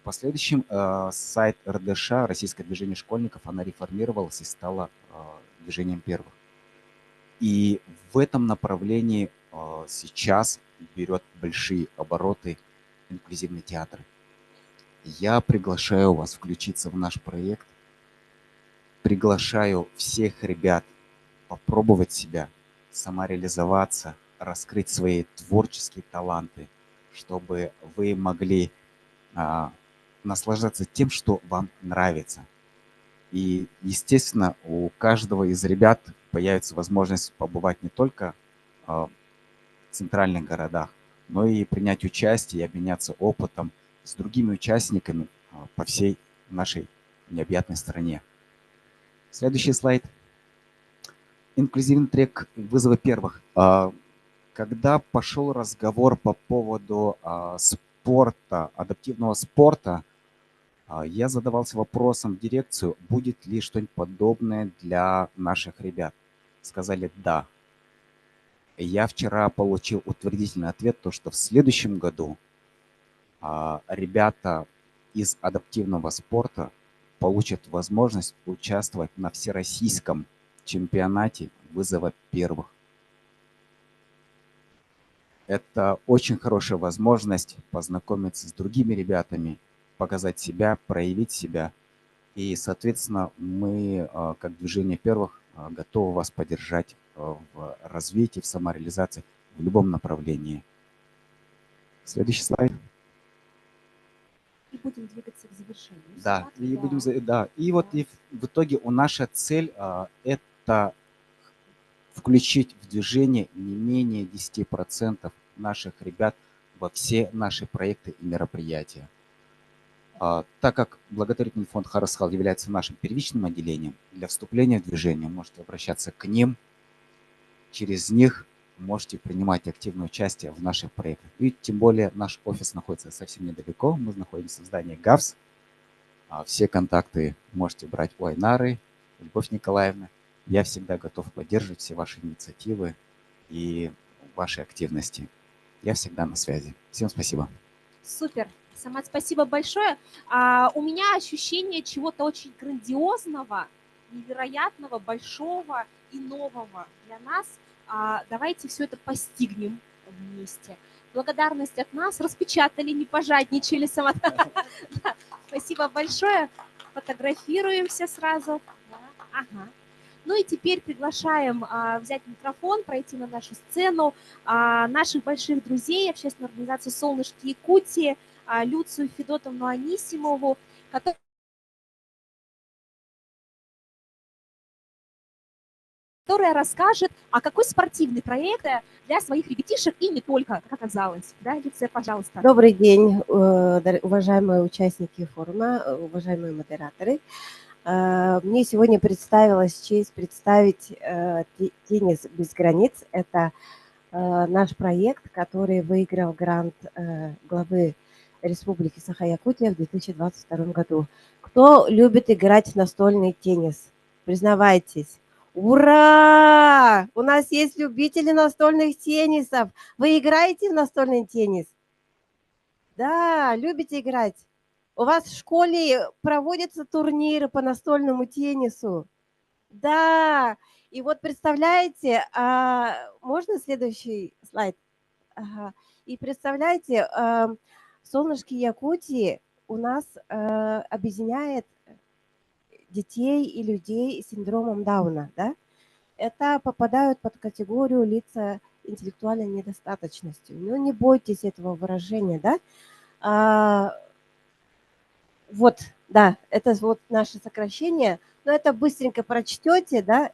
В последующем сайт РДШ, Российское движение школьников, она реформировалась и стала движением первых. И в этом направлении сейчас берет большие обороты инклюзивный театр. Я приглашаю вас включиться в наш проект. Приглашаю всех ребят попробовать себя, самореализоваться, раскрыть свои творческие таланты, чтобы вы могли наслаждаться тем, что вам нравится. И, естественно, у каждого из ребят появится возможность побывать не только в центральных городах, но и принять участие и обменяться опытом с другими участниками по всей нашей необъятной стране. Следующий слайд. Инклюзивный трек «Вызовы первых». Когда пошел разговор по поводу спорта, адаптивного спорта, я задавался вопросом в дирекцию, будет ли что-нибудь подобное для наших ребят. Сказали «да». Я вчера получил утвердительный ответ, что в следующем году ребята из адаптивного спорта получат возможность участвовать на всероссийском чемпионате «Вызова первых». Это очень хорошая возможность познакомиться с другими ребятами, показать себя, проявить себя. И, соответственно, мы, как движение первых, готовы вас поддержать в развитии, в самореализации, в любом направлении. Следующий слайд. И будем двигаться к завершению. Да, и вот и в итоге наша цель это включить в движение не менее 10% наших ребят во все наши проекты и мероприятия. Так как благотворительный фонд Харасхал является нашим первичным отделением, для вступления в движение можете обращаться к ним. Через них можете принимать активное участие в наших проектах. И тем более наш офис находится совсем недалеко. Мы находимся в здании ГАВС. Все контакты можете брать у Айнары, Любовь Николаевны. Я всегда готов поддерживать все ваши инициативы и ваши активности. Я всегда на связи. Всем спасибо. Супер. Самат, спасибо большое. У меня ощущение чего-то очень грандиозного, невероятного, большого и нового для нас. Давайте все это постигнем вместе. Благодарность от нас. Распечатали, не пожадничали. Самат. Спасибо большое. Фотографируемся сразу. Ага. Ну и теперь приглашаем взять микрофон, пройти на нашу сцену наших больших друзей, общественной организации «Солнышки Якутии», Люцию Федотовну Анисимову, которая расскажет, какой спортивный проект для своих ребятишек и не только, как оказалось. Да, Люция, пожалуйста. Добрый день, уважаемые участники форума, уважаемые модераторы. Мне сегодня представилась честь представить «Теннис без границ». Это наш проект, который выиграл грант главы Республики Саха-Якутия в 2022 году. Кто любит играть в настольный теннис? Признавайтесь. Ура! У нас есть любители настольных теннисов. Вы играете в настольный теннис? Да, любите играть? У вас в школе проводятся турниры по настольному теннису? Да, и вот представляете, можно следующий слайд? Ага. И представляете, солнышки Якутии у нас объединяет детей и людей с синдромом Дауна, да? Это попадают под категорию лица интеллектуальной недостаточностью. Ну, не бойтесь этого выражения, да? Вот, да, это вот наше сокращение. Но это быстренько прочтете, да?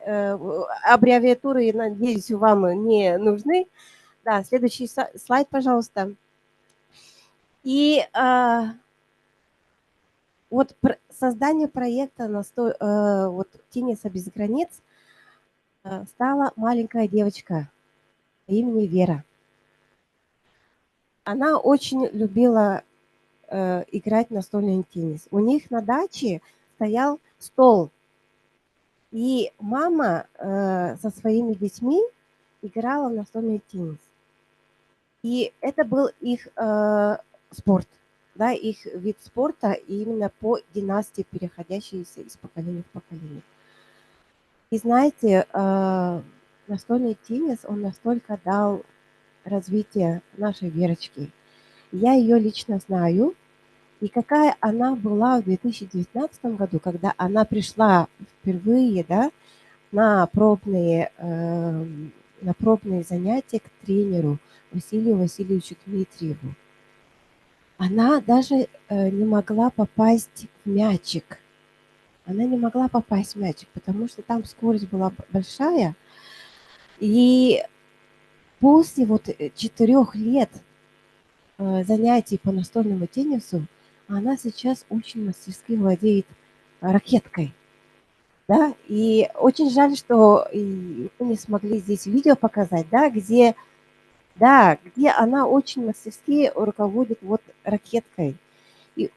Аббревиатуры, надеюсь, вам не нужны. Да, следующий слайд, пожалуйста. И вот создание проекта вот, «Тенниса без границ» стала маленькая девочка по имени Вера. Она очень любила играть в настольный теннис. У них на даче стоял стол, и мама со своими детьми играла в настольный теннис. И это был их спорт, да, их вид спорта, именно по династии, переходящейся из поколения в поколение. И знаете, настольный теннис, он настолько дал развитие нашей Верочки. Я ее лично знаю, и какая она была в 2019 году, когда она пришла впервые, да, на пробные занятия к тренеру Василию Васильевичу Дмитриеву. Она даже не могла попасть в мячик. Она не могла попасть в мячик, потому что там скорость была большая. И после вот 4 лет занятий по настольному теннису она сейчас очень мастерски владеет ракеткой. Да? И очень жаль, что мы не смогли здесь видео показать, да, где она очень мастерски руководит вот ракеткой. И,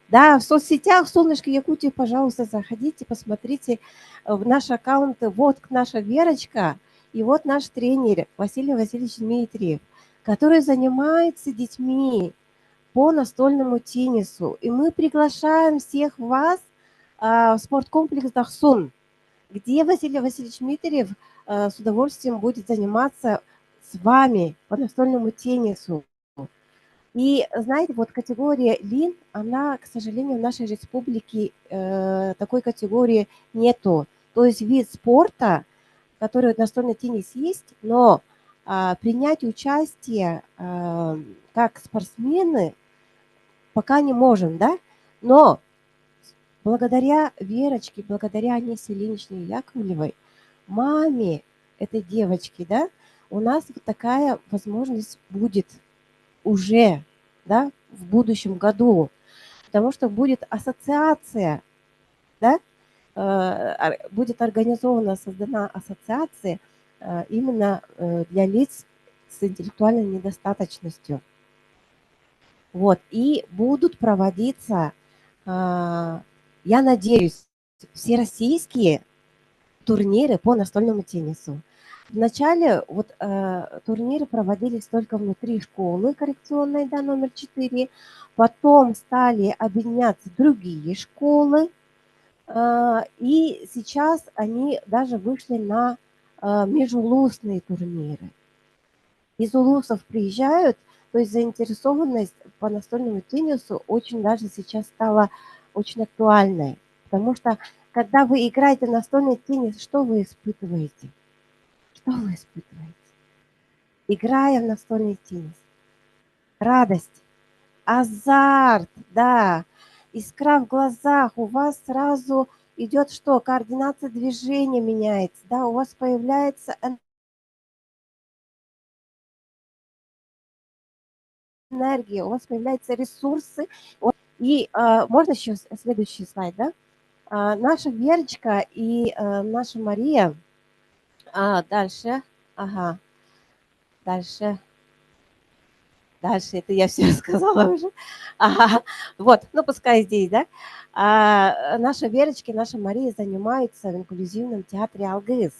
да, в соцсетях «Солнышко Якутии», пожалуйста, заходите, посмотрите в наш аккаунт. Вот наша Верочка и вот наш тренер Василий Васильевич Дмитриев, который занимается детьми по настольному теннису. И мы приглашаем всех вас в спорткомплекс «Дахсун», где Василий Васильевич Дмитриев с удовольствием будет заниматься с вами по настольному теннису. И знаете, вот категория ЛИН, она, к сожалению, в нашей республике такой категории нету. То есть вид спорта, который в настольный теннис есть, но принять участие как спортсмены пока не можем, да? Но благодаря Верочке, благодаря Анисе Ильиничне Яковлевой, маме этой девочки, да, у нас вот такая возможность будет уже, да, в будущем году, потому что будет ассоциация, да, будет создана ассоциация именно для лиц с интеллектуальной недостаточностью. Вот, и будут проводиться, я надеюсь, всероссийские турниры по настольному теннису. Вначале вот турниры проводились только внутри школы коррекционной, да, номер 4. Потом стали объединяться другие школы. И сейчас они даже вышли на межулусные турниры. Из улусов приезжают, то есть заинтересованность по настольному теннису очень даже сейчас стала очень актуальной. Потому что когда вы играете в настольный теннис, что вы испытываете? Что вы испытываете? Играя в настольный теннис. Радость, азарт, да, искра в глазах. У вас сразу идет что? Координация движения меняется, да, у вас появляется энергия, у вас появляются ресурсы. И можно еще следующий слайд, да? Наша Верочка и наша Мария. Дальше. Ага. Дальше, это я все рассказала уже. Ага. Вот, ну пускай здесь, да. Наша Верочка и наша Мария занимаются в инклюзивном театре «Алгыс».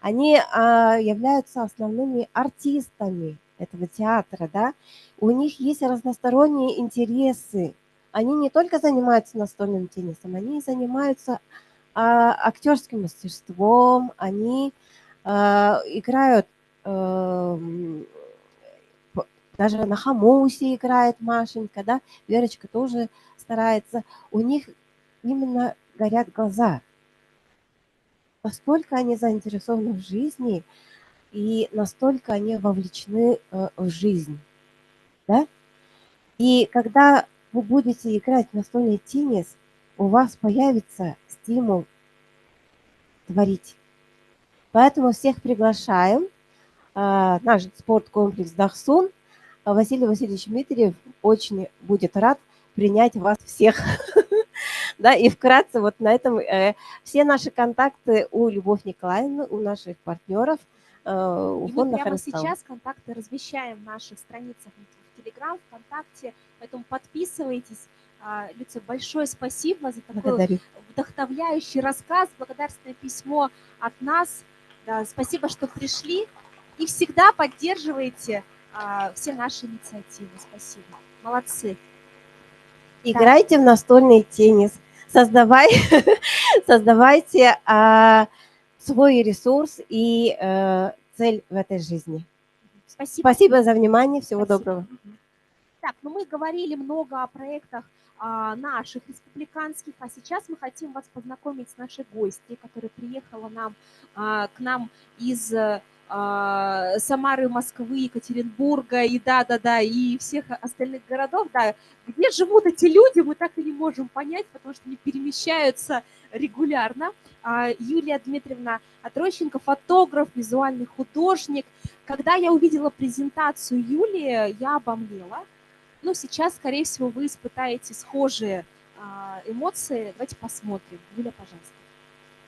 Они являются основными артистами этого театра, да, у них есть разносторонние интересы. Они не только занимаются настольным теннисом, они занимаются актерским мастерством, они играют, даже на хомусе играет Машенька, да, Верочка тоже старается. У них именно горят глаза. Настолько они заинтересованы в жизни, и настолько они вовлечены в жизнь, да? И когда вы будете играть в настольный теннис, у вас появится стимул творить. Поэтому всех приглашаем. Наш спорткомплекс «Дахсун». Василий Васильевич Дмитриев очень будет рад принять вас всех. Да, и вкратце вот на этом все наши контакты у Любовь Николаевны, у наших партнеров, у И мы фонда прямо Харыстау. сейчас контакты размещаем в наших страницах в Телеграм, ВКонтакте, поэтому подписывайтесь. Люция, большое спасибо за такой Благодарю. вдохновляющий рассказ, благодарственное письмо от нас. Да, спасибо, что пришли и всегда поддерживаете все наши инициативы. Спасибо. Молодцы. Играйте в настольный теннис, создавайте свой ресурс и цель в этой жизни. Спасибо. Спасибо за внимание, всего доброго. Так, ну мы говорили много о проектах наших республиканских, а сейчас мы хотим вас познакомить с нашей гостьей, которая приехала к нам из Самары, Москвы, Екатеринбурга и и всех остальных городов. Да, где живут эти люди, мы так и не можем понять, потому что они перемещаются регулярно. Юлия Дмитриевна Отрощенко, фотограф, визуальный художник. Когда я увидела презентацию Юлии, я обомлела. Ну, сейчас, скорее всего, вы испытаете схожие эмоции. Давайте посмотрим. Юля, пожалуйста.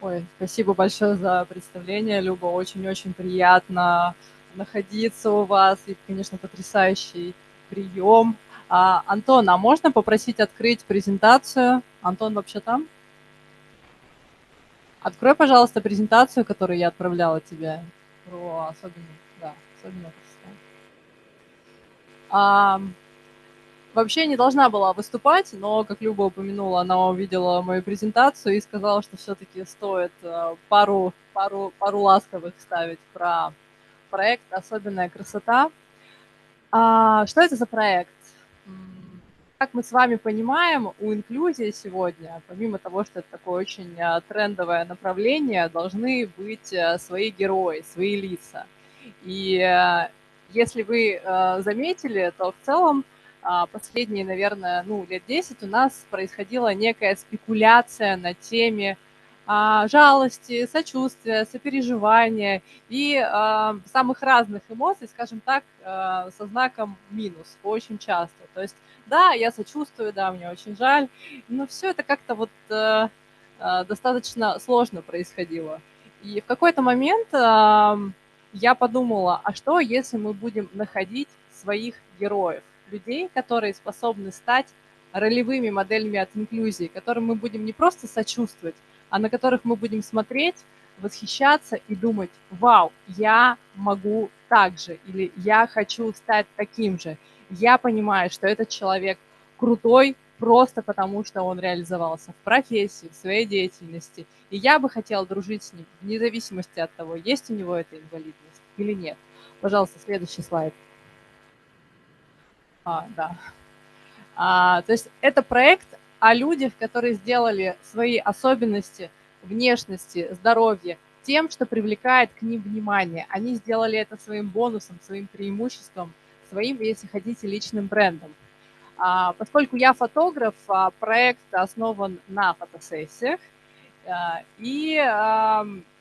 Ой, спасибо большое за представление, Люба. Очень-очень приятно находиться у вас. И, конечно, потрясающий прием. Антон, а можно попросить открыть презентацию? Антон вообще там? Открой, пожалуйста, презентацию, которую я отправляла тебе. Про особенно Вообще не должна была выступать, но, как Люба упомянула, она увидела мою презентацию и сказала, что все-таки стоит пару ласковых ставить про проект «Особенная красота». Что это за проект? Как мы с вами понимаем, у инклюзии сегодня, помимо того, что это такое очень трендовое направление, должны быть свои герои, свои лица. И если вы заметили, то в целом последние, наверное, лет 10 у нас происходила некая спекуляция на теме жалости, сочувствия, сопереживания и самых разных эмоций, скажем так, со знаком минус очень часто. То есть, да, я сочувствую, да, мне очень жаль, но все это как-то вот достаточно сложно происходило. И в какой-то момент я подумала, а что, если мы будем находить своих героев, людей, которые способны стать ролевыми моделями от инклюзии, которым мы будем не просто сочувствовать, а на которых мы будем смотреть, восхищаться и думать: вау, я могу так же, или я хочу стать таким же. Я понимаю, что этот человек крутой просто потому, что он реализовался в профессии, в своей деятельности, и я бы хотела дружить с ним, вне зависимости от того, есть у него эта инвалидность или нет. Пожалуйста, следующий слайд. Да. То есть это проект о людях, которые сделали свои особенности внешности, здоровья тем, что привлекает к ним внимание. Они сделали это своим бонусом, своим преимуществом, своим, если хотите, личным брендом. Поскольку я фотограф, проект основан на фотосессиях, и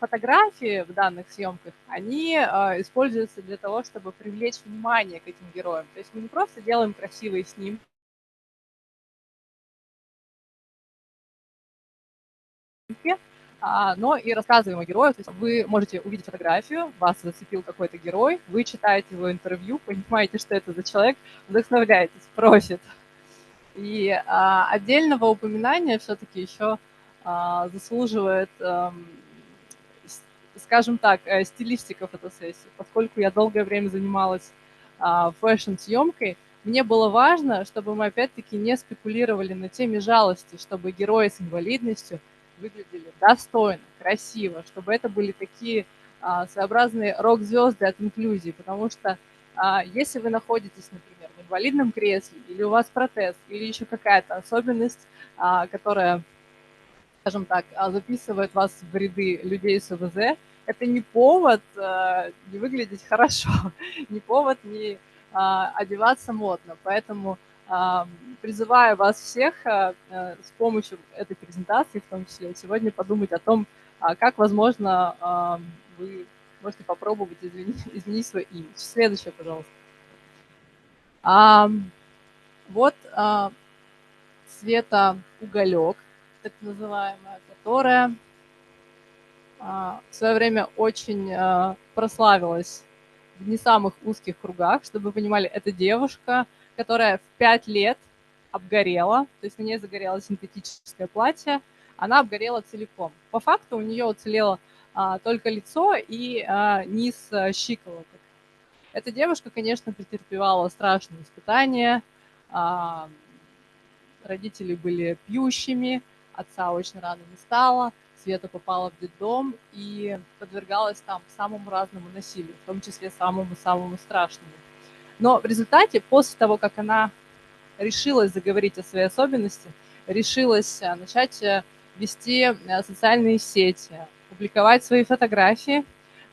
фотографии в данных съемках, они используются для того, чтобы привлечь внимание к этим героям. То есть мы не просто делаем красивые снимки, но и рассказываем о герое. То есть вы можете увидеть фотографию, вас зацепил какой-то герой, вы читаете его интервью, понимаете, что это за человек, вдохновляетесь, просит. И отдельного упоминания все-таки еще заслуживает, скажем так, стилистика фотосессии. Поскольку я долгое время занималась фэшн-съемкой, мне было важно, чтобы мы опять-таки не спекулировали на теме жалости, чтобы герои с инвалидностью выглядели достойно, красиво, чтобы это были такие своеобразные рок-звезды от инклюзии, потому что если вы находитесь, например, в инвалидном кресле, или у вас протез, или еще какая-то особенность, которая, скажем так, записывает вас в ряды людей с ОВЗ, это не повод не выглядеть хорошо, не повод не одеваться модно. Поэтому призываю вас всех с помощью этой презентации, в том числе, сегодня подумать о том, как, возможно, вы можете попробовать изменить свой имидж. Следующее, пожалуйста. Вот Света Уголек, так называемая, которая в свое время очень прославилась в не самых узких кругах. Чтобы вы понимали, это девушка, которая в 5 лет обгорела, то есть на ней загорело синтетическое платье, она обгорела целиком. По факту у нее уцелело только лицо и низ щиколоток. Эта девушка, конечно, претерпевала страшные испытания, родители были пьющими, отца очень рано не стало, Света попала в детдом и подвергалась там самому разному насилию, в том числе самому-самому страшному. Но в результате, после того, как она решилась заговорить о своей особенности, решилась начать вести социальные сети, публиковать свои фотографии,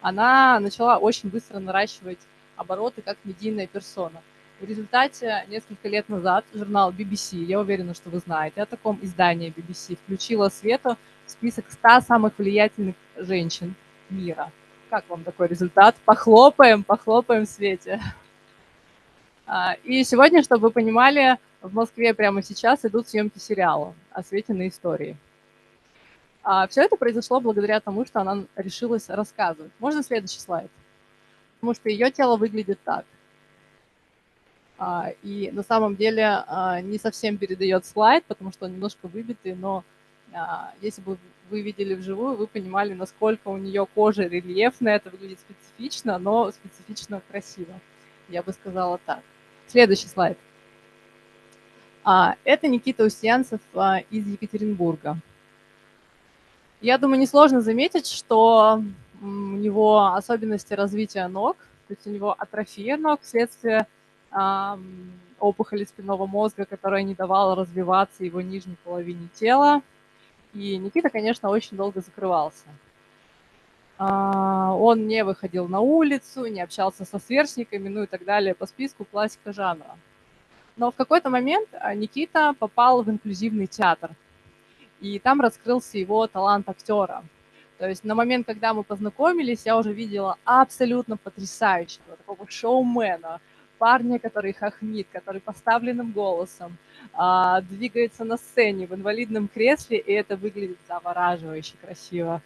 она начала очень быстро наращивать обороты как медийная персона. В результате несколько лет назад журнал BBC, я уверена, что вы знаете о таком издании BBC, включила Свету в список 100 самых влиятельных женщин мира. Как вам такой результат? Похлопаем Свете. И сегодня, чтобы вы понимали, в Москве прямо сейчас идут съемки сериала о Светиной истории. Все это произошло благодаря тому, что она решилась рассказывать. Можно следующий слайд? Потому что ее тело выглядит так. И на самом деле не совсем передает слайд, потому что он немножко выбитый, но если бы вы видели вживую, вы понимали, насколько у нее кожа рельефная, это выглядит специфично, но специфично красиво. Я бы сказала так. Следующий слайд. Это Никита Устьянцев из Екатеринбурга. Я думаю, несложно заметить, что у него особенности развития ног, то есть у него атрофия ног вследствие опухоли спинного мозга, которая не давала развиваться его нижней половине тела. И Никита, конечно, очень долго закрывался. Он не выходил на улицу, не общался со сверстниками, ну и так далее, по списку классика жанра. Но в какой-то момент Никита попал в инклюзивный театр, и там раскрылся его талант актера. То есть на момент, когда мы познакомились, я уже видела абсолютно потрясающего такого шоумена, парня, который хохмит, который поставленным голосом двигается на сцене в инвалидном кресле, и это выглядит завораживающе красиво.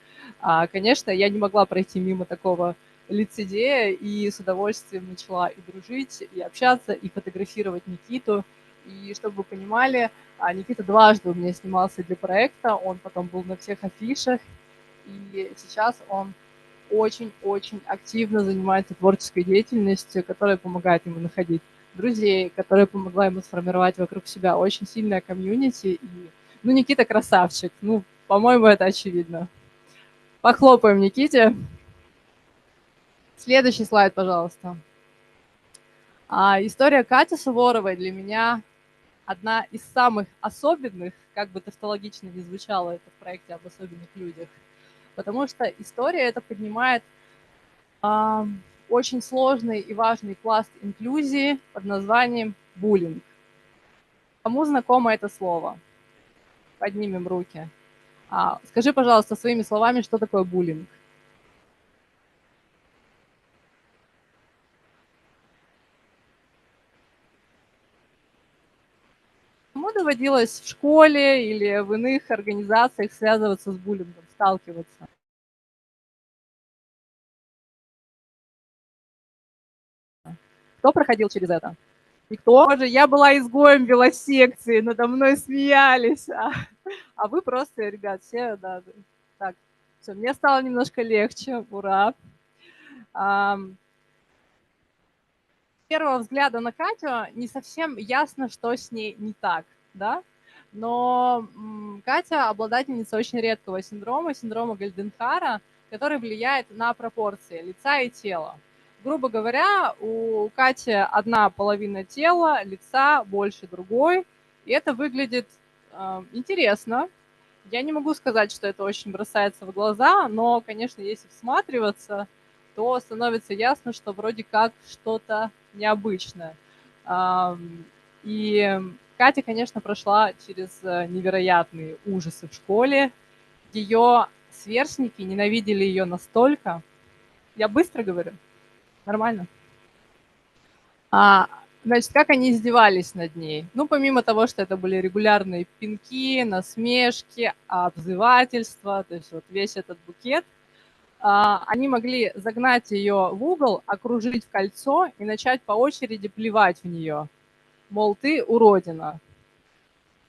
Конечно, я не могла пройти мимо такого лицедея, и с удовольствием начала и дружить, и общаться, и фотографировать Никиту. И чтобы вы понимали, Никита дважды у меня снимался для проекта, он потом был на всех афишах, и сейчас он очень-очень активно занимается творческой деятельностью, которая помогает ему находить друзей, которая помогла ему сформировать вокруг себя очень сильное комьюнити. И, Никита красавчик. По-моему, это очевидно. Похлопаем Никите. Следующий слайд, пожалуйста. История Кати Суворовой для меня одна из самых особенных, как бы тавтологично ни звучало это в проекте об особенных людях, потому что история эта поднимает очень сложный и важный пласт инклюзии под названием буллинг. Кому знакомо это слово? Поднимем руки. Скажи, пожалуйста, своими словами, что такое буллинг? Кому доводилось в школе или в иных организациях связываться с буллингом, сталкиваться? Кто проходил через это? Никто? Боже, я была изгоем велосекции, надо мной смеялись. А вы просто, ребят, все, да. Так, все, мне стало немножко легче, ура. первого взгляда на Катю не совсем ясно, что с ней не так, да? Но Катя обладательница очень редкого синдрома Гальденхара, который влияет на пропорции лица и тела. Грубо говоря, у Кати одна половина тела, лица больше другой, и это выглядит интересно. Я не могу сказать, что это очень бросается в глаза, но, конечно, если всматриваться, то становится ясно, что вроде как что-то необычное. И Катя, конечно, прошла через невероятные ужасы в школе. Ее сверстники ненавидели ее настолько. Я быстро говорю? Нормально? Значит, как они издевались над ней? Ну, помимо того, что это были регулярные пинки, насмешки, обзывательства, то есть вот весь этот букет, они могли загнать ее в угол, окружить в кольцо и начать по очереди плевать в нее. Мол, ты уродина.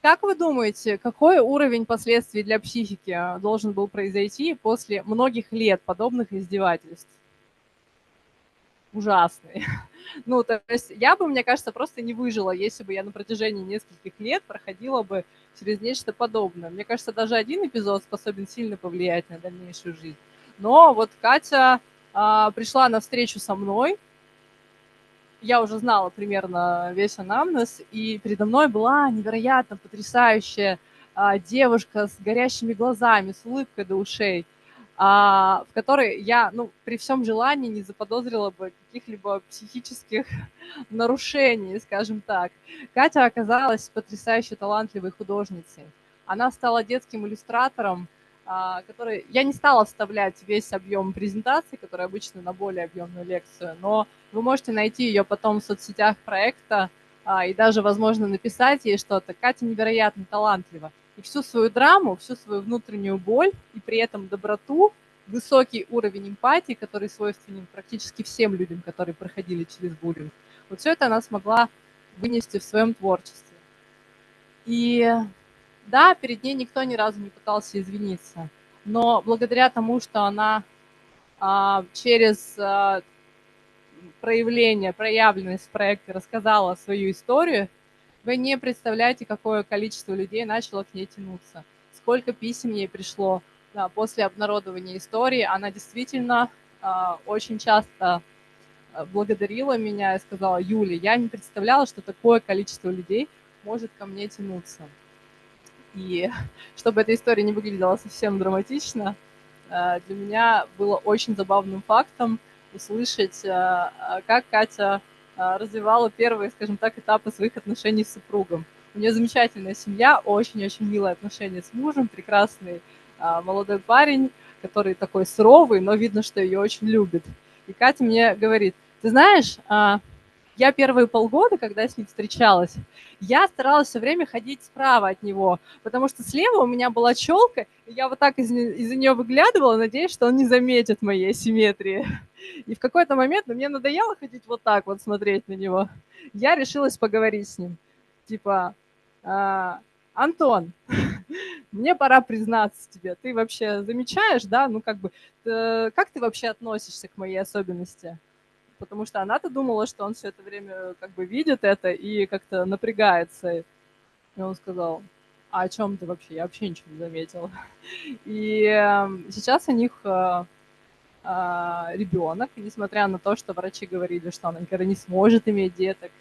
Как вы думаете, какой уровень последствий для психики должен был произойти после многих лет подобных издевательств? Ужасный. Ну, то есть я бы, мне кажется, просто не выжила, если бы я на протяжении нескольких лет проходила бы через нечто подобное. Мне кажется, даже один эпизод способен сильно повлиять на дальнейшую жизнь. Но вот Катя пришла на встречу со мной, я уже знала примерно весь анамнез, и передо мной была невероятно потрясающая девушка с горящими глазами, с улыбкой до ушей, в которой я, ну, при всем желании не заподозрила бы каких-либо психических нарушений, скажем так. Катя оказалась потрясающе талантливой художницей. Она стала детским иллюстратором, который... Я не стала вставлять весь объем презентации, который обычно на более объемную лекцию, но вы можете найти ее потом в соцсетях проекта и даже, возможно, написать ей что-то. Катя невероятно талантлива. И всю свою драму, всю свою внутреннюю боль и при этом доброту, высокий уровень эмпатии, который свойственен практически всем людям, которые проходили через буллинг, вот все это она смогла вынести в своем творчестве. И да, перед ней никто ни разу не пытался извиниться, но благодаря тому, что она через проявленность в проекте рассказала свою историю, вы не представляете, какое количество людей начало к ней тянуться. Сколько писем ей пришло после обнародования истории. Она действительно очень часто благодарила меня и сказала: Юля, я не представляла, что такое количество людей может ко мне тянуться. И чтобы эта история не выглядела совсем драматично, для меня было очень забавным фактом услышать, как Катя развивала первые, скажем так, этапы своих отношений с супругом. У нее замечательная семья, очень-очень милые отношения с мужем, прекрасный молодой парень, который такой суровый, но видно, что ее очень любит. И Катя мне говорит: ты знаешь, я первые полгода, когда с ним встречалась, я старалась все время ходить справа от него, потому что слева у меня была челка, и я вот так из-за нее выглядывала, надеясь, что он не заметит моей асимметрии. И в какой-то момент мне надоело ходить вот так вот, смотреть на него. Я решилась поговорить с ним. Типа: Антон, мне пора признаться тебе, ты вообще замечаешь, да, ну как бы, как ты вообще относишься к моей особенности? Потому что она-то думала, что он все это время как бы видит это и как-то напрягается. И он сказал: а о чем ты вообще? Я вообще ничего не заметила. И сейчас у них ребенок, несмотря на то, что врачи говорили, что она никогда не сможет иметь деток.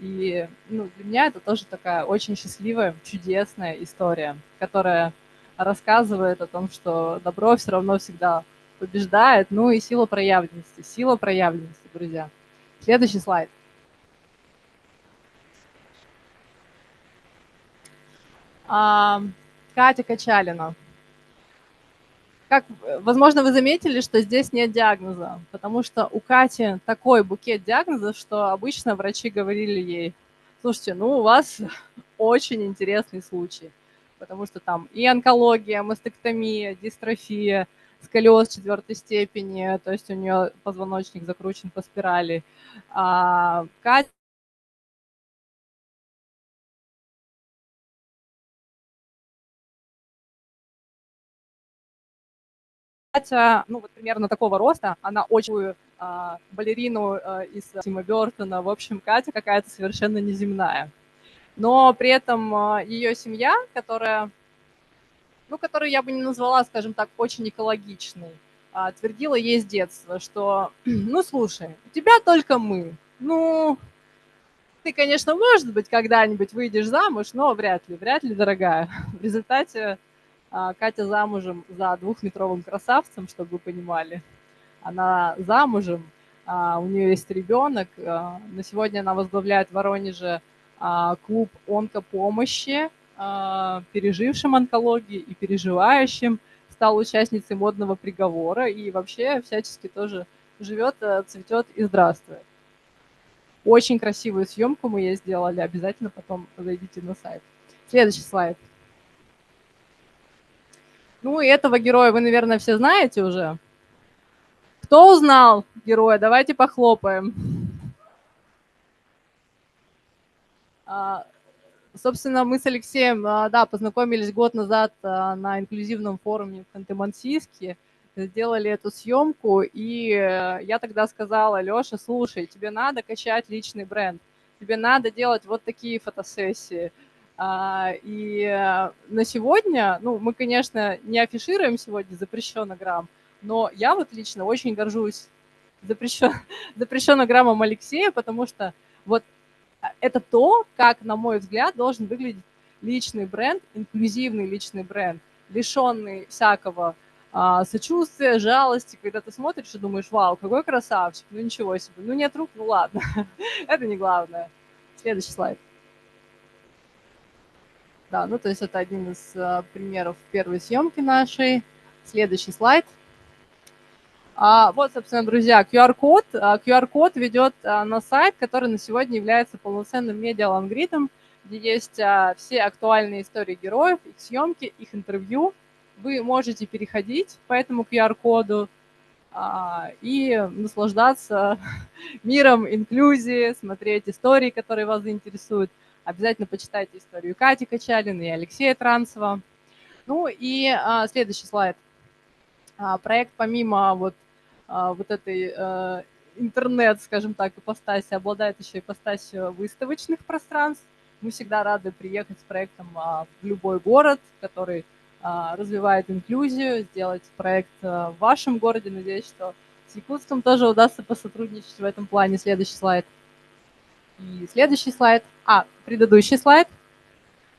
И ну, для меня это тоже такая очень счастливая, чудесная история, которая рассказывает о том, что добро все равно всегда побеждает. Ну и сила проявленности, друзья. Следующий слайд. Катя Качалина. Как, возможно, вы заметили, что здесь нет диагноза, потому что у Кати такой букет диагнозов, что обычно врачи говорили ей: слушайте, ну у вас очень интересный случай, потому что там и онкология, мастектомия, дистрофия, сколиоз 4 степени, то есть у нее позвоночник закручен по спирали. Катя ну вот примерно такого роста, она очень балерину из Тима Бёртона. В общем, Катя какая-то совершенно неземная. Но при этом ее семья, которую я бы не назвала, скажем так, очень экологичной, твердила ей с детства, что, ну, слушай, у тебя только мы. Ну, ты, конечно, может быть, когда-нибудь выйдешь замуж, но вряд ли, дорогая. В результате Катя замужем за 2-метровым красавцем, чтобы вы понимали. Она замужем, у нее есть ребенок. На сегодня она возглавляет в Воронеже клуб онкопомощи, пережившим онкологию и переживающим. Стала участницей модного приговора и вообще всячески тоже живет, цветет и здравствует. Очень красивую съемку мы ей сделали. Обязательно потом зайдите на сайт. Следующий слайд. Ну и этого героя вы, наверное, все знаете уже. Кто узнал героя? Давайте похлопаем. Собственно, мы с Алексеем, познакомились год назад на инклюзивном форуме в Ханты-Мансийске, сделали эту съемку, и я тогда сказала: Леша, слушай, тебе надо качать личный бренд, тебе надо делать вот такие фотосессии. И на сегодня, мы, конечно, не афишируем сегодня запрещенограмм, но я вот лично очень горжусь запрещенограммом Алексея, потому что вот это то, как, на мой взгляд, должен выглядеть личный бренд, инклюзивный личный бренд, лишенный всякого сочувствия, жалости, когда ты смотришь и думаешь: вау, какой красавчик, ну ничего себе, ну нет рук, ну ладно, это не главное. Следующий слайд. Да, то есть это один из примеров первой съемки нашей. Следующий слайд. Вот, собственно, друзья, QR-код. QR-код ведет на сайт, который на сегодня является полноценным медиа-лангридом, где есть все актуальные истории героев, их съемки, их интервью. Вы можете переходить по этому QR-коду и наслаждаться миром инклюзии, смотреть истории, которые вас заинтересуют. Обязательно почитайте историю Кати Качалиной и Алексея Транцева. Ну и следующий слайд. Проект помимо вот этой интернет, скажем так, ипостаси, обладает еще ипостасью выставочных пространств. Мы всегда рады приехать с проектом в любой город, который развивает инклюзию, сделать проект в вашем городе. Надеюсь, что с Якутском тоже удастся посотрудничать в этом плане. Следующий слайд. И следующий слайд. Предыдущий слайд.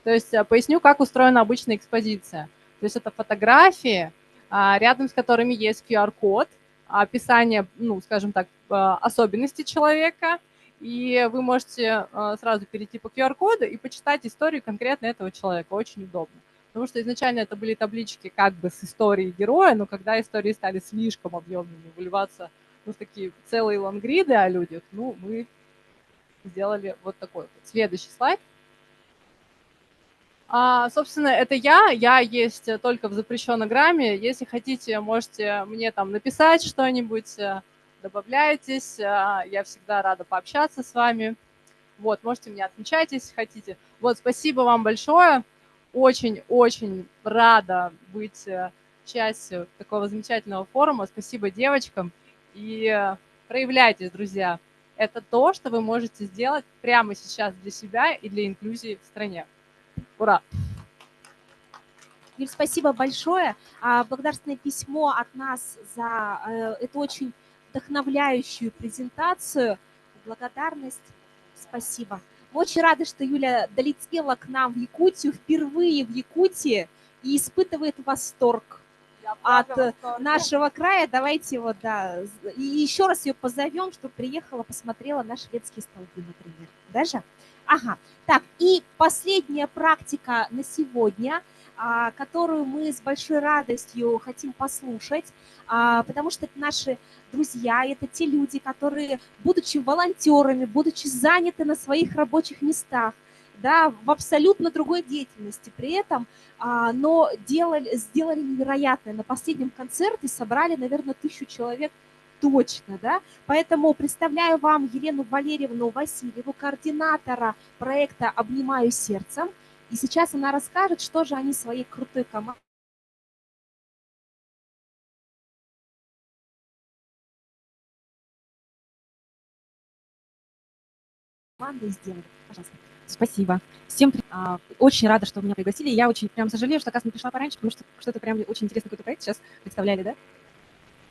То есть поясню, как устроена обычная экспозиция. То есть это фотографии, рядом с которыми есть QR-код, описание, скажем так, особенностей человека, и вы можете сразу перейти по QR-коду и почитать историю конкретно этого человека. Очень удобно. Потому что изначально это были таблички как бы с историей героя, но когда истории стали слишком объемными, выливаться в такие целые лонгриды о людях, мы сделали вот такой вот. Следующий слайд. Собственно, это я есть только в запрещенограмме. Если хотите, можете мне там написать что-нибудь, добавляйтесь, я всегда рада пообщаться с вами. Вот, можете меня отмечать, если хотите. Вот, спасибо вам большое. Очень-очень рада быть частью такого замечательного форума. Спасибо девочкам. И проявляйтесь, друзья. Это то, что вы можете сделать прямо сейчас для себя и для инклюзии в стране. Ура! Юль, спасибо большое. Благодарственное письмо от нас за эту очень вдохновляющую презентацию. Благодарность. Спасибо. Мы очень рады, что Юля долетела к нам в Якутию, впервые в Якутии, и испытывает восторг от нашего края. Давайте и еще раз ее позовем, чтобы приехала, посмотрела на шведские столбы, например. Даже? Ага. Так, и последняя практика на сегодня, которую мы с большой радостью хотим послушать, потому что это наши друзья, это те люди, которые, будучи волонтерами, будучи заняты на своих рабочих местах, да, в абсолютно другой деятельности при этом, но сделали невероятное. На последнем концерте собрали, наверное, 1000 человек точно, да. Поэтому представляю вам Елену Валерьевну Васильеву, координатора проекта «Обнимаю сердцем». И сейчас она расскажет, что же они своей крутой командой командой сделали. Пожалуйста. Спасибо. Всем очень рада, что меня пригласили. Я очень прям сожалею, что, оказывается, не пришла пораньше, потому что что-то прям очень интересный какой-то проект сейчас представляли, да?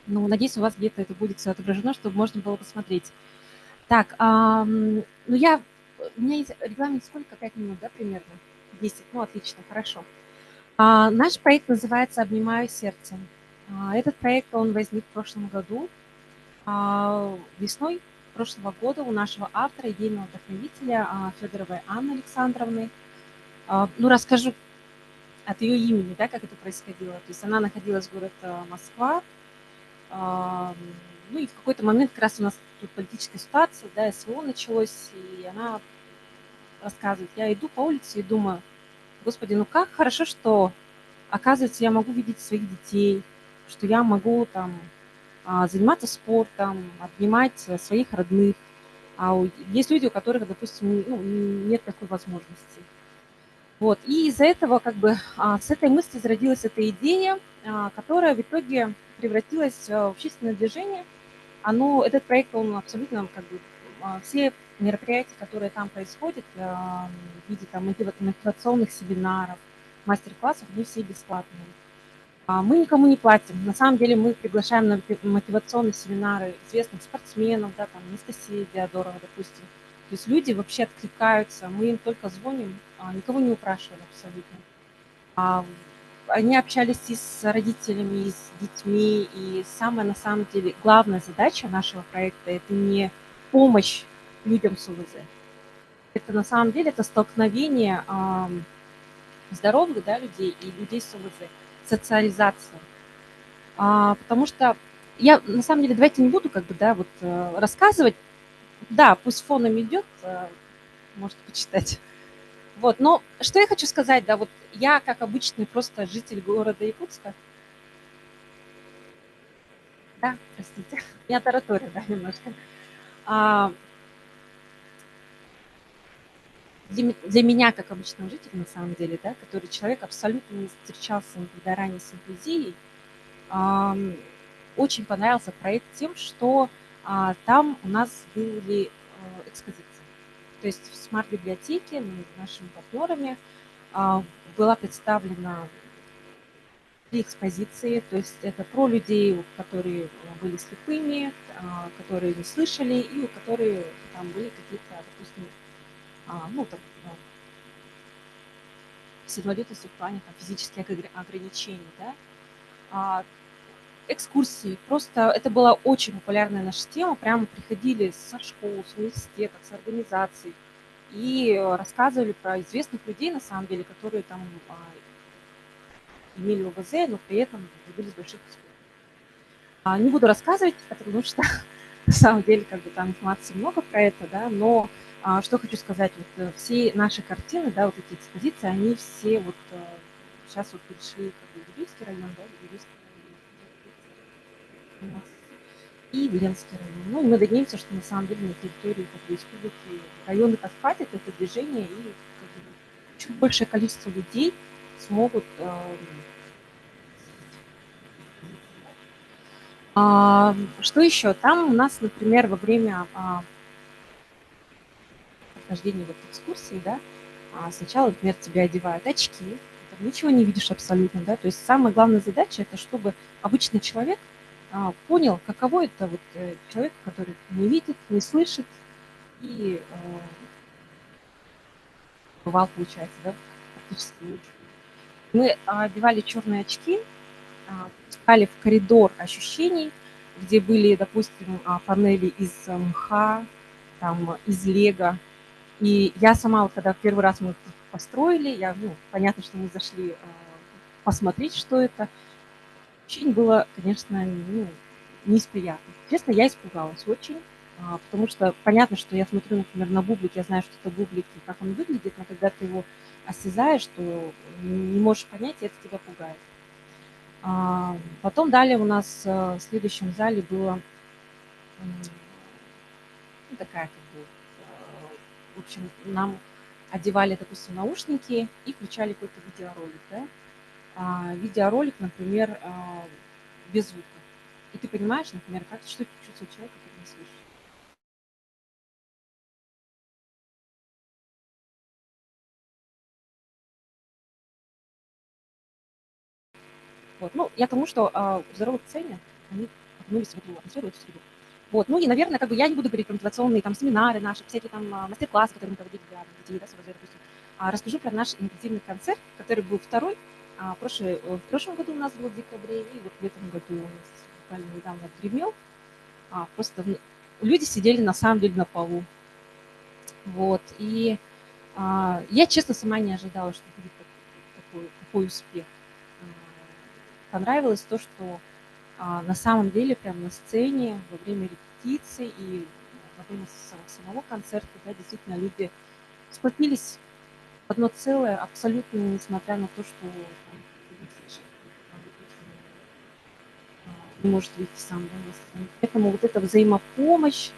Ну, надеюсь, у вас где-то это будет все отображено, чтобы можно было посмотреть. Так, ну у меня есть регламент сколько? 5 минут, да, примерно? 10. Ну, отлично, хорошо. Наш проект называется «Обнимаю сердцем». Этот проект, он возник в прошлом году, весной прошлого года у нашего автора, идейного вдохновителя Федоровой Анны Александровны. Ну, расскажу от ее имени, да, как это происходило. То есть она находилась в городе Москва, ну и в какой-то момент как раз у нас тут политическая ситуация, да, СВО началось, и она рассказывает, я иду по улице и думаю, господи, ну как хорошо, что, оказывается, я могу видеть своих детей, что я могу там заниматься спортом, обнимать своих родных. Есть люди, у которых, допустим, ну, нет такой возможности. Вот. И из-за этого как бы с этой мысли зародилась эта идея, которая в итоге превратилась в общественное движение. Этот проект, он абсолютно как бы все мероприятия, которые там происходят в виде там, мотивационных семинаров, мастер-классов, они все бесплатные. Мы никому не платим. На самом деле мы приглашаем на мотивационные семинары известных спортсменов, да, там Анастасия Диадорова, допустим. То есть люди вообще откликаются, мы им только звоним, никого не упрашивали абсолютно. Они общались и с родителями, и с детьми, и самая, на самом деле, главная задача нашего проекта – это не помощь людям с УВЗ. Это на самом деле это столкновение здоровых, да, людей и людей с УВЗ, социализация. Потому что я, на самом деле, давайте не буду как бы, да, вот рассказывать. Да, пусть фоном идет, можете почитать. Вот, но что я хочу сказать, да, вот я, как обычный просто житель города Якутска, да, простите, я тараторю, да, немножко. Для меня, как обычного жителя, на самом деле, да, который человек абсолютно не встречался никогда ранее с инклюзией, очень понравился проект тем, что там у нас были экспозиции. То есть в смарт-библиотеке с нашими партнерами была представлена 3 экспозиции. То есть это про людей, которые были слепыми, которые не слышали, и у которых там были какие-то, допустим, ну, там, с инвалидностью в плане там, физических ограничений. Да? Экскурсии. Просто это была очень популярная наша тема. Прямо приходили со школ, с университетов, с организаций и рассказывали про известных людей, на самом деле, которые там имели ОВЗ, но при этом добились больших успехов. Не буду рассказывать, потому что на самом деле как бы там информации много про это, да, но что хочу сказать, вот все наши картины, да, вот эти экспозиции, они все вот сейчас вот пришли как бы в Юрийский район, да, и в Ленский район. Ну, и мы надеемся, что на самом деле на территории как бы, республики районы подхватят это движение, и как бы, чуть большее количество людей смогут что еще? Там у нас, например, во время прохождения вот экскурсии, да, сначала, например, тебя одевают очки, там ничего не видишь абсолютно, да, то есть самая главная задача – это чтобы обычный человек понял, каково это вот человек, который не видит, не слышит и бывал, получается, да, практически лучше. Мы одевали черные очки, пускали в коридор ощущений, где были, допустим, панели из мха, там, из лего. И я сама, вот, когда первый раз мы их построили, понятно, что мы зашли посмотреть, что это. Ощущение было, конечно, не из приятных. Честно, я испугалась очень, потому что понятно, что я смотрю, например, на бублик, я знаю, что это бублик, и как он выглядит, но когда ты его осязаешь, то не можешь понять, и это тебя пугает. Потом далее у нас в следующем зале было такая, как бы, в общем, нам одевали, допустим, наушники и включали какой-то видеоролик, да? Видеоролик, например, без звука. И ты понимаешь, например, что чувствует человек, который не слышит. Вот. Ну, я к тому, что в здоровых целях они окунулись в эту атмосферу, в эту среду. Вот. Ну и, наверное, как бы я не буду говорить про мотивационные там семинары наши, всякие там мастер-классы, которые мы проводили для детей, да, с ОВЗ, допустим. Расскажу про наш инклюзивный концерт, который был второй. В прошлом году у нас был в декабре, и вот в этом году у нас буквально недавно отгремел. Просто люди сидели на самом деле на полу. Вот. И я, честно, сама не ожидала, что будет такой успех. Понравилось то, что на самом деле прямо на сцене во время репетиции и во время самого концерта, да, действительно люди сплотились в одно целое, абсолютно несмотря на то, что не может выйти сам. Да, поэтому вот эта взаимопомощь,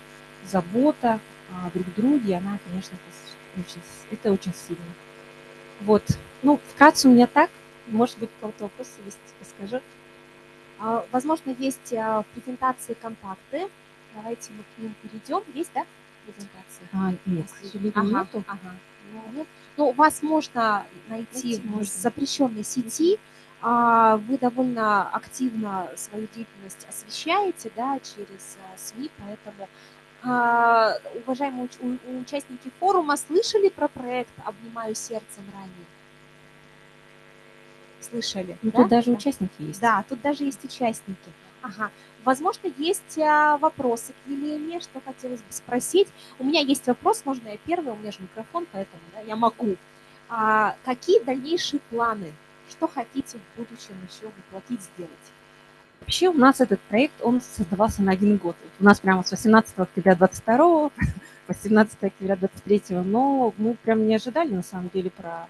забота друг о друге, она, конечно, это очень сильно. Вот. Ну, вкратце у меня так. Может быть, у кого-то вопросы есть, расскажу. Возможно, есть в презентации контакты. Давайте мы к ним перейдем. Есть, да, презентации? Нет, к сожалению, нету. Ну, вас можно найти в запрещенной сети. Вы довольно активно свою деятельность освещаете, да, через СМИ, поэтому, уважаемые участники форума, слышали про проект «Обнимаю сердцем» ранее? Слышали? Ну, да? тут даже участники есть. Да, тут даже есть участники. Ага. Возможно, есть вопросы к Елене, что хотелось бы спросить. У меня есть вопрос, можно я первый, у меня же микрофон, поэтому да, я могу. Какие дальнейшие планы? Что хотите в будущем еще воплотить, сделать? Вообще у нас этот проект, он создавался на 1 год. У нас прямо с 18 октября 22 по 17 октября 23, но мы прям не ожидали на самом деле про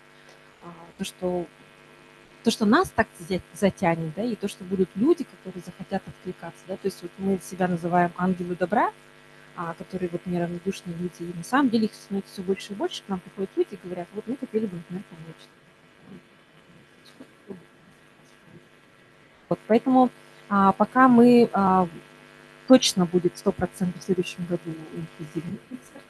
то, что нас так затянет, да, и то, что будут люди, которые захотят откликаться, да, то есть вот мы себя называем ангелы добра, которые вот неравнодушные люди, и на самом деле их становится все больше и больше, к нам приходят люди и говорят, вот мы хотели бы, например, помочь. Вот, поэтому пока мы точно будет 100% в следующем году инклюзивный концерт,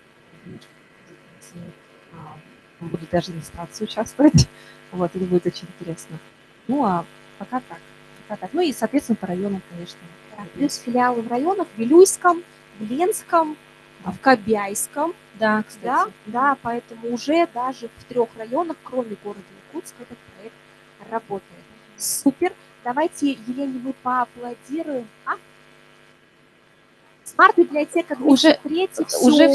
будут даже иностранцы участвовать. Вот, это будет очень интересно. Ну, а пока так. Ну и, соответственно, по районам, конечно. Да, плюс филиалы в районах, в Вилюйском, в Ленском, в Кобяйском. Да, кстати. Да, поэтому уже даже в 3 районах, кроме города Якутска, этот проект работает. Супер. Давайте, Елене, мы поаплодируем. Смарт-библиотека 203, уже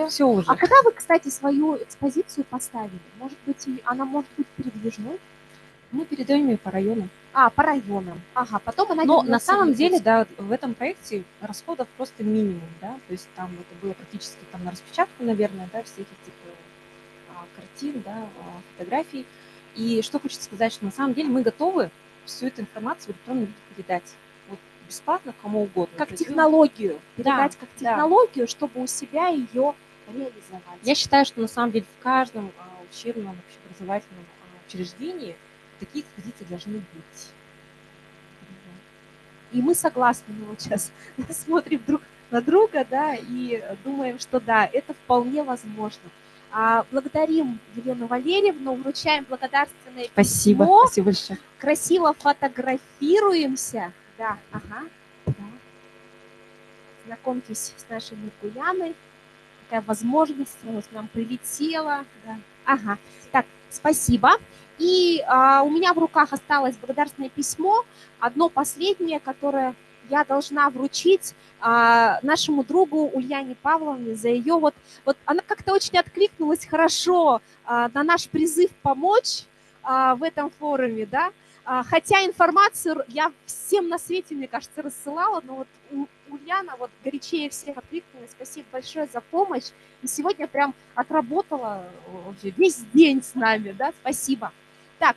все. А когда вы, кстати, свою экспозицию поставили? Может быть, она может быть передвижной? Мы передаем ее по районам. По районам. Ага, потом она... Но на самом деле, да, в этом проекте расходов просто минимум, да, то есть там это было практически там на распечатку, наверное, да, всех этих картин, да, фотографий. И что хочется сказать, что на самом деле мы готовы всю эту информацию в электронном виде передать. Бесплатно кому угодно. Как технологию. Передать как технологию, чтобы у себя ее реализовать. Я считаю, что на самом деле в каждом учебном, общеобразовательном учреждении такие экспозиции должны быть. И мы согласны, мы вот сейчас смотрим друг на друга, да, и думаем, что да, это вполне возможно. Благодарим Елену Валерьевну, вручаем благодарственное письмо. Спасибо большое. Красиво фотографируемся. Да, да. Знакомьтесь с нашей Миргуяной. Такая возможность к нам прилетела. Да. Так, спасибо. И у меня в руках осталось благодарственное письмо, одно последнее, которое я должна вручить нашему другу Ульяне Павловне за ее вот она как-то очень откликнулась хорошо на наш призыв помочь в этом форуме, да. Хотя информацию я всем на свете, мне кажется, рассылала, но вот Ульяна вот горячее всех откликнулась. Спасибо большое за помощь. И сегодня прям отработала весь день с нами, да, спасибо. Так,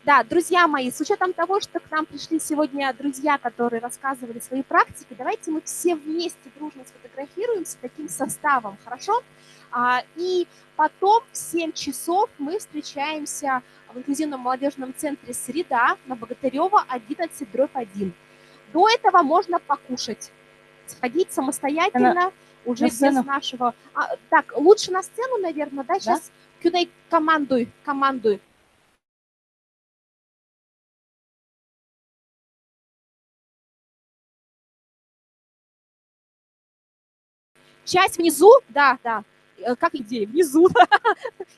да, друзья мои, с учетом того, что к нам пришли сегодня друзья, которые рассказывали свои практики, давайте мы все вместе дружно сфотографируемся таким составом, хорошо? И потом в 7 часов мы встречаемся в инклюзивном молодежном центре «Среда» на Богатырева 11/1. До этого можно покушать, сходить самостоятельно, уже без нашего... Так, лучше на сцену, наверное, да? Сейчас, Кюней, командуй. Часть внизу, да, как людей внизу,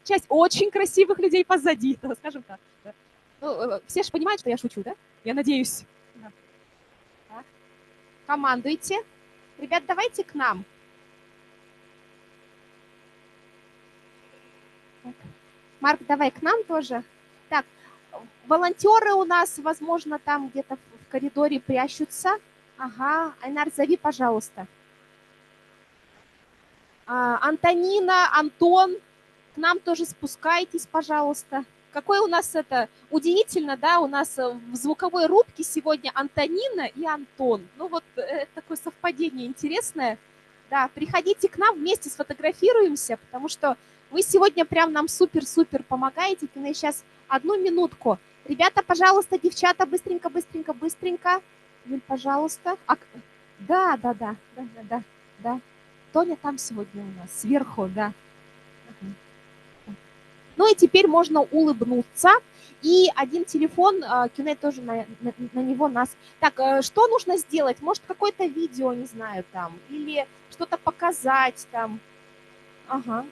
часть очень красивых людей позади, скажем так. Да. Ну, все же понимают, что я шучу, да? Я надеюсь. Да. Так. Командуйте. Ребят, давайте к нам. Так. Марк, давай к нам тоже. Так, волонтеры у нас, возможно, там где-то в коридоре прячутся. Ага, Айнар, зови, пожалуйста. Антонина, Антон, к нам тоже спускайтесь, пожалуйста. Какой у нас это удивительно, да, у нас в звуковой рубке сегодня Антонина и Антон. Ну вот такое совпадение интересное. Да, приходите к нам, вместе сфотографируемся, потому что вы сегодня прям нам супер-супер помогаете. Сейчас 1 минутку. Ребята, пожалуйста, девчата, быстренько. Юль, пожалуйста. Да. Тоня там сегодня у нас, сверху, да. Ну и теперь можно улыбнуться. И один телефон, Кюней тоже на него нас... Так, что нужно сделать? Может, какое-то видео, не знаю, там, или что-то показать там. Ага.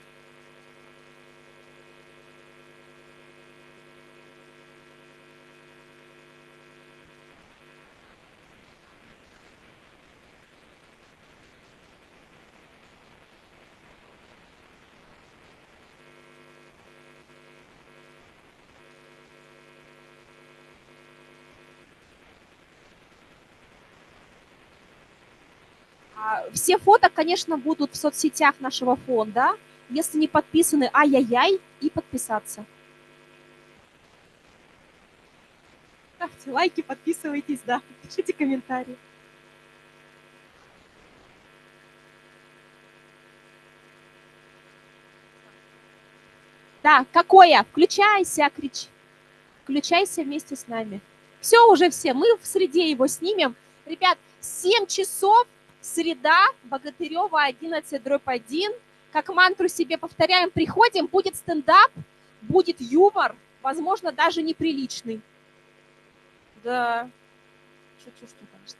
Все фото, конечно, будут в соцсетях нашего фонда. Если не подписаны, ай-яй-яй, и подписаться. Ставьте лайки, подписывайтесь, да, пишите комментарии. Да, какое? Включайся, кричи. Включайся вместе с нами. Все, уже все, мы в среде его снимем. Ребят, 7 часов, среда, Богатырева 11/1. Как мантру себе повторяем, приходим, будет стендап, будет юмор, возможно, даже неприличный. Да, шучу, конечно.